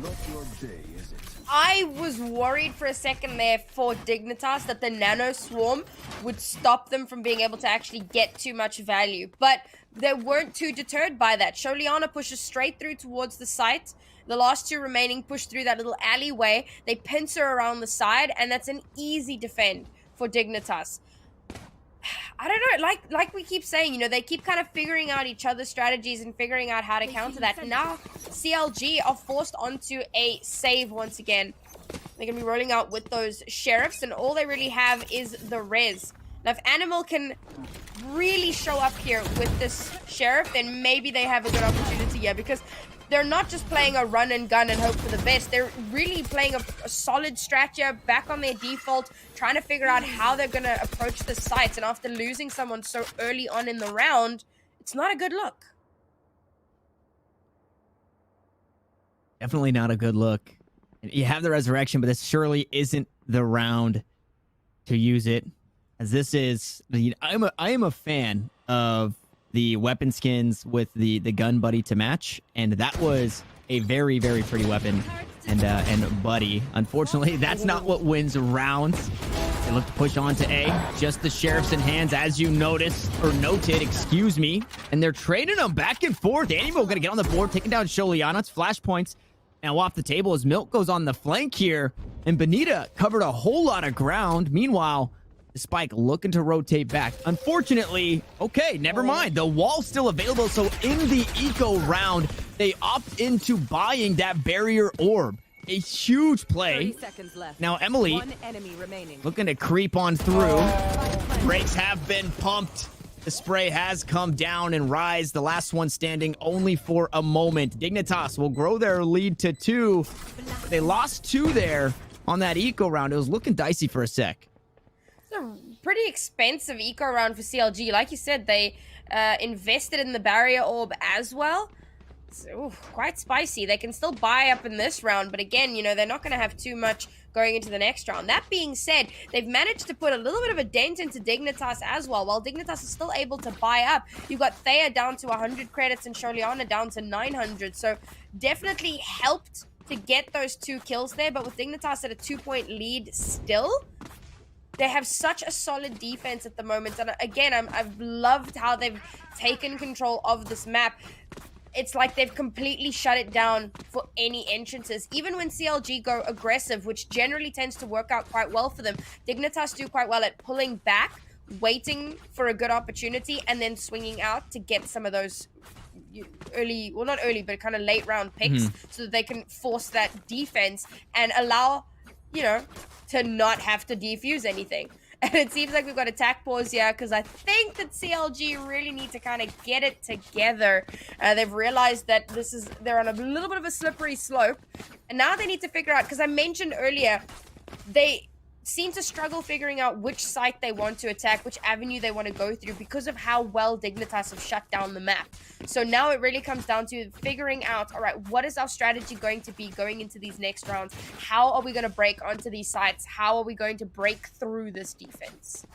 I was worried for a second there for Dignitas that the nano swarm would stop them from being able to actually get too much value, but they weren't too deterred by that. Sholiana pushes straight through towards the site. The last two remaining push through that little alleyway. They pincer around the side, and that's an easy defend for Dignitas. I don't know, like we keep saying, you know, they keep kind of figuring out each other's strategies and figuring out how to counter that. Now, CLG are forced onto a save once again. They're going to be rolling out with those sheriffs, and all they really have is the res. Now, if Animal can really show up here with this sheriff, then maybe they have a good opportunity here, because they're not just playing a run and gun and hope for the best. They're really playing a solid strat here, back on their default, trying to figure out how they're going to approach the sites. And after losing someone so early on in the round, it's not a good look. Definitely not a good look. You have the resurrection, but this surely isn't the round to use it. As this is, I am a fan of the weapon skins with the gun buddy to match, and that was a very, very pretty weapon and buddy. Unfortunately, that's not what wins rounds. They look to push on to A. Just the sheriffs in hands, as you noticed, or noted, excuse me. And they're trading them back and forth. Animo going to get on the board, taking down Sholiana. It's flashpoints now off the table as Milk goes on the flank here. And Benita covered a whole lot of ground. Meanwhile, the Spike looking to rotate back. Unfortunately, okay, never mind. The wall's still available, so in the eco round, they opt into buying that barrier orb. a huge play. 30 seconds left. Now, Emily One enemy remaining. looking to creep on through. Brakes have been pumped. The spray has come down, and Rise, the last one standing only for a moment. Dignitas will grow their lead to 2. They lost 2 there on that eco round. It was looking dicey for a sec. It's a pretty expensive eco round for CLG. Like you said, they invested in the barrier orb as well. So, quite spicy. They can still buy up in this round, but again, you know, they're not going to have too much going into the next round. That being said, they've managed to put a little bit of a dent into Dignitas as well. While Dignitas is still able to buy up, you've got Thea down to 100 credits and Sholiana down to 900. So definitely helped to get those 2 kills there, but with Dignitas at a 2-point lead still, they have such a solid defense at the moment. And again, I've loved how they've taken control of this map. It's like they've completely shut it down for any entrances. Even when CLG go aggressive, which generally tends to work out quite well for them, Dignitas do quite well at pulling back, waiting for a good opportunity, and then swinging out to get some of those early, well, not early, but kind of late round picks, so that they can force that defense and allow, you know, to not have to defuse anything. And it seems like we've got attack pause here because I think that CLG really need to kind of get it together. They've realized that they're on a little bit of a slippery slope. And now they need to figure out, because I mentioned earlier, they seem to struggle figuring out which site they want to attack, which avenue they want to go through because of how well Dignitas have shut down the map. So now it really comes down to figuring out, all right, what is our strategy going to be going into these next rounds? How are we going to break onto these sites? How are we going to break through this defense?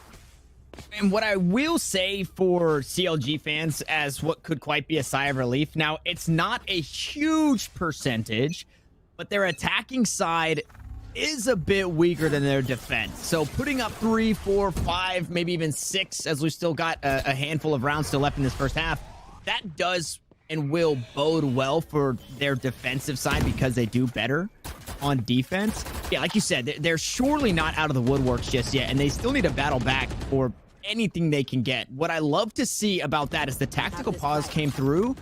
And what I will say for CLG fans as what could quite be a sigh of relief, now it's not a huge percentage, but their attacking side is a bit weaker than their defense. So putting up 3, 4, 5, maybe even 6, as we've still got a handful of rounds still left in this first half, that does and will bode well for their defensive side because they do better on defense. Yeah, like you said, they're surely not out of the woodworks just yet, and they still need to battle back for anything they can get. What I love to see about that is the tactical pause came through,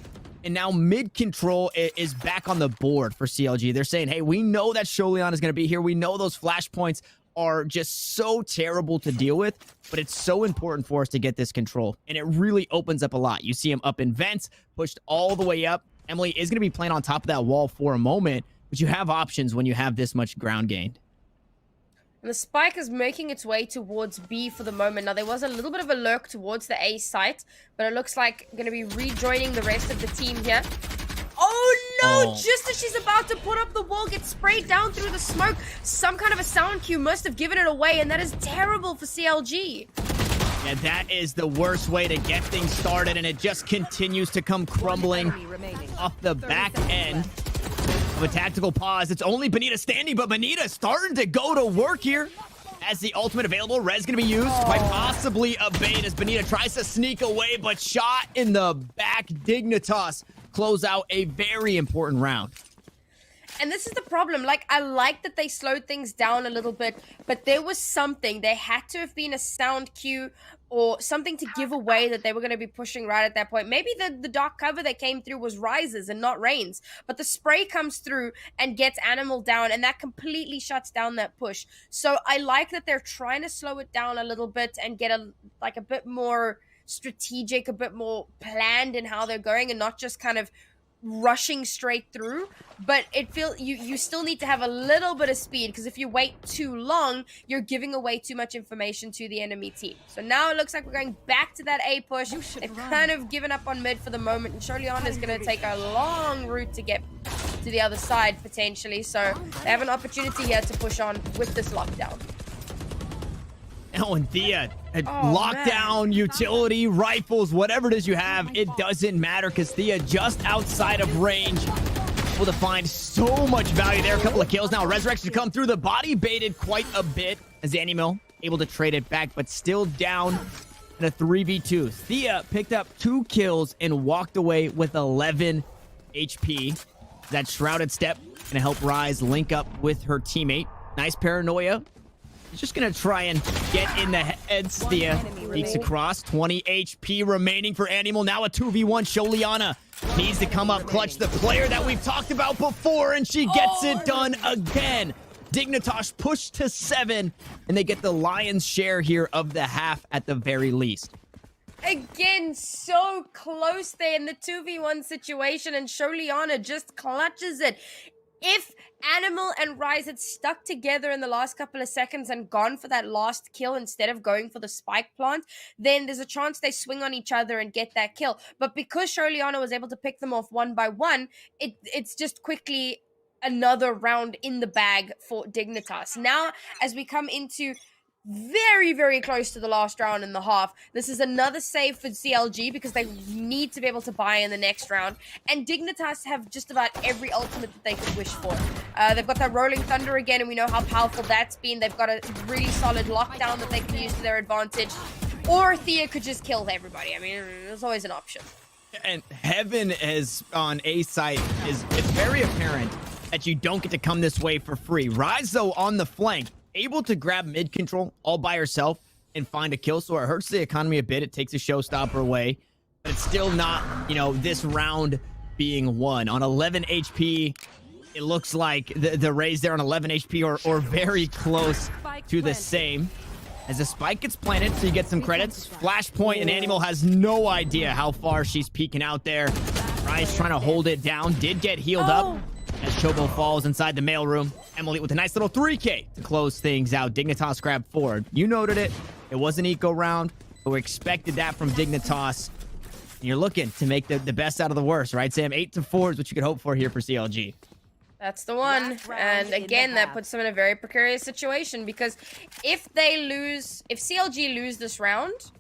and now mid control is back on the board for CLG. They're saying, hey, we know that Sholiana is going to be here. We know those flashpoints are just so terrible to deal with, but it's so important for us to get this control. And it really opens up a lot. You see him up in vents, pushed all the way up. Emily is going to be playing on top of that wall for a moment, but you have options when you have this much ground gained. And the spike is making its way towards B for the moment. Now, there was a little bit of a lurk towards the A site, but it looks like going to be rejoining the rest of the team here. Oh, no! Just as she's about to put up the wall, gets sprayed down through the smoke. Some kind of a sound cue must have given it away, and that is terrible for CLG. Yeah, that is the worst way to get things started, and it just continues to come crumbling off the back end of a tactical pause. It's only Benita standing, but Benita starting to go to work here. As the ultimate available, Res going to be used, quite possibly a bait as Benita tries to sneak away, but shot in the back. Dignitas close out a very important round. And this is the problem. Like, I like that they slowed things down a little bit, but there was something. There had to have been a sound cue or something to give away that they were going to be pushing right at that point. Maybe the dark cover that came through was Rises and not Rains, but the spray comes through and gets Animal down, and that completely shuts down that push. So I like that they're trying to slow it down a little bit and get a bit more strategic, a bit more planned in how they're going, and not just kind of rushing straight through. But it feels you still need to have a little bit of speed, because if you wait too long, you're giving away too much information to the enemy team. So now it looks like we're going back to that A push. They've kind of given up on mid for the moment, and Sholiana is going to take a long route to get to the other side potentially. So they have an opportunity here to push on with this lockdown. Oh, and Thea, lockdown, utility, rifles, whatever it is you have, it doesn't matter because Thea just outside of range. Able to find so much value there. A couple of kills now. Resurrection to come through. The body baited quite a bit as the Animal able to trade it back, but still down in a 3v2. Thea picked up 2 kills and walked away with 11 HP. That Shrouded Step gonna help Rise link up with her teammate. Nice paranoia. He's just gonna try and get in the heads. Thea peeks across. 20 HP remaining for Animal. Now a 2v1. Sholiana needs to come up clutch, the player that we've talked about before, and she gets it done again. Dignitas pushed to 7, and they get the lion's share here of the half at the very least. Again, so close there in the 2v1 situation, and Sholiana just clutches it. If Animal and Rise had stuck together in the last couple of seconds and gone for that last kill instead of going for the spike plant, then there's a chance they swing on each other and get that kill. But because Sholiana was able to pick them off one by one, it's just quickly another round in the bag for Dignitas. Now, as we come into very, very close to the last round and a half, this is another save for CLG because they need to be able to buy in the next round. And Dignitas have just about every ultimate that they could wish for. They've got that Rolling Thunder again, and we know how powerful that's been. They've got a really solid lockdown that they can use to their advantage. Or Thea could just kill everybody. I mean, there's always an option. And Heaven is on A site it's very apparent that you don't get to come this way for free. Rise, though, on the flank, able to grab mid control all by herself and find a kill. So it hurts the economy a bit. It takes a showstopper away, but it's still not, this round being won. On 11 HP, it looks like the Rays there on 11 HP or very close to the same. As the spike gets planted, so you get some credits. Flashpoint, and Animal has no idea how far she's peeking out there. Rise trying to hold it down. Did get healed up as Chobo falls inside the mailroom. Emily with a nice little 3K to close things out. Dignitas grabbed forward. You noted it. It was an eco round, but we expected that from Dignitas. And you're looking to make the best out of the worst, right, Sam? 8-4 is what you could hope for here for CLG. That's the one. And again, that puts them in a very precarious situation because if CLG lose this round,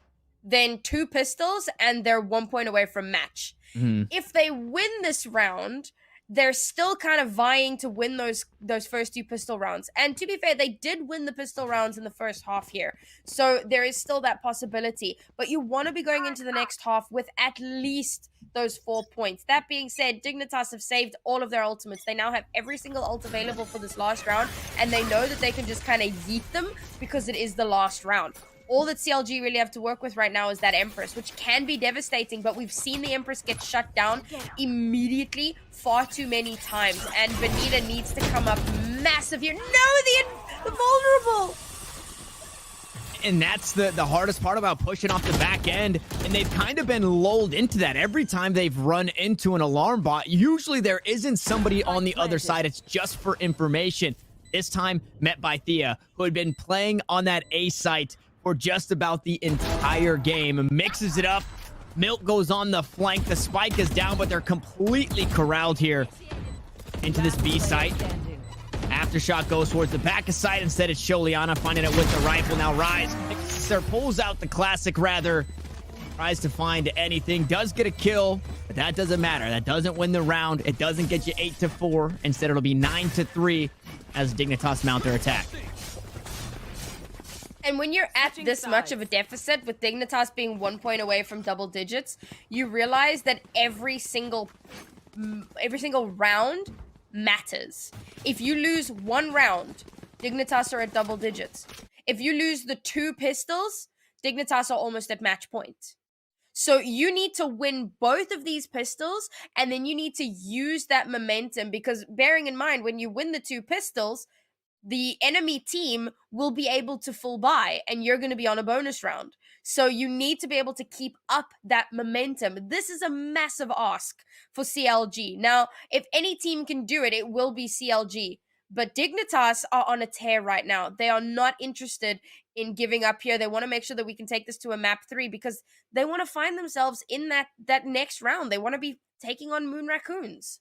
then 2 pistols and they're 1 point away from match. If they win this round, they're still kind of vying to win those first 2 pistol rounds. And to be fair, they did win the pistol rounds in the first half here. So there is still that possibility. But you want to be going into the next half with at least those 4 points. That being said, Dignitas have saved all of their ultimates. They now have every single ult available for this last round. And they know that they can just kind of yeet them because it is the last round. All that CLG really have to work with right now is that Empress, which can be devastating, but we've seen the Empress get shut down immediately far too many times, and Benita needs to come up massive here. No, the vulnerable! And that's the hardest part about pushing off the back end, and they've kind of been lulled into that. Every time they've run into an alarm bot, usually there isn't somebody on the other side. It's just for information. This time, met by Thea, who had been playing on that A site for just about the entire game. Mixes it up. Milk goes on the flank. The spike is down, but they're completely corralled here into this B site. Aftershock goes towards the back of sight. Instead, it's Sholiana finding it with the rifle. Now Rise pulls out the classic, rather. Tries to find anything. Does get a kill, but that doesn't matter. That doesn't win the round. It doesn't get you 8-4. Instead, it'll be 9-3 as Dignitas mount their attack. And when you're at this much of a deficit, with Dignitas being 1 point away from double digits, you realize that every single round matters. If you lose 1 round, Dignitas are at double digits. If you lose the 2 pistols, Dignitas are almost at match point. So you need to win both of these pistols, and then you need to use that momentum, because bearing in mind, when you win the 2 pistols, the enemy team will be able to full buy, and you're going to be on a bonus round. So you need to be able to keep up that momentum. This is a massive ask for CLG. Now, if any team can do it, it will be CLG. But Dignitas are on a tear right now. They are not interested in giving up here. They want to make sure that we can take this to a map 3, because they want to find themselves in that next round. They want to be taking on Moon Raccoons.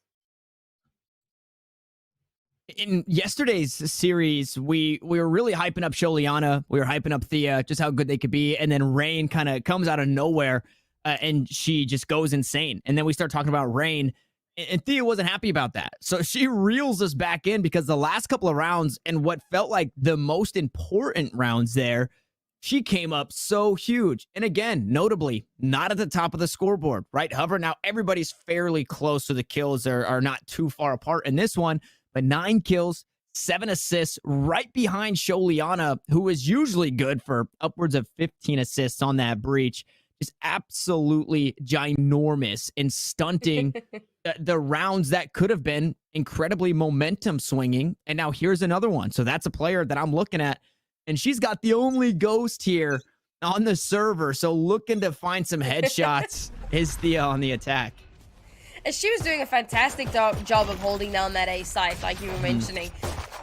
In yesterday's series, we were really hyping up Sholiana. We were hyping up Thea, just how good they could be. And then Rain kind of comes out of nowhere, and she just goes insane. And then we start talking about Rain, and Thea wasn't happy about that. So she reels us back in, because the last couple of rounds, and what felt like the most important rounds there, she came up so huge. And again, notably, not at the top of the scoreboard, right? However, now everybody's fairly close, so the kills are not too far apart in this one. But 9 kills, 7 assists, right behind Sholiana, who is usually good for upwards of 15 assists on that breach. just absolutely ginormous and stunting the rounds that could have been incredibly momentum swinging. And now here's another one. So that's a player that I'm looking at, and she's got the only ghost here on the server. So looking to find some headshots is Thea on the attack. And she was doing a fantastic job of holding down that A site, like you were mentioning.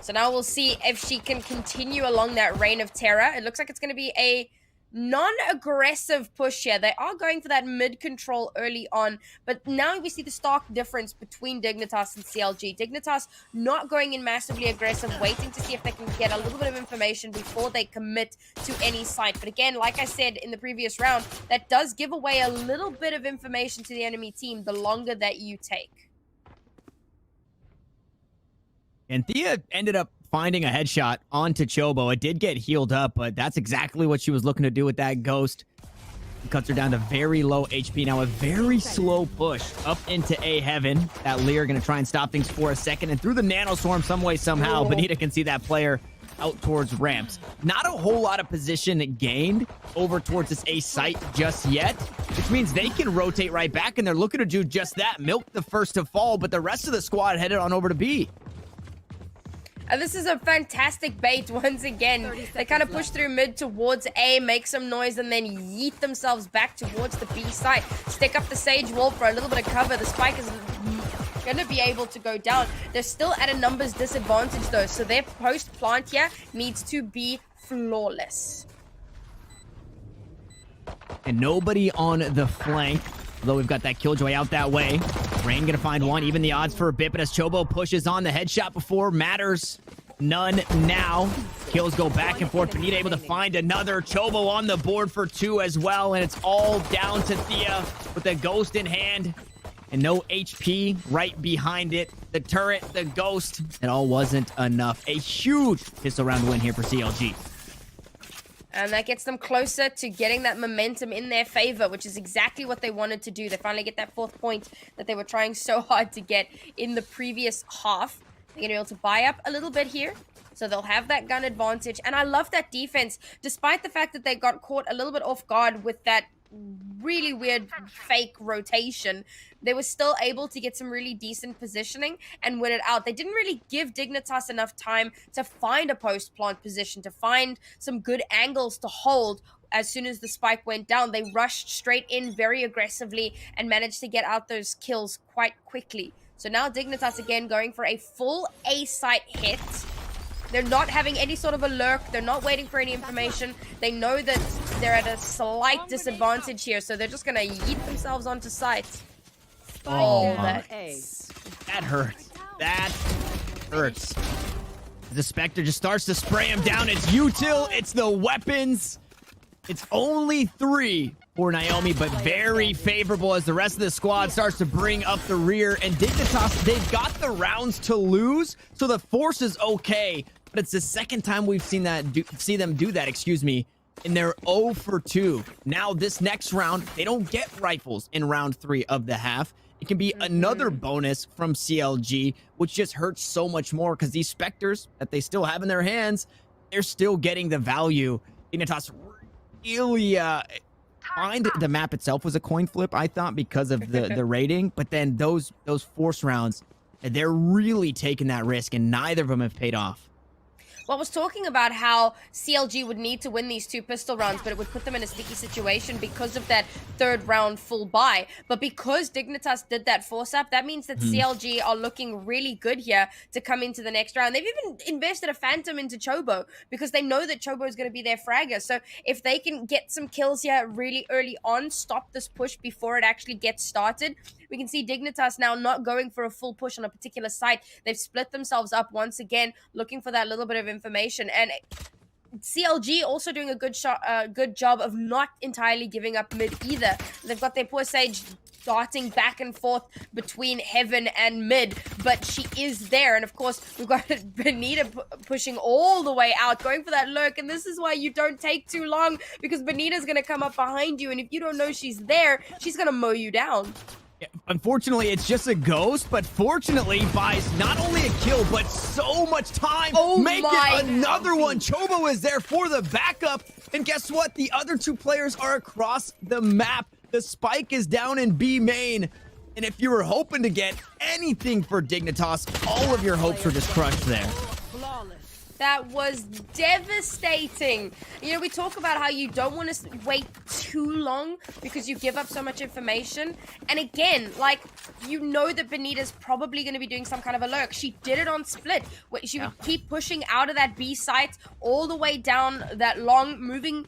So now we'll see if she can continue along that reign of terror. It looks like it's going to be a non-aggressive push here. They are going for that mid control early on, but now we see the stark difference between Dignitas and CLG. Dignitas not going in massively aggressive, waiting to see if they can get a little bit of information before they commit to any site. But again, like I said in the previous round, that does give away a little bit of information to the enemy team the longer that you take. And Thea ended up finding a headshot onto Chobo. It did get healed up, but that's exactly what she was looking to do with that ghost. It cuts her down to very low HP. Now a very slow push up into A heaven. That Lear going to try and stop things for a second. And through the nanoswarm some way, somehow, Bonita can see that player out towards ramps. Not a whole lot of position gained over towards this A site just yet, which means they can rotate right back, and they're looking to do just that. Milk the first to fall, but the rest of the squad headed on over to B. This is a fantastic bait once again. They kind of push through mid towards A, make some noise, and then yeet themselves back towards the B site. Stick up the Sage Wall for a little bit of cover. The spike is going to be able to go down. They're still at a numbers disadvantage though, so their post plant here needs to be flawless. And nobody on the flank, although we've got that Killjoy out that way. Rain gonna find one, even the odds for a bit, but as Chobo pushes on, the headshot before matters none now. Kills go back and forth. Bonita able to find another. Chobo on the board for 2 as well, and it's all down to Thea with the ghost in hand and no HP right behind it. The turret, the ghost, it all wasn't enough. A huge pistol round win here for CLG. And that gets them closer to getting that momentum in their favor, which is exactly what they wanted to do. They finally get that 4th point that they were trying so hard to get in the previous half. They're going to be able to buy up a little bit here. So they'll have that gun advantage. And I love that defense, despite the fact that they got caught a little bit off guard with that really weird fake rotation. They were still able to get some really decent positioning and win it out. They didn't really give Dignitas enough time to find a post plant position, to find some good angles to hold. As soon as the spike went down, they rushed straight in very aggressively and managed to get out those kills quite quickly. So now Dignitas again going for a full A site hit. They're not having any sort of a lurk. They're not waiting for any information. They know that they're at a slight disadvantage here, so they're just going to yeet themselves onto site. Oh, that hurts. That hurts. The Spectre just starts to spray him down. It's util. It's the weapons. It's only 3 for Naomi, but very favorable as the rest of the squad starts to bring up the rear. And Dignitas, they've got the rounds to lose, so the force is okay. But it's the second time we've seen them do that, and they're 0 for 2. Now this next round, they don't get rifles in round 3 of the half. It can be another bonus from CLG, which just hurts so much more because these Spectres that they still have in their hands, they're still getting the value. Dignitas really find the map itself was a coin flip, I thought, because of the rating, but then those force rounds, they're really taking that risk, and neither of them have paid off. Well, I was talking about how CLG would need to win these 2 pistol rounds, but it would put them in a sticky situation because of that 3rd round full buy. But because Dignitas did that force up, that means that CLG are looking really good here to come into the next round. They've even invested a Phantom into Chobo because they know that Chobo is going to be their fragger. So if they can get some kills here really early on, stop this push before it actually gets started, we can see Dignitas now not going for a full push on a particular site. They've split themselves up once again, looking for that little bit of information. And CLG also doing a good job of not entirely giving up mid either. They've got their poor Sage darting back and forth between heaven and mid, but she is there. And of course, we've got Bonita pushing all the way out, going for that lurk. And this is why you don't take too long, because Bonita's going to come up behind you. And if you don't know she's there, she's going to mow you down. Unfortunately, it's just a ghost, but fortunately buys not only a kill, but so much time. Make it another one. Chobo is there for the backup. And guess what? The other two players are across the map. The spike is down in B main. And if you were hoping to get anything for Dignitas, all of your hopes were just crushed there. That was devastating. You know, we talk about how you don't want to wait too long because you give up so much information. And again, like, you know that Benita's probably going to be doing some kind of a lurk. She did it on Split. She would keep pushing out of that B site all the way down that long, moving,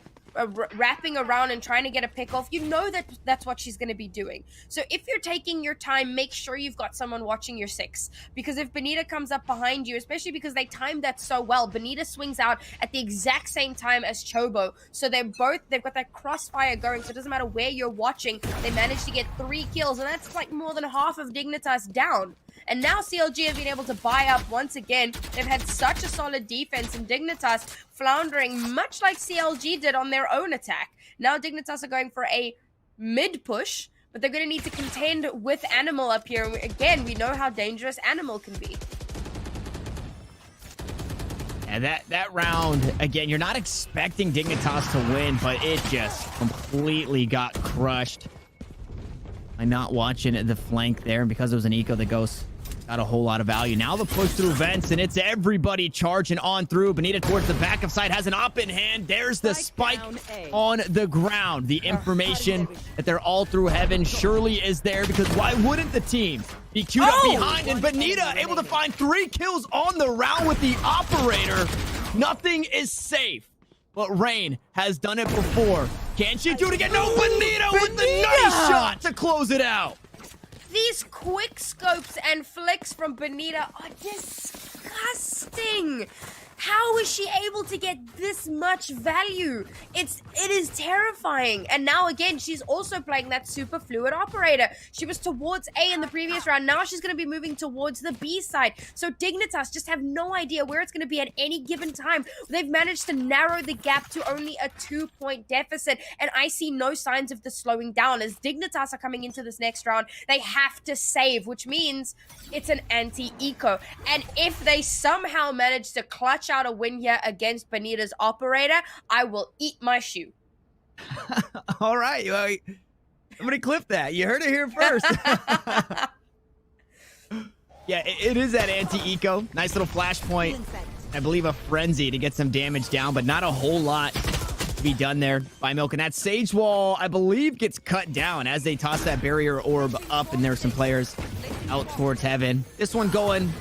wrapping around and trying to get a pick off. You know that that's what she's going to be doing. So if you're taking your time, make sure you've got someone watching your 6, because if Benita comes up behind you, especially because they timed that so well, Benita swings out at the exact same time as Chobo, so they've got that crossfire going, so it doesn't matter where you're watching. They managed to get 3 kills, and that's like more than half of Dignitas down. And now CLG have been able to buy up once again. They've had such a solid defense, and Dignitas floundering much like CLG did on their own attack. Now Dignitas are going for a mid push, but they're going to need to contend with Animal up here. And again, we know how dangerous Animal can be. And that round, again, you're not expecting Dignitas to win, but it just completely got crushed. By not watching the flank there, and because it was an eco, the Ghost got a whole lot of value. Now the push through vents, and it's everybody charging on through. Benita towards the backup side has an op in hand. There's the spike on the ground. The information that they're all through heaven surely is there, because why wouldn't the team be queued up behind? And Benita able to find 3 kills on the round with the operator. Nothing is safe. But Rain has done it before. Can she do it again? No, Benita with the nice shot to close it out. These quick scopes and flicks from Benita are disgusting. How is she able to get this much value? It is terrifying. And now again, she's also playing that super fluid operator. She was towards A in the previous round. Now she's going to be moving towards the B side. So Dignitas just have no idea where it's going to be at any given time. They've managed to narrow the gap to only a 2-point deficit. And I see no signs of this slowing down. As Dignitas are coming into this next round, they have to save, which means it's an anti-eco. And if they somehow manage to clutch out a win here against Benita's operator, I will eat my shoe. All right. Well, I'm going to clip that. You heard it here first. Yeah, it is that anti-eco. Nice little flashpoint. I believe a frenzy to get some damage down, but not a whole lot to be done there by Milk. And that Sage Wall, I believe, gets cut down as they toss that barrier orb up, and there's some players out towards heaven. This one going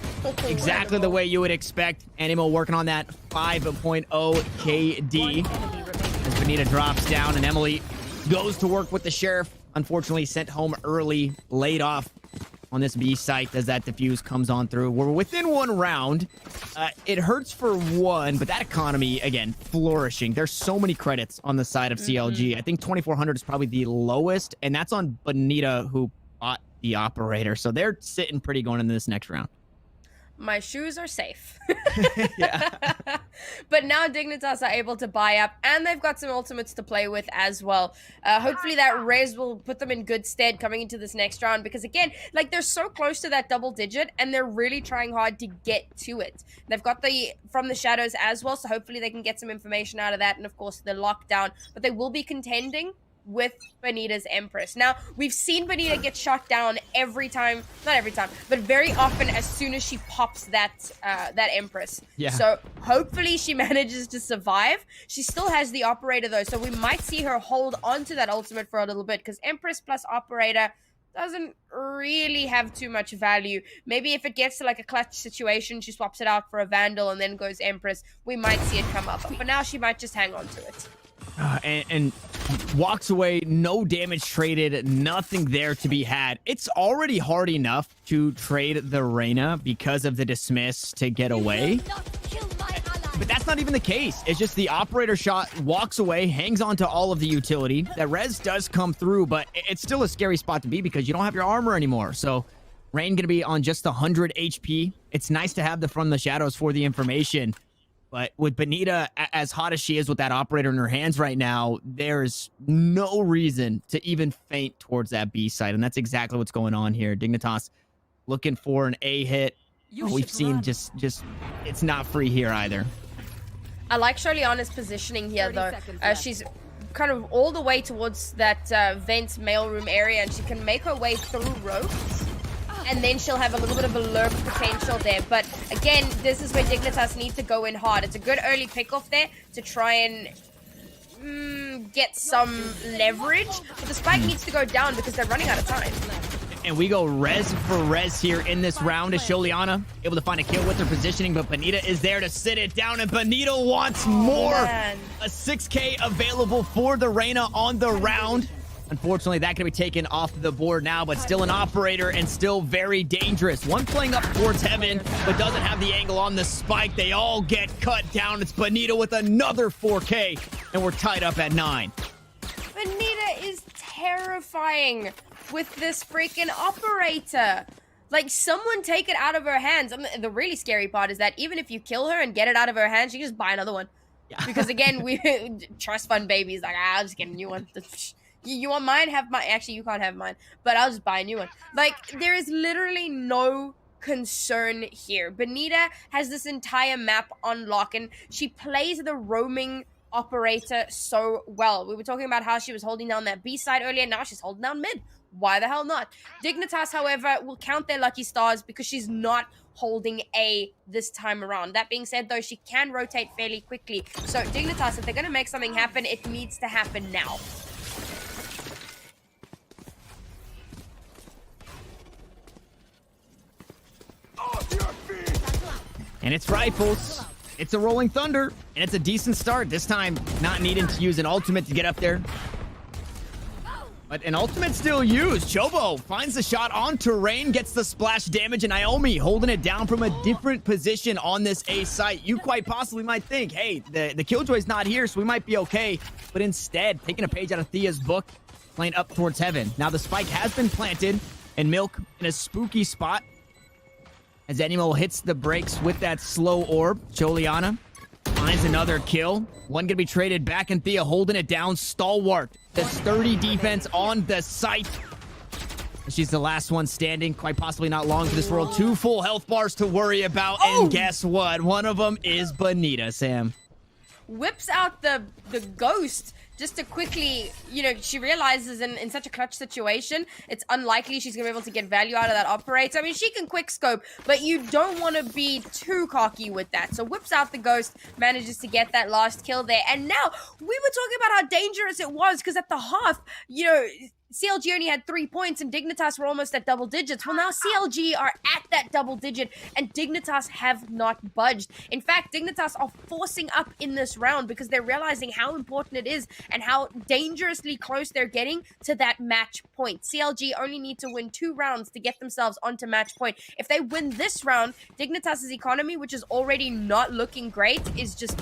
exactly the way you would expect. Animal working on that 5.0 KD. As Benita drops down, and Emily goes to work with the Sheriff. Unfortunately, sent home early, laid off on this B site as that defuse comes on through. We're within 1 round. It hurts for 1, but that economy, again, flourishing. There's so many credits on the side of CLG. I think 2,400 is probably the lowest, and that's on Benita, who bought the operator. So they're sitting pretty going into this next round. My shoes are safe. Yeah. But now Dignitas are able to buy up, and they've got some ultimates to play with as well. Hopefully that Rez will put them in good stead coming into this next round, because again, like, they're so close to that double digit, and they're really trying hard to get to it. They've got the From the Shadows as well, so hopefully they can get some information out of that, and of course the lockdown, but they will be contending with Benita's Empress. Now, we've seen Benita get shot down every time, not every time, but very often as soon as she pops that Empress. Yeah. So hopefully she manages to survive. She still has the operator though, so we might see her hold onto that ultimate for a little bit, because Empress plus operator doesn't really have too much value. Maybe if it gets to like a clutch situation, she swaps it out for a Vandal and then goes Empress, we might see it come up. But for now, she might just hang on to it. And walks away, no damage traded, nothing there to be had. It's already hard enough to trade the Reyna because of the dismiss to get away. But that's not even the case. It's just the operator shot walks away, hangs on to all of the utility. That res does come through, but it's still a scary spot to be because you don't have your armor anymore. So Rain going to be on just 100 HP. It's nice to have the From the Shadows for the information. But with Bonita as hot as she is with that operator in her hands right now, there's no reason to even feint towards that B side. And that's exactly what's going on here. Dignitas looking for an A hit. We've seen just it's not free here either. I like Sholiana's positioning here, though. She's kind of all the way towards that vent mailroom area, and she can make her way through ropes. And then she'll have a little bit of a lurk potential there. But again, this is where Dignitas needs to go in hard. It's a good early pick-off there to try and get some leverage. But the spike needs to go down because they're running out of time. And we go res for res here in this round as Sholiana able to find a kill with her positioning, but Bonita is there to sit it down, and Bonita wants more. Man. A 6K available for the Reyna on the round. Unfortunately, that can be taken off the board now, but still an operator and still very dangerous. One playing up towards heaven, but doesn't have the angle on the spike. They all get cut down. It's Bonita with another 4K, and we're tied up at 9. Bonita is terrifying with this freaking operator. Like, someone take it out of her hands. The really scary part is that even if you kill her and get it out of her hands, she can just buy another one. Yeah. Because again, we trust fund babies. Like, I'll just get a new one. You want mine? Have mine. Actually, you can't have mine, but I'll just buy a new one. Like, there is literally no concern here. Bonita has this entire map on lock, and she plays the roaming operator so well. We were talking about how she was holding down that B side earlier. Now she's holding down mid. Why the hell not? Dignitas, however, will count their lucky stars because she's not holding A this time around. That being said, though, she can rotate fairly quickly. So Dignitas, if they're going to make something happen, it needs to happen now. And it's rifles. It's a rolling thunder, and it's a decent start. This time, not needing to use an ultimate to get up there. But an ultimate still used. Chobo finds the shot on terrain, gets the splash damage, and Naomi holding it down from a different position on this A site. You quite possibly might think, hey, the Killjoy's not here, so we might be okay. But instead, taking a page out of Thea's book, playing up towards heaven. Now the spike has been planted, and Milk in a spooky spot. As Animal hits the brakes with that slow orb, Sholiana finds another kill. One gonna be traded back, and Thea holding it down. Stalwart, the sturdy defense on the site. She's the last one standing. Quite possibly not long for this world. 2 full health bars to worry about, and guess what? One of them is Bonita, Sam. Whips out the ghost just to quickly, you know, she realizes in such a clutch situation, it's unlikely she's going to be able to get value out of that operator. I mean, she can quick scope, but you don't want to be too cocky with that. So whips out the ghost, manages to get that last kill there. And now, we were talking about how dangerous it was, because at the half, you know, CLG only had 3 points and Dignitas were almost at double digits. Well, now CLG are at that double digit and Dignitas have not budged. In fact, Dignitas are forcing up in this round because they're realizing how important it is and how dangerously close they're getting to that match point. CLG only need to win 2 rounds to get themselves onto match point. If they win this round, Dignitas' economy, which is already not looking great, is just...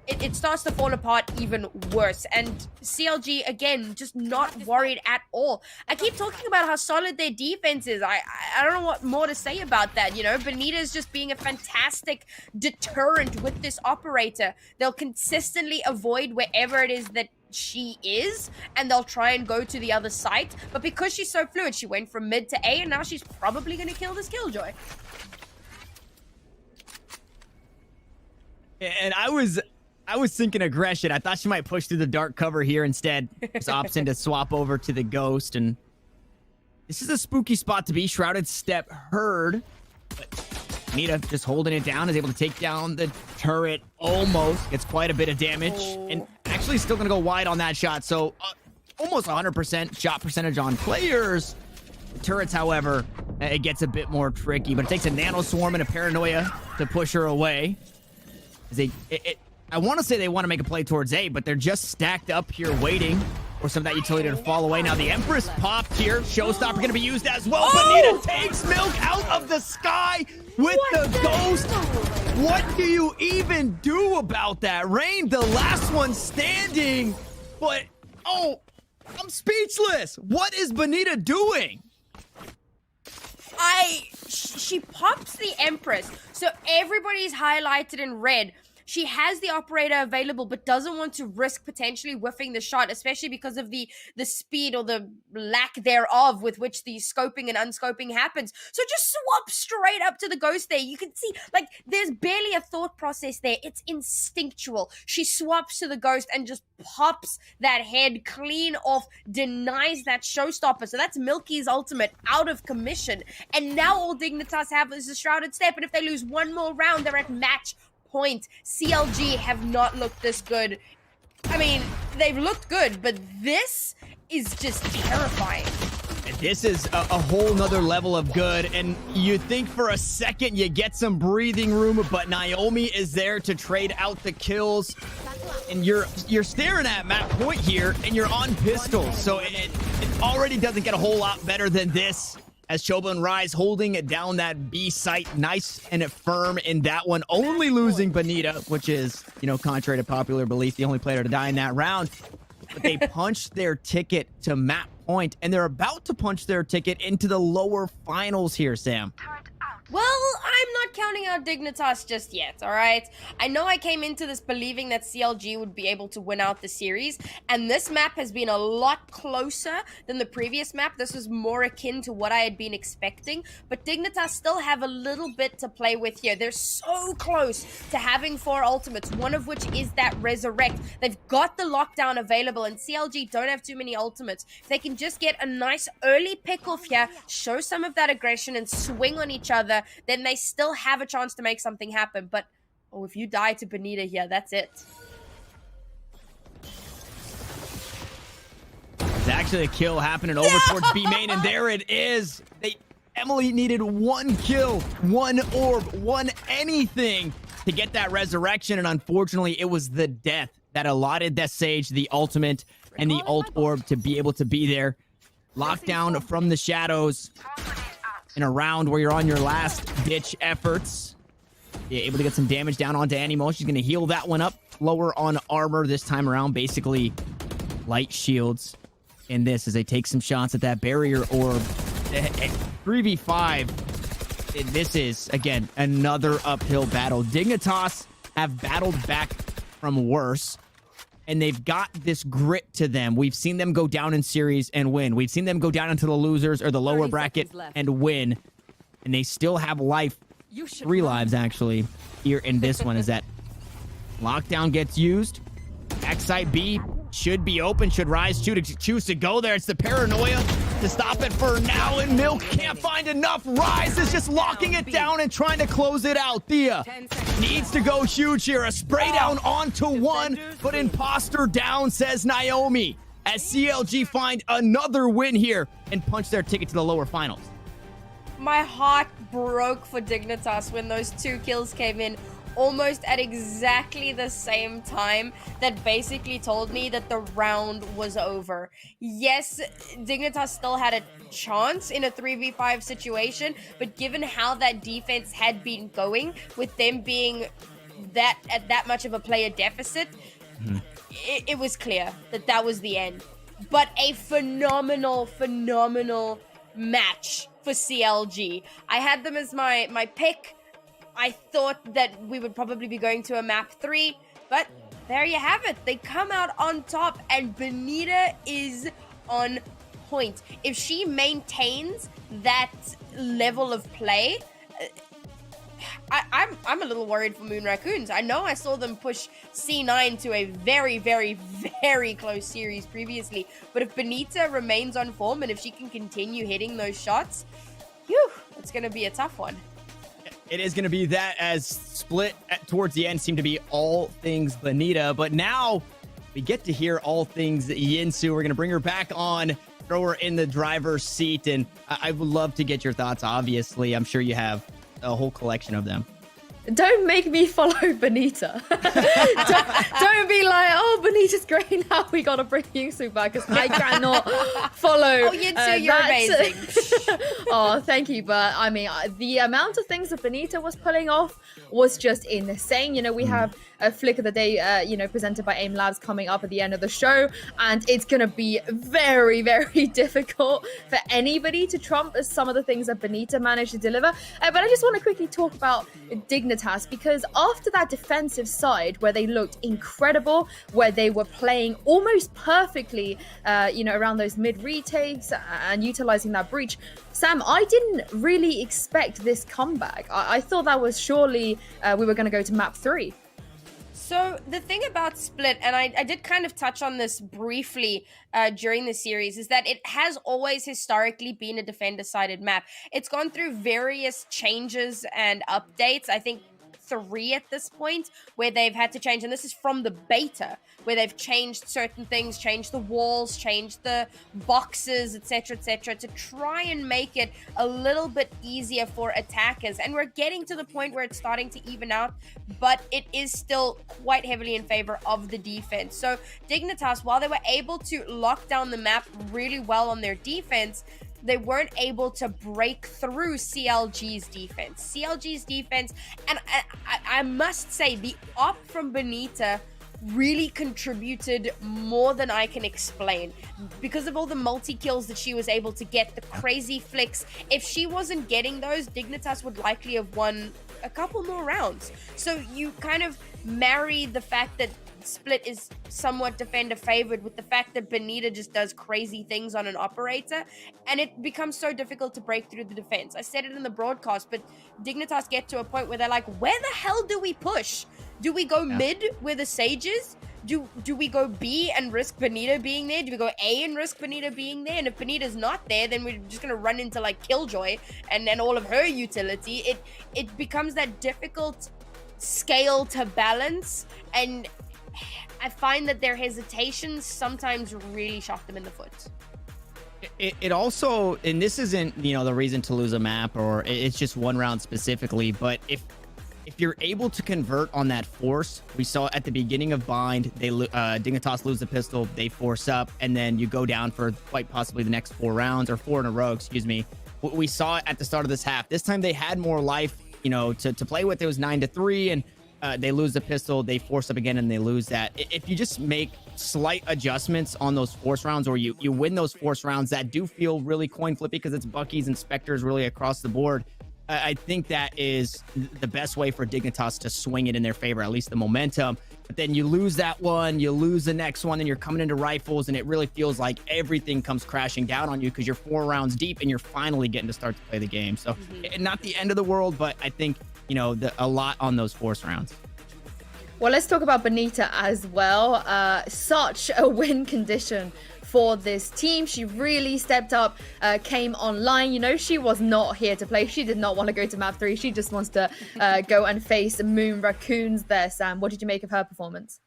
It starts to fall apart even worse. And CLG, again, just not worried at all. I keep talking about how solid their defense is. I don't know what more to say about that, you know. Bonita's just being a fantastic deterrent with this operator. They'll consistently avoid wherever it is that she is, and they'll try and go to the other site. But because she's so fluid, she went from mid to A, and now she's probably going to kill this Killjoy. And I was thinking aggression. I thought she might push through the dark cover here instead. Just opts in to swap over to the ghost. And this is a spooky spot to be. Shrouded Step heard. But Nita just holding it down, is able to take down the turret almost. Gets quite a bit of damage. And actually still going to go wide on that shot. So almost 100% shot percentage on players. The turrets, however, it gets a bit more tricky. But it takes a nano swarm and a paranoia to push her away. I want to say they want to make a play towards A, but they're just stacked up here waiting for some of that utility to fall away. Now the Empress popped here. Showstopper going to be used as well. Bonita takes Milk out of the sky with the ghost. What do you even do about that? Rain, the last one standing. But, oh, I'm speechless. What is Bonita doing? She pops the Empress, so everybody's highlighted in red. she has the operator available, but doesn't want to risk potentially whiffing the shot, especially because of the speed or the lack thereof with which the scoping and unscoping happens. So just swap straight up to the ghost there. You can see, like, there's barely a thought process there. It's instinctual. She swaps to the ghost and just pops that head clean off, denies that showstopper. So that's Milky's ultimate out of commission. And now all Dignitas have is a shrouded step. And if they lose one more round, they're at match point. CLG have not looked this good. I mean, they've looked good, but this is just terrifying. This is a whole nother level of good, and you think for a second you get some breathing room, but Naomi is there to trade out the kills, and you're staring at map point here, and you're on pistols, so it already doesn't get a whole lot better than this, as Choba and Rise holding it down that B site, nice and firm in that one, only losing Bonita, which is, you know, contrary to popular belief, the only player to die in that round. But they punched their ticket to map point, and they're about to punch their ticket into the lower finals here, Sam. Well, I'm not counting out Dignitas just yet, all right? I know I came into this believing that CLG would be able to win out the series, and this map has been a lot closer than the previous map. This was more akin to what I had been expecting, but Dignitas still have a little bit to play with here. They're so close to having 4 ultimates, one of which is that Resurrect. They've got the lockdown available, and CLG don't have too many ultimates. If they can just get a nice early pick-off here, show some of that aggression, and swing on each other, then they still have a chance to make something happen. But, oh, if you die to Bonita here, that's it. There's actually a kill happening over towards B main, and there it is. Emily needed 1 kill, 1 orb, 1 anything to get that resurrection, and unfortunately, it was the death that allotted that Sage the ultimate and the ult orb to be able to be there. Lockdown from the shadows. In a round where you're on your last ditch efforts. You're able to get some damage down onto Animo. She's going to heal that one up. Lower on armor this time around. Basically, light shields in this as they take some shots at that barrier orb. 3v5. This is, again, another uphill battle. Dignitas have battled back from worse. And they've got this grit to them. We've seen them go down in series and win. We've seen them go down into the losers or the lower bracket and win. And they still have life. 3 lives, actually, here in this one. Is that lockdown gets used. Backside B should be open. Should Rise choose to go there. It's the paranoia to stop it for now. And Milk can't find enough. Rise is just locking it down and trying to close it out. Thea needs to go huge here. A spray down onto 1, but imposter down, says Naomi. As CLG find another win here and punch their ticket to the lower finals. My heart broke for Dignitas when those 2 kills came in. Almost at exactly the same time that basically told me that the round was over. Yes, Dignitas still had a chance in a 3v5 situation, but given how that defense had been going, with them being at that much of a player deficit, it was clear that that was the end. But a phenomenal match for CLG. I had them as my pick. I thought that we would probably be going to a map 3, but there you have it. They come out on top, and Bonita is on point. If she maintains that level of play, I'm a little worried for Moon Raccoons. I know I saw them push C9 to a very, very, very close series previously, but if Bonita remains on form and if she can continue hitting those shots, it's going to be a tough one. It is going to be that, as split towards the end seemed to be all things Bonita. But now we get to hear all things Yinsu. We're going to bring her back on, throw her in the driver's seat. And I would love to get your thoughts, obviously. I'm sure you have a whole collection of them. Don't make me follow Bonita. don't be like, oh, Bonita's great now. We got to bring Yinsu back, because I cannot follow. Oh, Yinsu, you're amazing. Oh, thank you. But I mean, the amount of things that Bonita was pulling off was just insane. You know, we have Flick of the Day, presented by AIM Labs coming up at the end of the show. And it's going to be very, very difficult for anybody to trump some of the things that Benita managed to deliver. But I just want to quickly talk about Dignitas, because after that defensive side where they looked incredible, where they were playing almost perfectly, around those mid retakes and utilizing that breach, Sam, I didn't really expect this comeback. I thought that was surely we were going to go to map 3. So the thing about Split, and I did kind of touch on this briefly during the series, is that it has always historically been a defender-sided map. It's gone through various changes and updates. I think 3 at this point where they've had to change, and this is from the beta, where they've changed certain things, changed the walls, changed the boxes, etc., to try and make it a little bit easier for attackers. And we're getting to the point where it's starting to even out, but it is still quite heavily in favor of the defense. So Dignitas, while they were able to lock down the map really well on their defense, they weren't able to break through CLG's defense. CLG's defense, and I must say, the op from Benita really contributed more than I can explain because of all the multi-kills that she was able to get, the crazy flicks. If she wasn't getting those, Dignitas would likely have won a couple more rounds. So you kind of marry the fact that Split is somewhat defender favored with the fact that Benita just does crazy things on an operator, and it becomes so difficult to break through the defense. I said it in the broadcast, but Dignitas get to a point where they're like, where the hell do we push? Do we go mid where the Sage is? Do we go B and risk Benita being there? Do we go A and risk Benita being there? And if Benita's not there, then we're just gonna run into like Killjoy and then all of her utility. It becomes that difficult scale to balance, and I find that their hesitations sometimes really shot them in the foot. It also, and this isn't, the reason to lose a map, or it's just one round specifically, but if you're able to convert on that force, we saw at the beginning of Bind, Dignitas lose the pistol, they force up, and then you go down for quite possibly the next 4 rounds, or 4 in a row, excuse me. We saw it at the start of this half. This time they had more life, to play with. It was 9-3, and they lose the pistol, they force up again, and they lose that. If you just make slight adjustments on those force rounds, or you win those force rounds that do feel really coin flippy because it's Bucky's and Spectres really across the board, I think that is the best way for Dignitas to swing it in their favor, at least the momentum. But then you lose that one, you lose the next one, and you're coming into rifles, and it really feels like everything comes crashing down on you because you're 4 rounds deep and you're finally getting to start to play the game. So not the end of the world, but I think a lot on those force rounds. Well, let's talk about Benita as well. Such a win condition for this team. She really stepped up, came online. She was not here to play. She did not want to go to map 3. She just wants to go and face Moon Raccoons there, Sam. What did you make of her performance?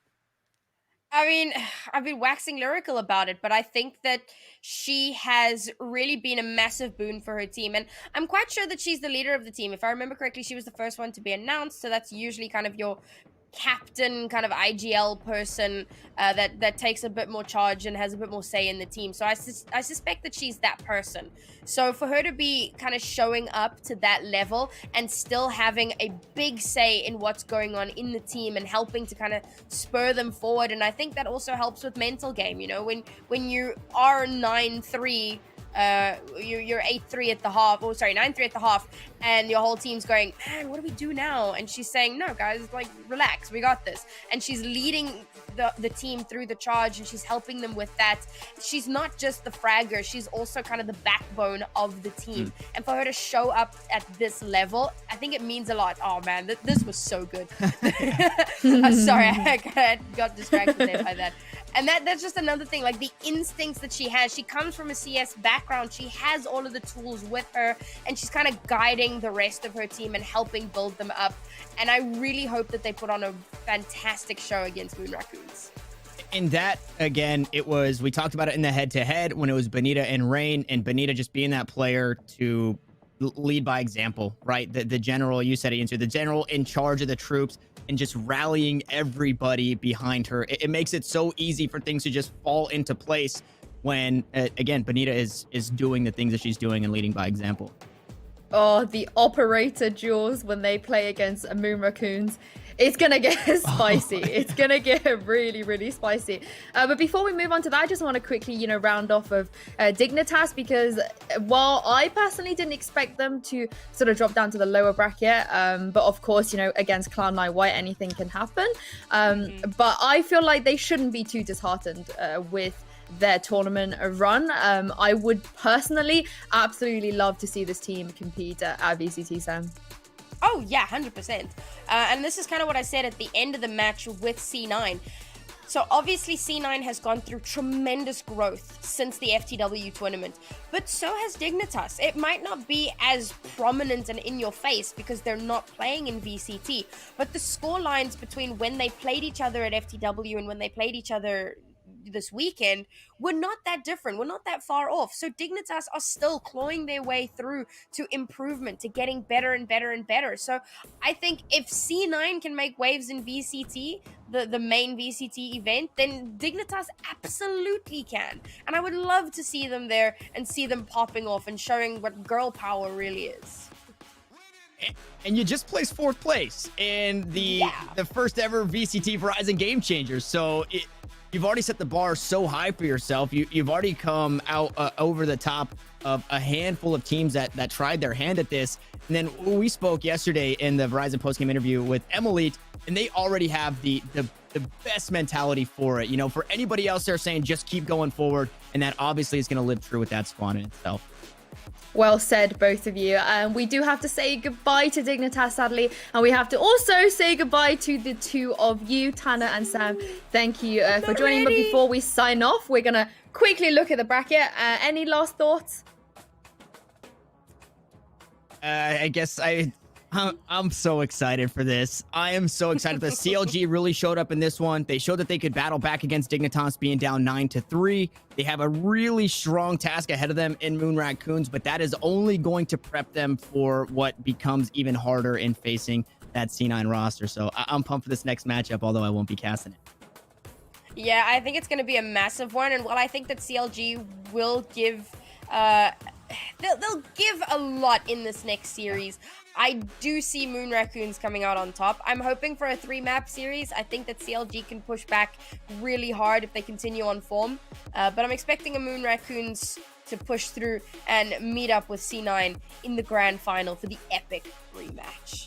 I mean, I've been waxing lyrical about it, but I think that she has really been a massive boon for her team. And I'm quite sure that she's the leader of the team. If I remember correctly, she was the first one to be announced. So that's usually kind of your captain, kind of IGL person that takes a bit more charge and has a bit more say in the team. So I suspect that she's that person. So for her to be kind of showing up to that level and still having a big say in what's going on in the team and helping to kind of spur them forward, and I think that also helps with mental game. When you are 9-3, you're 8-3 at the half, 9-3 at the half, and your whole team's going, man, what do we do now? And she's saying, no guys, like, relax, we got this. And she's leading the team through the charge, and she's helping them with that. She's not just the fragger, she's also kind of the backbone of the team. And for her to show up at this level, I think it means a lot. Oh man, this was so good. Sorry, I got distracted there by that. And that's just another thing, like the instincts that she has. She comes from a CS background. She has all of the tools with her, and she's kind of guiding the rest of her team and helping build them up. And I really hope that they put on a fantastic show against Moon Raccoons. And that, again, we talked about it in the head-to-head when it was Benita and Rain, and Benita just being that player to lead by example, right? The general, you said it, the general in charge of the troops, and just rallying everybody behind her. It makes it so easy for things to just fall into place when, again, Benita is doing the things that she's doing and leading by example. Oh, the operator duels when they play against Moon Raccoons. It's gonna get spicy. It's gonna get really, really spicy. But before we move on to that, I just want to quickly, round off of Dignitas, because while I personally didn't expect them to sort of drop down to the lower bracket, but of course, against Cloud9 White, anything can happen. But I feel like they shouldn't be too disheartened with their tournament run. I would personally absolutely love to see this team compete at VCT, Sam. Oh, yeah, 100%. And this is kind of what I said at the end of the match with C9. So obviously C9 has gone through tremendous growth since the FTW tournament, but so has Dignitas. It might not be as prominent and in your face because they're not playing in VCT, but the score lines between when they played each other at FTW and when they played each other this weekend were not that different. We're not that far off. So Dignitas are still clawing their way through to improvement, to getting better and better and better. So I think if C9 can make waves in VCT, the main VCT event, then Dignitas absolutely can. And I would love to see them there and see them popping off and showing what girl power really is. And you just placed 4th place in the first ever VCT Verizon Game Changers. So you've already set the bar so high for yourself. You've already come out over the top of a handful of teams that tried their hand at this. And then we spoke yesterday in the Verizon postgame interview with Emily, and they already have the best mentality for it. For anybody else there saying just keep going forward, and that obviously is going to live true with that squad in itself. Well said, both of you. We do have to say goodbye to Dignitas, sadly, and we have to also say goodbye to the two of you, Tanner and Sam. Thank you for joining. But before we sign off, we're going to quickly look at the bracket. Any last thoughts? I guess I'm so excited for this. I am so excited for this. CLG really showed up in this one. They showed that they could battle back against Dignitas being down 9-3. They have a really strong task ahead of them in Moon Raccoons, but that is only going to prep them for what becomes even harder in facing that C9 roster. So I'm pumped for this next matchup, although I won't be casting it. Yeah, I think it's going to be a massive one. And while I think that CLG will give... they'll give a lot in this next series, I do see Moon Raccoons coming out on top. I'm hoping for a 3-map series. I think that CLG can push back really hard if they continue on form. But I'm expecting a Moon Raccoons to push through and meet up with C9 in the grand final for the epic rematch.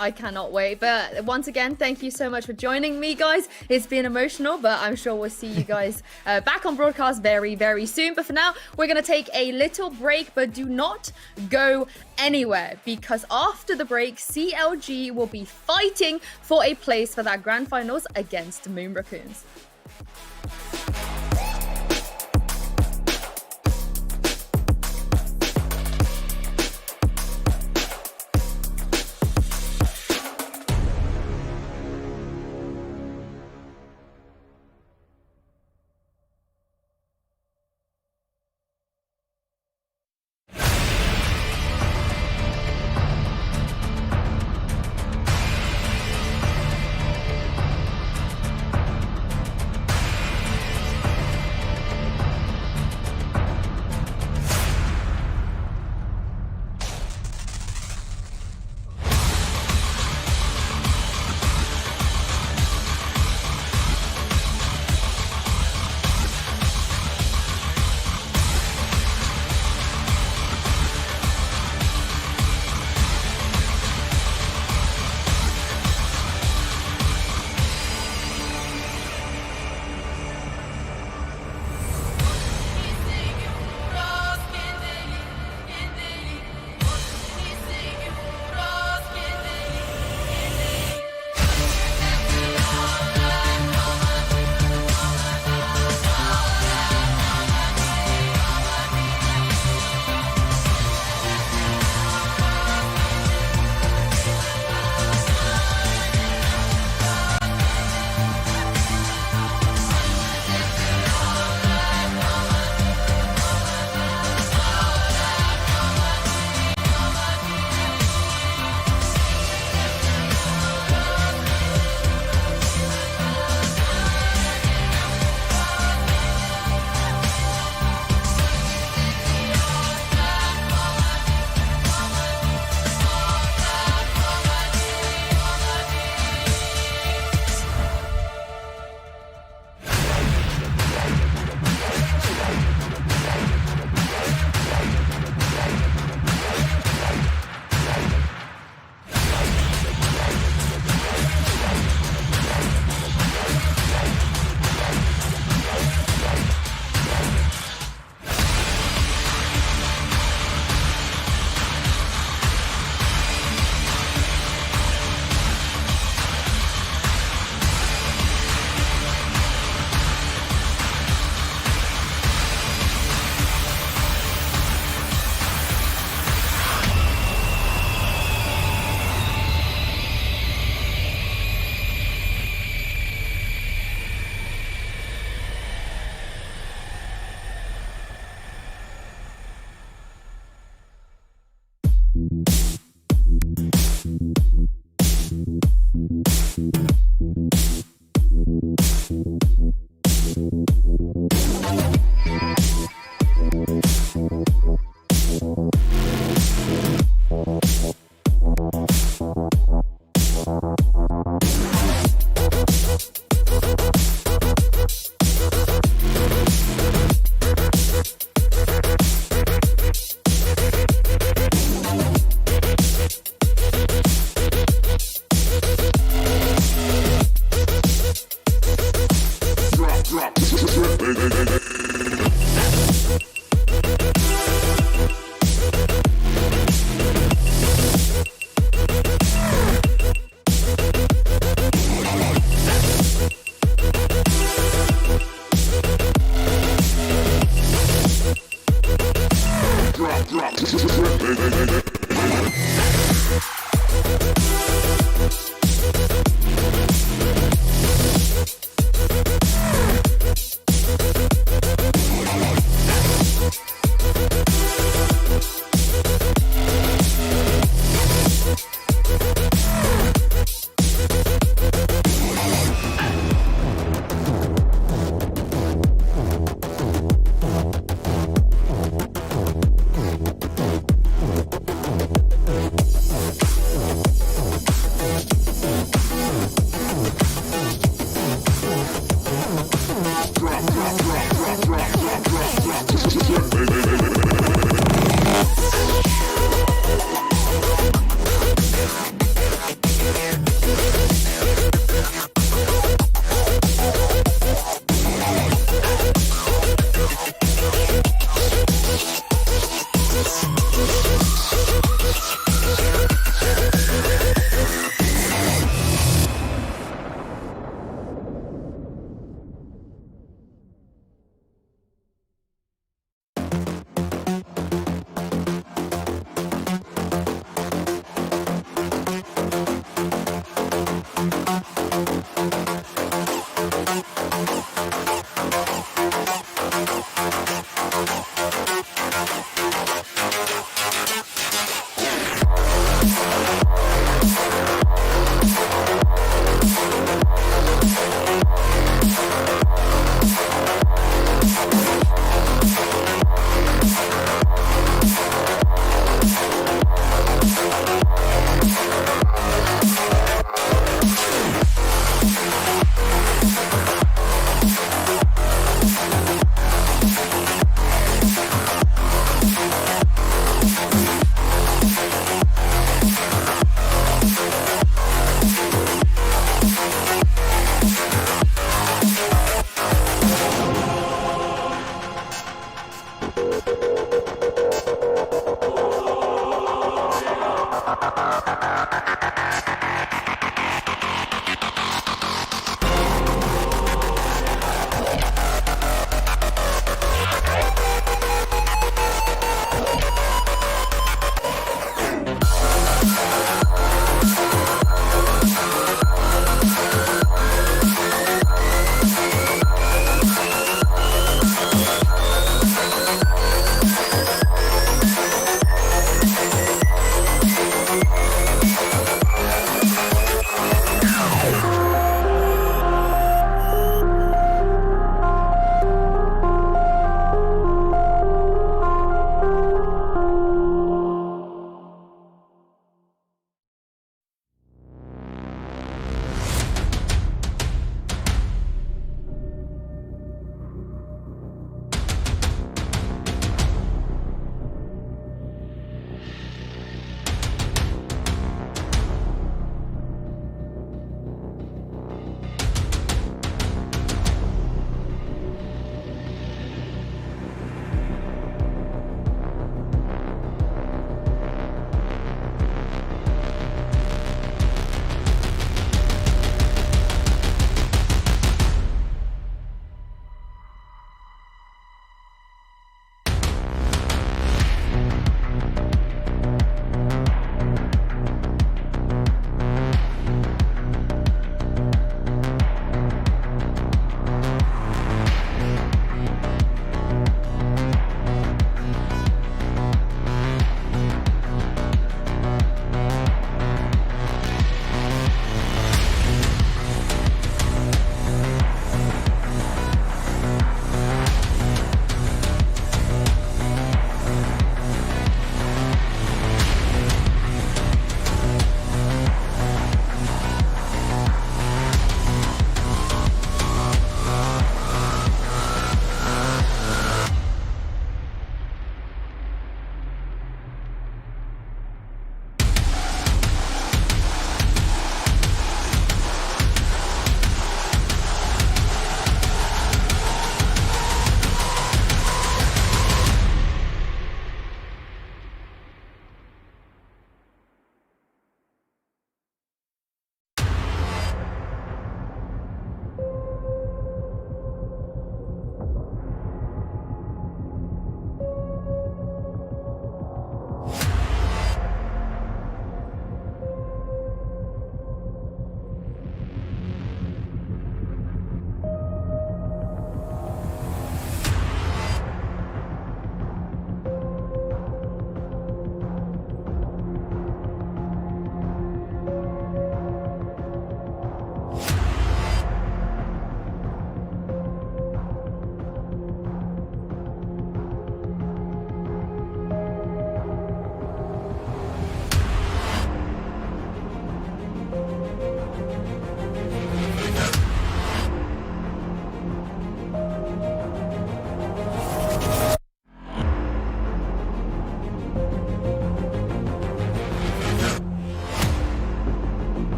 I cannot wait. But once again, thank you so much for joining me, guys. It's been emotional, but I'm sure we'll see you guys back on broadcast very, very soon. But for now, we're going to take a little break, but do not go anywhere, because after the break, CLG will be fighting for a place for that grand finals against Moon Raccoons.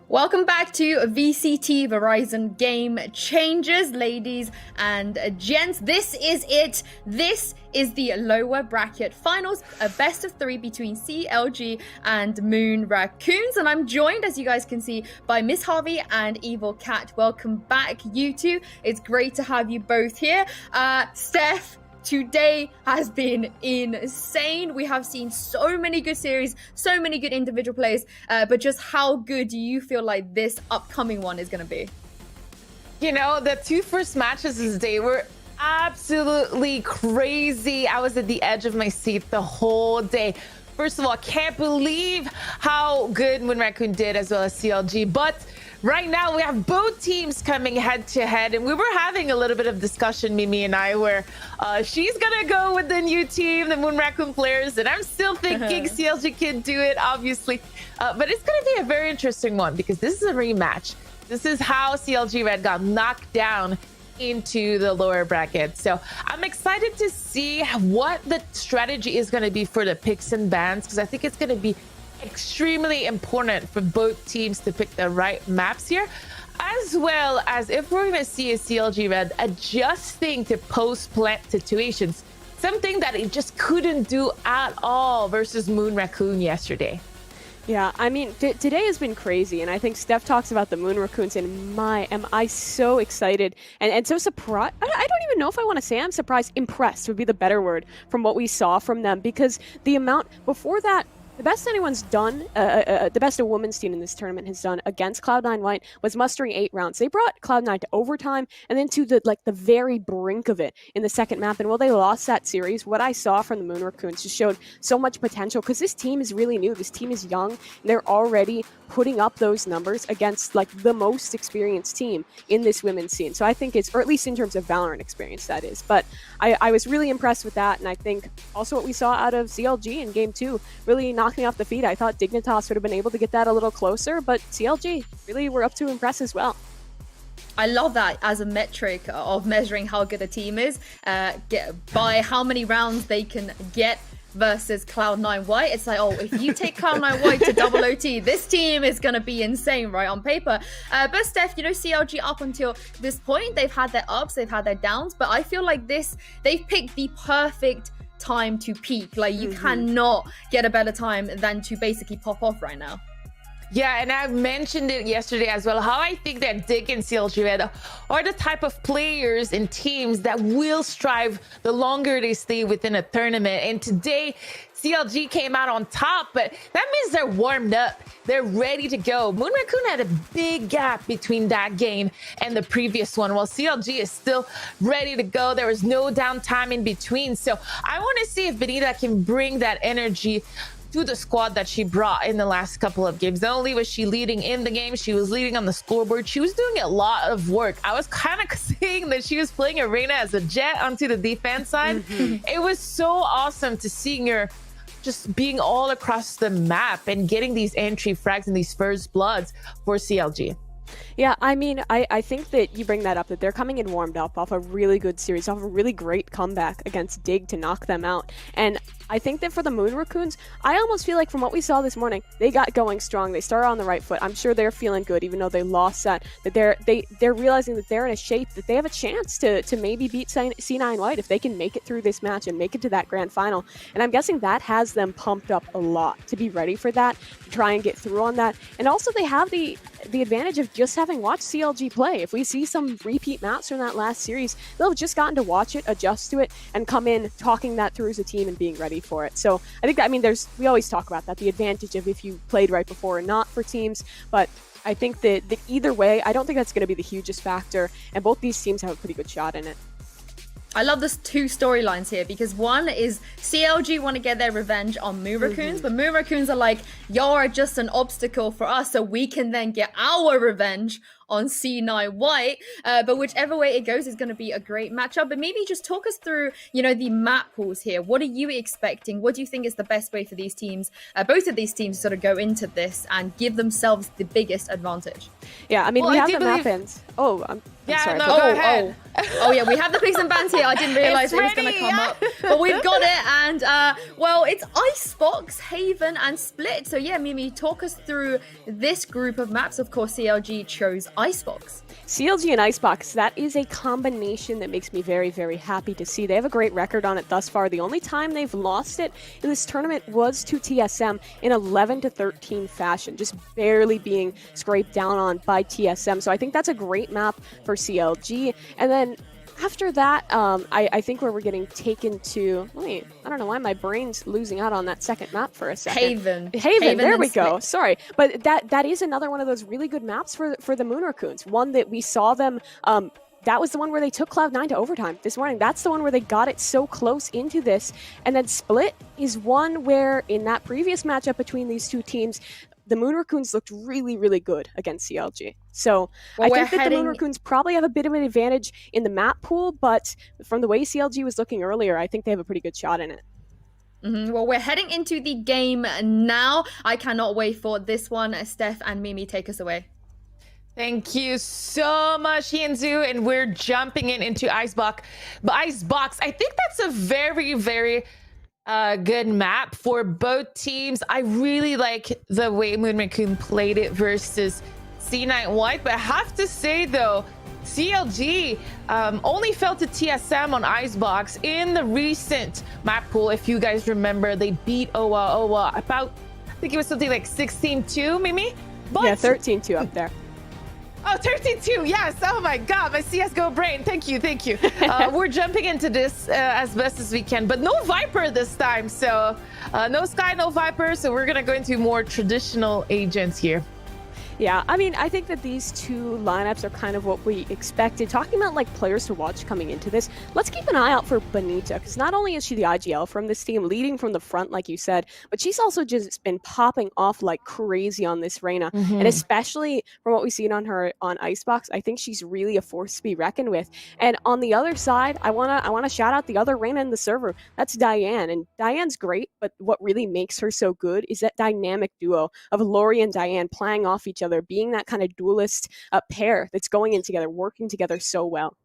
Welcome back to VCT Verizon Game Changers, ladies and gents. This is it. This is the lower bracket finals, a best of 3 between CLG and Moon Raccoons. And I'm joined, as you guys can see, by Miss Harvey and Evil Cat. Welcome back, you two. It's great to have you both here. Steph, today has been insane. We have seen so many good series, so many good individual plays, but just how good do you feel like this upcoming one is going to be? You know, the two first matches this day were absolutely crazy. I was at the edge of my seat the whole day. First of all, I can't believe how good Moon Raccoon did, as well as CLG, but right now, we have both teams coming head-to-head, and we were having a little bit of discussion, Mimi and I, where she's gonna go with the new team, the Moon Raccoon players, and I'm still thinking CLG can do it, obviously. But it's gonna be a very interesting one, because this is a rematch. This is how CLG Red got knocked down into the lower bracket. So I'm excited to see what the strategy is gonna be for the picks and bans, because I think it's gonna be extremely important for both teams to pick the right maps here, as well as if we're going to see a CLG Red adjusting to post-plant situations, something that it just couldn't do at all versus Moon Raccoon yesterday. Yeah, I mean, today has been crazy, and I think Steph talks about the Moon Raccoons, and am I so excited and so surprised. I don't even know if I want to say I'm surprised. Impressed would be the better word from what we saw from them, because the amount before that, the best anyone's done, the best a women's team in this tournament has done against Cloud9 White was mustering 8 rounds. They brought Cloud9 to overtime and then to the very brink of it in the second map. And while they lost that series, what I saw from the Moon Raccoons just showed so much potential, because this team is really new. This team is young, and they're already putting up those numbers against like the most experienced team in this women's scene. So I think it's, or at least in terms of Valorant experience, that is. But I was really impressed with that, and I think also what we saw out of CLG in Game 2 really knocked me off the feet. I thought Dignitas would have been able to get that a little closer, but CLG really were up to impress as well. I love that as a metric of measuring how good a team is, by how many rounds they can get versus Cloud9 White. It's like, oh, if you take Cloud9 White to double OT, this team is going to be insane, right, on paper. But Steph, you know, CLG up until this point, they've had their ups, they've had their downs, but I feel like they've picked the perfect time to peak. Like, you cannot get a better time than to basically pop off right now. Yeah, and I mentioned it yesterday as well, how I think that Dig and CLG Red are the type of players and teams that will strive the longer they stay within a tournament. And today, CLG came out on top, but that means they're warmed up. They're ready to go. Moon Raccoon had a big gap between that game and the previous one, while CLG is still ready to go. There was no downtime in between. So I want to see if Benita can bring that energy to the squad that she brought in the last couple of games. Not only was she leading in the game, she was leading on the scoreboard. She was doing a lot of work. I was kind of saying that she was playing Arena as a jet onto the defense side. It was so awesome to seeing her just being all across the map and getting these entry frags and these first bloods for CLG. Yeah, I mean, I think that you bring that up, that they're coming in warmed up off a really good series, off a really great comeback against Dig to knock them out. And I think that for the Moon Raccoons, I almost feel like from what we saw this morning, they got going strong. They started on the right foot. I'm sure they're feeling good, even though they lost that they're realizing that they're in a shape that they have a chance to maybe beat C9 White if they can make it through this match and make it to that grand final. And I'm guessing that has them pumped up a lot to be ready for that, to try and get through on that. And also they have the advantage of just having watched CLG play. If we see some repeat maps from that last series, they'll have just gotten to watch it, adjust to it, and come in talking that through as a team and being ready for it. So I think that, I mean, we always talk about that, the advantage of if you played right before or not for teams, but I think that either way, I don't think that's going to be the hugest factor, and both these teams have a pretty good shot in it. I love this two storylines here, because one is CLG want to get their revenge on Moon Raccoons, but Moon Raccoons are like, y'all are just an obstacle for us, so we can then get our revenge on C9 White. But whichever way it goes is going to be a great matchup. But maybe just talk us through, you know, the map pools here. What are you expecting? What do you think is the best way for these teams, both of these teams, to sort of go into this and give themselves the biggest advantage? Yeah, I mean, Well, we I have do the believe- map ends. Oh, I'm Yeah, sorry. no, but- go ahead. Oh yeah, we have the picks and bans here. I didn't realize It's it was going to ready, come yeah. up, but we've got it. And well, it's Icebox, Haven, and Split. So yeah, Mimi, talk us through this group of maps. Of course, CLG chose Icebox. CLG and Icebox, that is a combination that makes me very, very happy to see. They have a great record on it thus far. The only time they've lost it in this tournament was to TSM in 11-13 fashion, just barely being scraped down on by TSM. So I think that's a great map for CLG. And then after that, I think where we're getting taken to, I don't know why my brain's losing out on that second map for a second. Haven, there we go. Sorry. But that is another one of those really good maps for the Moon Raccoons. One that we saw them, that was the one where they took Cloud9 to overtime this morning. That's the one where they got it so close into this. And then Split is one where in that previous matchup between these two teams, the Moon Raccoons looked really, really good against CLG. So I think that the Moon Raccoons probably have a bit of an advantage in the map pool, but from the way CLG was looking earlier, I think they have a pretty good shot in it. Well, we're heading into the game now. I cannot wait for this one. Steph and Mimi, take us away. Thank you so much, Yanzu. And we're jumping into Icebox. But Icebox, I think that's a very, very good map for both teams. I really like the way Moon Raccoon played it versus C9 White. But I have to say, though, CLG only fell to TSM on Icebox in the recent map pool. If you guys remember, they beat Owa about, I think it was something like 16-2, Mimi? But yeah, 13-2 up there. Oh, 13-2, yes. Oh my God, my CSGO brain. Thank you. We're jumping into this as best as we can, but no Viper this time. So no Sky, no Viper. So we're going to go into more traditional agents here. Yeah, I mean, I think that these two lineups are kind of what we expected. Talking about like players to watch coming into this, let's keep an eye out for Bonita, because not only is she the IGL from this team, leading from the front, like you said, but she's also just been popping off like crazy on this Reyna. And especially from what we've seen on her on Icebox, I think she's really a force to be reckoned with. And on the other side, I wanna shout out the other Reyna in the server. That's Diane, and Diane's great, but what really makes her so good is that dynamic duo of Lori and Diane playing off each other, being that kind of duelist pair that's going in together, working together so well.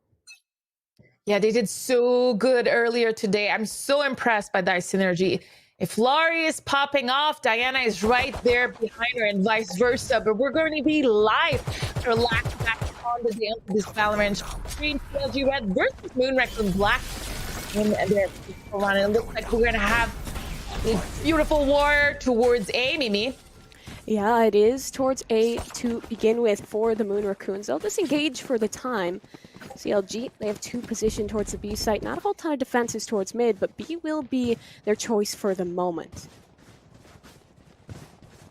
Yeah, they did so good earlier today. I'm so impressed by that synergy. If Laurie is popping off, Diana is right there behind her and vice versa. But we're going to be live for last match on the day of this VALORANT Green CLG Red versus Moon Raccoon Black in their run. It looks like we're going to have a beautiful war towards A, Mimi. Yeah, it is towards A to begin with for the Moon Raccoons. They'll disengage for the time. CLG, they have two positioned towards the B site. Not a whole ton of defenses towards mid, but B will be their choice for the moment.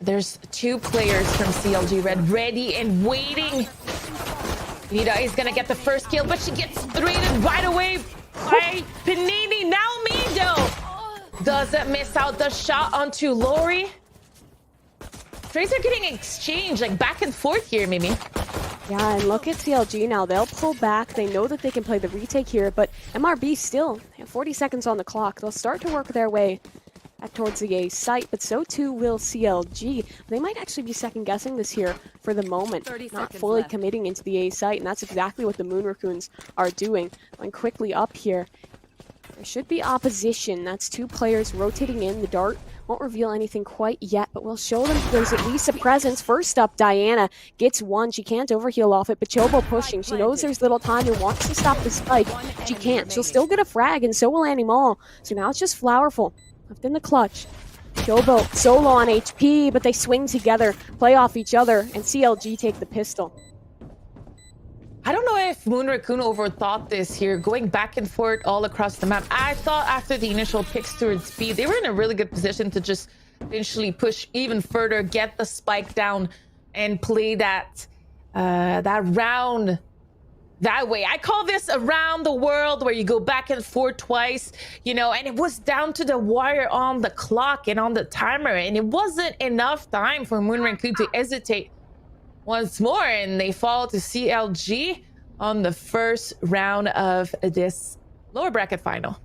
There's two players from CLG Red ready and waiting. Nita is going to get the first kill, but she gets threatened right away by Panini. Now Mido doesn't miss out the shot onto Lori. Trades are getting exchanged, like back and forth here, Mimi. Yeah, and look at CLG now. They'll pull back. They know that they can play the retake here, but MRB still have 40 seconds on the clock. They'll start to work their way back towards the A site, but so too will CLG. They might actually be second-guessing this here for the moment, not fully committing into the A site, and that's exactly what the Moon Raccoons are doing. Going quickly up here. There should be opposition. That's two players rotating in. The dart won't reveal anything quite yet, but we'll show them there's at least a presence. First up, Diana gets one. She can't overheal off it, but Chobo pushing. She knows there's little time and wants to stop the spike. She can't. She'll still get a frag, and so will Annie Mall. So now it's just Flowerful left in the clutch. Chobo solo on HP, but they swing together, play off each other, and CLG take the pistol. I don't know if Moon Raccoon overthought this here, going back and forth all across the map. I thought after the initial picks towards speed, they were in a really good position to just eventually push even further, get the spike down, and play that round that way. I call this around the world, where you go back and forth twice, you know, and it was down to the wire on the clock and on the timer, and it wasn't enough time for Moon Raccoon to hesitate once more, and they fall to CLG on the first round of this lower bracket final.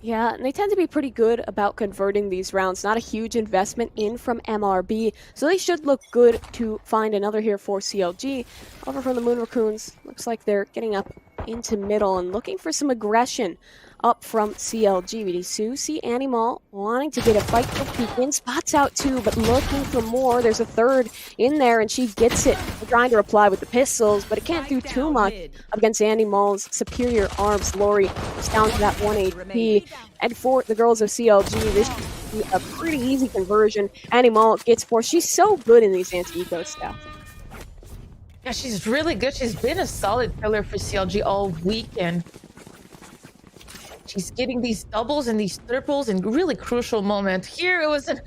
Yeah, and they tend to be pretty good about converting these rounds. Not a huge investment in from MRB, so they should look good to find another here for CLG. However, from the Moon Raccoons, looks like they're getting up into middle and looking for some aggression up from CLG. We do see Animal wanting to get a fight for Pekin. Spots out two, but looking for more. There's a third in there, and she gets it. They're trying to reply with the pistols, but it can't do too much against Animal's superior arms. Lori is down to that 1 HP. And for the girls of CLG, this should be a pretty easy conversion. Animal gets 4. She's so good in these anti-eco stuff. Yeah, she's really good. She's been a solid killer for CLG all weekend. She's getting these doubles and these triples in really crucial moments. Here it was an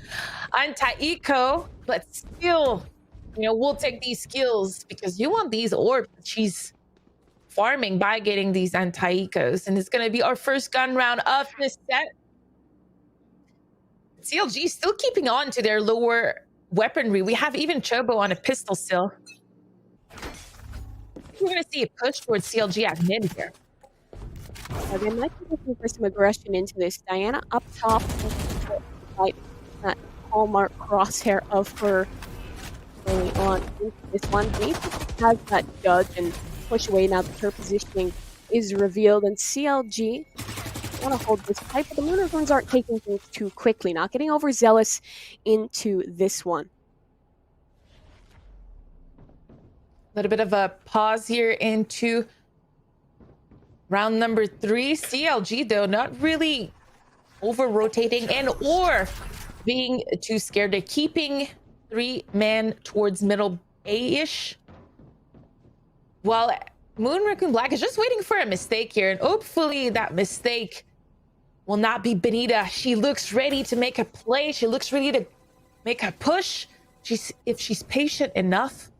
anti-eco, but still, we'll take these skills because you want these orbs. She's farming by getting these anti-ecos, and it's going to be our first gun round of this set. CLG still keeping on to their lower weaponry. We have even Chobo on a pistol still. We're going to see a push towards CLG at mid here. They might be looking for some aggression into this. Diana up top, like that hallmark crosshair of her early on into this one. Needs has that judge and push away now that her positioning is revealed. And CLG want to hold this tight, but the Moon Raccoons aren't taking things too quickly, not getting overzealous into this one. A little bit of a pause here into round number 3. CLG, though, not really over-rotating and or being too scared. They're keeping 3-man towards middle A-ish. While Moon Raccoon Black is just waiting for a mistake here. And hopefully that mistake will not be Benita. She looks ready to make a play. She looks ready to make a push. If she's patient enough,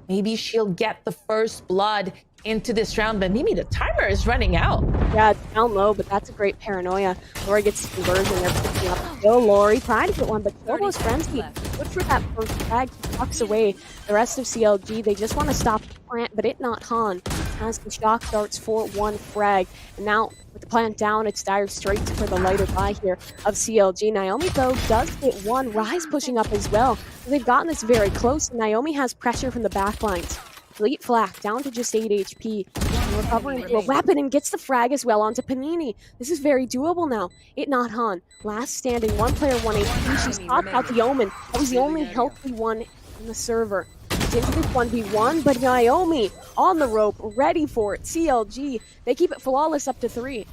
maybe she'll get the first blood into this round, but maybe the timer is running out. Yeah, it's down low, but that's a great paranoia. Lori gets the conversion. They're picking up. Go, Lori, trying to get one, but Chobo's frenzy. Look for that first frag. He walks away. The rest of CLG, they just want to stop the plant, but ETConnect has the shock darts for 1 frag. And now, with the plant down, it's dire straits for the lighter buy here of CLG. Naomi, though, does get 1. Rise pushing up as well. They've gotten this very close, and Naomi has pressure from the backlines. Fleet Flak down to just 8 HP. And recovering to a weapon and gets the frag as well onto Panini. This is very doable now. ETConnect, last standing, 1 player, 1 HP. She's popped out the Omen. That was the only healthy one in the server. It's into this 1v1, but Naomi on the rope, ready for it. CLG, they keep it flawless up to 3.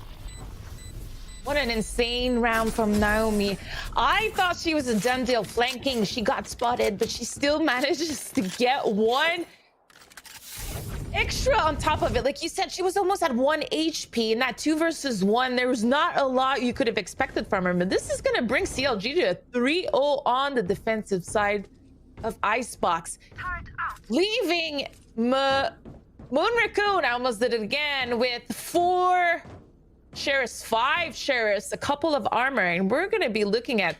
What an insane round from Naomi. I thought she was a done deal flanking. She got spotted, but she still manages to get 1 extra on top of it. Like you said, she was almost at 1 HP in that 2 versus 1. There was not a lot you could have expected from her, but this is going to bring CLG to a 3-0 on the defensive side of Icebox. Leaving Moon Raccoon, I almost did it again, with 4 sheriffs, 5 sheriffs, a couple of armor, and we're going to be looking at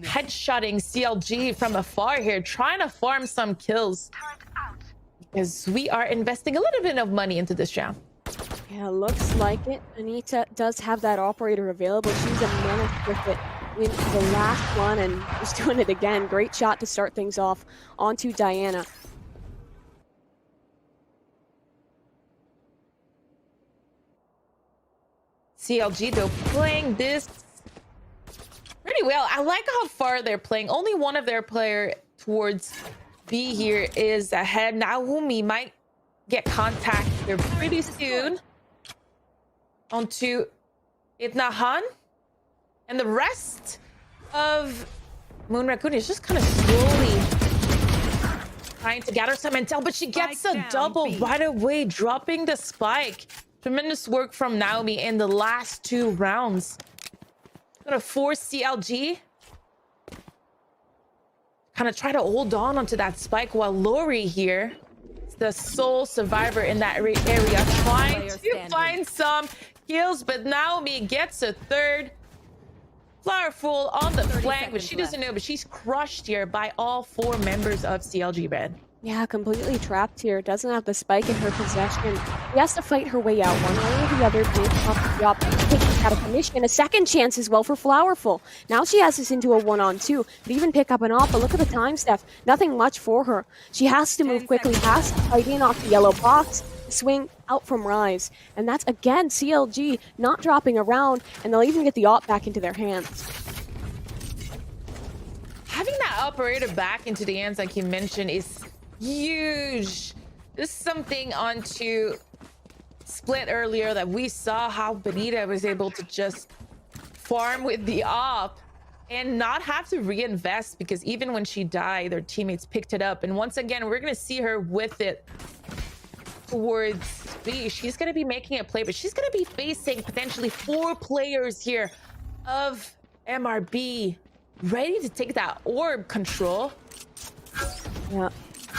headshotting CLG from afar here, trying to farm some kills. Because we are investing a little bit of money into this round. Yeah, looks like it. Anita does have that operator available. She's a menace with it in the last one, and is doing it again. Great shot to start things off onto Diana. CLG, though, playing this pretty well. I like how far they're playing. Only one of their player towards B here is ahead. Naomi might get contact here pretty soon onto ETConnect. And the rest of Moon Raccoon is just kind of slowly trying to gather some intel, but she gets a double right away, dropping the spike. Tremendous work from Naomi in the last 2 rounds. Gonna force CLG kind of try to hold on onto that spike, while Lori here, the sole survivor in that area, trying to find some kills, but Naomi gets a 3rd. Fly Flowerful on the flank, but she doesn't know, but she's crushed here by all 4 members of CLG Red. Yeah, completely trapped here. Doesn't have the spike in her possession. She has to fight her way out one way or the other. Taking out a commission. A second chance as well for Flowerful. Now she has this into a 1-on-2. Could even pick up an off, but look at the time, Steph. Nothing much for her. She has to move quickly, has to fight in off the yellow box. Swing out from Rise. And that's, again, CLG not dropping around, and they'll even get the op back into their hands. Having that operator back into the hands, like you mentioned, is huge. This is something onto Split earlier that we saw how Benita was able to just farm with the op and not have to reinvest, because even when she died, their teammates picked it up. And once again, we're going to see her with it towards B. She's going to be making a play, but she's going to be facing potentially 4 players here of MRB ready to take that orb control. Yeah.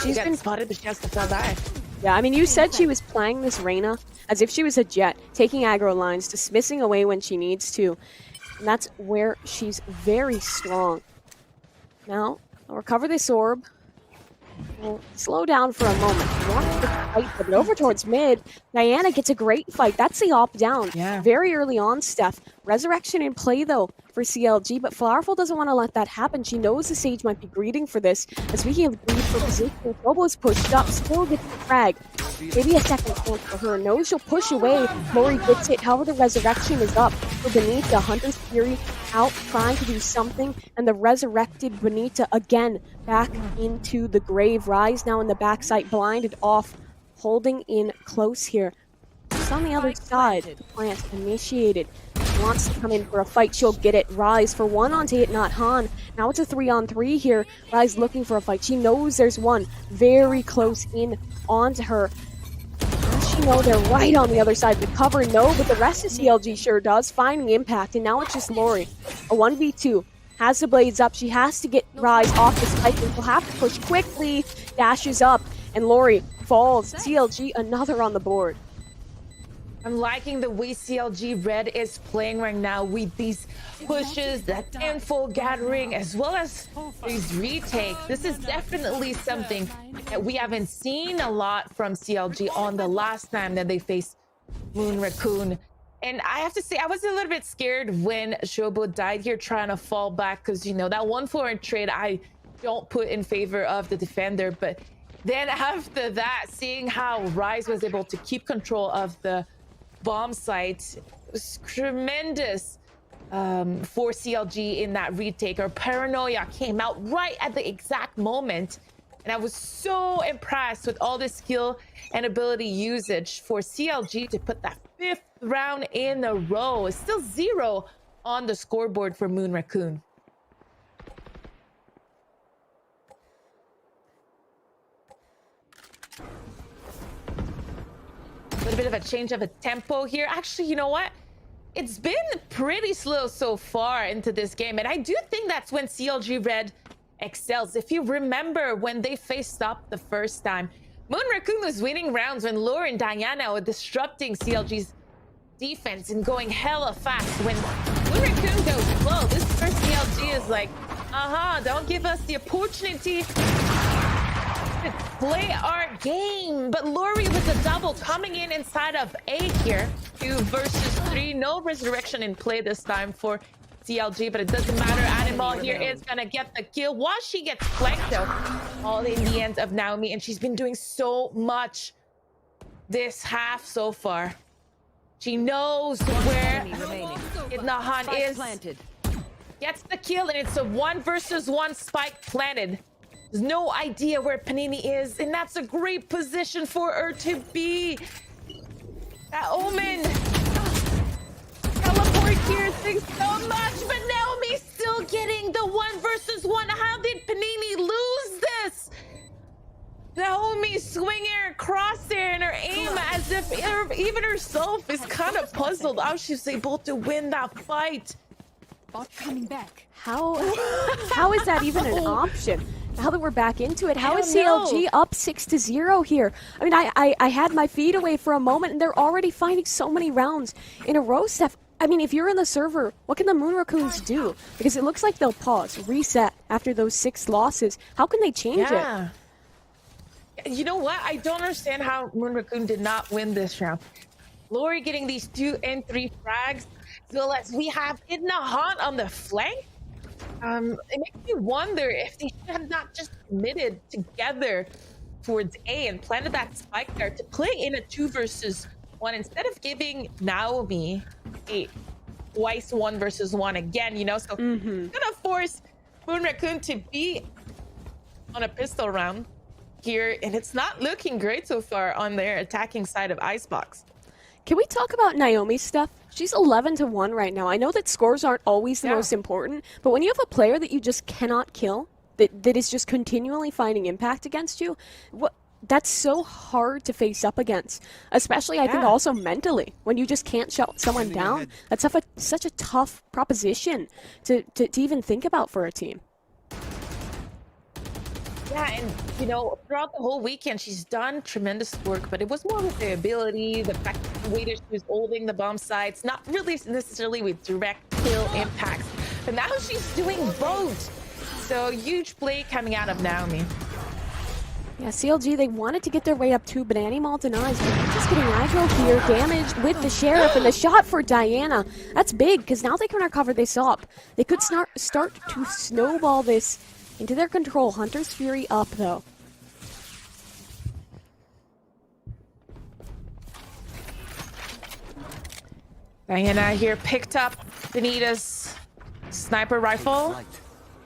She's been spotted, but she has to fall back. Yeah, I mean, you said she was playing this Reyna as if she was a jet, taking aggro lines, dismissing away when she needs to. And that's where she's very strong. Now, I'll recover this orb. We'll slow down for a moment. She wants to fight, but over towards mid, Diana gets a great fight. That's the op down. Yeah. Very early on, Steph. Resurrection in play, though, for CLG, but Flowerful doesn't want to let that happen. She knows the Sage might be greeting for this. And speaking of greed for position, Bobo's pushed up, still gets the frag. Maybe a second chance for her. Knows she'll push away. Lori gets it. However, the Resurrection is up for Benita. Hunter's Fury out trying to do something, and the resurrected Benita again back into the grave. Rise now in the backside, blinded off, holding in close here. Just on the other side, the plant initiated. Wants to come in for a fight, she'll get it. Rise for 1-on-8, not Han. Now it's a 3-on-3 here. Rise looking for a fight. She knows there's one very close in onto her. Does she know they're right on the other side of the cover? No, but the rest of CLG sure does. Finding impact, and now it's just Lori. A 1v2. Has the blades up. She has to get Rise off the spike, and she'll have to push quickly. Dashes up, and Lori falls. CLG another on the board. I'm liking the way CLG Red is playing right now with these pushes, that info gathering, as well as these retakes. This is definitely something that we haven't seen a lot from CLG on the last time that they faced Moon Raccoon. And I have to say, I was a little bit scared when Shobo died here trying to fall back, because, you know, that 1-4 trade I don't put in favor of the defender. But then after that, seeing how Rise was able to keep control of the bomb site was tremendous for CLG in that retake. Our paranoia came out right at the exact moment, and I was so impressed with all the skill and ability usage for CLG to put that 5th round in a row. It's still 0 on the scoreboard for Moon Raccoon. A little bit of a change of a tempo here. Actually, you know what? It's been pretty slow so far into this game, and I do think that's when CLG Red excels. If you remember when they faced up the first time, Moon Raccoon was winning rounds when Lore and Diana were disrupting CLG's defense and going hella fast. When Moon Raccoon goes slow, this first CLG is like, don't give us the opportunity to play our game. But Lori with a double coming in inside of A here. 2 versus 3. No resurrection in play this time for CLG, but it doesn't matter. Animal here is gonna get the kill while she gets flanked though. All in the end of Naomi, and she's been doing so much this half so far. She knows where Nahan is. Gets the kill, and it's a 1 versus 1 spike planted. There's no idea where Panini is, and that's a great position for her to be. That Omen teleport here thinks so much, but Naomi's still getting the 1 versus 1. How did Panini lose this? Naomi swinging her crosshair and her aim as if even herself is kind of puzzled how she's able to win that fight. Bot coming back. How is that even an option? Now that we're back into it, how is CLG up 6-0 here? I mean, I had my feet away for a moment, and they're already finding so many rounds in a row, Steph. I mean, if you're in the server, what can the Moon Raccoons do? Because it looks like they'll pause, reset after those 6 losses. How can they change it? You know what? I don't understand how Moon Raccoon did not win this round. Lori getting these 2 and 3 frags. So as we have ETConnect on the flank, it makes me wonder if they should have not just committed together towards A and planted that spike there to play in a 2 versus 1 instead of giving Naomi a twice 1 versus 1 again, you know? So it's gonna force Moon Raccoon to be on a pistol round here, and it's not looking great so far on their attacking side of Icebox. Can we talk about Naomi's stuff? She's 11-1 right now. I know that scores aren't always the most important, but when you have a player that you just cannot kill, that is just continually finding impact against you, that's so hard to face up against. Especially, I think, also mentally. When you just can't shut someone down, that's such a tough proposition to even think about for a team. Yeah, and you know, throughout the whole weekend, she's done tremendous work, but it was more with the ability, the fact that the way that she was holding the bomb sites, not really necessarily with direct kill impacts. But now she's doing both. So huge play coming out of Naomi. Yeah, CLG, they wanted to get their way up too, but Animal denies. But they're just getting aggro here, damage with the Sheriff, and the shot for Diana. That's big, because now they can recover this up. They could start to snowball this into their control. Hunter's Fury up, though. Diana here picked up Benita's sniper rifle.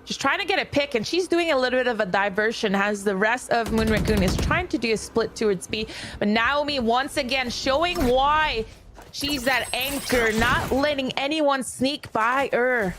Just trying to get a pick, and she's doing a little bit of a diversion as the rest of Moon Raccoon is trying to do a split towards B. But Naomi once again showing why she's that anchor, not letting anyone sneak by her.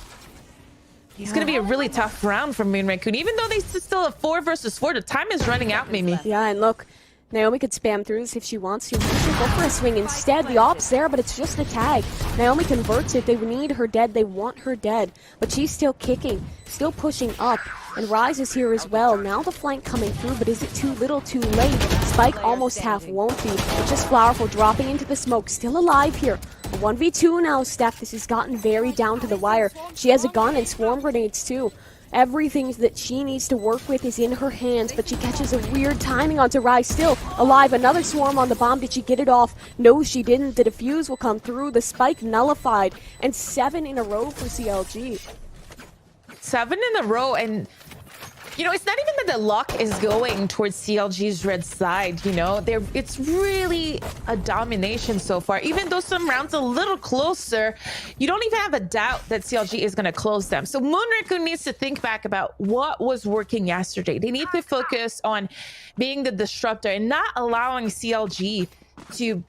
It's going to be a really tough round for Moon Raccoon. Even though they still have 4 versus 4, the time is running out, Mimi. Yeah, and look, Naomi could spam through this if she wants to. She'll go for a swing instead. The op's there, but it's just a tag. Naomi converts it. They need her dead. They want her dead. But she's still kicking, still pushing up. And Rise is here as well. Now the flank coming through, but is it too little, too late? Spike almost half won't be. It's just Flowerful dropping into the smoke. Still alive here. A 1v2 now, Steph. This has gotten very down to the wire. She has a gun and swarm grenades too. Everything that she needs to work with is in her hands, but she catches a weird timing onto Rise. Still alive. Another swarm on the bomb. Did she get it off? No, she didn't. The defuse will come through. The spike nullified. And 7 in a row for CLG. 7 in a row, and you know, it's not even that the luck is going towards CLG's red side, you know. It's really a domination so far. Even though some rounds a little closer, you don't even have a doubt that CLG is going to close them. So Moon Raccoon needs to think back about what was working yesterday. They need to focus on being the disruptor and not allowing CLG to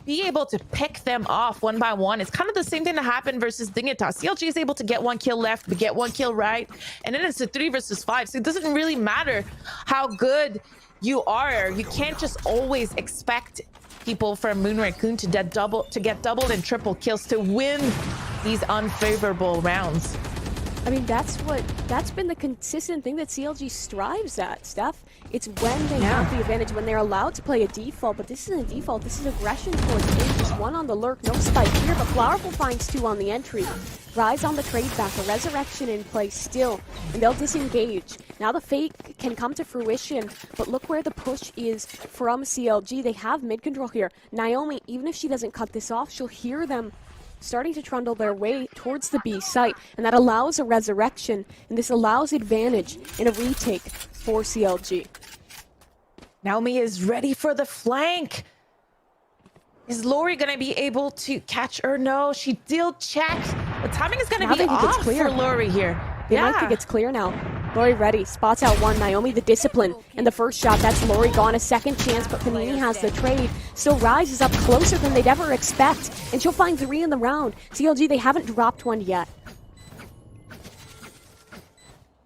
be able to pick them off one by one. It's kind of the same thing that happened versus Dignitas. CLG is able to get 1 kill left, but get 1 kill right, and then it's a 3 versus 5. So it doesn't really matter how good you are. You can't just always expect people from Moon Raccoon to get double and triple kills to win these unfavorable rounds. I mean, that's been the consistent thing that CLG strives at, Steph. It's when they have the advantage, when they're allowed to play a default, but this isn't a default, this is aggression towards A. Just 1 on the lurk, no spike here, but Flowerful finds 2 on the entry. Rise on the trade back, a resurrection in place still, and they'll disengage. Now the fake can come to fruition, but look where the push is from CLG. They have mid-control here. Naomi, even if she doesn't cut this off, she'll hear them starting to trundle their way towards the B site, and that allows a resurrection, and this allows advantage in a retake for CLG. Naomi is ready for the flank. Is Lori going to be able to catch her? No, she still checks. The timing is going to be off for Lori here. They might think it's clear now. Lori ready, spots out 1, Naomi the discipline, and the first shot, that's Lori gone, a second chance, but Panini has the trade. Still Rise is up closer than they'd ever expect, and she'll find 3 in the round. CLG, they haven't dropped 1 yet.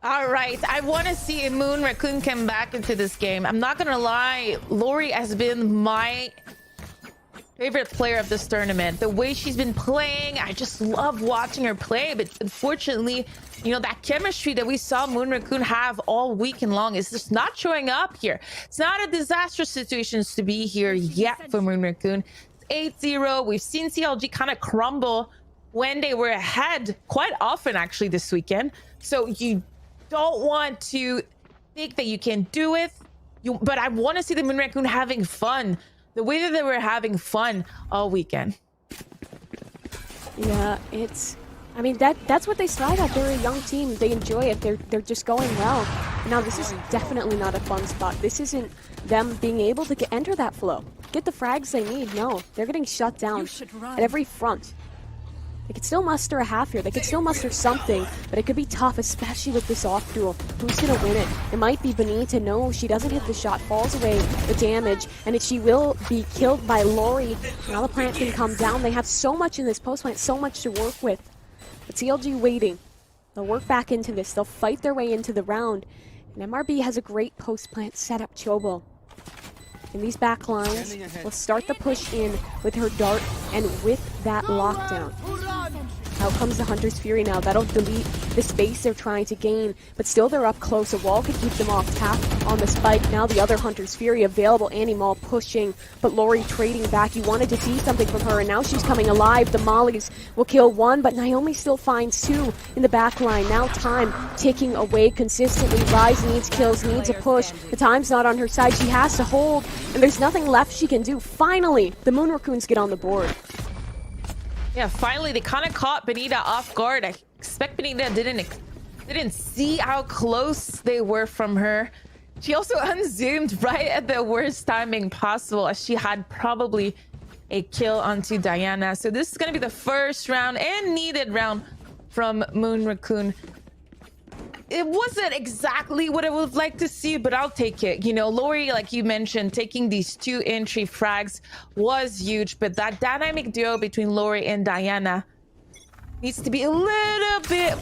All right, I want to see Moon Raccoon come back into this game. I'm not going to lie, Lori has been my favorite player of this tournament. The way she's been playing, I just love watching her play. But unfortunately, you know, that chemistry that we saw Moon Raccoon have all weekend long is just not showing up here. It's not a disastrous situation to be here yet for Moon Raccoon. It's 8-0. We've seen CLG kind of crumble when they were ahead quite often actually this weekend. So you don't want to think that you can do it. But I want to see the Moon Raccoon having fun the way that they were having fun all weekend. Yeah, I mean, that's what they strive at. They're a young team. They enjoy it. They're just going well. Now, this is definitely not a fun spot. This isn't them being able to enter that flow. Get the frags they need. No, they're getting shut down at every front. They could still muster a half here. They could still muster something, but it could be tough, especially with this off duel. Who's going to win it? It might be Benita. No, she doesn't hit the shot, falls away the damage, and she will be killed by Lori. Now the plant can come down. They have so much in this post plant, so much to work with. But CLG waiting. They'll work back into this. They'll fight their way into the round. And MRB has a great post plant setup, Chobo. In these back lines, will start the push in with her dart and with that lockdown. Out comes the Hunter's Fury now. That'll delete the space they're trying to gain, but still they're up close. A wall could keep them off tap on the spike. Now the other Hunter's Fury available. Annie Maul pushing, but Lori trading back. You wanted to see something from her, and now she's coming alive. The Mollies will kill one, but Naomi still finds two in the back line. Now time ticking away consistently. Rise needs kills, needs a push. The time's not on her side. She has to hold, and there's nothing left she can do. Finally, the Moon Raccoons get on the board. Yeah, finally they kind of caught Benita off guard. I expect Benita didn't see how close they were from her. She also unzoomed right at the worst timing possible, as she had probably a kill onto Diana. So this is going to be the first round and needed round from Moon Raccoon. It wasn't exactly what I would like to see, but I'll take it. You know, Lori, like you mentioned, taking these 2 entry frags was huge, but that dynamic duo between Lori and Diana needs to be a little bit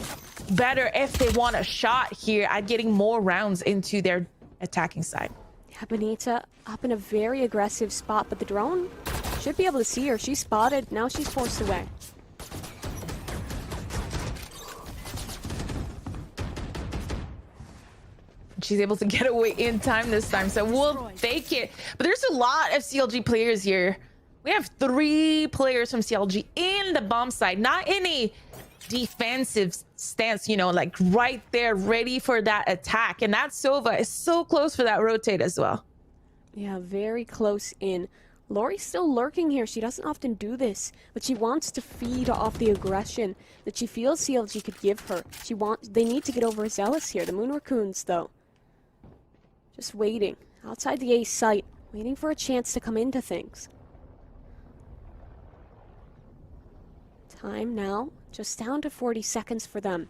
better if they want a shot here at getting more rounds into their attacking side. Yeah, Benita up in a very aggressive spot, but the drone should be able to see her. She's spotted. Now she's forced away. She's able to get away in time this time, so we'll take it. But there's a lot of CLG players here. We have 3 players from CLG in the bomb side, not in a defensive stance, you know, like right there ready for that attack. And that Sova is so close for that rotate as well. Yeah, very close in. Lori's still lurking here. She doesn't often do this, but she wants to feed off the aggression that she feels CLG could give her. They need to get overzealous here. The Moon Raccoons, though, just waiting outside the A site, waiting for a chance to come into things. Time now, just down to 40 seconds for them.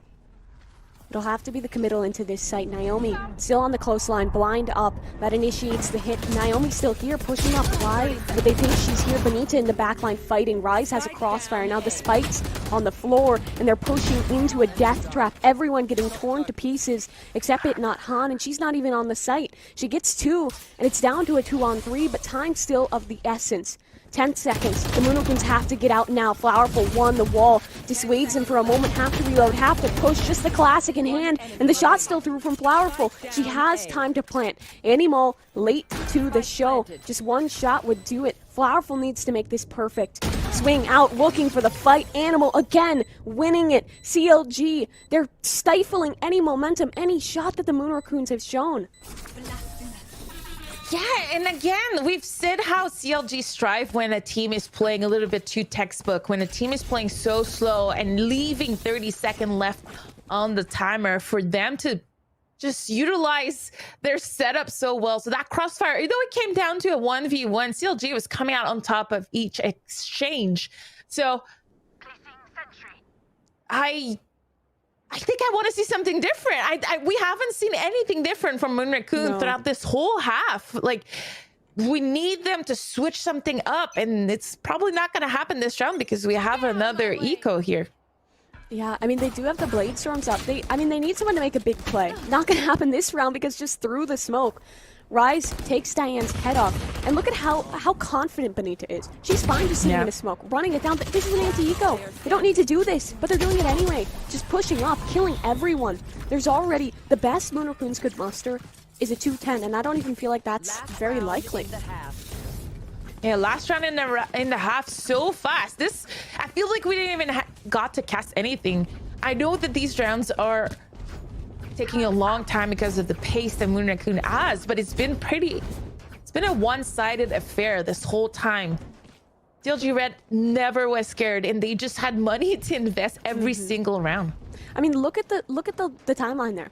It'll have to be the committal into this site. Naomi still on the close line, blind up. That initiates the hit. Naomi still here, pushing up. Why would they think she's here? Benita in the back line fighting. Rise has a crossfire. Now the spikes on the floor, and they're pushing into a death trap. Everyone getting torn to pieces, except it not Han, and she's not even on the site. She gets 2, and it's down to a 2-on-3, but time still of the essence. 10 seconds. The Moon Raccoons have to get out now. Flowerful won the wall. Dissuades him for a moment. Have to reload. Have to push. Just the classic in hand. And the shot still through from Flowerful. She has time to plant. Annie Maul late to the show. Just one shot would do it. Flowerful needs to make this perfect. Swing out, looking for the fight. Animal again, winning it. CLG, they're stifling any momentum, any shot that the Moon Raccoons have shown. Yeah, and again, we've said how CLG strive when a team is playing a little bit too textbook, when a team is playing so slow and leaving 30 seconds left on the timer for them to just utilize their setup so well. So that crossfire, though it came down to a 1v1, CLG was coming out on top of each exchange. So I think I want to see something different. We haven't seen anything different from Moon Raccoon throughout this whole half. Like, we need them to switch something up, and it's probably not going to happen this round because we have another eco here. Yeah, I mean, they do have the Blade Storms up. They need someone to make a big play. Not going to happen this round because just through the smoke, Rise takes Diane's head off. And look at how confident Benita is. She's fine just sitting in the smoke, running it down. This is an anti-eco. They don't need to do this, but they're doing it anyway. Just pushing up, killing everyone. There's already the best Moon Raccoons could muster is a 210, and I don't even feel like that's very likely. Yeah, last round in the half so fast. I feel like we didn't even got to cast anything. I know that these rounds are taking a long time because of the pace that Moon Raccoon has, but it's been a one-sided affair this whole time. CLG Red never was scared, and they just had money to invest every single round. I mean, look at the timeline there.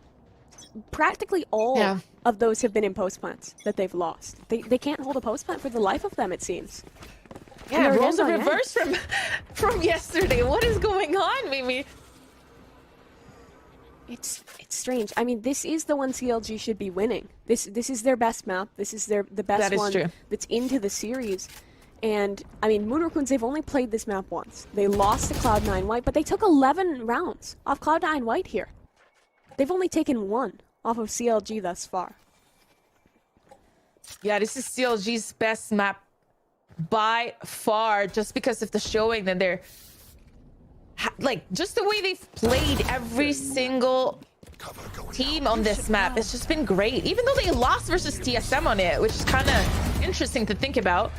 Practically all of those have been in post plants that they've lost. They can't hold a post plant for the life of them, it seems. Yeah, roles of reverse from yesterday. What is going on, Mimi? It's strange. I mean, this is the one CLG should be winning. This is their best map. This is the best one that's into the series. And I mean, Moon Raccoons, they've only played this map once. They lost to Cloud9 White, but they took 11 rounds off Cloud9 White here. They've only taken 1 off of CLG thus far. Yeah, this is CLG's best map by far, just because of the showing that they're like, just the way they've played every single team on this map. It's just been great, even though they lost versus TSM on it, which is kind of interesting to think about.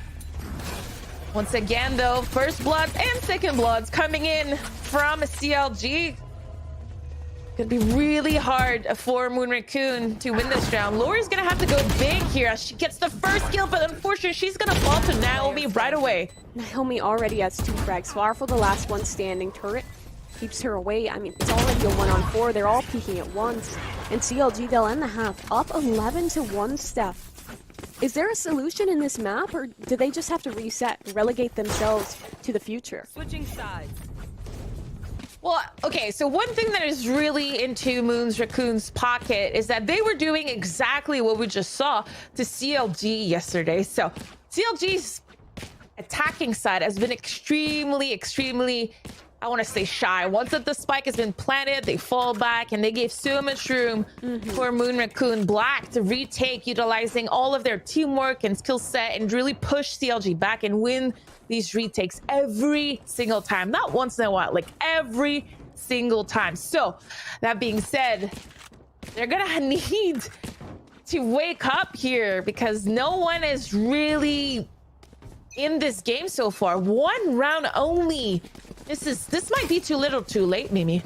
Once again, though, first bloods and second bloods coming in from CLG. Gonna be really hard for Moon Raccoon to win this round. Lauri's gonna have to go big here as she gets the first kill, but unfortunately, she's gonna fall to Naomi right away. Naomi already has 2 frags. Flowerful, the last one standing. Turret keeps her away. I mean, it's already a 1-on-4. They're all peeking at once. And CLG, they'll end the half up 11-1, Steph. Is there a solution in this map, or do they just have to reset, relegate themselves to the future? Switching sides. Well, okay, so one thing that is really into Moon's Raccoon's pocket is that they were doing exactly what we just saw to CLG yesterday. So CLG's attacking side has been extremely, I want to say, shy. Once that the spike has been planted, they fall back, and they gave so much room for Moon Raccoon Black to retake, utilizing all of their teamwork and skill set and really push CLG back and win these retakes every single time. Not once in a while, like every single time. So that being said, they're gonna need to wake up here because no one is really in this game so far. 1 round only. This might be too little too late, Mimi.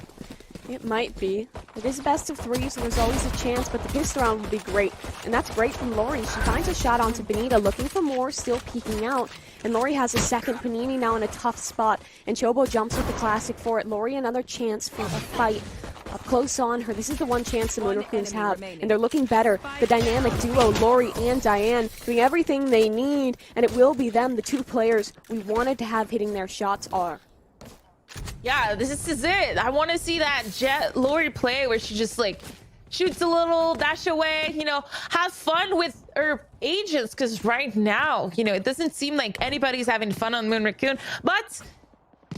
It might be. It is best of 3, so there's always a chance, but the pistol round would be great. And that's great from Lori. She finds a shot onto Benita, looking for more, still peeking out. And Lori has a second. Panini now in a tough spot. And Chobo jumps with the classic for it. Lori, another chance for a fight. Up close on her. This is the one chance the Moon Raccoons have. And they're looking better. The dynamic duo, Lori and Diane, doing everything they need. And it will be them, the 2 players we wanted to have hitting their shots are. Yeah, this is it. I want to see that Jet Lori play where she just like shoots a little, dash away, you know, have fun with her agents, because right now, you know, it doesn't seem like anybody's having fun on Moon Raccoon. But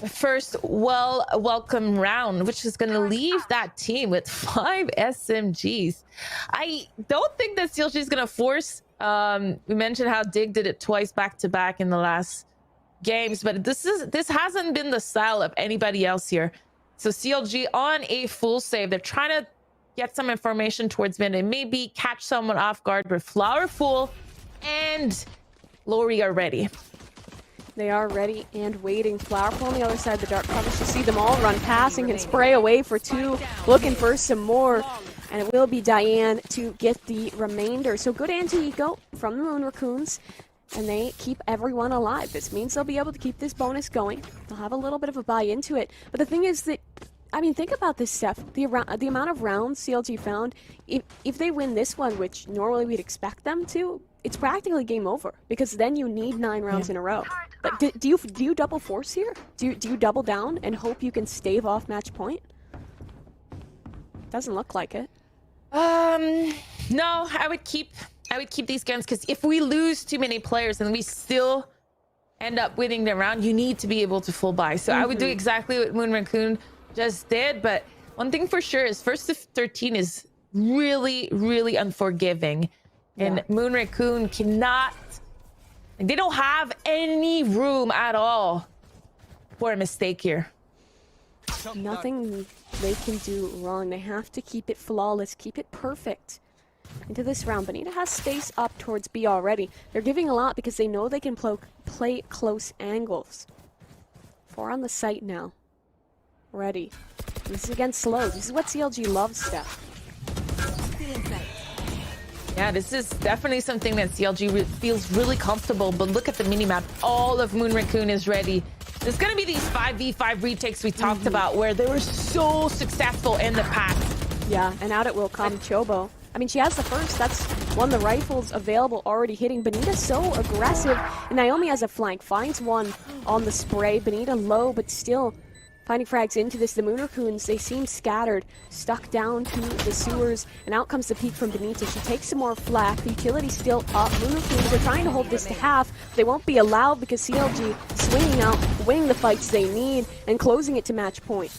the first welcome round, which is going to leave that team with 5 SMGs. I don't think that CLG is going to force. We mentioned how Dig did it twice back to back in the last games, but this hasn't been the style of anybody else here. So CLG on a full save. They're trying to get some information towards mid and maybe catch someone off guard, but Flowerful and Lori are ready. They are ready and waiting. Flowerful on the other side of the dark cover. You see them all run passing and spray away for 2, looking for some more. And it will be Diane to get the remainder. So good anti-eco from the Moon Raccoons. And they keep everyone alive. This means they'll be able to keep this bonus going. They'll have a little bit of a buy into it. But the thing is that, I mean, think about this, Steph. The amount of rounds CLG found, if they win this one, which normally we'd expect them to, it's practically game over. Because then you need 9 rounds in a row. Like, do you double force here? Do you double down and hope you can stave off match point? Doesn't look like it. No, I would keep these guns, because if we lose too many players and we still end up winning the round, you need to be able to full buy. So I would do exactly what Moon Raccoon just did. But one thing for sure is first to 13 is really unforgiving. And Moon Raccoon cannot, they don't have any room at all for a mistake here. Nothing they can do wrong. They have to keep it flawless, keep it perfect into this round. Benita has space up towards B already. They're giving a lot because they know they can play close angles. 4 on the site now. ready. This is against slow. This is what CLG loves, Steph. Yeah, this is definitely something that CLG feels really comfortable, but look at the minimap. All of Moon Raccoon is ready. There's going to be these 5v5 retakes we talked about where they were so successful in the past. Yeah, and out it will come Chobo. I mean, she has the first. That's one of the rifles available already hitting. Benita's so aggressive, and Naomi has a flank. Finds one on the spray. Benita low, but still finding frags into this. The Moon Raccoons, they seem scattered, stuck down to the sewers, and out comes the peek from Benita. She takes some more flak. The utility's still up. Moon Raccoons are trying to hold this to half. They won't be allowed because CLG swinging out, winning the fights they need, and closing it to match point.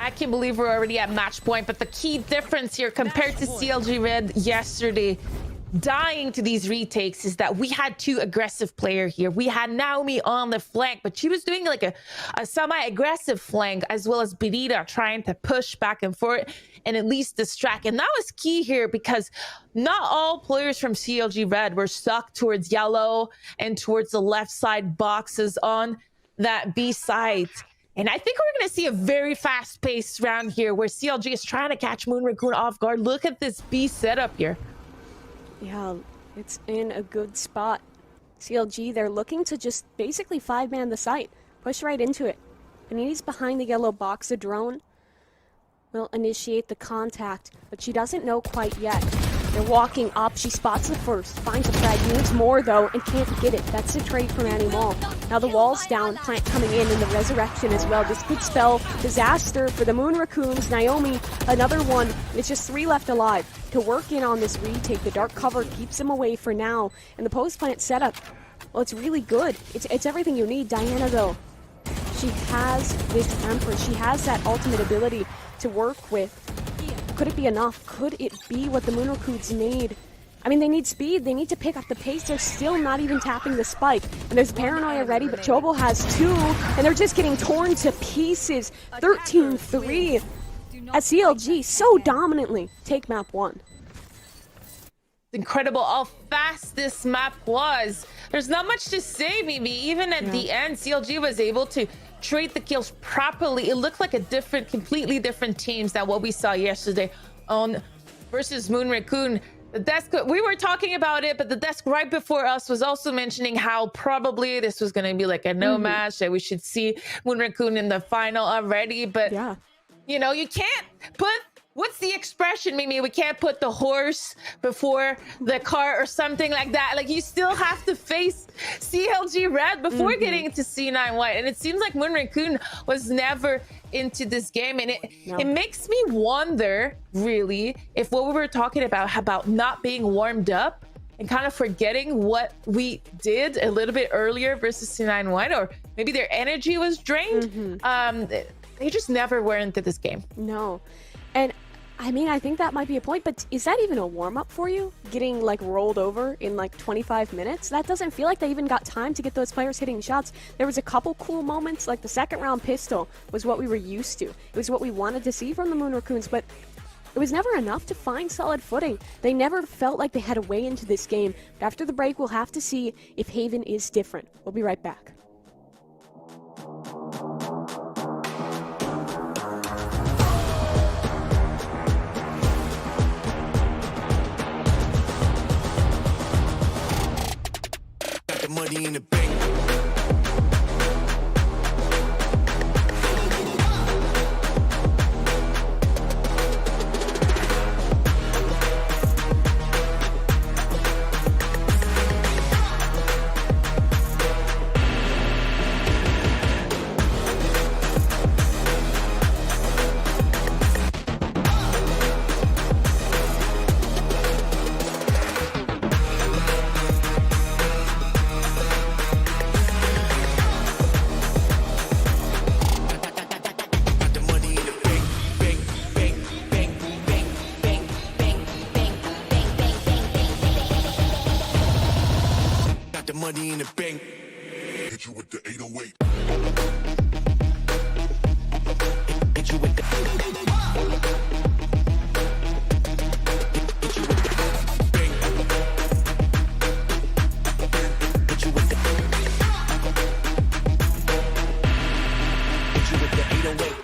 I can't believe we're already at match point, but the key difference here compared to CLG Red yesterday, dying to these retakes, is that we had two aggressive players here. We had Naomi on the flank, but she was doing like a semi-aggressive flank, as well as Benita trying to push back and forth and at least distract. And that was key here because not all players from CLG Red were stuck towards yellow and towards the left side boxes on that B side. And I think we're going to see a very fast-paced round here where CLG is trying to catch Moon Raccoon off guard. Look at this B setup here. Yeah, it's in a good spot. CLG, they're looking to just basically 5-man the site. Push right into it. Benita's behind the yellow box. The drone will initiate the contact, but she doesn't know quite yet. They're walking up. She spots the first, finds a frag, needs more though, and can't get it. That's the trade from Annie Mall. Now the wall's down, plant coming in, and the resurrection as well. This could spell disaster for the Moon Raccoons. Naomi, another one. It's just 3 left alive to work in on this retake. The dark cover keeps them away for now, and the post plant setup, well, it's really good. It's everything you need. Diana though, she has this Empress. She has that ultimate ability to work with. Could it be enough? Could it be what the Moon Raccoons need? I mean, they need speed. They need to pick up the pace. They're still not even tapping the spike. And there's Paranoia ready, but Chobo has 2, and they're just getting torn to pieces. 13-3 as CLG so dominantly take map 1. Incredible how fast this map was. There's not much to say, Mimi. Even at the end, CLG was able to trade the kills properly. It looked like a completely different teams than what we saw yesterday on versus Moon Raccoon. The desk, we were talking about it, but the desk right before us was also mentioning how probably this was going to be like a no match, that we should see Moon Raccoon in the final already. But you know, you can't put, what's the expression, Mimi? We can't put the horse before the cart or something like that. Like, you still have to face CLG Red before getting into C9 White. And it seems like Moon Raccoon was never into this game. And it makes me wonder, really, if what we were talking about not being warmed up and kind of forgetting what we did a little bit earlier versus C9 White, or maybe their energy was drained. They just never were into this game. No. And I mean, I think that might be a point, but is that even a warm-up for you? Getting, like, rolled over in, like, 25 minutes? That doesn't feel like they even got time to get those players hitting shots. There was a couple cool moments, like the second-round pistol was what we were used to. It was what we wanted to see from the Moon Raccoons, but it was never enough to find solid footing. They never felt like they had a way into this game. But after the break, we'll have to see if Haven is different. We'll be right back. Money in the bank. Money in the bank. Hit you with the 808. Hit you with the. Hit you with the bank. Hit you with the. Hit you with the 808.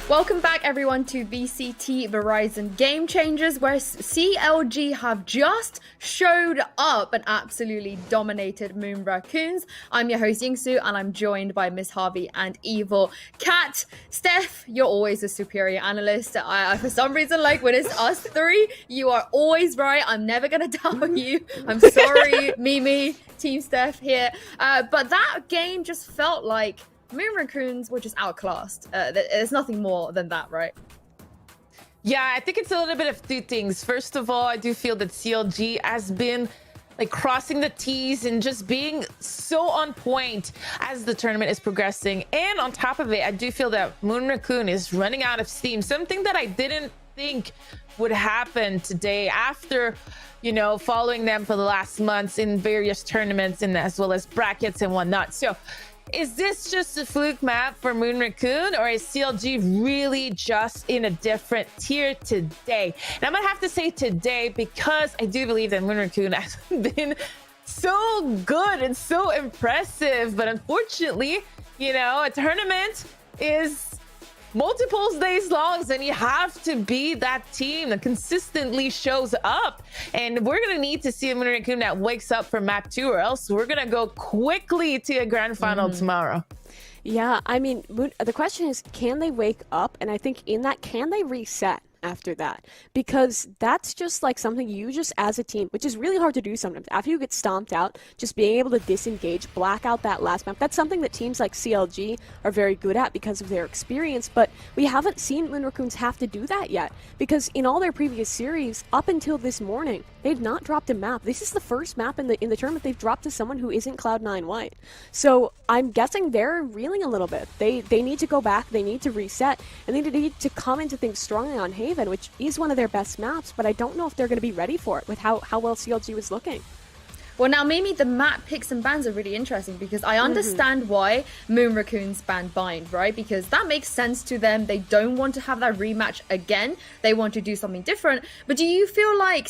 Welcome back, everyone, to VCT Verizon Game Changers, where CLG have just showed up and absolutely dominated Moon Raccoons. I'm your host, Yingsu, and I'm joined by Miss Harvey and Evil Cat. Steph, you're always a superior analyst. For some reason, like when it's us three, you are always right. I'm never going to doubt you. I'm sorry, Mimi, Team Steph here. But that game just felt like Moon Raccoons were just outclassed. There's nothing more than that, right? Yeah, I think it's a little bit of two things. First of all, I do feel that CLG has been like crossing the T's and just being so on point as the tournament is progressing. And on top of it, I do feel that Moon Raccoon is running out of steam, something that I didn't think would happen today after, you know, following them for the last months in various tournaments and as well as brackets and whatnot. So is this just a fluke map for Moon Raccoon, or is CLG really just in a different tier today? And I'm gonna have to say today, because I do believe that Moon Raccoon has been so good and so impressive. But unfortunately, you know, a tournament is multiple days long, and you have to be that team that consistently shows up. And we're gonna need to see a Moon Raccoon that wakes up for map 2, or else we're gonna go quickly to a grand final tomorrow. Yeah, I mean, the question is, can they wake up? And I think in that, can they reset after that? Because that's just like something you just as a team, which is really hard to do sometimes after you get stomped out, just being able to disengage, black out that last map. That's something that teams like CLG are very good at because of their experience, but we haven't seen Moon Raccoons have to do that yet, because in all their previous series up until this morning, they've not dropped a map. This is the first map in the tournament they've dropped to someone who isn't Cloud9 White. So I'm guessing they're reeling a little bit. They need to go back, they need to reset, and they need to come into things strongly on Haven, which is one of their best maps, but I don't know if they're going to be ready for it with how well CLG was looking. Well, now, Mimi, the map picks and bans are really interesting, because I understand why Moon Raccoons banned Bind, right? Because that makes sense to them. They don't want to have that rematch again. They want to do something different. But do you feel like,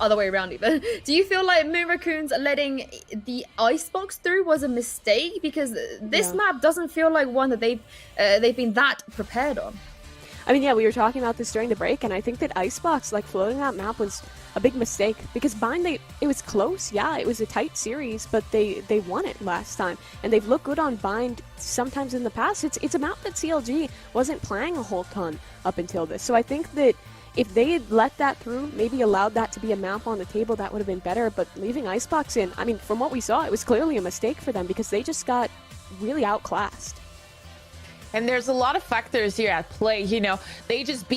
other way around even, do you feel like Moon Raccoons letting the Icebox through was a mistake? Because this map doesn't feel like one that they've been that prepared on. I mean, yeah, we were talking about this during the break, and I think that Icebox, like, floating that map was a big mistake, because Bind, it was close, yeah, it was a tight series, but they won it last time, and they've looked good on Bind sometimes in the past. It's a map that CLG wasn't playing a whole ton up until this, so I think that if they had let that through, maybe allowed that to be a map on the table, that would have been better, but leaving Icebox in, I mean, from what we saw, it was clearly a mistake for them, because they just got really outclassed. And there's a lot of factors here at play. You know, they just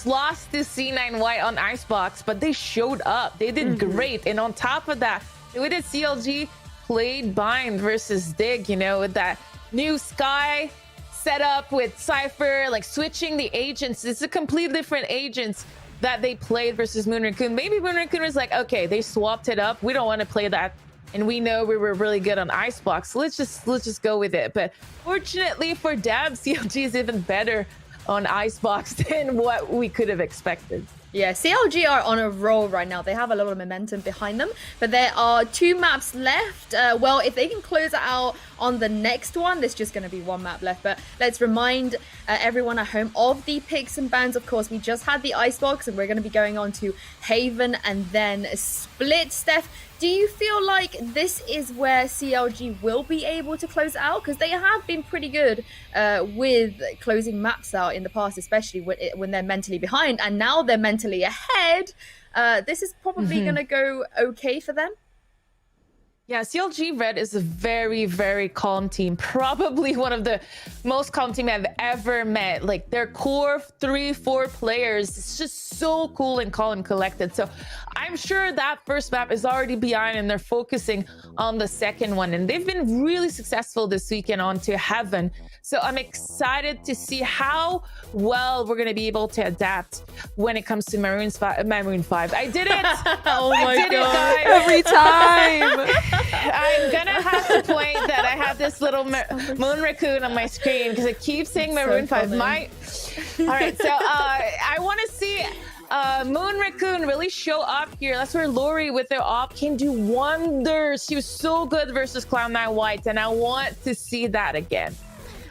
lost to C9 White on Icebox, but they showed up. They did great. And on top of that, we did CLG played Bind versus Dig, you know, with that new Sky setup with Cypher, like switching the agents. It's a completely different agents that they played versus Moon Raccoon. Maybe Moon Raccoon was like, okay, they swapped it up. We don't want to play that. And we know we were really good on Icebox, so let's just go with it. But fortunately for Dab, CLG is even better on Icebox than what we could have expected. Yeah, CLG are on a roll right now. They have a lot of momentum behind them, but there are 2 maps left. Well, if they can close it out on the next one, there's just going to be 1 map left. But let's remind everyone at home of the picks and bans. Of course, we just had the Icebox, and we're going to be going on to Haven and then Split. Steph, do you feel like this is where CLG will be able to close it out? Because they have been pretty good with closing maps out in the past, especially when they're mentally behind, and now they're mentally ahead. This is probably going to go okay for them. Yeah, CLG Red is a very, very calm team. Probably one of the most calm team I've ever met. Like, their core 3-4 players, it's just so cool and calm and collected. So I'm sure that first map is already behind, and they're focusing on the second one. And they've been really successful this weekend on to Heaven. So I'm excited to see how well we're going to be able to adapt when it comes to Maroon 5. I did it! Oh my God. Guys. Every time! I'm gonna have to point that I have this little Moon Raccoon on my screen because it keeps saying Maroon 5. All right, so I want to see Moon Raccoon really show up here. That's where Lori with their op can do wonders. She was so good versus Cloud9 White, and I want to see that again.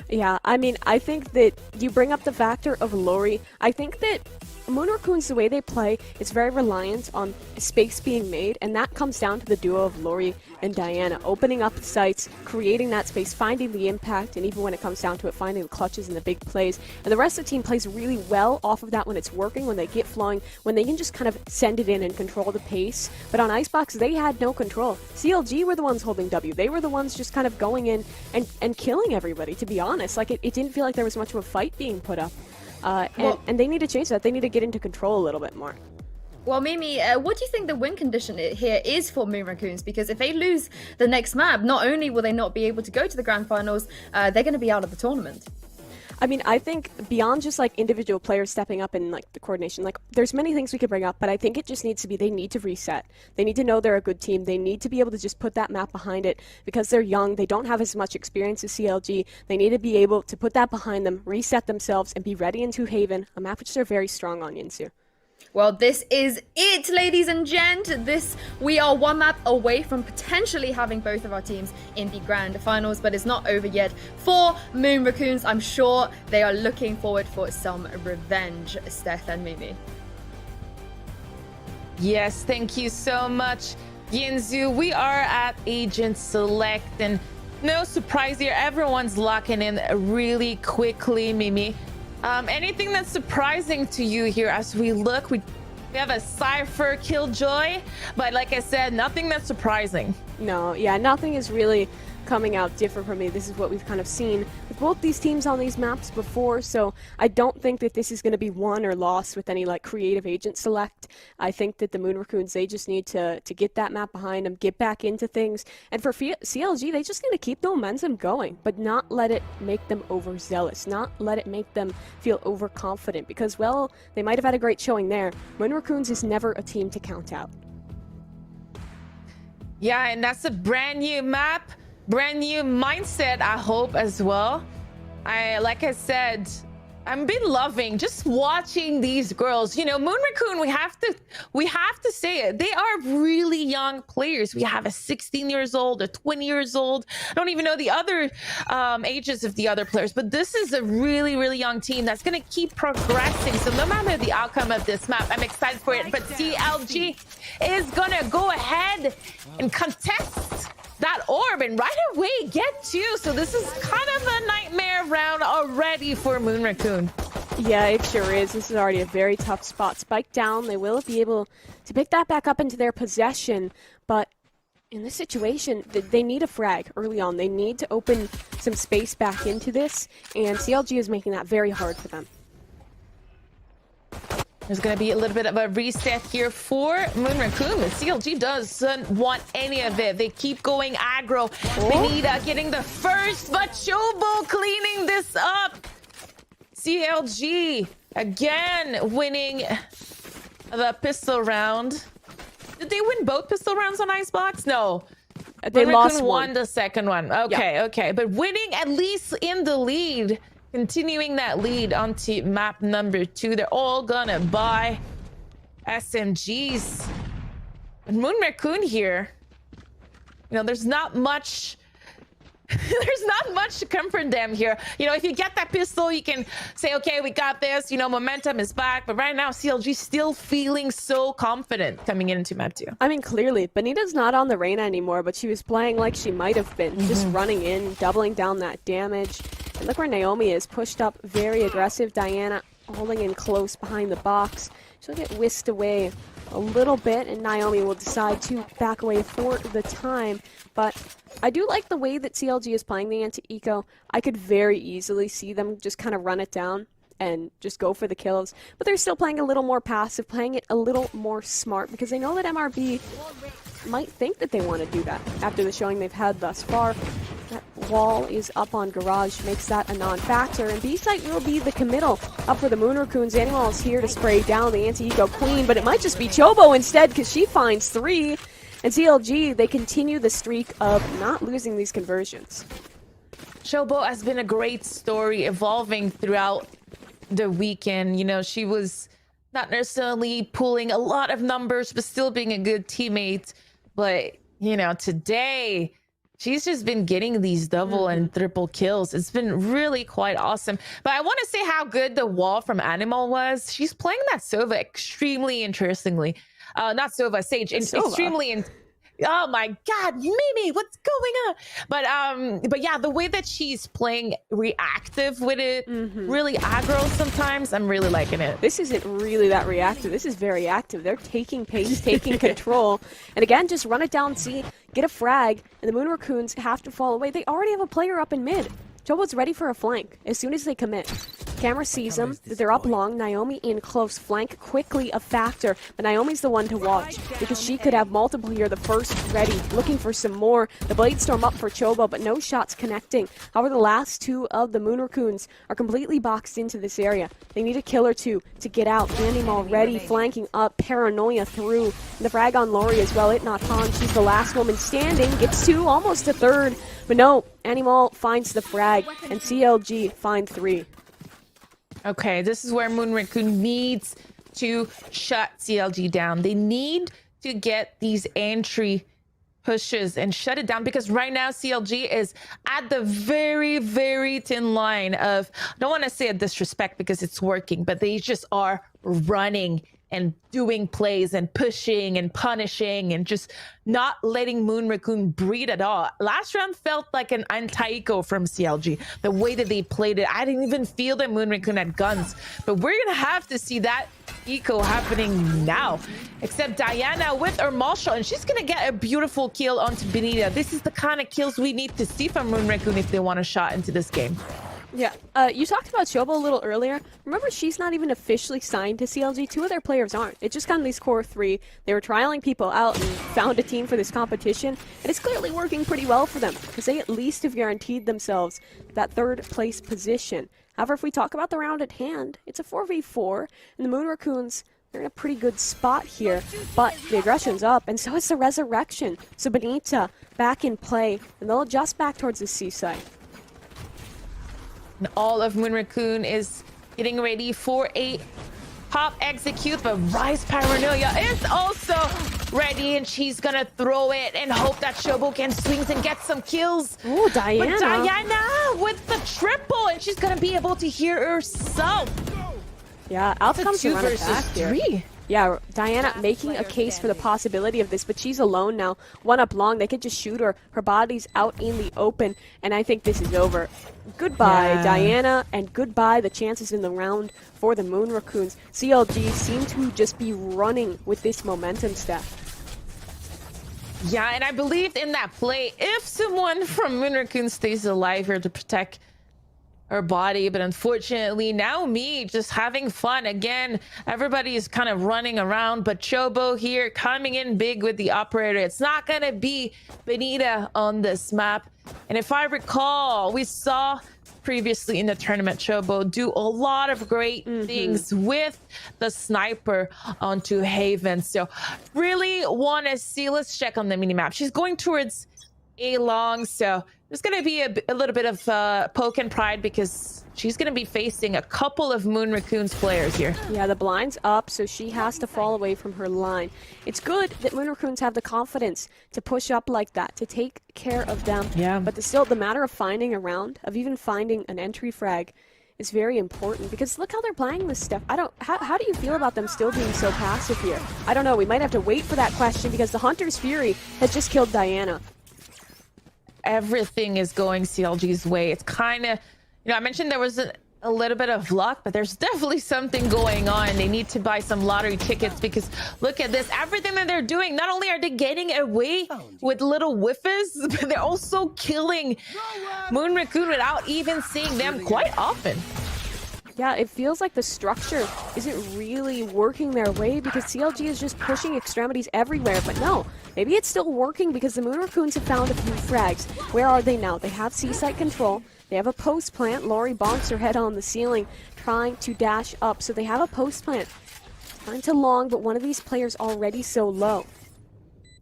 Yeah, I mean, I think that you bring up the factor of Lori. I think that Moon Raccoons, the way they play, is very reliant on space being made, and that comes down to the duo of Lori and Diana, opening up the sites, creating that space, finding the impact, and even when it comes down to it, finding the clutches and the big plays. And the rest of the team plays really well off of that when it's working, when they get flowing, when they can just kind of send it in and control the pace. But on Icebox, they had no control. CLG were the ones holding W. They were the ones just kind of going in and killing everybody, to be honest. Like, it didn't feel like there was much of a fight being put up. And they need to change that. They need to get into control a little bit more. Well, Mimi, what do you think the win condition here is for Moon Raccoons? Because if they lose the next map, not only will they not be able to go to the grand finals, they're going to be out of the tournament. I mean, I think beyond just like individual players stepping up and like the coordination, like there's many things we could bring up, but I think it just needs to be, they need to reset. They need to know they're a good team. They need to be able to just put that map behind it because they're young. They don't have as much experience as CLG. They need to be able to put that behind them, reset themselves, and be ready into Haven, a map which they're very strong on, Yinsu. Well, this is it, ladies and gent. We are one map away from potentially having both of our teams in the grand finals, but it's not over yet for Moon Raccoons. I'm sure they are looking forward for some revenge, Steph and Mimi. Yes, thank you so much, Yinzu. We are at Agent Select, and no surprise here, everyone's locking in really quickly, Mimi. Anything that's surprising to you here as we look? We have a Cypher Killjoy, but like I said, nothing that's surprising. No, yeah, nothing is really coming out different for me. This is what we've kind of seen with both these teams on these maps before, so I don't think that this is going to be won or lost with any like creative agent select. I think that the Moon Raccoons, they just need to get that map behind them, get back into things, and for CLG, they just need to keep the momentum going, but not let it make them overzealous, not let it make them feel overconfident, because, well, they might have had a great showing there. Moon Raccoons is never a team to count out. Yeah, and that's a brand new map. Brand new mindset, I hope, as well. Like I said, I've been loving just watching these girls. You know, Moon Raccoon, we have to say it. They are really young players. We have a 16 years old, a 20 years old. I don't even know the other ages of the other players, but this is a really, really young team that's going to keep progressing. So no matter the outcome of this map, I'm excited for it. But CLG is going to go ahead and contest that orb and right away get two. So this is kind of a nightmare round already for Moon Raccoon. Yeah, it sure is. This is already a very tough spot. Spike down. They will be able to pick that back up into their possession, but in this situation, they need a frag early on. They need to open some space back into this, and CLG is making that very hard for them. There's going to be a little bit of a reset here for Moon Raccoon. CLG doesn't want any of it. They keep going aggro. Benita getting the first, but Chobo cleaning this up. CLG again winning the pistol round. Did they win both pistol rounds on Icebox? No. They lost won the second one. Okay, yeah. Okay. But winning at least in the lead. Continuing that lead onto map number 2. They're all gonna buy SMGs. And Moon Raccoon here, you know, there's not much there's not much to comfort them here. You know, if you get that pistol, you can say, okay, we got this, you know, momentum is back. But right now, CLG still feeling so confident coming into map 2. I mean, clearly, Benita's not on the Reyna anymore, but she was playing like she might have been. Just running in, doubling down that damage. And look where Naomi is, pushed up, very aggressive. Diana holding in close behind the box. She'll get whisked away a little bit, and Naomi will decide to back away for the time. But I do like the way that CLG is playing the anti-eco. I could very easily see them just kind of run it down and just go for the kills. But they're still playing a little more passive, playing it a little more smart, because they know that MRB might think that they want to do that after the showing they've had thus far. That wall is up on Garage, makes that a non-factor, and B-site will be the committal up for the Moon Raccoons. Animal is here to spray down the anti-eco queen, but it might just be Chobo instead, because she finds 3. And CLG, they continue the streak of not losing these conversions. Chobo has been a great story evolving throughout the weekend. You know, she was not necessarily pulling a lot of numbers, but still being a good teammate. But, you know, today, she's just been getting these double and triple kills. It's been really quite awesome. But I want to say how good the wall from Animal was. She's playing that Sova extremely interestingly. Not Sova, Sage. Extremely oh my God, Mimi, what's going on? But yeah, the way that she's playing reactive with it, really aggro sometimes, I'm really liking it. This isn't really that reactive. This is very active. They're taking pace, taking control. And again, just run it down C, get a frag, and the Moon Raccoons have to fall away. They already have a player up in mid. Chobo's ready for a flank as soon as they commit. Camera sees them. They're up long. Naomi in close. Flank quickly a factor. But Naomi's the one to watch because she could have multiple here. The first ready. Looking for some more. The Blade Storm up for Chobo, but no shots connecting. However, the last two of the Moon Raccoons are completely boxed into this area. They need a kill or two to get out. Animal ready. Flanking up. Paranoia through. And the frag on Lori as well. It not Han. She's the last woman standing. Gets two. Almost a third. But no, Animal finds the frag, and CLG find 3. Okay, this is where Moon Raccoon needs to shut CLG down. They need to get these entry pushes and shut it down, because right now CLG is at the very, very thin line of, I don't want to say a disrespect because it's working, but they just are running and doing plays and pushing and punishing and just not letting Moon Raccoon breathe at all. Last round felt like an anti-eco from CLG. The way that they played it, I didn't even feel that Moon Raccoon had guns. But we're gonna have to see that eco happening now. Except Diana with her Marshall, and she's gonna get a beautiful kill onto Benita. This is the kind of kills we need to see from Moon Raccoon if they want a shot into this game. Yeah, you talked about Chobo a little earlier. Remember, she's not even officially signed to CLG. 2 of their players aren't. It's just kind of these core 3. They were trialing people out and found a team for this competition, and it's clearly working pretty well for them because they at least have guaranteed themselves that 3rd place position. However, if we talk about the round at hand, it's a 4v4, and the Moon Raccoons, they're in a pretty good spot here, but the aggression's up, and so is the Resurrection. So Benita back in play, and they'll adjust back towards the seaside. And all of Moon Raccoon is getting ready for a pop execute, but Rise Paranoia is also ready, and she's gonna throw it and hope that Chobo can swings and get some kills. Oh, Diana. But Diana with the triple, and she's gonna be able to hear herself. Yeah, out comes the 2 run it versus back 3. here. Yeah, Diana making a case for the possibility of this, but she's alone now. 1 up long, they could just shoot her. Her body's out in the open, and I think this is over. Goodbye, Diana, and goodbye the chances in the round for the Moon Raccoons. CLG seem to just be running with this momentum step. Yeah, and I believed in that play. If someone from Moon Raccoon stays alive here to protect her body, but unfortunately now me just having fun again. Everybody is kind of running around, but Chobo here coming in big with the operator. It's not gonna be Benita on this map, and if I recall, we saw previously in the tournament Chobo do a lot of great things with the sniper onto Haven. So really want to see, let's check on the minimap. She's going towards A long, so there's going to be a little bit of poke and pride because she's going to be facing a couple of Moon Raccoon's players here. Yeah, the blind's up, so she has to fall away from her line. It's good that Moon Raccoons have the confidence to push up like that, to take care of them. Yeah. But the matter of finding a round, of even finding an entry frag, is very important because look how they're playing this stuff. How do you feel about them still being so passive here? I don't know. We might have to wait for that question because the Hunter's Fury has just killed Diana. Everything is going CLG's way. It's kind of, I mentioned there was a little bit of luck, but there's definitely something going on. They need to buy some lottery tickets because look at this. Everything that they're doing, not only are they getting away with little whiffs, but they're also killing Moon Raccoon without even seeing them quite often. Yeah, it feels like the structure isn't really working their way because CLG is just pushing extremities everywhere. But no, maybe it's still working because the Moon Raccoons have found a few frags. Where are they now? They have C-site control. They have a post plant. Lori bonks her head on the ceiling, trying to dash up. So they have a post plant. Time to long, but one of these players already so low.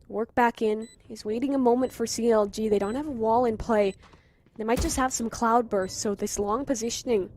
Work back in. He's waiting a moment for CLG. They don't have a wall in play. They might just have some cloud bursts, so this long positioning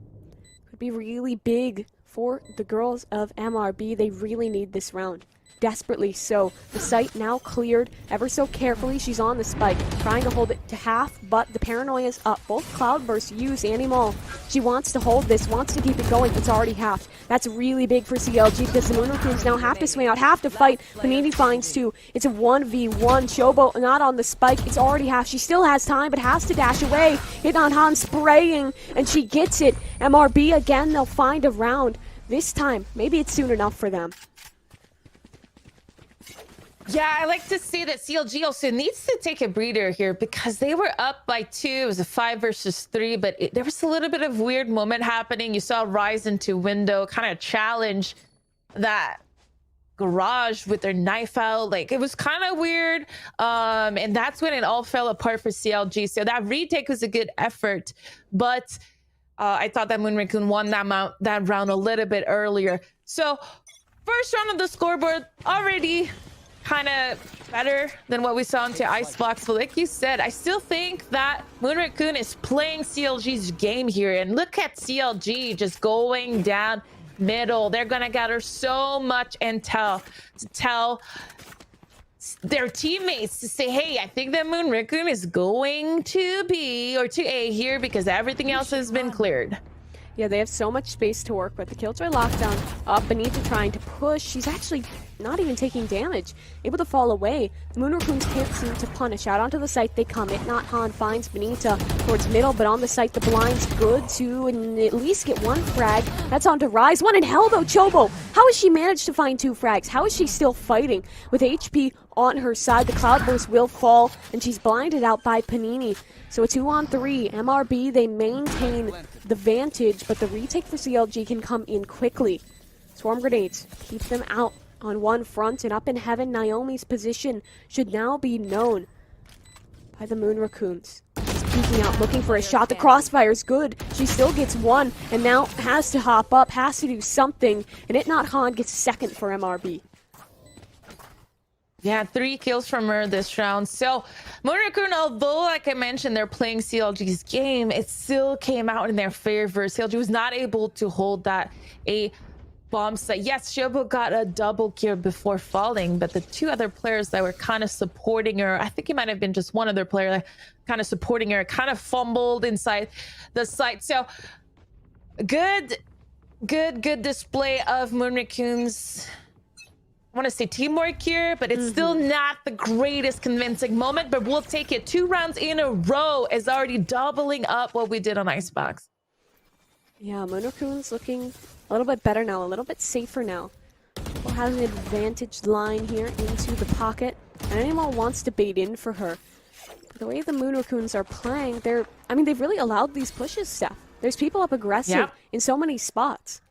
could be really big for the girls of MRB. They really need this round. Desperately so. The site now cleared ever so carefully. She's on the spike, trying to hold it to half, but the paranoia's up. Both cloudbursts use Animal. She wants to hold this, wants to keep it going. It's already half. That's really big for CLG because the Moon Raccoons now have to swing out, have to fight. Panini finds two. It's a 1v1. Chobo not on the spike. It's already half. She still has time, but has to dash away. Hit on Han spraying, and she gets it. MRB again, they'll find a round. This time, maybe it's soon enough for them. Yeah, I like to see that CLG also needs to take a breather here because they were up by 2. It was a 5 versus 3, but there was a little bit of weird moment happening. You saw Rise into window kind of challenge that garage with their knife out. Like, it was kind of weird. And that's when it all fell apart for CLG. So that retake was a good effort, but I thought that Moon Raccoon won that round a little bit earlier. So first round of the scoreboard already kind of better than what we saw into Icebox. But like you said, I still think that Moon Raccoon is playing CLG's game here. And look at CLG just going down middle. They're gonna gather so much intel to tell their teammates to say, hey, I think that Moon Raccoon is going to B or to A here because everything else has been cleared. Yeah, they have so much space to work with. The Killjoy lockdown up. Benita trying to push. She's actually not even taking damage. Able to fall away. The Moon Raccoons can't seem to punish. Out onto the site they come. It not Han finds Benita towards middle, but on the site the blind's good to and at least get one frag. That's on to Rise. One in hell though, Chobo. How has she managed to find 2 frags? How is she still fighting? With HP on her side, the Cloudburst will fall, and she's blinded out by Panini. So a 2-on-3. MRB, they maintain the vantage, but the retake for CLG can come in quickly. Swarm grenades keep them out on one front, and up in heaven, Naomi's position should now be known by the Moon Raccoons. She's peeking out, looking for a shot. The crossfire's good. She still gets one, and now has to hop up, has to do something, and It Not Han gets second for MRB. Yeah, 3 kills from her this round. So Moon Raccoon, although like I mentioned, they're playing CLG's game, it still came out in their favor. CLG was not able to hold that A bomb site. Yes, Shobo got a double kill before falling, but the 2 other players that were kind of supporting her, I think it might have been just one other player that kind of supporting her, kind of fumbled inside the site. So good display of Moon Raccoon's, I want to say teamwork here, but it's still not the greatest convincing moment, but we'll take it. 2 rounds in a row is already doubling up what we did on Icebox. Yeah, Moon Raccoon's looking a little bit better now, a little bit safer now. Well, has an advantage line here into the pocket, and anyone wants to bait in for her. But the way the Moon Raccoons are playing, they've really allowed these pushes, Steph. There's people up aggressive in so many spots.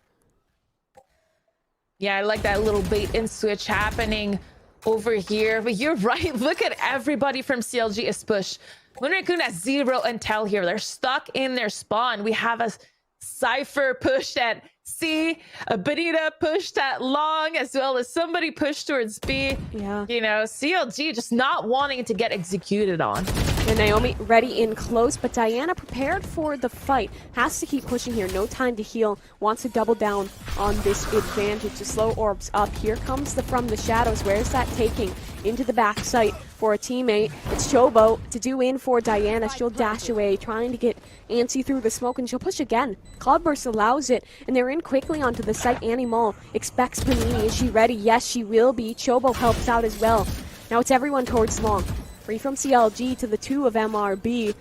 Yeah, I like that little bait and switch happening over here. But you're right. Look at everybody from CLG is pushed. Moon Raccoon has 0 intel here. They're stuck in their spawn. We have a Cypher pushed at C, a Benita pushed at long, as well as somebody pushed towards B. Yeah. You know, CLG just not wanting to get executed on. And Naomi ready in close, but Diana prepared for the fight. Has to keep pushing here. No time to heal. Wants to double down on this advantage. The slow orbs up. Here comes the from the shadows. Where's that taking? Into the back site for a teammate. It's Chobo to do in for Diana. She'll dash away, trying to get antsy through the smoke, and she'll push again. Cloudburst allows it, and they're in quickly onto the site. Animal expects Panini. Is she ready? Yes, she will be. Chobo helps out as well. Now it's everyone towards long. Free from CLG to the 2 of MRB.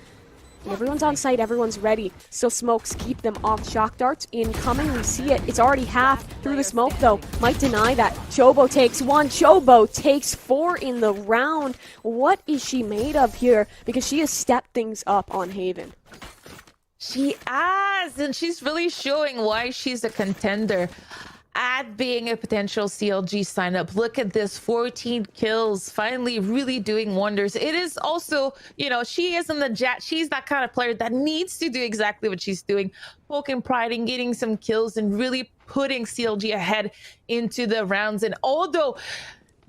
And everyone's on site, everyone's ready. Still smokes keep them off. Shock darts incoming, we see it. It's already half through the smoke though. Might deny that. Chobo takes 1. Chobo takes 4 in the round. What is she made of here? Because she has stepped things up on Haven. She has, and she's really showing why she's a contender at being a potential CLG sign-up. Look at this, 14 kills, finally really doing wonders. It is also, you know, she is in the jet. She's that kind of player that needs to do exactly what she's doing, poking, priding, getting some kills, and really putting CLG ahead into the rounds. And although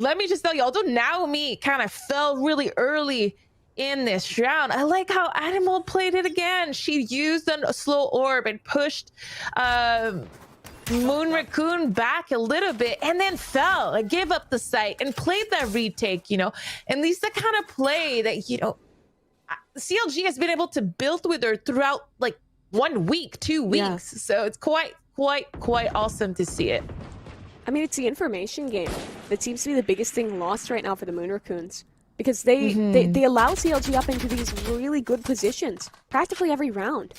let me just tell you, although Naomi kind of fell really early in this round, I like how Animal played it again. She used a slow orb and pushed Moon Raccoon back a little bit and then fell and gave up the site and played that retake, you know. And these the kind of play that, you know, CLG has been able to build with her throughout like 1 week, 2 weeks. Yeah. So it's quite awesome to see it. I mean, it's the information game that seems to be the biggest thing lost right now for the Moon Raccoons. Because they allow CLG up into these really good positions practically every round.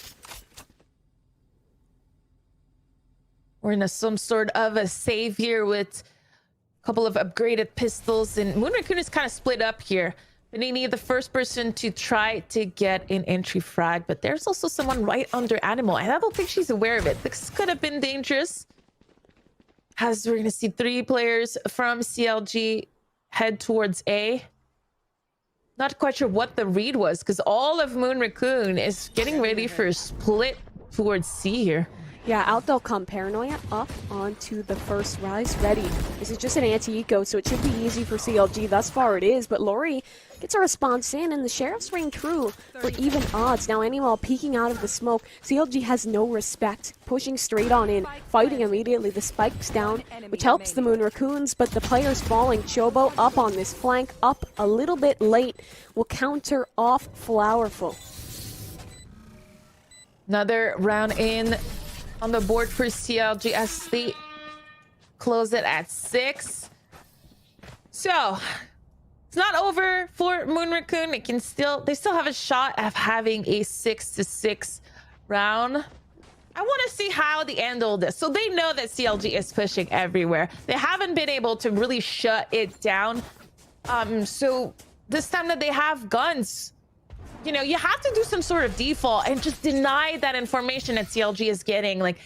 We're in some sort of a save here with a couple of upgraded pistols, and Moon Raccoon is kind of split up here. Panini, the first person to try to get an entry frag, but there's also someone right under Animal, and I don't think she's aware of it. This could have been dangerous. As we're going to see 3 players from CLG head towards A. Not quite sure what the read was, because all of Moon Raccoon is getting ready for a split towards C here. Yeah, out they'll come. Paranoia up onto the first rise. Ready. This is just an anti-eco, so it should be easy for CLG. Thus far it is, but Lori gets a response in, and the Sheriff's ring true for even odds. Now Animal peeking out of the smoke. CLG has no respect, pushing straight on in, fighting immediately. The spike's down, which helps the Moon Raccoons, but the player's falling. Chobo up on this flank, up a little bit late, will counter off Flowerful. Another round in on the board for CLG as they close it at 6. So it's not over for Moon Raccoon. They still have a shot of having a 6-6 round. I want to see how they handle this. So they know that CLG is pushing everywhere. They haven't been able to really shut it down. So this time that they have guns, you know, you have to do some sort of default and just deny that information that CLG is getting. Like,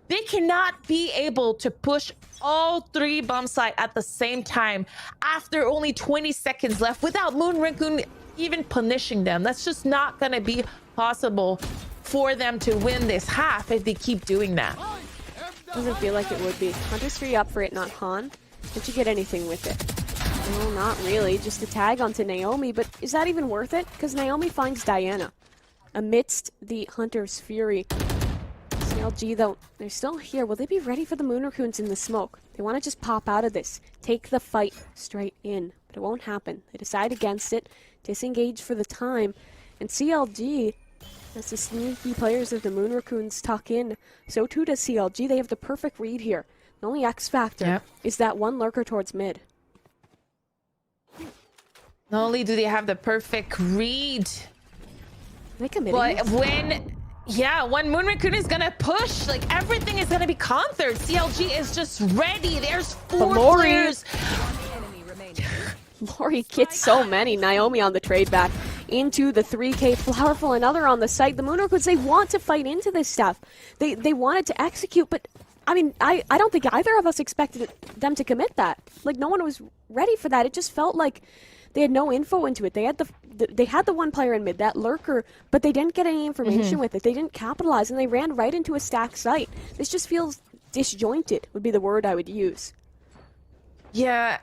they cannot be able to push all 3 bomb site at the same time after only 20 seconds left without Moon Raccoon even punishing them. That's just not going to be possible for them to win this half if they keep doing that. Doesn't feel like it would be. Hunter's free up for it, not Han. Did you get anything with it? No, not really. Just a tag onto Naomi, but is that even worth it? Because Naomi finds Diana amidst the Hunter's fury. CLG, though, they're still here. Will they be ready for the Moon Raccoons in the smoke? They want to just pop out of this, take the fight straight in, but it won't happen. They decide against it, disengage for the time, and CLG, as the sneaky players of the Moon Raccoons tuck in, so too does CLG. They have the perfect read here. The only X factor is that one lurker towards mid. Not only do they have the perfect read, they committed, but when Moon Raccoon is gonna push, like, everything is gonna be countered. CLG is just ready. There's 4 players. Lori gets so many. Naomi on the trade back into the 3K. Flowerful, another on the site. The Moon Raccoons, they want to fight into this stuff. They wanted to execute, but I mean, I don't think either of us expected them to commit that. Like, no one was ready for that. It just felt like they had no info into it. They had the one player in mid, that lurker, but they didn't get any information with it. They didn't capitalize, and they ran right into a stacked site. This just feels disjointed, would be the word I would use. Yeah,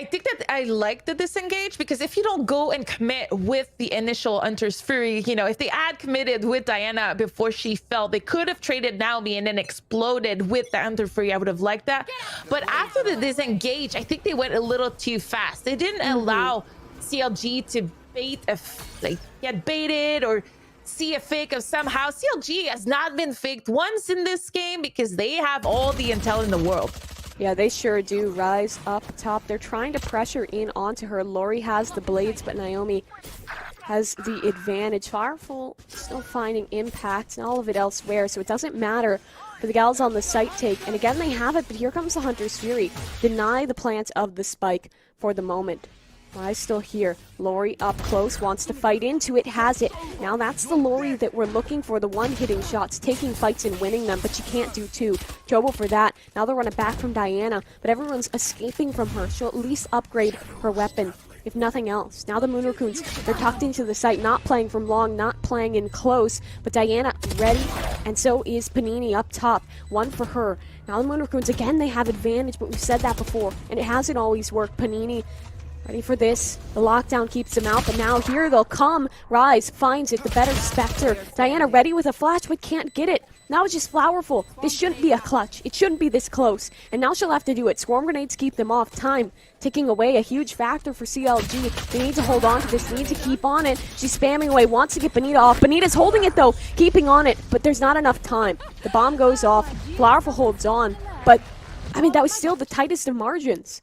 I think that I like the disengage, because if you don't go and commit with the initial Hunter's Fury, you know, if they had committed with Diana before she fell, they could have traded Naomi and then exploded with the Hunter Fury. I would have liked that. But after the disengage, I think they went a little too fast. They didn't allow CLG to get baited or see a fake of somehow. CLG has not been faked once in this game because they have all the intel in the world. Yeah, they sure do. Rise up top. They're trying to pressure in onto her. Lori has the blades, but Naomi has the advantage. Powerful, still finding impact and all of it elsewhere, so it doesn't matter for the gals on the site take. And again, they have it, but here comes the Hunter's Fury. Deny the plant of the spike for the moment. Rise still here. Lori up close, wants to fight into it, has it. Now that's the Lori that we're looking for, the one hitting shots, taking fights and winning them, but she can't do 2. Trouble for that. Now they'll run it back from Diana, but everyone's escaping from her. She'll at least upgrade her weapon, if nothing else. Now the Moon Raccoons, they're tucked into the site, not playing from long, not playing in close, but Diana ready and so is Panini up top. One for her. Now the Moon Raccoons, again, they have advantage, but we've said that before, and it hasn't always worked. Panini ready for this. The lockdown keeps them out, but now here they'll come. Rise finds it, the better Spectre. Diana ready with a flash, but can't get it. Now it's just Flowerful. This shouldn't be a clutch. It shouldn't be this close. And now she'll have to do it. Swarm grenades keep them off. Time ticking away, a huge factor for CLG. They need to hold on to this, need to keep on it. She's spamming away, wants to get Bonita off. Bonita's holding it though, keeping on it, but there's not enough time. The bomb goes off, Flowerful holds on, but I mean, that was still the tightest of margins.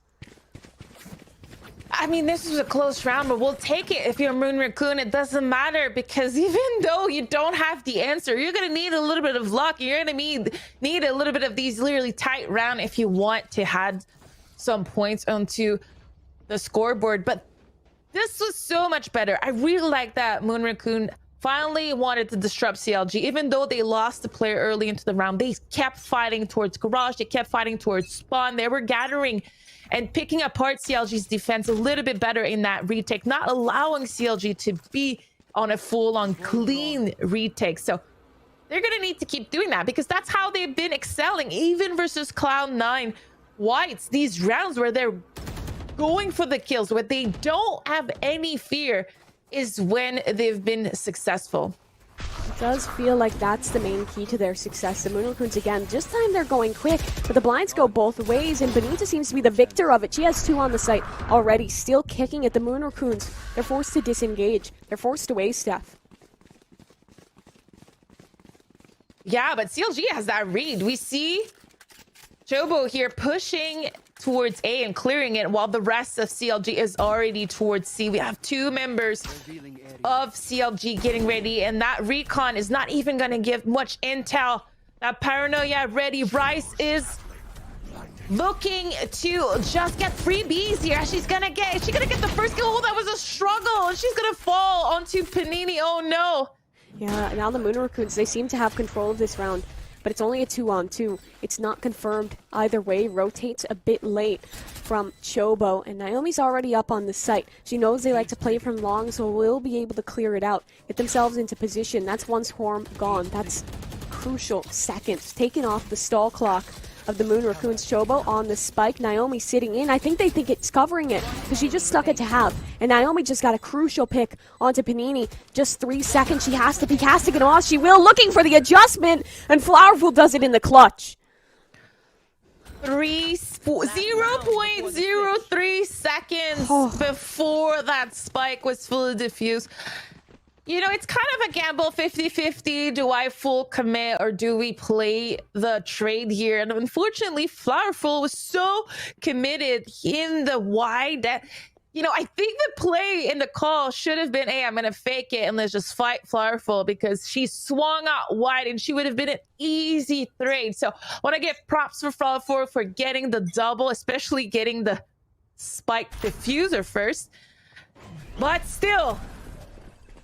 I mean, this was a close round, but we'll take it if you're Moon Raccoon. It doesn't matter, because even though you don't have the answer, you're going to need a little bit of luck. You're going to need a little bit of these really tight round if you want to add some points onto the scoreboard. But this was so much better. I really like that Moon Raccoon finally wanted to disrupt CLG. Even though they lost the player early into the round, they kept fighting towards Garage. They kept fighting towards Spawn. They were gathering and picking apart CLG's defense a little bit better in that retake, not allowing CLG to be on a full-on clean retake. So they're going to need to keep doing that, because that's how they've been excelling, even versus Cloud9 Whites. These rounds where they're going for the kills, where they don't have any fear, is when they've been successful. It does feel like that's the main key to their success. The Moon Raccoons, again, this time they're going quick, but the blinds go both ways, and Bonita seems to be the victor of it. She has 2 on the site already, still kicking at the Moon Raccoons. They're forced to disengage. They're forced away, Steph. Yeah, but CLG has that read. We see Chobo here pushing towards A and clearing it, while the rest of CLG is already towards C. We have 2 members of CLG getting ready, and that recon is not even going to give much intel. That Paranoia ready. Rice is looking to just get 3 Bs here. Is she gonna get the first kill? Oh, that was a struggle. She's gonna fall onto Panini. Oh no. Yeah, now the Moon Raccoons, they seem to have control of this round, but it's only a 2-on-2. It's not confirmed either way. Rotates a bit late from Chobo, and Naomi's already up on the site. She knows they like to play from long, so will be able to clear it out, get themselves into position. That's one swarm gone. That's crucial seconds, taking off the stall clock of the Moon Raccoons. Chobo on the spike, Naomi sitting in. I think they think it's covering it, because she just stuck it to have, and Naomi just got a crucial pick onto Panini. Just 3 seconds, she has to be casting it off. She will, looking for the adjustment, and Flowerful does it in the clutch. 0.03 seconds before that spike was fully diffused. You know, it's kind of a gamble, 50-50. Do I full commit, or do we play the trade here? And unfortunately, Flowerful was so committed in the wide that, you know, I think the play in the call should have been, hey, I'm going to fake it and let's just fight Flowerful, because she swung out wide and she would have been an easy trade. So I want to give props for Flowerful for getting the double, especially getting the spike diffuser first. But still,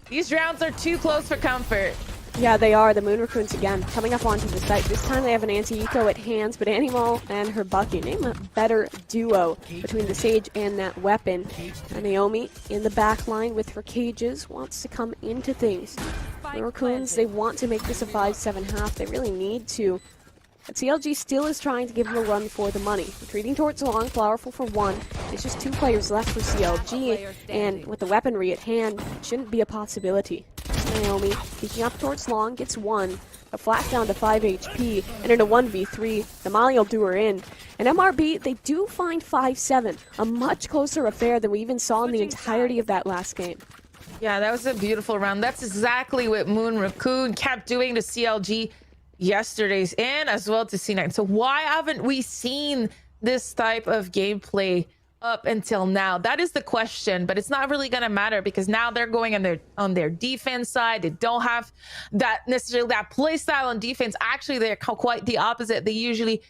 these rounds are too close for comfort. Yeah, they are. The Moon Raccoons again coming up onto the site. This time they have an anti-eco at hands, but Animal and her Bucky, name a better duo between the Sage and that weapon. And Naomi in the back line with her cages wants to come into things. The Raccoons, they want to make this a 5-7 half. They really need to. But CLG still is trying to give them a run for the money. Retreating towards long, Flowerful for 1. There's just 2 players left for CLG, and with the weaponry at hand, it shouldn't be a possibility. Naomi peeking up towards long, gets 1, a flat down to 5 HP, and in a 1v3, the Molly will do her in. And MRB, they do find 5-7, a much closer affair than we even saw in the entirety of that last game. Yeah, that was a beautiful round. That's exactly what Moon Raccoon kept doing to CLG yesterday's, and as well to C9. So why haven't we seen this type of gameplay up until now? That is the question, but it's not really going to matter, because now they're going on their defense side. They don't have that necessarily that play style on defense. Actually, they're quite the opposite. They usually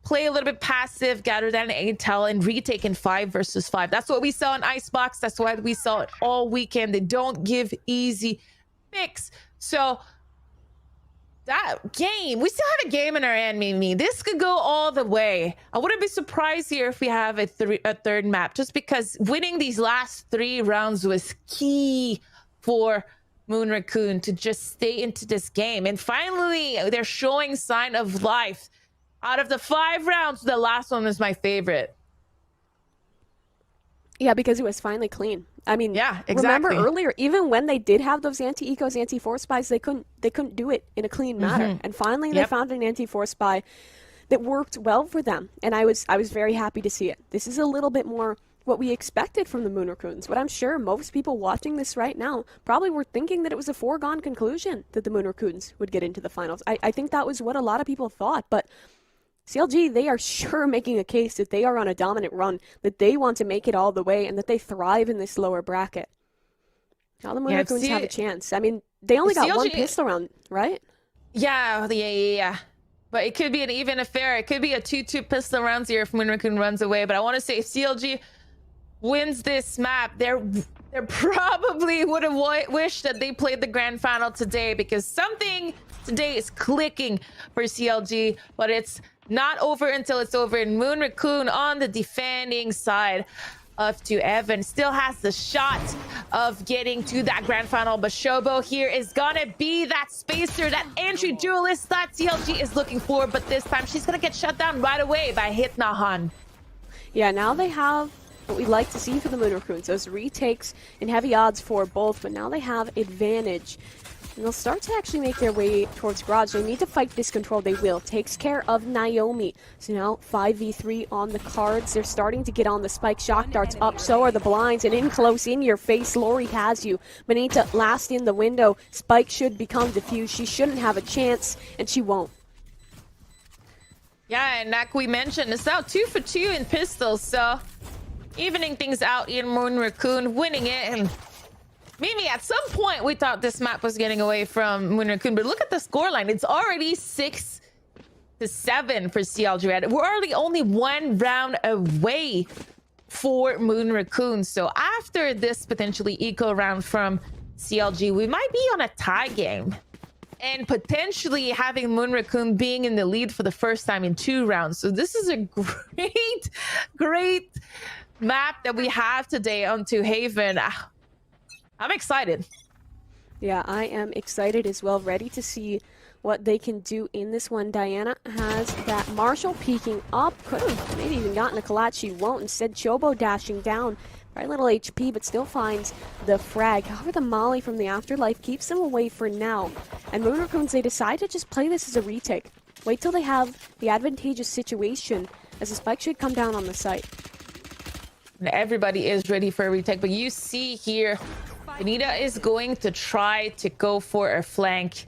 play a little bit passive, gather that intel, and retake in 5 versus 5. That's what we saw in Icebox. That's why we saw it all weekend. They don't give easy picks. So that game, we still have a game in our hand, Mimi. This could go all the way. I wouldn't be surprised here if we have a third map, just because winning these last 3 rounds was key for Moon Raccoon to just stay into this game. And finally, they're showing sign of life. Out of the 5 rounds, the last one was my favorite. Yeah, because it was finally clean. I mean, yeah, exactly. Remember earlier, even when they did have those anti-ecos, anti-force buys, they couldn't do it in a clean manner. And finally, they found an anti-force buy that worked well for them, and I was very happy to see it. This is a little bit more what we expected from the Moon Raccoons, but I'm sure most people watching this right now probably were thinking that it was a foregone conclusion that the Moon Raccoons would get into the finals. I think that was what a lot of people thought, but CLG, they are sure making a case that they are on a dominant run, that they want to make it all the way, and that they thrive in this lower bracket. Now the Moon Raccoons have a chance. I mean, they only got CLG, 1 pistol round, right? Yeah. But it could be an even affair. It could be a 2-2 pistol rounds here if Moon Raccoon runs away. But I want to say if CLG wins this map, they probably would have wished that they played the grand final today, because something today is clicking for CLG, but it's not over until it's over. And Moon Raccoon on the defending side of to Evan still has the shot of getting to that grand final, but Shobo here is gonna be that spacer, that entry duelist that CLG is looking for, but this time she's gonna get shut down right away by Hitnahan. Yeah, now they have what we like to see for the Moon Raccoons, those retakes and heavy odds for both, but now they have advantage. And they'll start to actually make their way towards Garage. They need to fight Discontrol. They will. Takes care of Naomi. So now 5v3 on the cards. They're starting to get on the spike. Shock darts up. So are the blinds. And in close, in your face, Lori has you. Benita last in the window. Spike should become diffused. She shouldn't have a chance, and she won't. Yeah, and like we mentioned, it's now 2 for 2 in pistols. So evening things out in Moon Raccoon, winning it. And Mimi, at some point, we thought this map was getting away from Moon Raccoon, but look at the scoreline. It's already 6-7 for CLG Red. We're already only 1 round away for Moon Raccoon. So after this potentially eco round from CLG, we might be on a tie game. And potentially having Moon Raccoon being in the lead for the first time in 2 rounds. So this is a great map that we have today on Two Haven. I'm excited. Yeah, I am excited as well. Ready to see what they can do in this one. Diana has that Marshall peeking up. Could have maybe even gotten a collapse. She won't. Instead, Chobo dashing down. Very little HP, but still finds the frag. However, the Molly from the Afterlife keeps them away for now. And Moon Raccoons, they decide to just play this as a retake. Wait till they have the advantageous situation, as the spike should come down on the site. Everybody is ready for a retake, but you see here, Benita is going to try to go for a flank.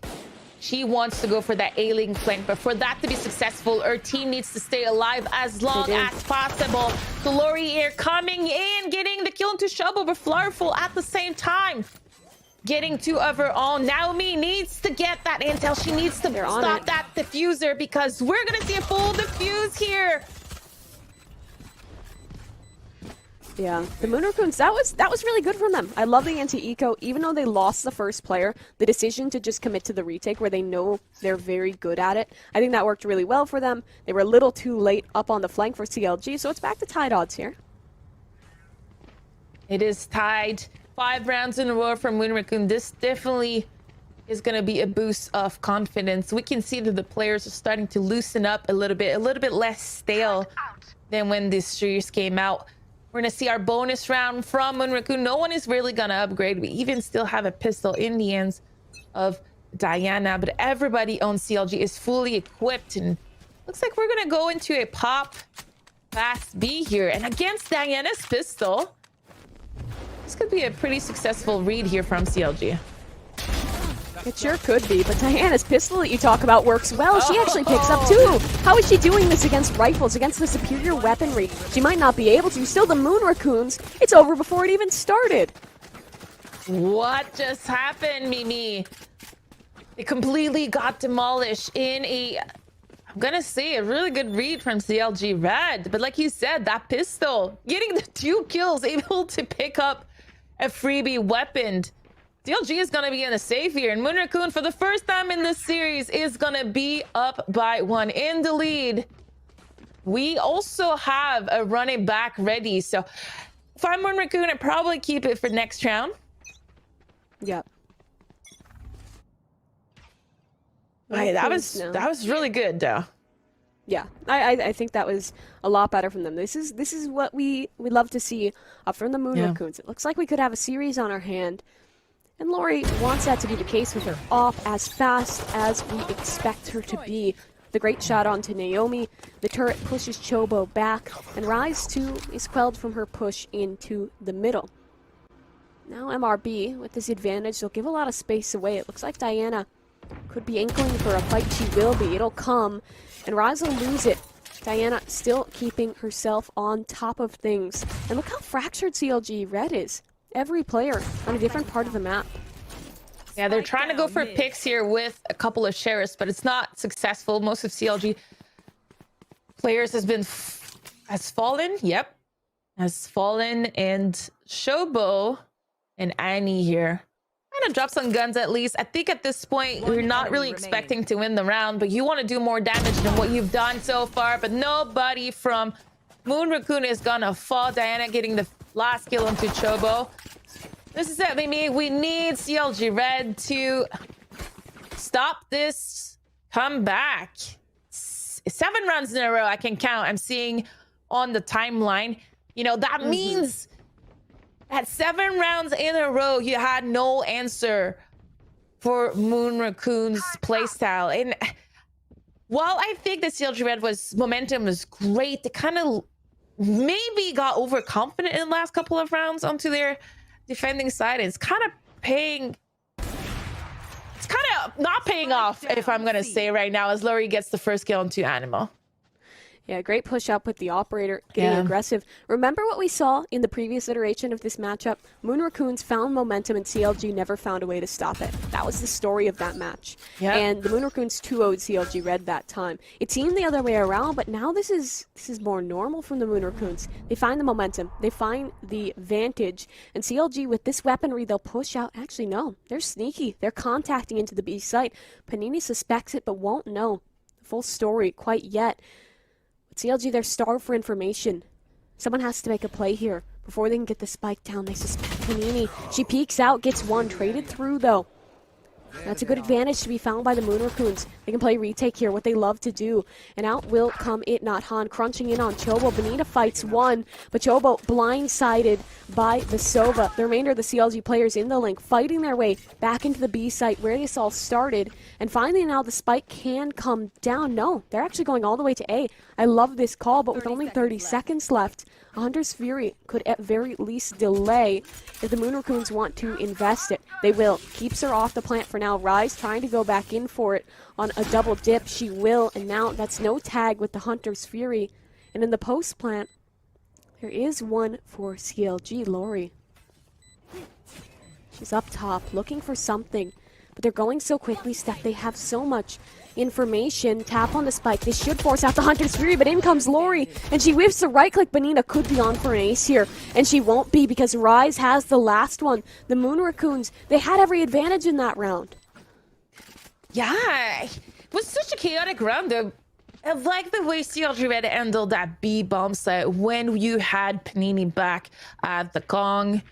She wants to go for that A-Ling flank, but for that to be successful, her team needs to stay alive as long as possible. So Lori here coming in, getting the kill into Shobo, but Flowerful at the same time getting 2 of her own. Naomi needs to get that intel. She needs to stop that diffuser, because we're going to see a full diffuse here. Yeah, the Moon Raccoons, that was really good from them. I love the anti-eco. Even though they lost the first player, the decision to just commit to the retake where they know they're very good at it, I think that worked really well for them. They were a little too late up on the flank for CLG, so it's back to tied odds here. It is tied. 5 rounds in a row from Moon Raccoon. This definitely is going to be a boost of confidence. We can see that the players are starting to loosen up a little bit less stale than when this series came out. We're going to see our bonus round from Moon Raccoon. No one is really going to upgrade. We even still have a pistol in the hands of Diana, but everybody on CLG is fully equipped, and looks like we're going to go into a pop fast B here. And against Diana's pistol, this could be a pretty successful read here from CLG. It sure could be, but Diana's pistol that you talk about works well. She actually picks up 2. How is she doing this against rifles, against the superior weaponry? She might not be able to. Still, the Moon Raccoons, it's over before it even started. What just happened, Mimi? It completely got demolished in a, I'm gonna say, a really good read from CLG Red. But like you said, that pistol, getting the 2 kills, able to pick up a freebie weapon. CLG is going to be in the safe here, and Moon Raccoon, for the first time in this series, is going to be up by 1 in the lead. We also have a running back ready, so if I'm Moon Raccoon, I'd probably keep it for next round. Yep. Right, that Raccoons was really good though. Yeah, I think that was a lot better from them. This is what we love to see from the Moon Raccoons. It looks like we could have a series on our hand, and Lori wants that to be the case with her off as fast as we expect her to be. The great shot onto Naomi. The turret pushes Chobo back, and Rise 2 is quelled from her push into the middle. Now MRB, with this advantage, they'll give a lot of space away. It looks like Diana could be inkling for a fight. She will be. It'll come, and Rise will lose it. Diana still keeping herself on top of things. And look how fractured CLG Red is. Every player on a different part of the map. Yeah, they're trying to go for picks here with a couple of sheriffs, but it's not successful. Most of CLG players has fallen. Yep, has fallen, and Shobo and Annie here kind of drop some guns at least. I think at this point you're not really expecting to win the round, but you want to do more damage than what you've done so far. But nobody from Moon Raccoon is gonna fall. Diana getting the last kill onto Chobo. This is it, baby. We need CLG Red to stop this comeback. 7 rounds in a row I can count. I'm seeing on the timeline. You know, that means at 7 rounds in a row, you had no answer for Moon Raccoon's playstyle. And while I think the CLG Red momentum was great, they kind of maybe got overconfident in the last couple of rounds onto their defending side. It's kind of not paying off, if I'm gonna say right now, as Lori gets the first kill onto Animal. Yeah, great push up with the operator getting aggressive. Remember what we saw in the previous iteration of this matchup? Moon Raccoons found momentum and CLG never found a way to stop it. That was the story of that match. Yep. And the Moon Raccoons 2-0'd CLG Red that time. It seemed the other way around, but now this is more normal from the Moon Raccoons. They find the momentum, they find the vantage, and CLG with this weaponry, they'll push out. Actually, no, they're sneaky. They're contacting into the B site. Panini suspects it, but won't know the full story quite yet. CLG, they're starved for information. Someone has to make a play here before they can get the spike down. They suspect Panini. She peeks out, gets one. Traded through, though. That's a good advantage to be found by the Moon Raccoons. They can play retake here, what they love to do. And out will come It Not Han, crunching in on Chobo. Benita fights one, but Chobo blindsided by the Sova. The remainder of the CLG players in the link, fighting their way back into the B site where this all started. And finally now the spike can come down. No, they're actually going all the way to A. I love this call, but with only 30 seconds left, a Hunter's Fury could at very least delay if the Moon Raccoons want to invest it. They will. Keeps her off the plant for now. Rise trying to go back in for it on a double dip. She will, and now that's no tag with the Hunter's Fury. And in the post plant, there is one for CLG. Lori. She's up top looking for something, but they're going so quickly, Steph. They have so much information. Tap on the spike. This should force out the Hunter's Fury, but in comes Lori, and she whips the right click. Benita could be on for an ace here, and she won't be because Rise has the last one. The Moon Raccoons, they had every advantage in that round. Yeah, it was such a chaotic round, though. I like the way CLG Red handled that B bomb site when you had Panini back at the Kong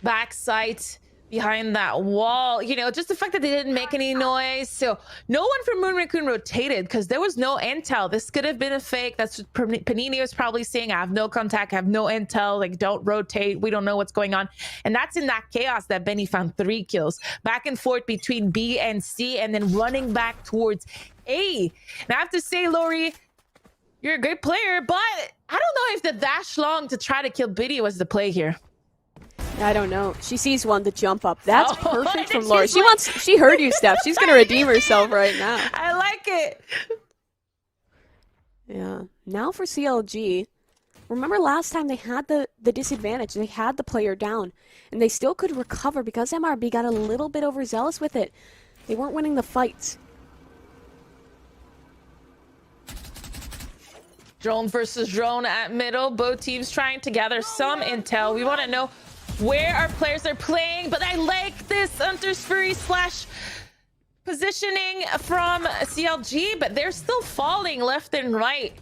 back site behind that wall. You know, just the fact that they didn't make any noise. So no one from Moon Raccoon rotated because there was no intel. This could have been a fake. That's what Panini was probably saying. I have no contact, I have no intel, like don't rotate, we don't know what's going on. And that's in that chaos that Benny found 3 kills back and forth between B and C, and then running back towards A. And I have to say, Lori, you're a great player, but I don't know if the dash long to try to kill Biddy was the play here. I don't know. She sees one to jump up. That's perfect from Lori. She heard you, Steph. She's gonna redeem herself right now. I like it. Yeah. Now for CLG. Remember last time they had the disadvantage. They had the player down, and they still could recover because MRB got a little bit overzealous with it. They weren't winning the fights. Drone versus drone at middle. Both teams trying to gather some intel. We want to know where our players are playing, but I like this Hunter's Fury slash positioning from CLG, but they're still falling left and right.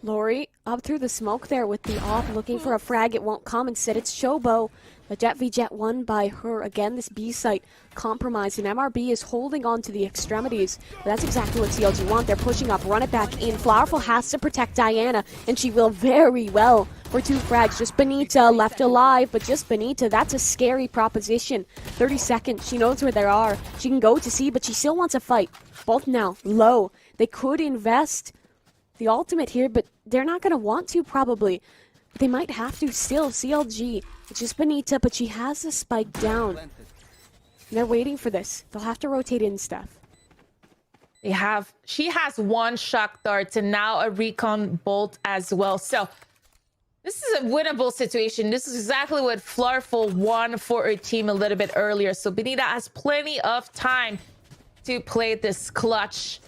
Lori up through the smoke there with the op, looking for a frag. It won't come. Instead, it's Chobo. A Jet v Jet won by her. Again, this B site compromised, and MRB is holding on to the extremities. But that's exactly what CLG want. They're pushing up, run it back in. Flowerful has to protect Diana, and she will very well for 2 frags. Just Benita left alive, but just Benita, that's a scary proposition. 30 seconds, she knows where they are. She can go to C, but she still wants a fight. Both now low. They could invest the ultimate here, but they're not going to want to probably. They might have to still. CLG, it's just Benita, but she has the spike down. And they're waiting for this. They'll have to rotate in stuff. She has 1 shock dart and now a recon bolt as well. So this is a winnable situation. This is exactly what Flowerful won for her team a little bit earlier. So Benita has plenty of time to play this clutch.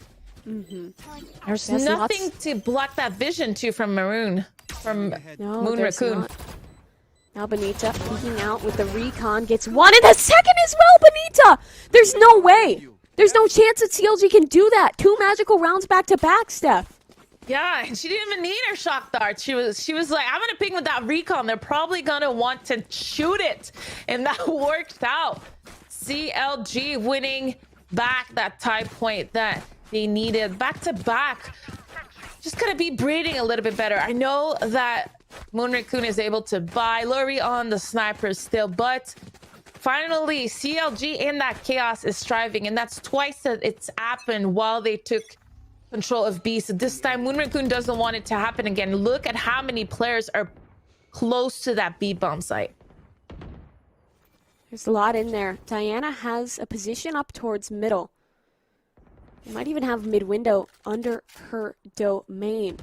There's nothing to block that vision too from Maroon. From Moon Raccoon. Not. Now Benita peeking out with the recon, gets 1 in the second as well, Benita! There's no way! There's no chance that CLG can do that. 2 magical rounds back to back, Steph. Yeah, and she didn't even need her shock dart. She was like, I'm gonna ping with that recon. They're probably gonna want to shoot it. And that worked out. CLG winning back that tie point that they needed. Back to back. Just gonna be breathing a little bit better. I know that Moon Raccoon is able to buy Lori on the sniper still, but finally CLG in that chaos is striving, and that's twice that it's happened while they took control of B. So this time Moon Raccoon doesn't want it to happen again. Look at how many players are close to that B bomb site. There's a lot in there. Diana has a position up towards middle. They might even have mid-window under her domain.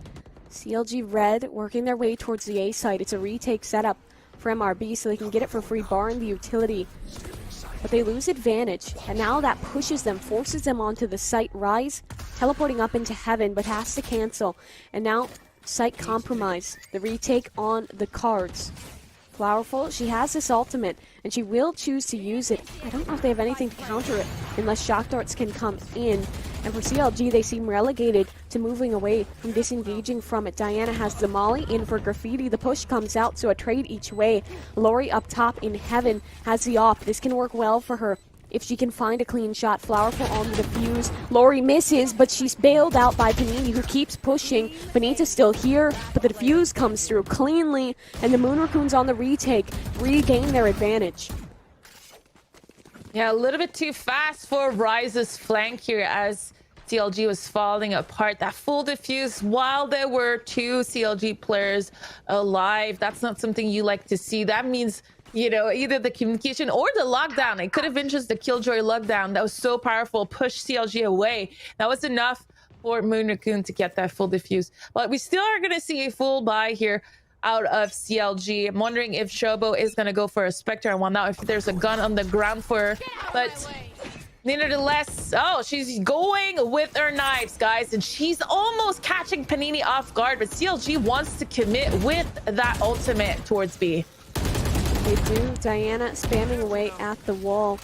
CLG Red working their way towards the A site. It's a retake setup for MRB so they can get it for free, barring the utility. But they lose advantage, and now that pushes them, forces them onto the site. Rise, teleporting up into heaven, but has to cancel. And now, site compromise. The retake on the cards. Flowerful, she has this ultimate, and she will choose to use it. I don't know if they have anything to counter it, unless shock darts can come in. And for CLG, they seem relegated to moving away from disengaging from it. Diana has the molly in for graffiti. The push comes out, so a trade each way. Lori up top in heaven has the op. This can work well for her if she can find a clean shot. Flowerful on the defuse. Lori misses, but she's bailed out by Panini, who keeps pushing. Benita's still here, but the defuse comes through cleanly, and the Moon Raccoons on the retake regain their advantage. Yeah, a little bit too fast for Rise's flank here as CLG was falling apart. That full defuse while there were 2 CLG players alive. That's not something you like to see. That means, you know, either the communication or the lockdown. It could have been just the Killjoy lockdown that was so powerful, pushed CLG away. That was enough for Moon Raccoon to get that full defuse. But we still are going to see a full buy here out of CLG. I'm wondering if Shobo is going to go for a Spectre. I want out if there's a gun on the ground for her. But nevertheless, oh, she's going with her knives, guys. And she's almost catching Panini off guard. But CLG wants to commit with that ultimate towards B. They do. Diana spamming away at the wall.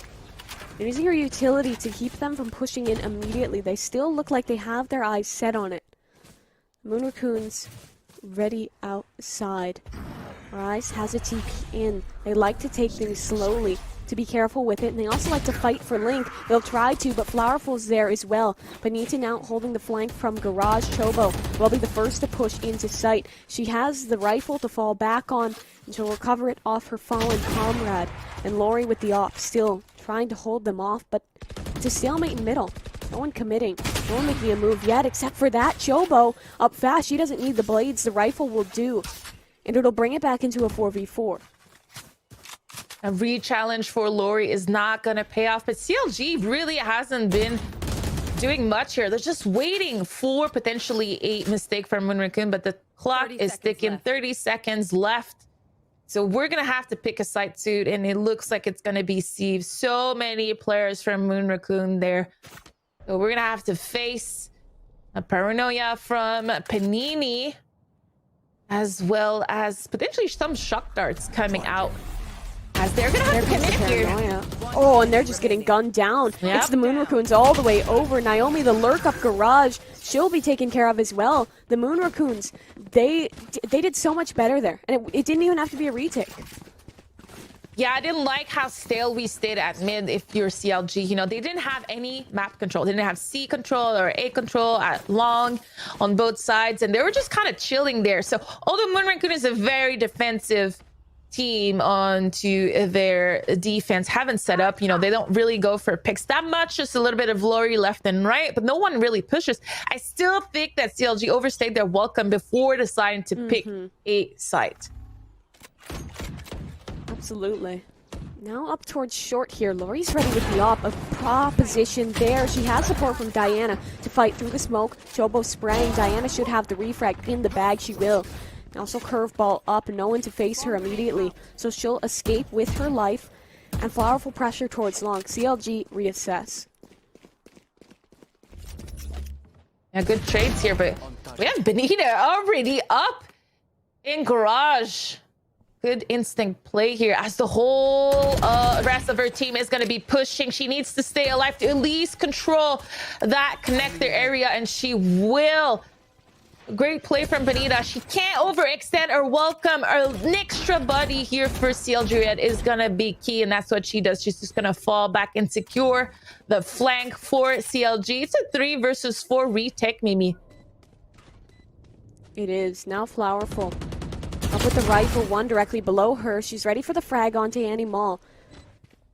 They're using her utility to keep them from pushing in immediately. They still look like they have their eyes set on it. Moon Raccoons ready outside. Rise has a TP in. They like to take things slowly, to be careful with it, and they also like to fight for Link. They'll try to, but Flowerful's there as well. Benita now holding the flank from Garage. Chobo will be the first to push into sight. She has the rifle to fall back on, and she'll recover it off her fallen comrade. And Lori with the op, still trying to hold them off, but it's a stalemate in middle. No one committing. No one making a move yet, except for that Chobo up fast. She doesn't need the blades. The rifle will do. And it'll bring it back into a 4v4. A re-challenge for Lori is not going to pay off, but CLG really hasn't been doing much here. They're just waiting for potentially a mistake from Moon Raccoon, but the clock is ticking. 30 seconds left. So we're going to have to pick a site suit, and it looks like it's going to be Steve. So many players from Moon Raccoon there. So we're going to have to face a paranoia from Panini, as well as potentially some shock darts coming out. As they're going to have to commit here. Oh, and they're just getting gunned down. Yep. It's the Moon Raccoons all the way over. Naomi, the lurk up Garage, she'll be taken care of as well. The Moon Raccoons, they did so much better there. And it didn't even have to be a retake. Yeah, I didn't like how stale we stayed at mid if you're CLG. You know, they didn't have any map control. They didn't have C control or A control at long on both sides. And they were just kind of chilling there. So although Moon Raccoon is a very defensive team onto their defense, haven't set up, you know, they don't really go for picks that much, just a little bit of Lori left and right, but no one really pushes. I still think that CLG overstayed their welcome before deciding to pick a site. Absolutely. Now up towards short here. Lori's ready with the op. A proposition there. She has support from Diana to fight through the smoke. Chobo spraying. Diana should have the refrag in the bag. She will. And also curveball up. No one to face her immediately. So she'll escape with her life. And powerful pressure towards long. CLG reassess. Yeah, good trades here, but we have Benita already up in garage. Good instinct play here as the whole rest of her team is going to be pushing. She needs to stay alive to at least control that connector area, and she will. Great play from Benita. She can't overextend or welcome. An extra buddy here for CLG Red is going to be key, and that's what she does. She's just going to fall back and secure the flank for CLG. It's a 3 versus 4 retake, Mimi. It is. Now Flowerful. Up with the rifle, one directly below her. She's ready for the frag onto Annie Mall.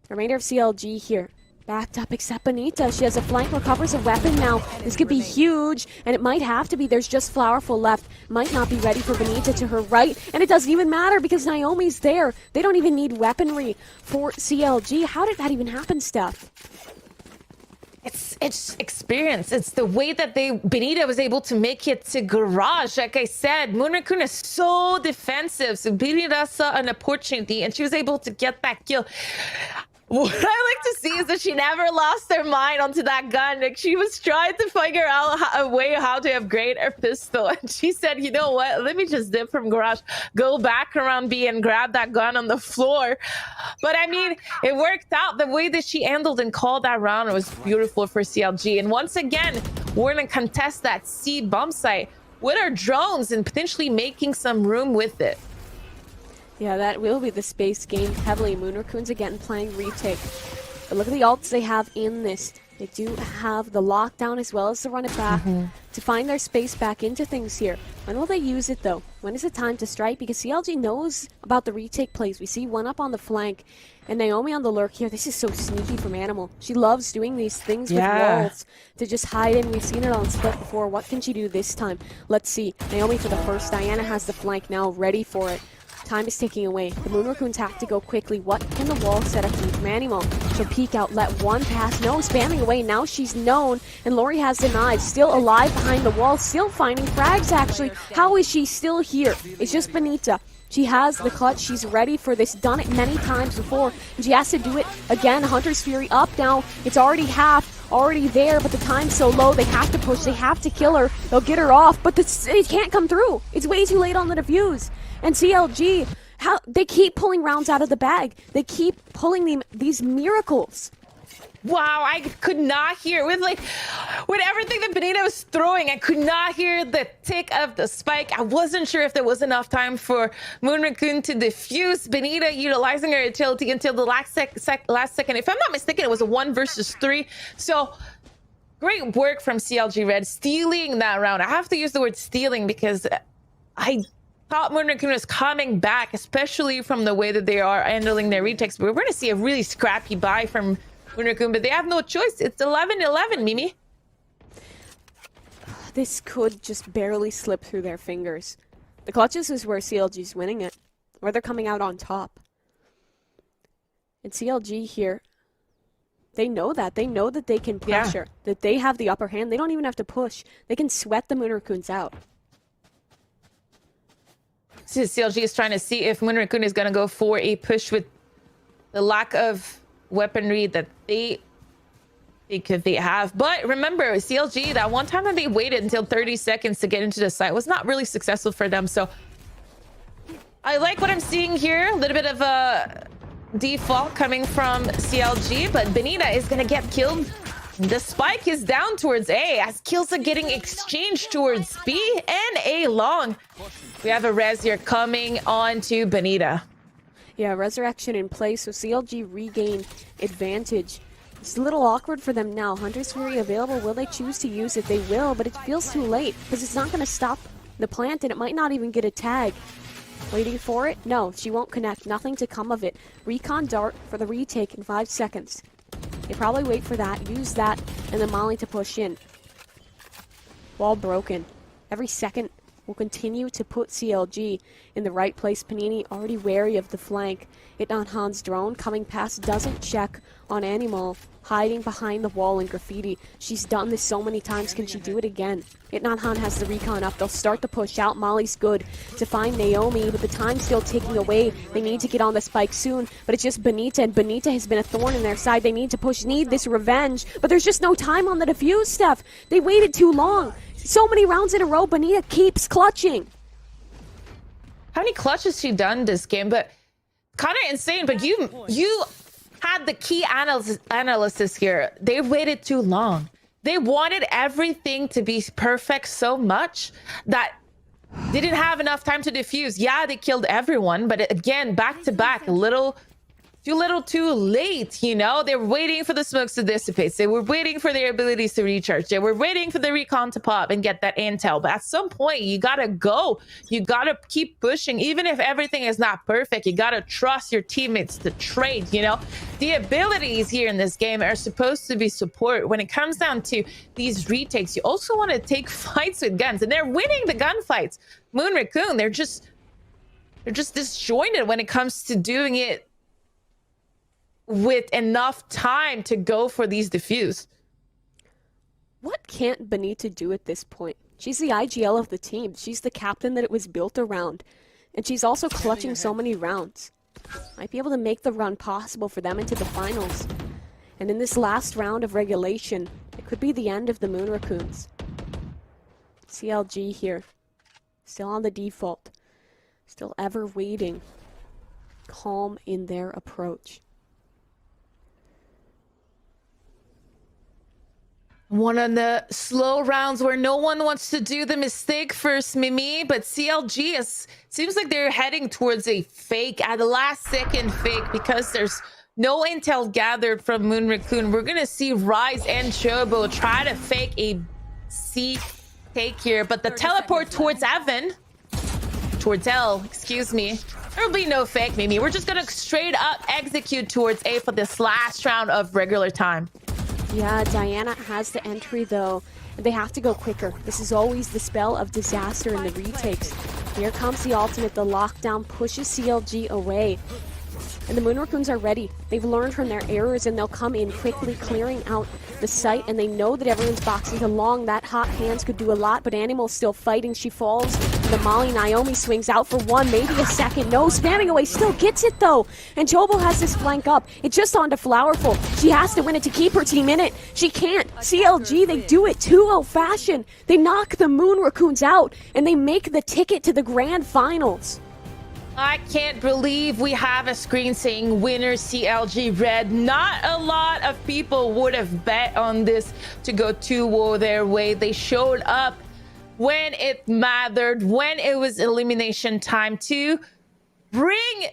The remainder of CLG here. Backed up except Benita. She has a flank, recovers a weapon now. This could be huge, and it might have to be. There's just Flowerful left. Might not be ready for Benita to her right, and it doesn't even matter because Naomi's there. They don't even need weaponry for CLG. How did that even happen, Steph? It's experience. It's the way that Benita was able to make it to garage. Like I said, Moon Raccoon is so defensive. So Benita saw an opportunity and she was able to get that kill. What I like to see is that she never lost her mind onto that gun. Like, she was trying to figure out a way how to upgrade her pistol. And she said, you know what? Let me just dip from garage, go back around B and grab that gun on the floor. But I mean, it worked out. The way that she handled and called that round was beautiful for CLG. And once again, we're going to contest that C bomb site with our drones and potentially making some room with it. Yeah, that will be the space game heavily. Moon Raccoons again playing retake. But look at the ults they have in this. They do have the lockdown as well as the run it back to find their space back into things here. When will they use it though? When is it time to strike? Because CLG knows about the retake plays. We see one up on the flank and Naomi on the lurk here. This is so sneaky from Animal. She loves doing these things with walls to just hide in. We've seen it on Split before. What can she do this time? Let's see. Naomi for the first. Diana has the flank now ready for it. Time is ticking away. The Moon Raccoons have to go quickly. What can the wall set up to from Animal? She'll peek out, let one pass. No, spamming away. Now she's known, and Lori has denied. Still alive behind the wall, still finding frags, actually. How is she still here? It's just Benita. She has the clutch. She's ready for this. Done it many times before, and she has to do it again. Hunter's Fury up now. It's already half. Already there, but the time's so low. They have to push. They have to kill her. They'll get her off, but it can't come through. It's way too late on the defuse. And CLG, they keep pulling rounds out of the bag. They keep pulling these miracles. Wow, I could not hear with everything that Benita was throwing. I could not hear the tick of the spike. I wasn't sure if there was enough time for Moon Raccoon to defuse. Benita utilizing her utility until the last second. If I'm not mistaken, it was a 1 versus 3. So great work from CLG Red stealing that round. I have to use the word stealing because I thought Moon Raccoon was coming back, especially from the way that they are handling their retakes. But we're going to see a really scrappy buy from Moon Raccoon, but they have no choice. It's 11-11, Mimi. This could just barely slip through their fingers. The clutches is where CLG's winning it, where they're coming out on top. And CLG here, they know that. They know that they can pressure, that they have the upper hand. They don't even have to push. They can sweat the Moon Raccoons out. So CLG is trying to see if Moon Raccoon is going to go for a push with the lack of weaponry that they have. But remember, CLG, that one time that they waited until 30 seconds to get into the site was not really successful for them. So I like what I'm seeing here. A little bit of a default coming from CLG, but Benita is going to get killed. The spike is down towards A as kills are getting exchanged towards B and A long. We have a res here coming on to Benita. Yeah, Resurrection in place, so CLG regain advantage. It's a little awkward for them now. Hunter's Fury available. Will they choose to use it? They will, but it feels too late because it's not going to stop the plant and it might not even get a tag. Waiting for it? No, she won't connect. Nothing to come of it. Recon dart for the retake in 5 seconds. They probably wait for that, use that, and then Molly to push in. Wall broken. Every second will continue to put CLG in the right place. Panini already wary of the flank. ETConnect's drone coming past doesn't check on Animal, hiding behind the wall in graffiti. She's done this so many times, can she do it again? ETConnect has the recon up, they'll start the push out. Molly's good to find Naomi, but the time's still ticking away. They need to get on the spike soon, but it's just Benita, and Benita has been a thorn in their side. They need to push, need this revenge, but there's just no time on the defuse, Steph. They waited too long. So many rounds in a row, Benita keeps clutching. How many clutches she done this game? But kind of insane. But you had the key analysis here. They waited too long. They wanted everything to be perfect so much that they didn't have enough time to defuse. Yeah, they killed everyone, but again, back to back, too late, you know? They were waiting for the smokes to dissipate. They were waiting for their abilities to recharge. They were waiting for the recon to pop and get that intel. But at some point, you gotta go. You gotta keep pushing. Even if everything is not perfect, you gotta trust your teammates to trade, you know? The abilities here in this game are supposed to be support. When it comes down to these retakes, you also want to take fights with guns. And they're winning the gunfights. Moon Raccoon, they're just disjointed when it comes to doing it with enough time to go for these defuse. What can't Benita do at this point? She's the IGL of the team. She's the captain that it was built around. And she's also clutching so many rounds. Might be able to make the run possible for them into the finals. And in this last round of regulation, it could be the end of the Moon Raccoons. CLG here. Still on the default. Still ever waiting. Calm in their approach. One of the slow rounds where no one wants to do the mistake first, Mimi, but CLG seems like they're heading towards a fake, at the last second fake, because there's no intel gathered from Moon Raccoon. We're going to see Rise and Chobo try to fake a C take here, but the teleport towards Evan, towards L, excuse me, there will be no fake, Mimi. We're just going to straight up execute towards A for this last round of regular time. Yeah, Diana has the entry though. They have to go quicker. This is always the spell of disaster in the retakes. Here comes the ultimate. The lockdown pushes CLG away. And the Moon Raccoons are ready. They've learned from their errors and they'll come in quickly, clearing out the site. And they know that everyone's boxing along. That hot hands could do a lot, but Animal's still fighting. She falls. The Molly Naomi swings out for one, maybe a second. No, spamming away, still gets it though. And Chobo has this flank up. It's just on to Flowerful. She has to win it to keep her team in it. She can't. CLG, they do it too old-fashioned. They knock the Moon Raccoons out and they make the ticket to the grand finals. I can't believe we have a screen saying winner CLG Red. Not a lot of people would have bet on this to go 2-0 their way. They showed up when it mattered, when it was elimination time to bring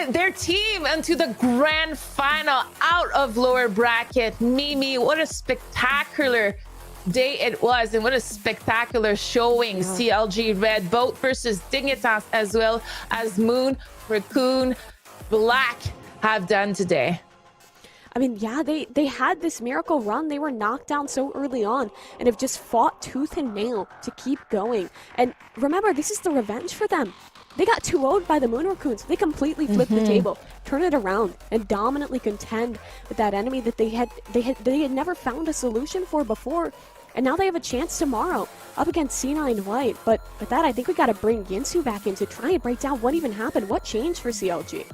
their team into the grand final out of lower bracket. Mimi, what a spectacular day it was, and what a spectacular showing CLG Red, both versus Dignitas as well as Moon Raccoon Black have done today. I mean, yeah, they had this miracle run. They were knocked down so early on and have just fought tooth and nail to keep going. And remember, this is the revenge for them. They got 2-0'd by the Moon Raccoons. They completely flipped the table, turn it around, and dominantly contend with that enemy that they had never found a solution for before. And now they have a chance tomorrow up against C9 White. But with that, I think we got to bring Yinsu back in to try and break down what even happened. What changed for CLG?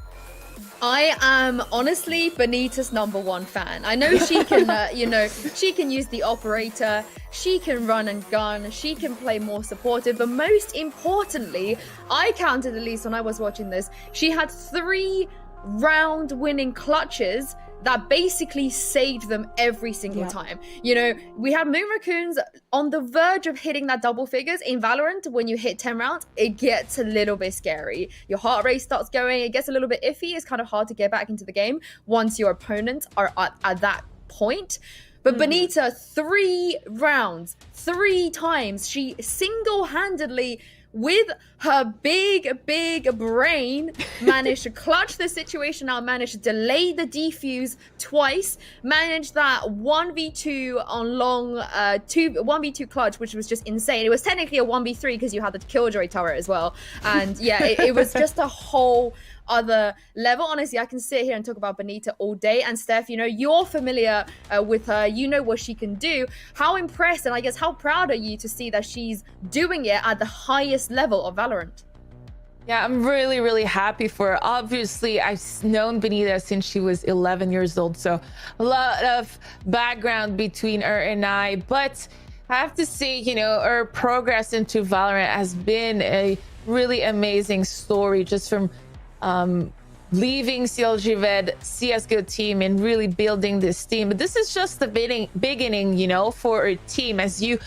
I am honestly Benita's #1 fan. I know she can, she can use the operator, she can run and gun, she can play more supportive, but most importantly, I counted, at least when I was watching this, she had 3 round winning clutches that basically saved them every single time. You know, we have Moon Raccoons on the verge of hitting that double figures. In Valorant, when you hit 10 rounds, it gets a little bit scary. Your heart rate starts going, it gets a little bit iffy. It's kind of hard to get back into the game once your opponents are at that point. But Benita, 3 rounds, 3 times, she single-handedly, with her big brain, managed to clutch the situation out, managed to delay the defuse twice, managed that 1v2 on long, 1v2 clutch, which was just insane. It was technically a 1v3 because you had the Killjoy turret as well. And yeah, it was just a whole other level. Honestly, I can sit here and talk about Benita all day. And Steph, you know, you're familiar with her, you know what she can do. How impressed and I guess how proud are you to see that she's doing it at the highest level of Valorant? Yeah, I'm really happy for her. Obviously, I've known Benita since she was 11 years old, so a lot of background between her and I. But I have to say, you know, her progress into Valorant has been a really amazing story, just from leaving CLG Red CSGO team and really building this team. But this is just the beginning, you know, for a team. As you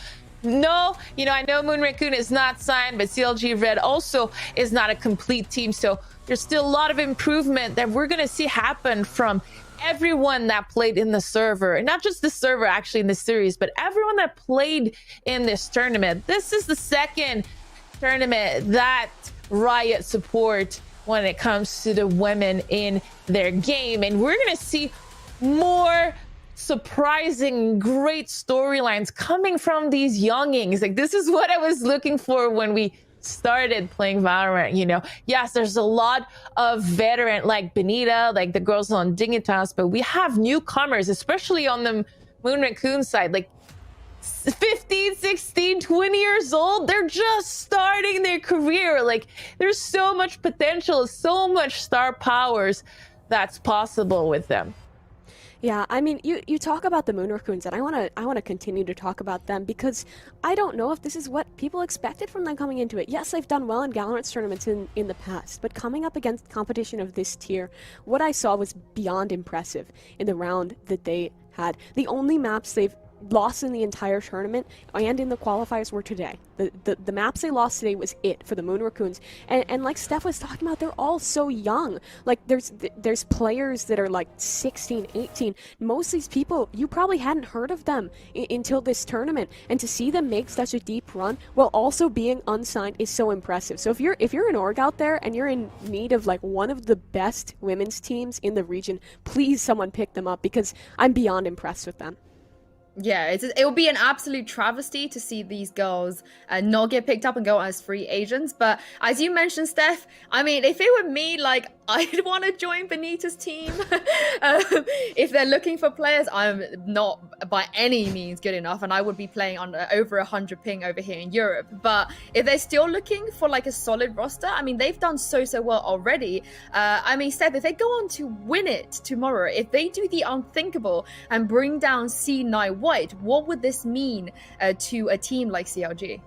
know, I know Moon Raccoon is not signed, but CLG Red also is not a complete team. So there's still a lot of improvement that we're going to see happen from everyone that played in the server, and not just the server actually in this series, but everyone that played in this tournament. This is the second tournament that Riot support when it comes to the women in their game, and we're gonna see more surprising great storylines coming from these youngings. Like, this is what I was looking for when we started playing Valorant. You know, yes, there's a lot of veteran like Benita, like the girls on Dignitas, but we have newcomers, especially on the Moon Raccoon side, like 15, 16, 20 years old. They're just starting their career. Like, there's so much potential, so much star powers that's possible with them. Yeah, I mean, you talk about the Moon Raccoons, and I wanna continue to talk about them because I don't know if this is what people expected from them coming into it. Yes, they've done well in Valorant tournaments in the past, but coming up against competition of this tier, what I saw was beyond impressive in the round that they had. The only maps they've lost in the entire tournament and in the qualifiers were today. The maps they lost today was it for the Moon Raccoons, and like Steph was talking about, they're all so young. Like, there's players that are like 16, 18. Most of these people, you probably hadn't heard of them until this tournament, and to see them make such a deep run while also being unsigned is so impressive. So if you're an org out there and you're in need of like one of the best women's teams in the region, please someone pick them up, because I'm beyond impressed with them. Yeah, it will be an absolute travesty to see these girls not get picked up and go as free agents. But as you mentioned, Steph, I mean, if it were me, like, I'd want to join Benita's team. If they're looking for players, I'm not by any means good enough, and I would be playing on over 100 ping over here in Europe. But if they're still looking for like a solid roster, I mean, they've done so well already. I mean, Steph, if they go on to win it tomorrow, if they do the unthinkable and bring down C9 White, what would this mean to a team like CLG?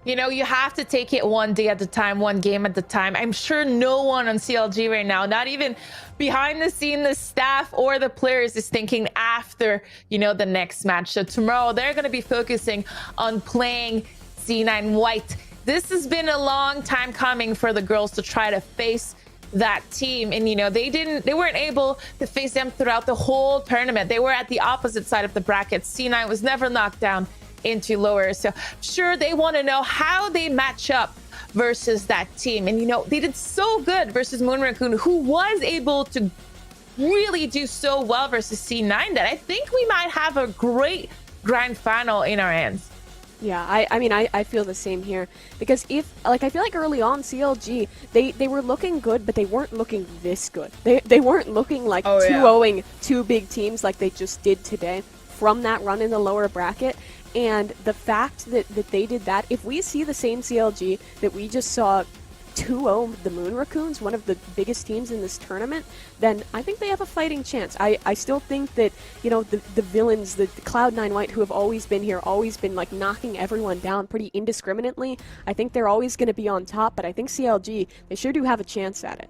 You know, you have to take it one day at a time, one game at a time. I'm sure no one on CLG right now, not even behind the scene, the staff or the players, is thinking after, you know, the next match. So tomorrow they're going to be focusing on playing C9 White. This has been a long time coming for the girls to try to face that team, and you know, they weren't able to face them throughout the whole tournament. They were at the opposite side of the bracket. C9 was never knocked down into lower, so sure, they want to know how they match up versus that team. And you know, they did so good versus Moon Raccoon, who was able to really do so well versus C9, that I think we might have a great grand final in our hands. Yeah, I mean, I feel the same here, because I feel like early on CLG, they were looking good, but they weren't looking this good. They weren't looking like 2-0ing two big teams like they just did today from that run in the lower bracket. And the fact that they did that, if we see the same CLG that we just saw 2-0 the Moon Raccoons, one of the biggest teams in this tournament, then I think they have a fighting chance. I still think that, you know, the villains, the Cloud9 White, who have always been here, always been like knocking everyone down pretty indiscriminately, I think they're always going to be on top, but I think CLG, they sure do have a chance at it.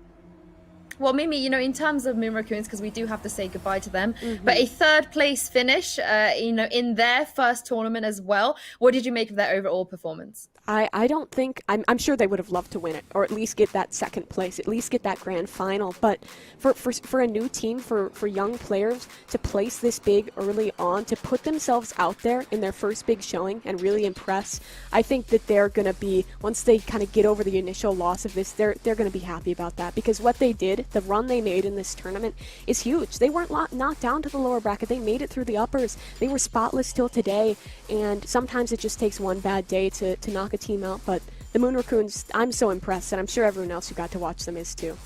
Well, Mimi, you know, in terms of Moon Raccoons, because we do have to say goodbye to them, but a third place finish, you know, in their first tournament as well. What did you make of their overall performance? I don't think, I'm sure they would have loved to win it, or at least get that second place, at least get that grand final. But for a new team, for young players to place this big early on, to put themselves out there in their first big showing and really impress, I think that they're going to be, once they kind of get over the initial loss of this, they're going to be happy about that. Because what they did, the run they made in this tournament is huge. They weren't knocked down to the lower bracket. They made it through the uppers. They were spotless till today. And sometimes it just takes one bad day to knock a team out. But the Moon Raccoons, I'm so impressed. And I'm sure everyone else who got to watch them is too.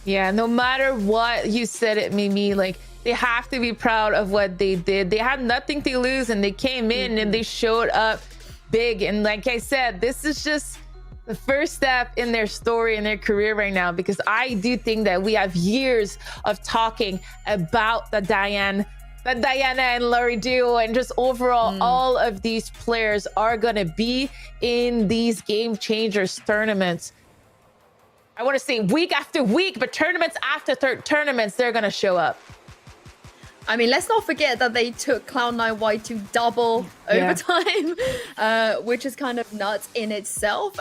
Yeah, no matter what you said, it made me like, they have to be proud of what they did. They had nothing to lose and they came in and they showed up big. And like I said, this is just the first step in their story, in their career right now, because I do think that we have years of talking about the Diana and Laurie duo, and just overall all of these players are going to be in these Game Changers tournaments. I want to say week after week, but tournaments after tournaments, they're going to show up. I mean, let's not forget that they took Cloud9 White to double overtime, which is kind of nuts in itself.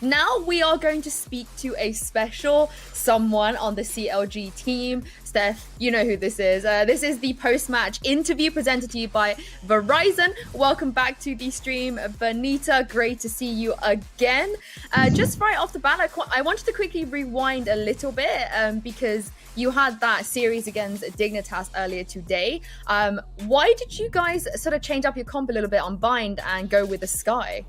Now we are going to speak to a special someone on the CLG team. Steph, you know who this is. This is the post-match interview presented to you by Verizon. Welcome back to the stream, Benita. Great to see you again. Just right off the bat, I wanted to quickly rewind a little bit because you had that series against Dignitas earlier today. Why did you guys sort of change up your comp a little bit on Bind and go with the Sky?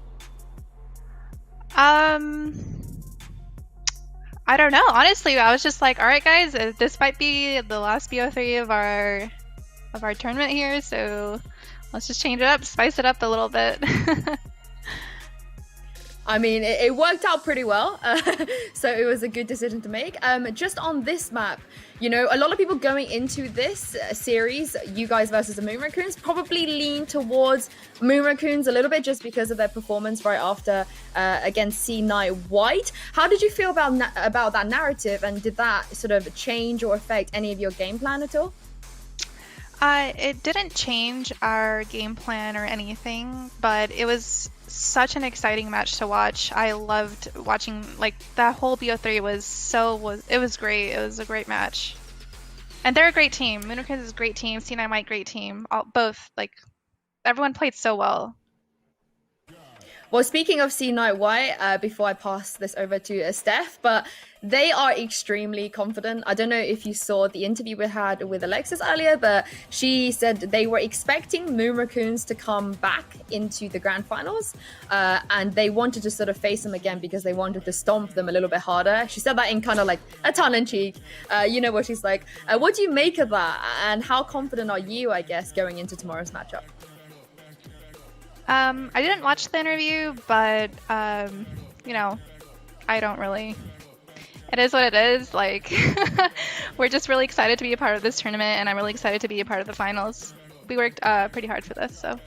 I don't know. Honestly, I was just like, all right, guys, this might be the last BO3 of our tournament here, so let's just change it up, spice it up a little bit. I mean, it worked out pretty well, so it was a good decision to make. Just on this map, you know, a lot of people going into this series, you guys versus the Moon Raccoons, probably lean towards Moon Raccoons a little bit just because of their performance right after against C9 White. How did you feel about that narrative, and did that sort of change or affect any of your game plan at all? It didn't change our game plan or anything, but it was such an exciting match to watch. I loved watching, like, that whole BO3 was great. It was a great match. And they're a great team. Moon Raccoons is a great team. C9 White, great team. Both, like, everyone played so well. Well, speaking of C9 White, before I pass this over to Steph, but they are extremely confident. I don't know if you saw the interview we had with Alexis earlier, but she said they were expecting Moon Raccoons to come back into the grand finals, and they wanted to sort of face them again because they wanted to stomp them a little bit harder. She said that in kind of like a tongue-in-cheek. You know what she's like. What do you make of that, and how confident are you, I guess, going into tomorrow's matchup? I didn't watch the interview, but, you know, I don't really... It is what it is. Like, we're just really excited to be a part of this tournament, and I'm really excited to be a part of the finals. We worked pretty hard for this, so...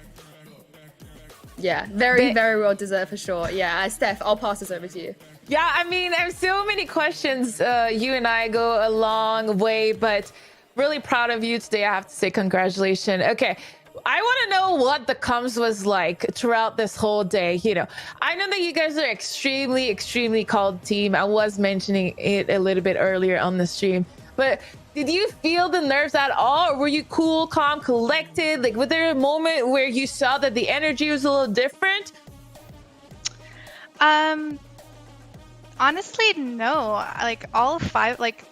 Yeah, very, very well deserved for sure. Yeah, Steph, I'll pass this over to you. Yeah, I mean, I have so many questions. You and I go a long way, but really proud of you today. I have to say congratulations. Okay. I want to know what the comms was like throughout this whole day. You know, I know that you guys are extremely, extremely called team. I was mentioning it a little bit earlier on the stream, but did you feel the nerves at all? Or were you cool, calm, collected? Like, was there a moment where you saw that the energy was a little different? Honestly, no. Like, all five, like,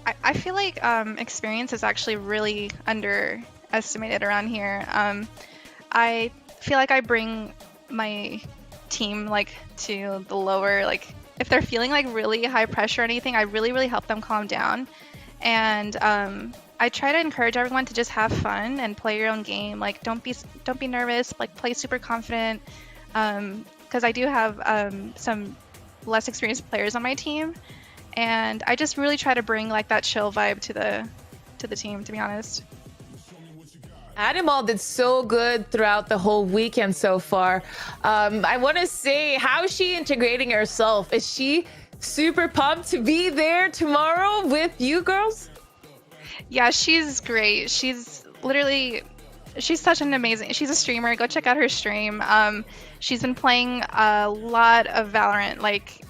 I feel like experience is actually really underestimated around here. I feel like I bring my team like to the lower, like if they're feeling like really high pressure or anything, I really help them calm down. And I try to encourage everyone to just have fun and play your own game. Like, don't be nervous, like play super confident. Because I do have some less experienced players on my team, and I just really try to bring like that chill vibe to the team, to be honest. Animal did so good throughout the whole weekend so far. I want to say, how is she integrating herself? Is she super pumped to be there tomorrow with you girls. Yeah, she's great. She's such an amazing. She's a streamer. Go check out her stream. She's been playing a lot of Valorant, like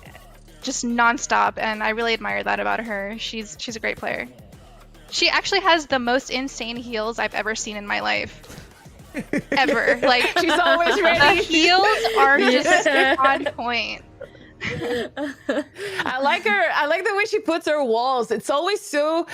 just nonstop, and I really admire that about her. She's a great player. She actually has the most insane heals I've ever seen in my life. Ever. Like, She's always ready. The heals are just on point. I like her. I like the way she puts her walls. It's always so,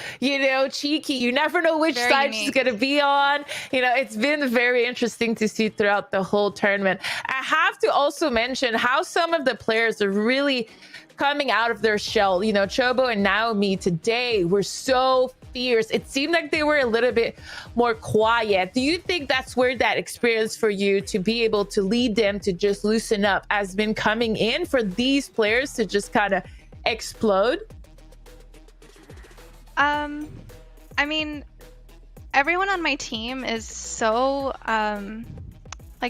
cheeky. You never know which Very side unique. she's going to be on. It's been very interesting to see throughout the whole tournament. I have to also mention how some of the players are really coming out of their shell. Chobo and Naomi today were so fierce. It seemed like they were a little bit more quiet. Do you think that's where that experience for you to be able to lead them to just loosen up has been coming in for these players to just kind of explode? I mean, everyone on my team is so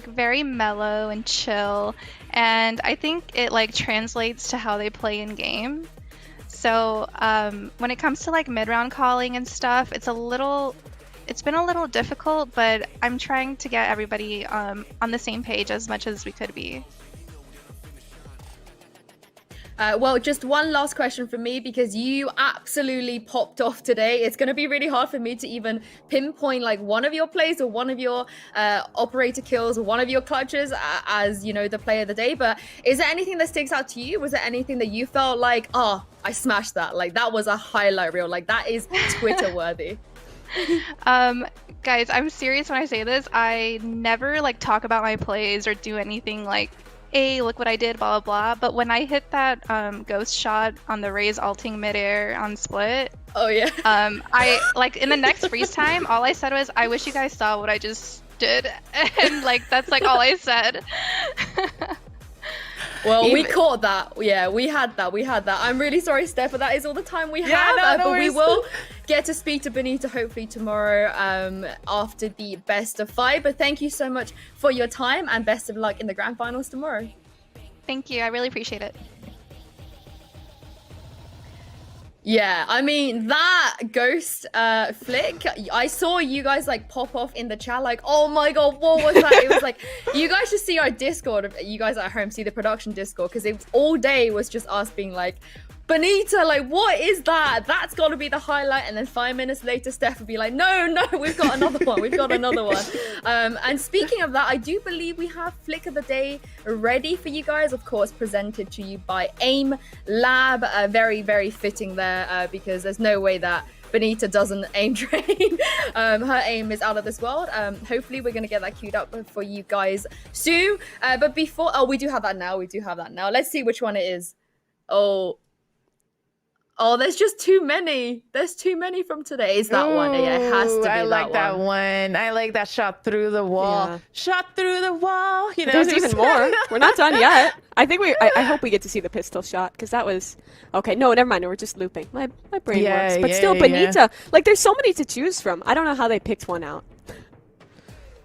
very mellow and chill, and I think it translates to how they play in game. So when it comes to mid-round calling and stuff, it's been a little difficult, but I'm trying to get everybody on the same page as much as we could be. Well, just one last question from me, because you absolutely popped off today. It's going to be really hard for me to even pinpoint one of your plays or one of your operator kills or one of your clutches as, the play of the day. But is there anything that sticks out to you? Was there anything that you felt like, oh, I smashed that? That was a highlight reel. That is Twitter worthy. Guys, I'm serious when I say this. I never talk about my plays or do anything hey, look what I did, blah, blah, blah. But when I hit that ghost shot on the Raze ulting midair on split, oh yeah, I in the next freeze time, all I said was, I wish you guys saw what I just did. And that's all I said. Well, we caught that. Yeah, we had that. I'm really sorry, Steph, but that is all the time we have. But we will get to speak to Benita hopefully tomorrow after the best of 5. But thank you so much for your time, and best of luck in the grand finals tomorrow. Thank you. I really appreciate it. Yeah, I mean, that ghost flick, I saw you guys pop off in the chat oh my god, what was that? It was you guys should see our Discord. You guys at home see the production Discord, because it all day was just us being Benita, what is that? That's got to be the highlight. And then 5 minutes later, Steph would be no, we've got another one. We've got another one. And speaking of that, I do believe we have Flick of the Day ready for you guys. Of course, presented to you by AIM Lab. Very, very fitting there because there's no way that Benita doesn't aim train. Her aim is out of this world. Hopefully we're going to get that queued up for you guys soon. But before, we do have that now. Let's see which one it is. Oh, there's just too many. There's too many from today. Is that one? Yeah, it has to be I like that one. I like that shot through the wall. Yeah. Shot through the wall. There's even more. We're not done yet. I hope we get to see the pistol shot, because that was okay. No, never mind. We're just looping. My brain works. But still, Benita. There's so many to choose from. I don't know how they picked one out.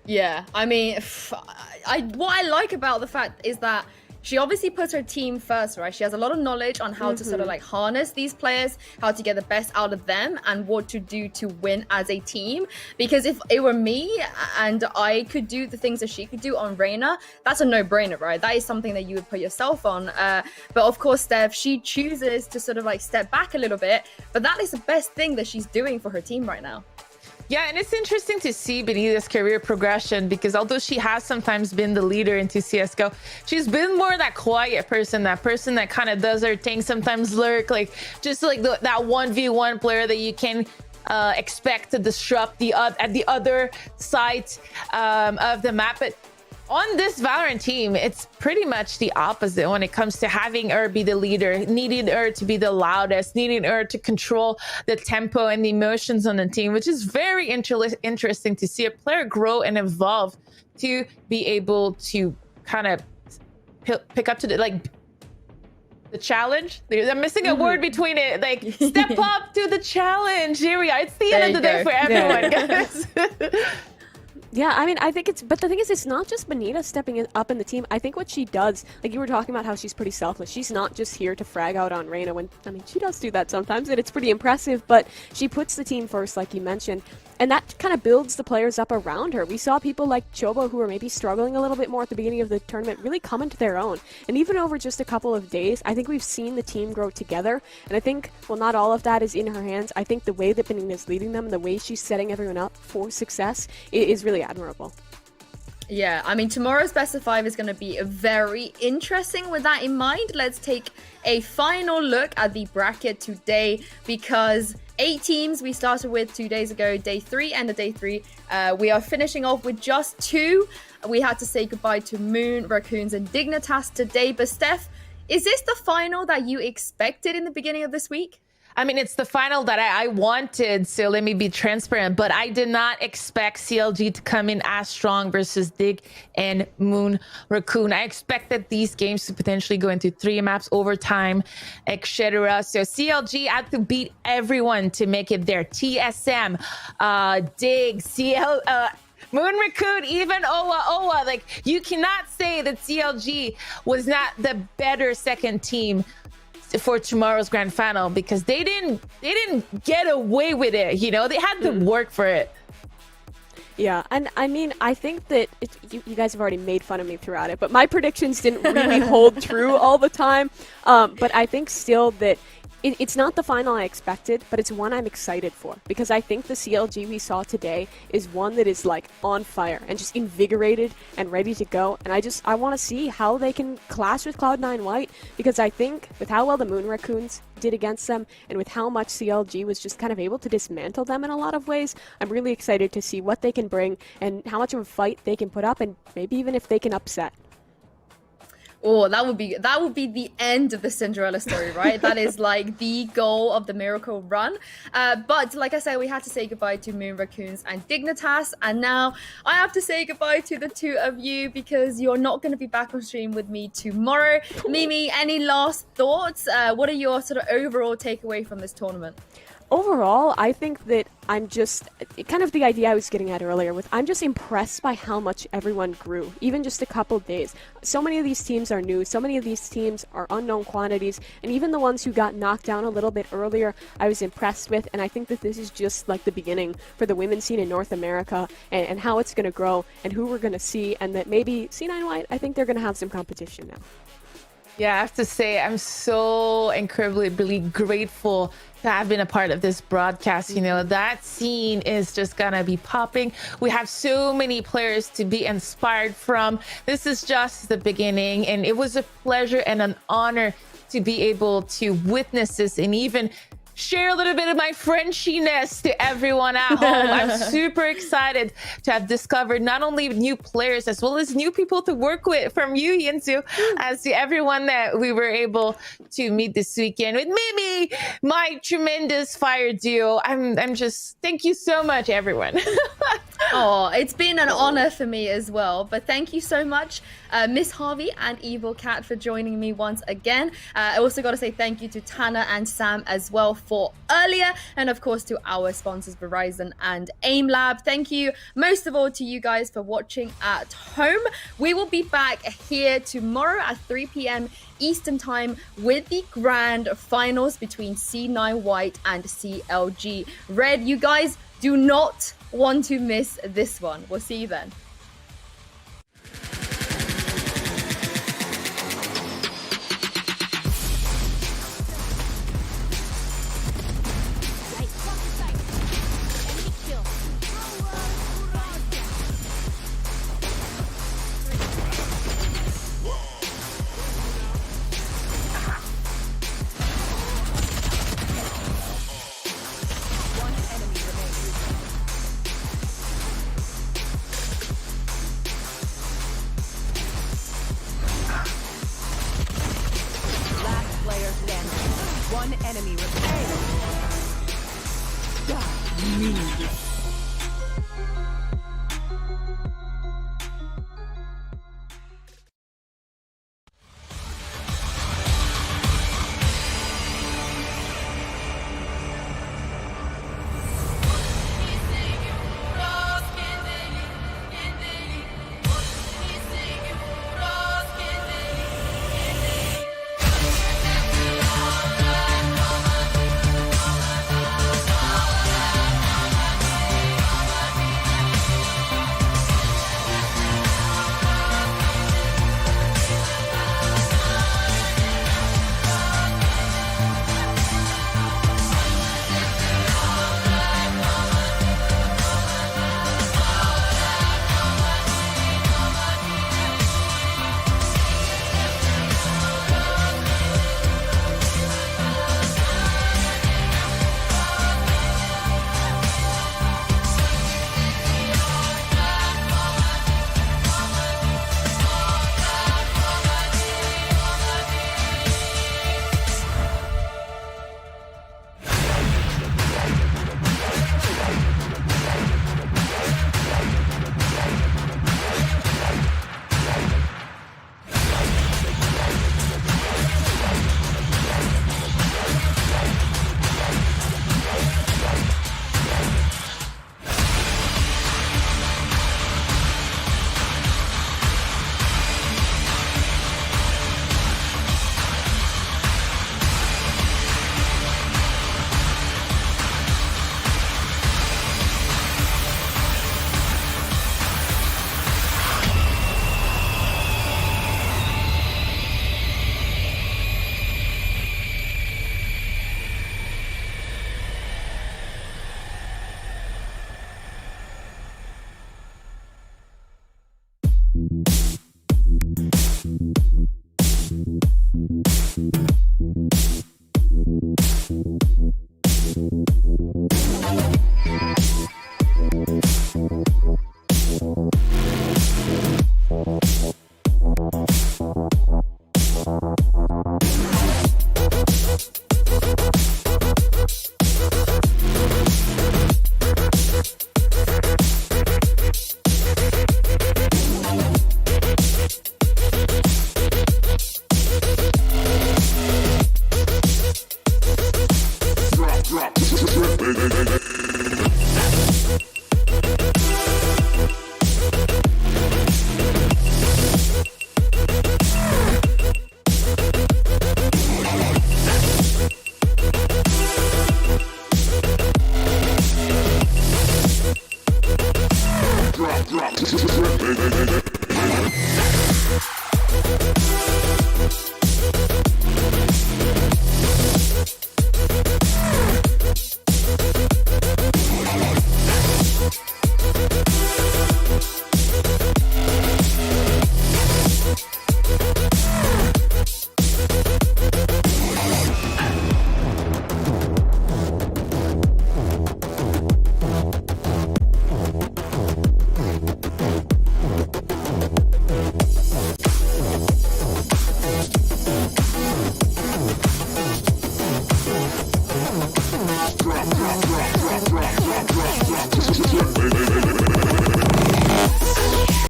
Yeah, I mean, what I like about the fact is that she obviously puts her team first, right? She has a lot of knowledge on how to sort of harness these players, how to get the best out of them, and what to do to win as a team. Because if it were me and I could do the things that she could do on Reyna, that's a no-brainer, right? That is something that you would put yourself on. But of course, Steph, she chooses to sort of step back a little bit. But that is the best thing that she's doing for her team right now. Yeah, and it's interesting to see Benita's career progression, because although she has sometimes been the leader into CSGO, she's been more that quiet person, that kind of does her thing, sometimes lurk, that 1v1 player that you can expect to disrupt at the other side of the map. But on this Valorant team, it's pretty much the opposite when it comes to having her be the leader, needing her to be the loudest, needing her to control the tempo and the emotions on the team, which is very interesting to see a player grow and evolve to be able to kind of pick up to the challenge. I'm missing a word between it. Step up to the challenge. Here we are. It's the end of the day for everyone, guys. Yeah, I mean, I think but the thing is, it's not just Benita stepping up in the team. I think what she does, like you were talking about how she's pretty selfless. She's not just here to frag out on Reyna I mean, she does do that sometimes, and it's pretty impressive, but she puts the team first, like you mentioned, and that kind of builds the players up around her. We saw people like Chobo, who were maybe struggling a little bit more at the beginning of the tournament, really come into their own. And even over just a couple of days, I think we've seen the team grow together, and I think, well, not all of that is in her hands. I think the way that Benita is leading them and the way she's setting everyone up for success is really admirable. Yeah, I mean, tomorrow's best of 5 is going to be very interesting. With that in mind, let's take a final look at the bracket today, because 8 teams we started with 2 days ago, day 3 and day 3. We are finishing off with just 2. We had to say goodbye to Moon, Raccoons, and Dignitas today. But Steph, is this the final that you expected in the beginning of this week? I mean, it's the final that I wanted, so let me be transparent, but I did not expect CLG to come in as strong versus Dig and Moon Raccoon. I expected these games to potentially go into 3 maps, overtime, etc. So CLG had to beat everyone to make it there. TSM, Dig, Moon Raccoon, even Owa. Like, you cannot say that CLG was not the better second team for tomorrow's grand final, because they didn't get away with it. You know, they had to work for it. Yeah, and I mean, I think that you guys have already made fun of me throughout it, but my predictions didn't really hold true all the time. But I think still that it's not the final I expected, but it's one I'm excited for, because I think the CLG we saw today is one that is like on fire and just invigorated and ready to go. And I want to see how they can clash with Cloud9 White, because I think with how well the Moon Raccoons did against them and with how much CLG was just kind of able to dismantle them in a lot of ways, I'm really excited to see what they can bring and how much of a fight they can put up, and maybe even if they can upset. Oh, that would be the end of the Cinderella story, right? That is like the goal of the Miracle Run. But like I said, we had to say goodbye to Moon Raccoons and Dignitas, and now I have to say goodbye to the 2 of you, because you're not going to be back on stream with me tomorrow. Mimi, any last thoughts? What are your sort of overall takeaway from this tournament? Overall, I think that I'm just, kind of the idea I was getting at earlier with, I'm just impressed by how much everyone grew, even just a couple days. So many of these teams are new, so many of these teams are unknown quantities, and even the ones who got knocked down a little bit earlier, I was impressed with, and I think that this is just like the beginning for the women's scene in North America, and how it's going to grow, and who we're going to see, and that maybe C9 White, I think they're going to have some competition now. Yeah, I have to say, I'm so incredibly grateful to have been a part of this broadcast. You know, that scene is just gonna be popping. We have so many players to be inspired from. This is just the beginning, and it was a pleasure and an honor to be able to witness this and even share a little bit of my Frenchiness to everyone at home. I'm super excited to have discovered not only new players as well as new people to work with, from you, Yinsu, as to everyone that we were able to meet this weekend with Mimi, my tremendous fire duo. I'm just, thank you so much, everyone. Oh, it's been an honor for me as well. But thank you so much, Miss Harvey and Evil Cat, for joining me once again. I also got to say thank you to Tanner and Sam as well for earlier, and of course to our sponsors Verizon and AimLab. Thank you most of all to you guys for watching at home. We will be back here tomorrow at 3 p.m. Eastern time with the grand finals between C9 White and CLG Red. You guys do not want to miss this one. We'll see you then. One enemy remaining.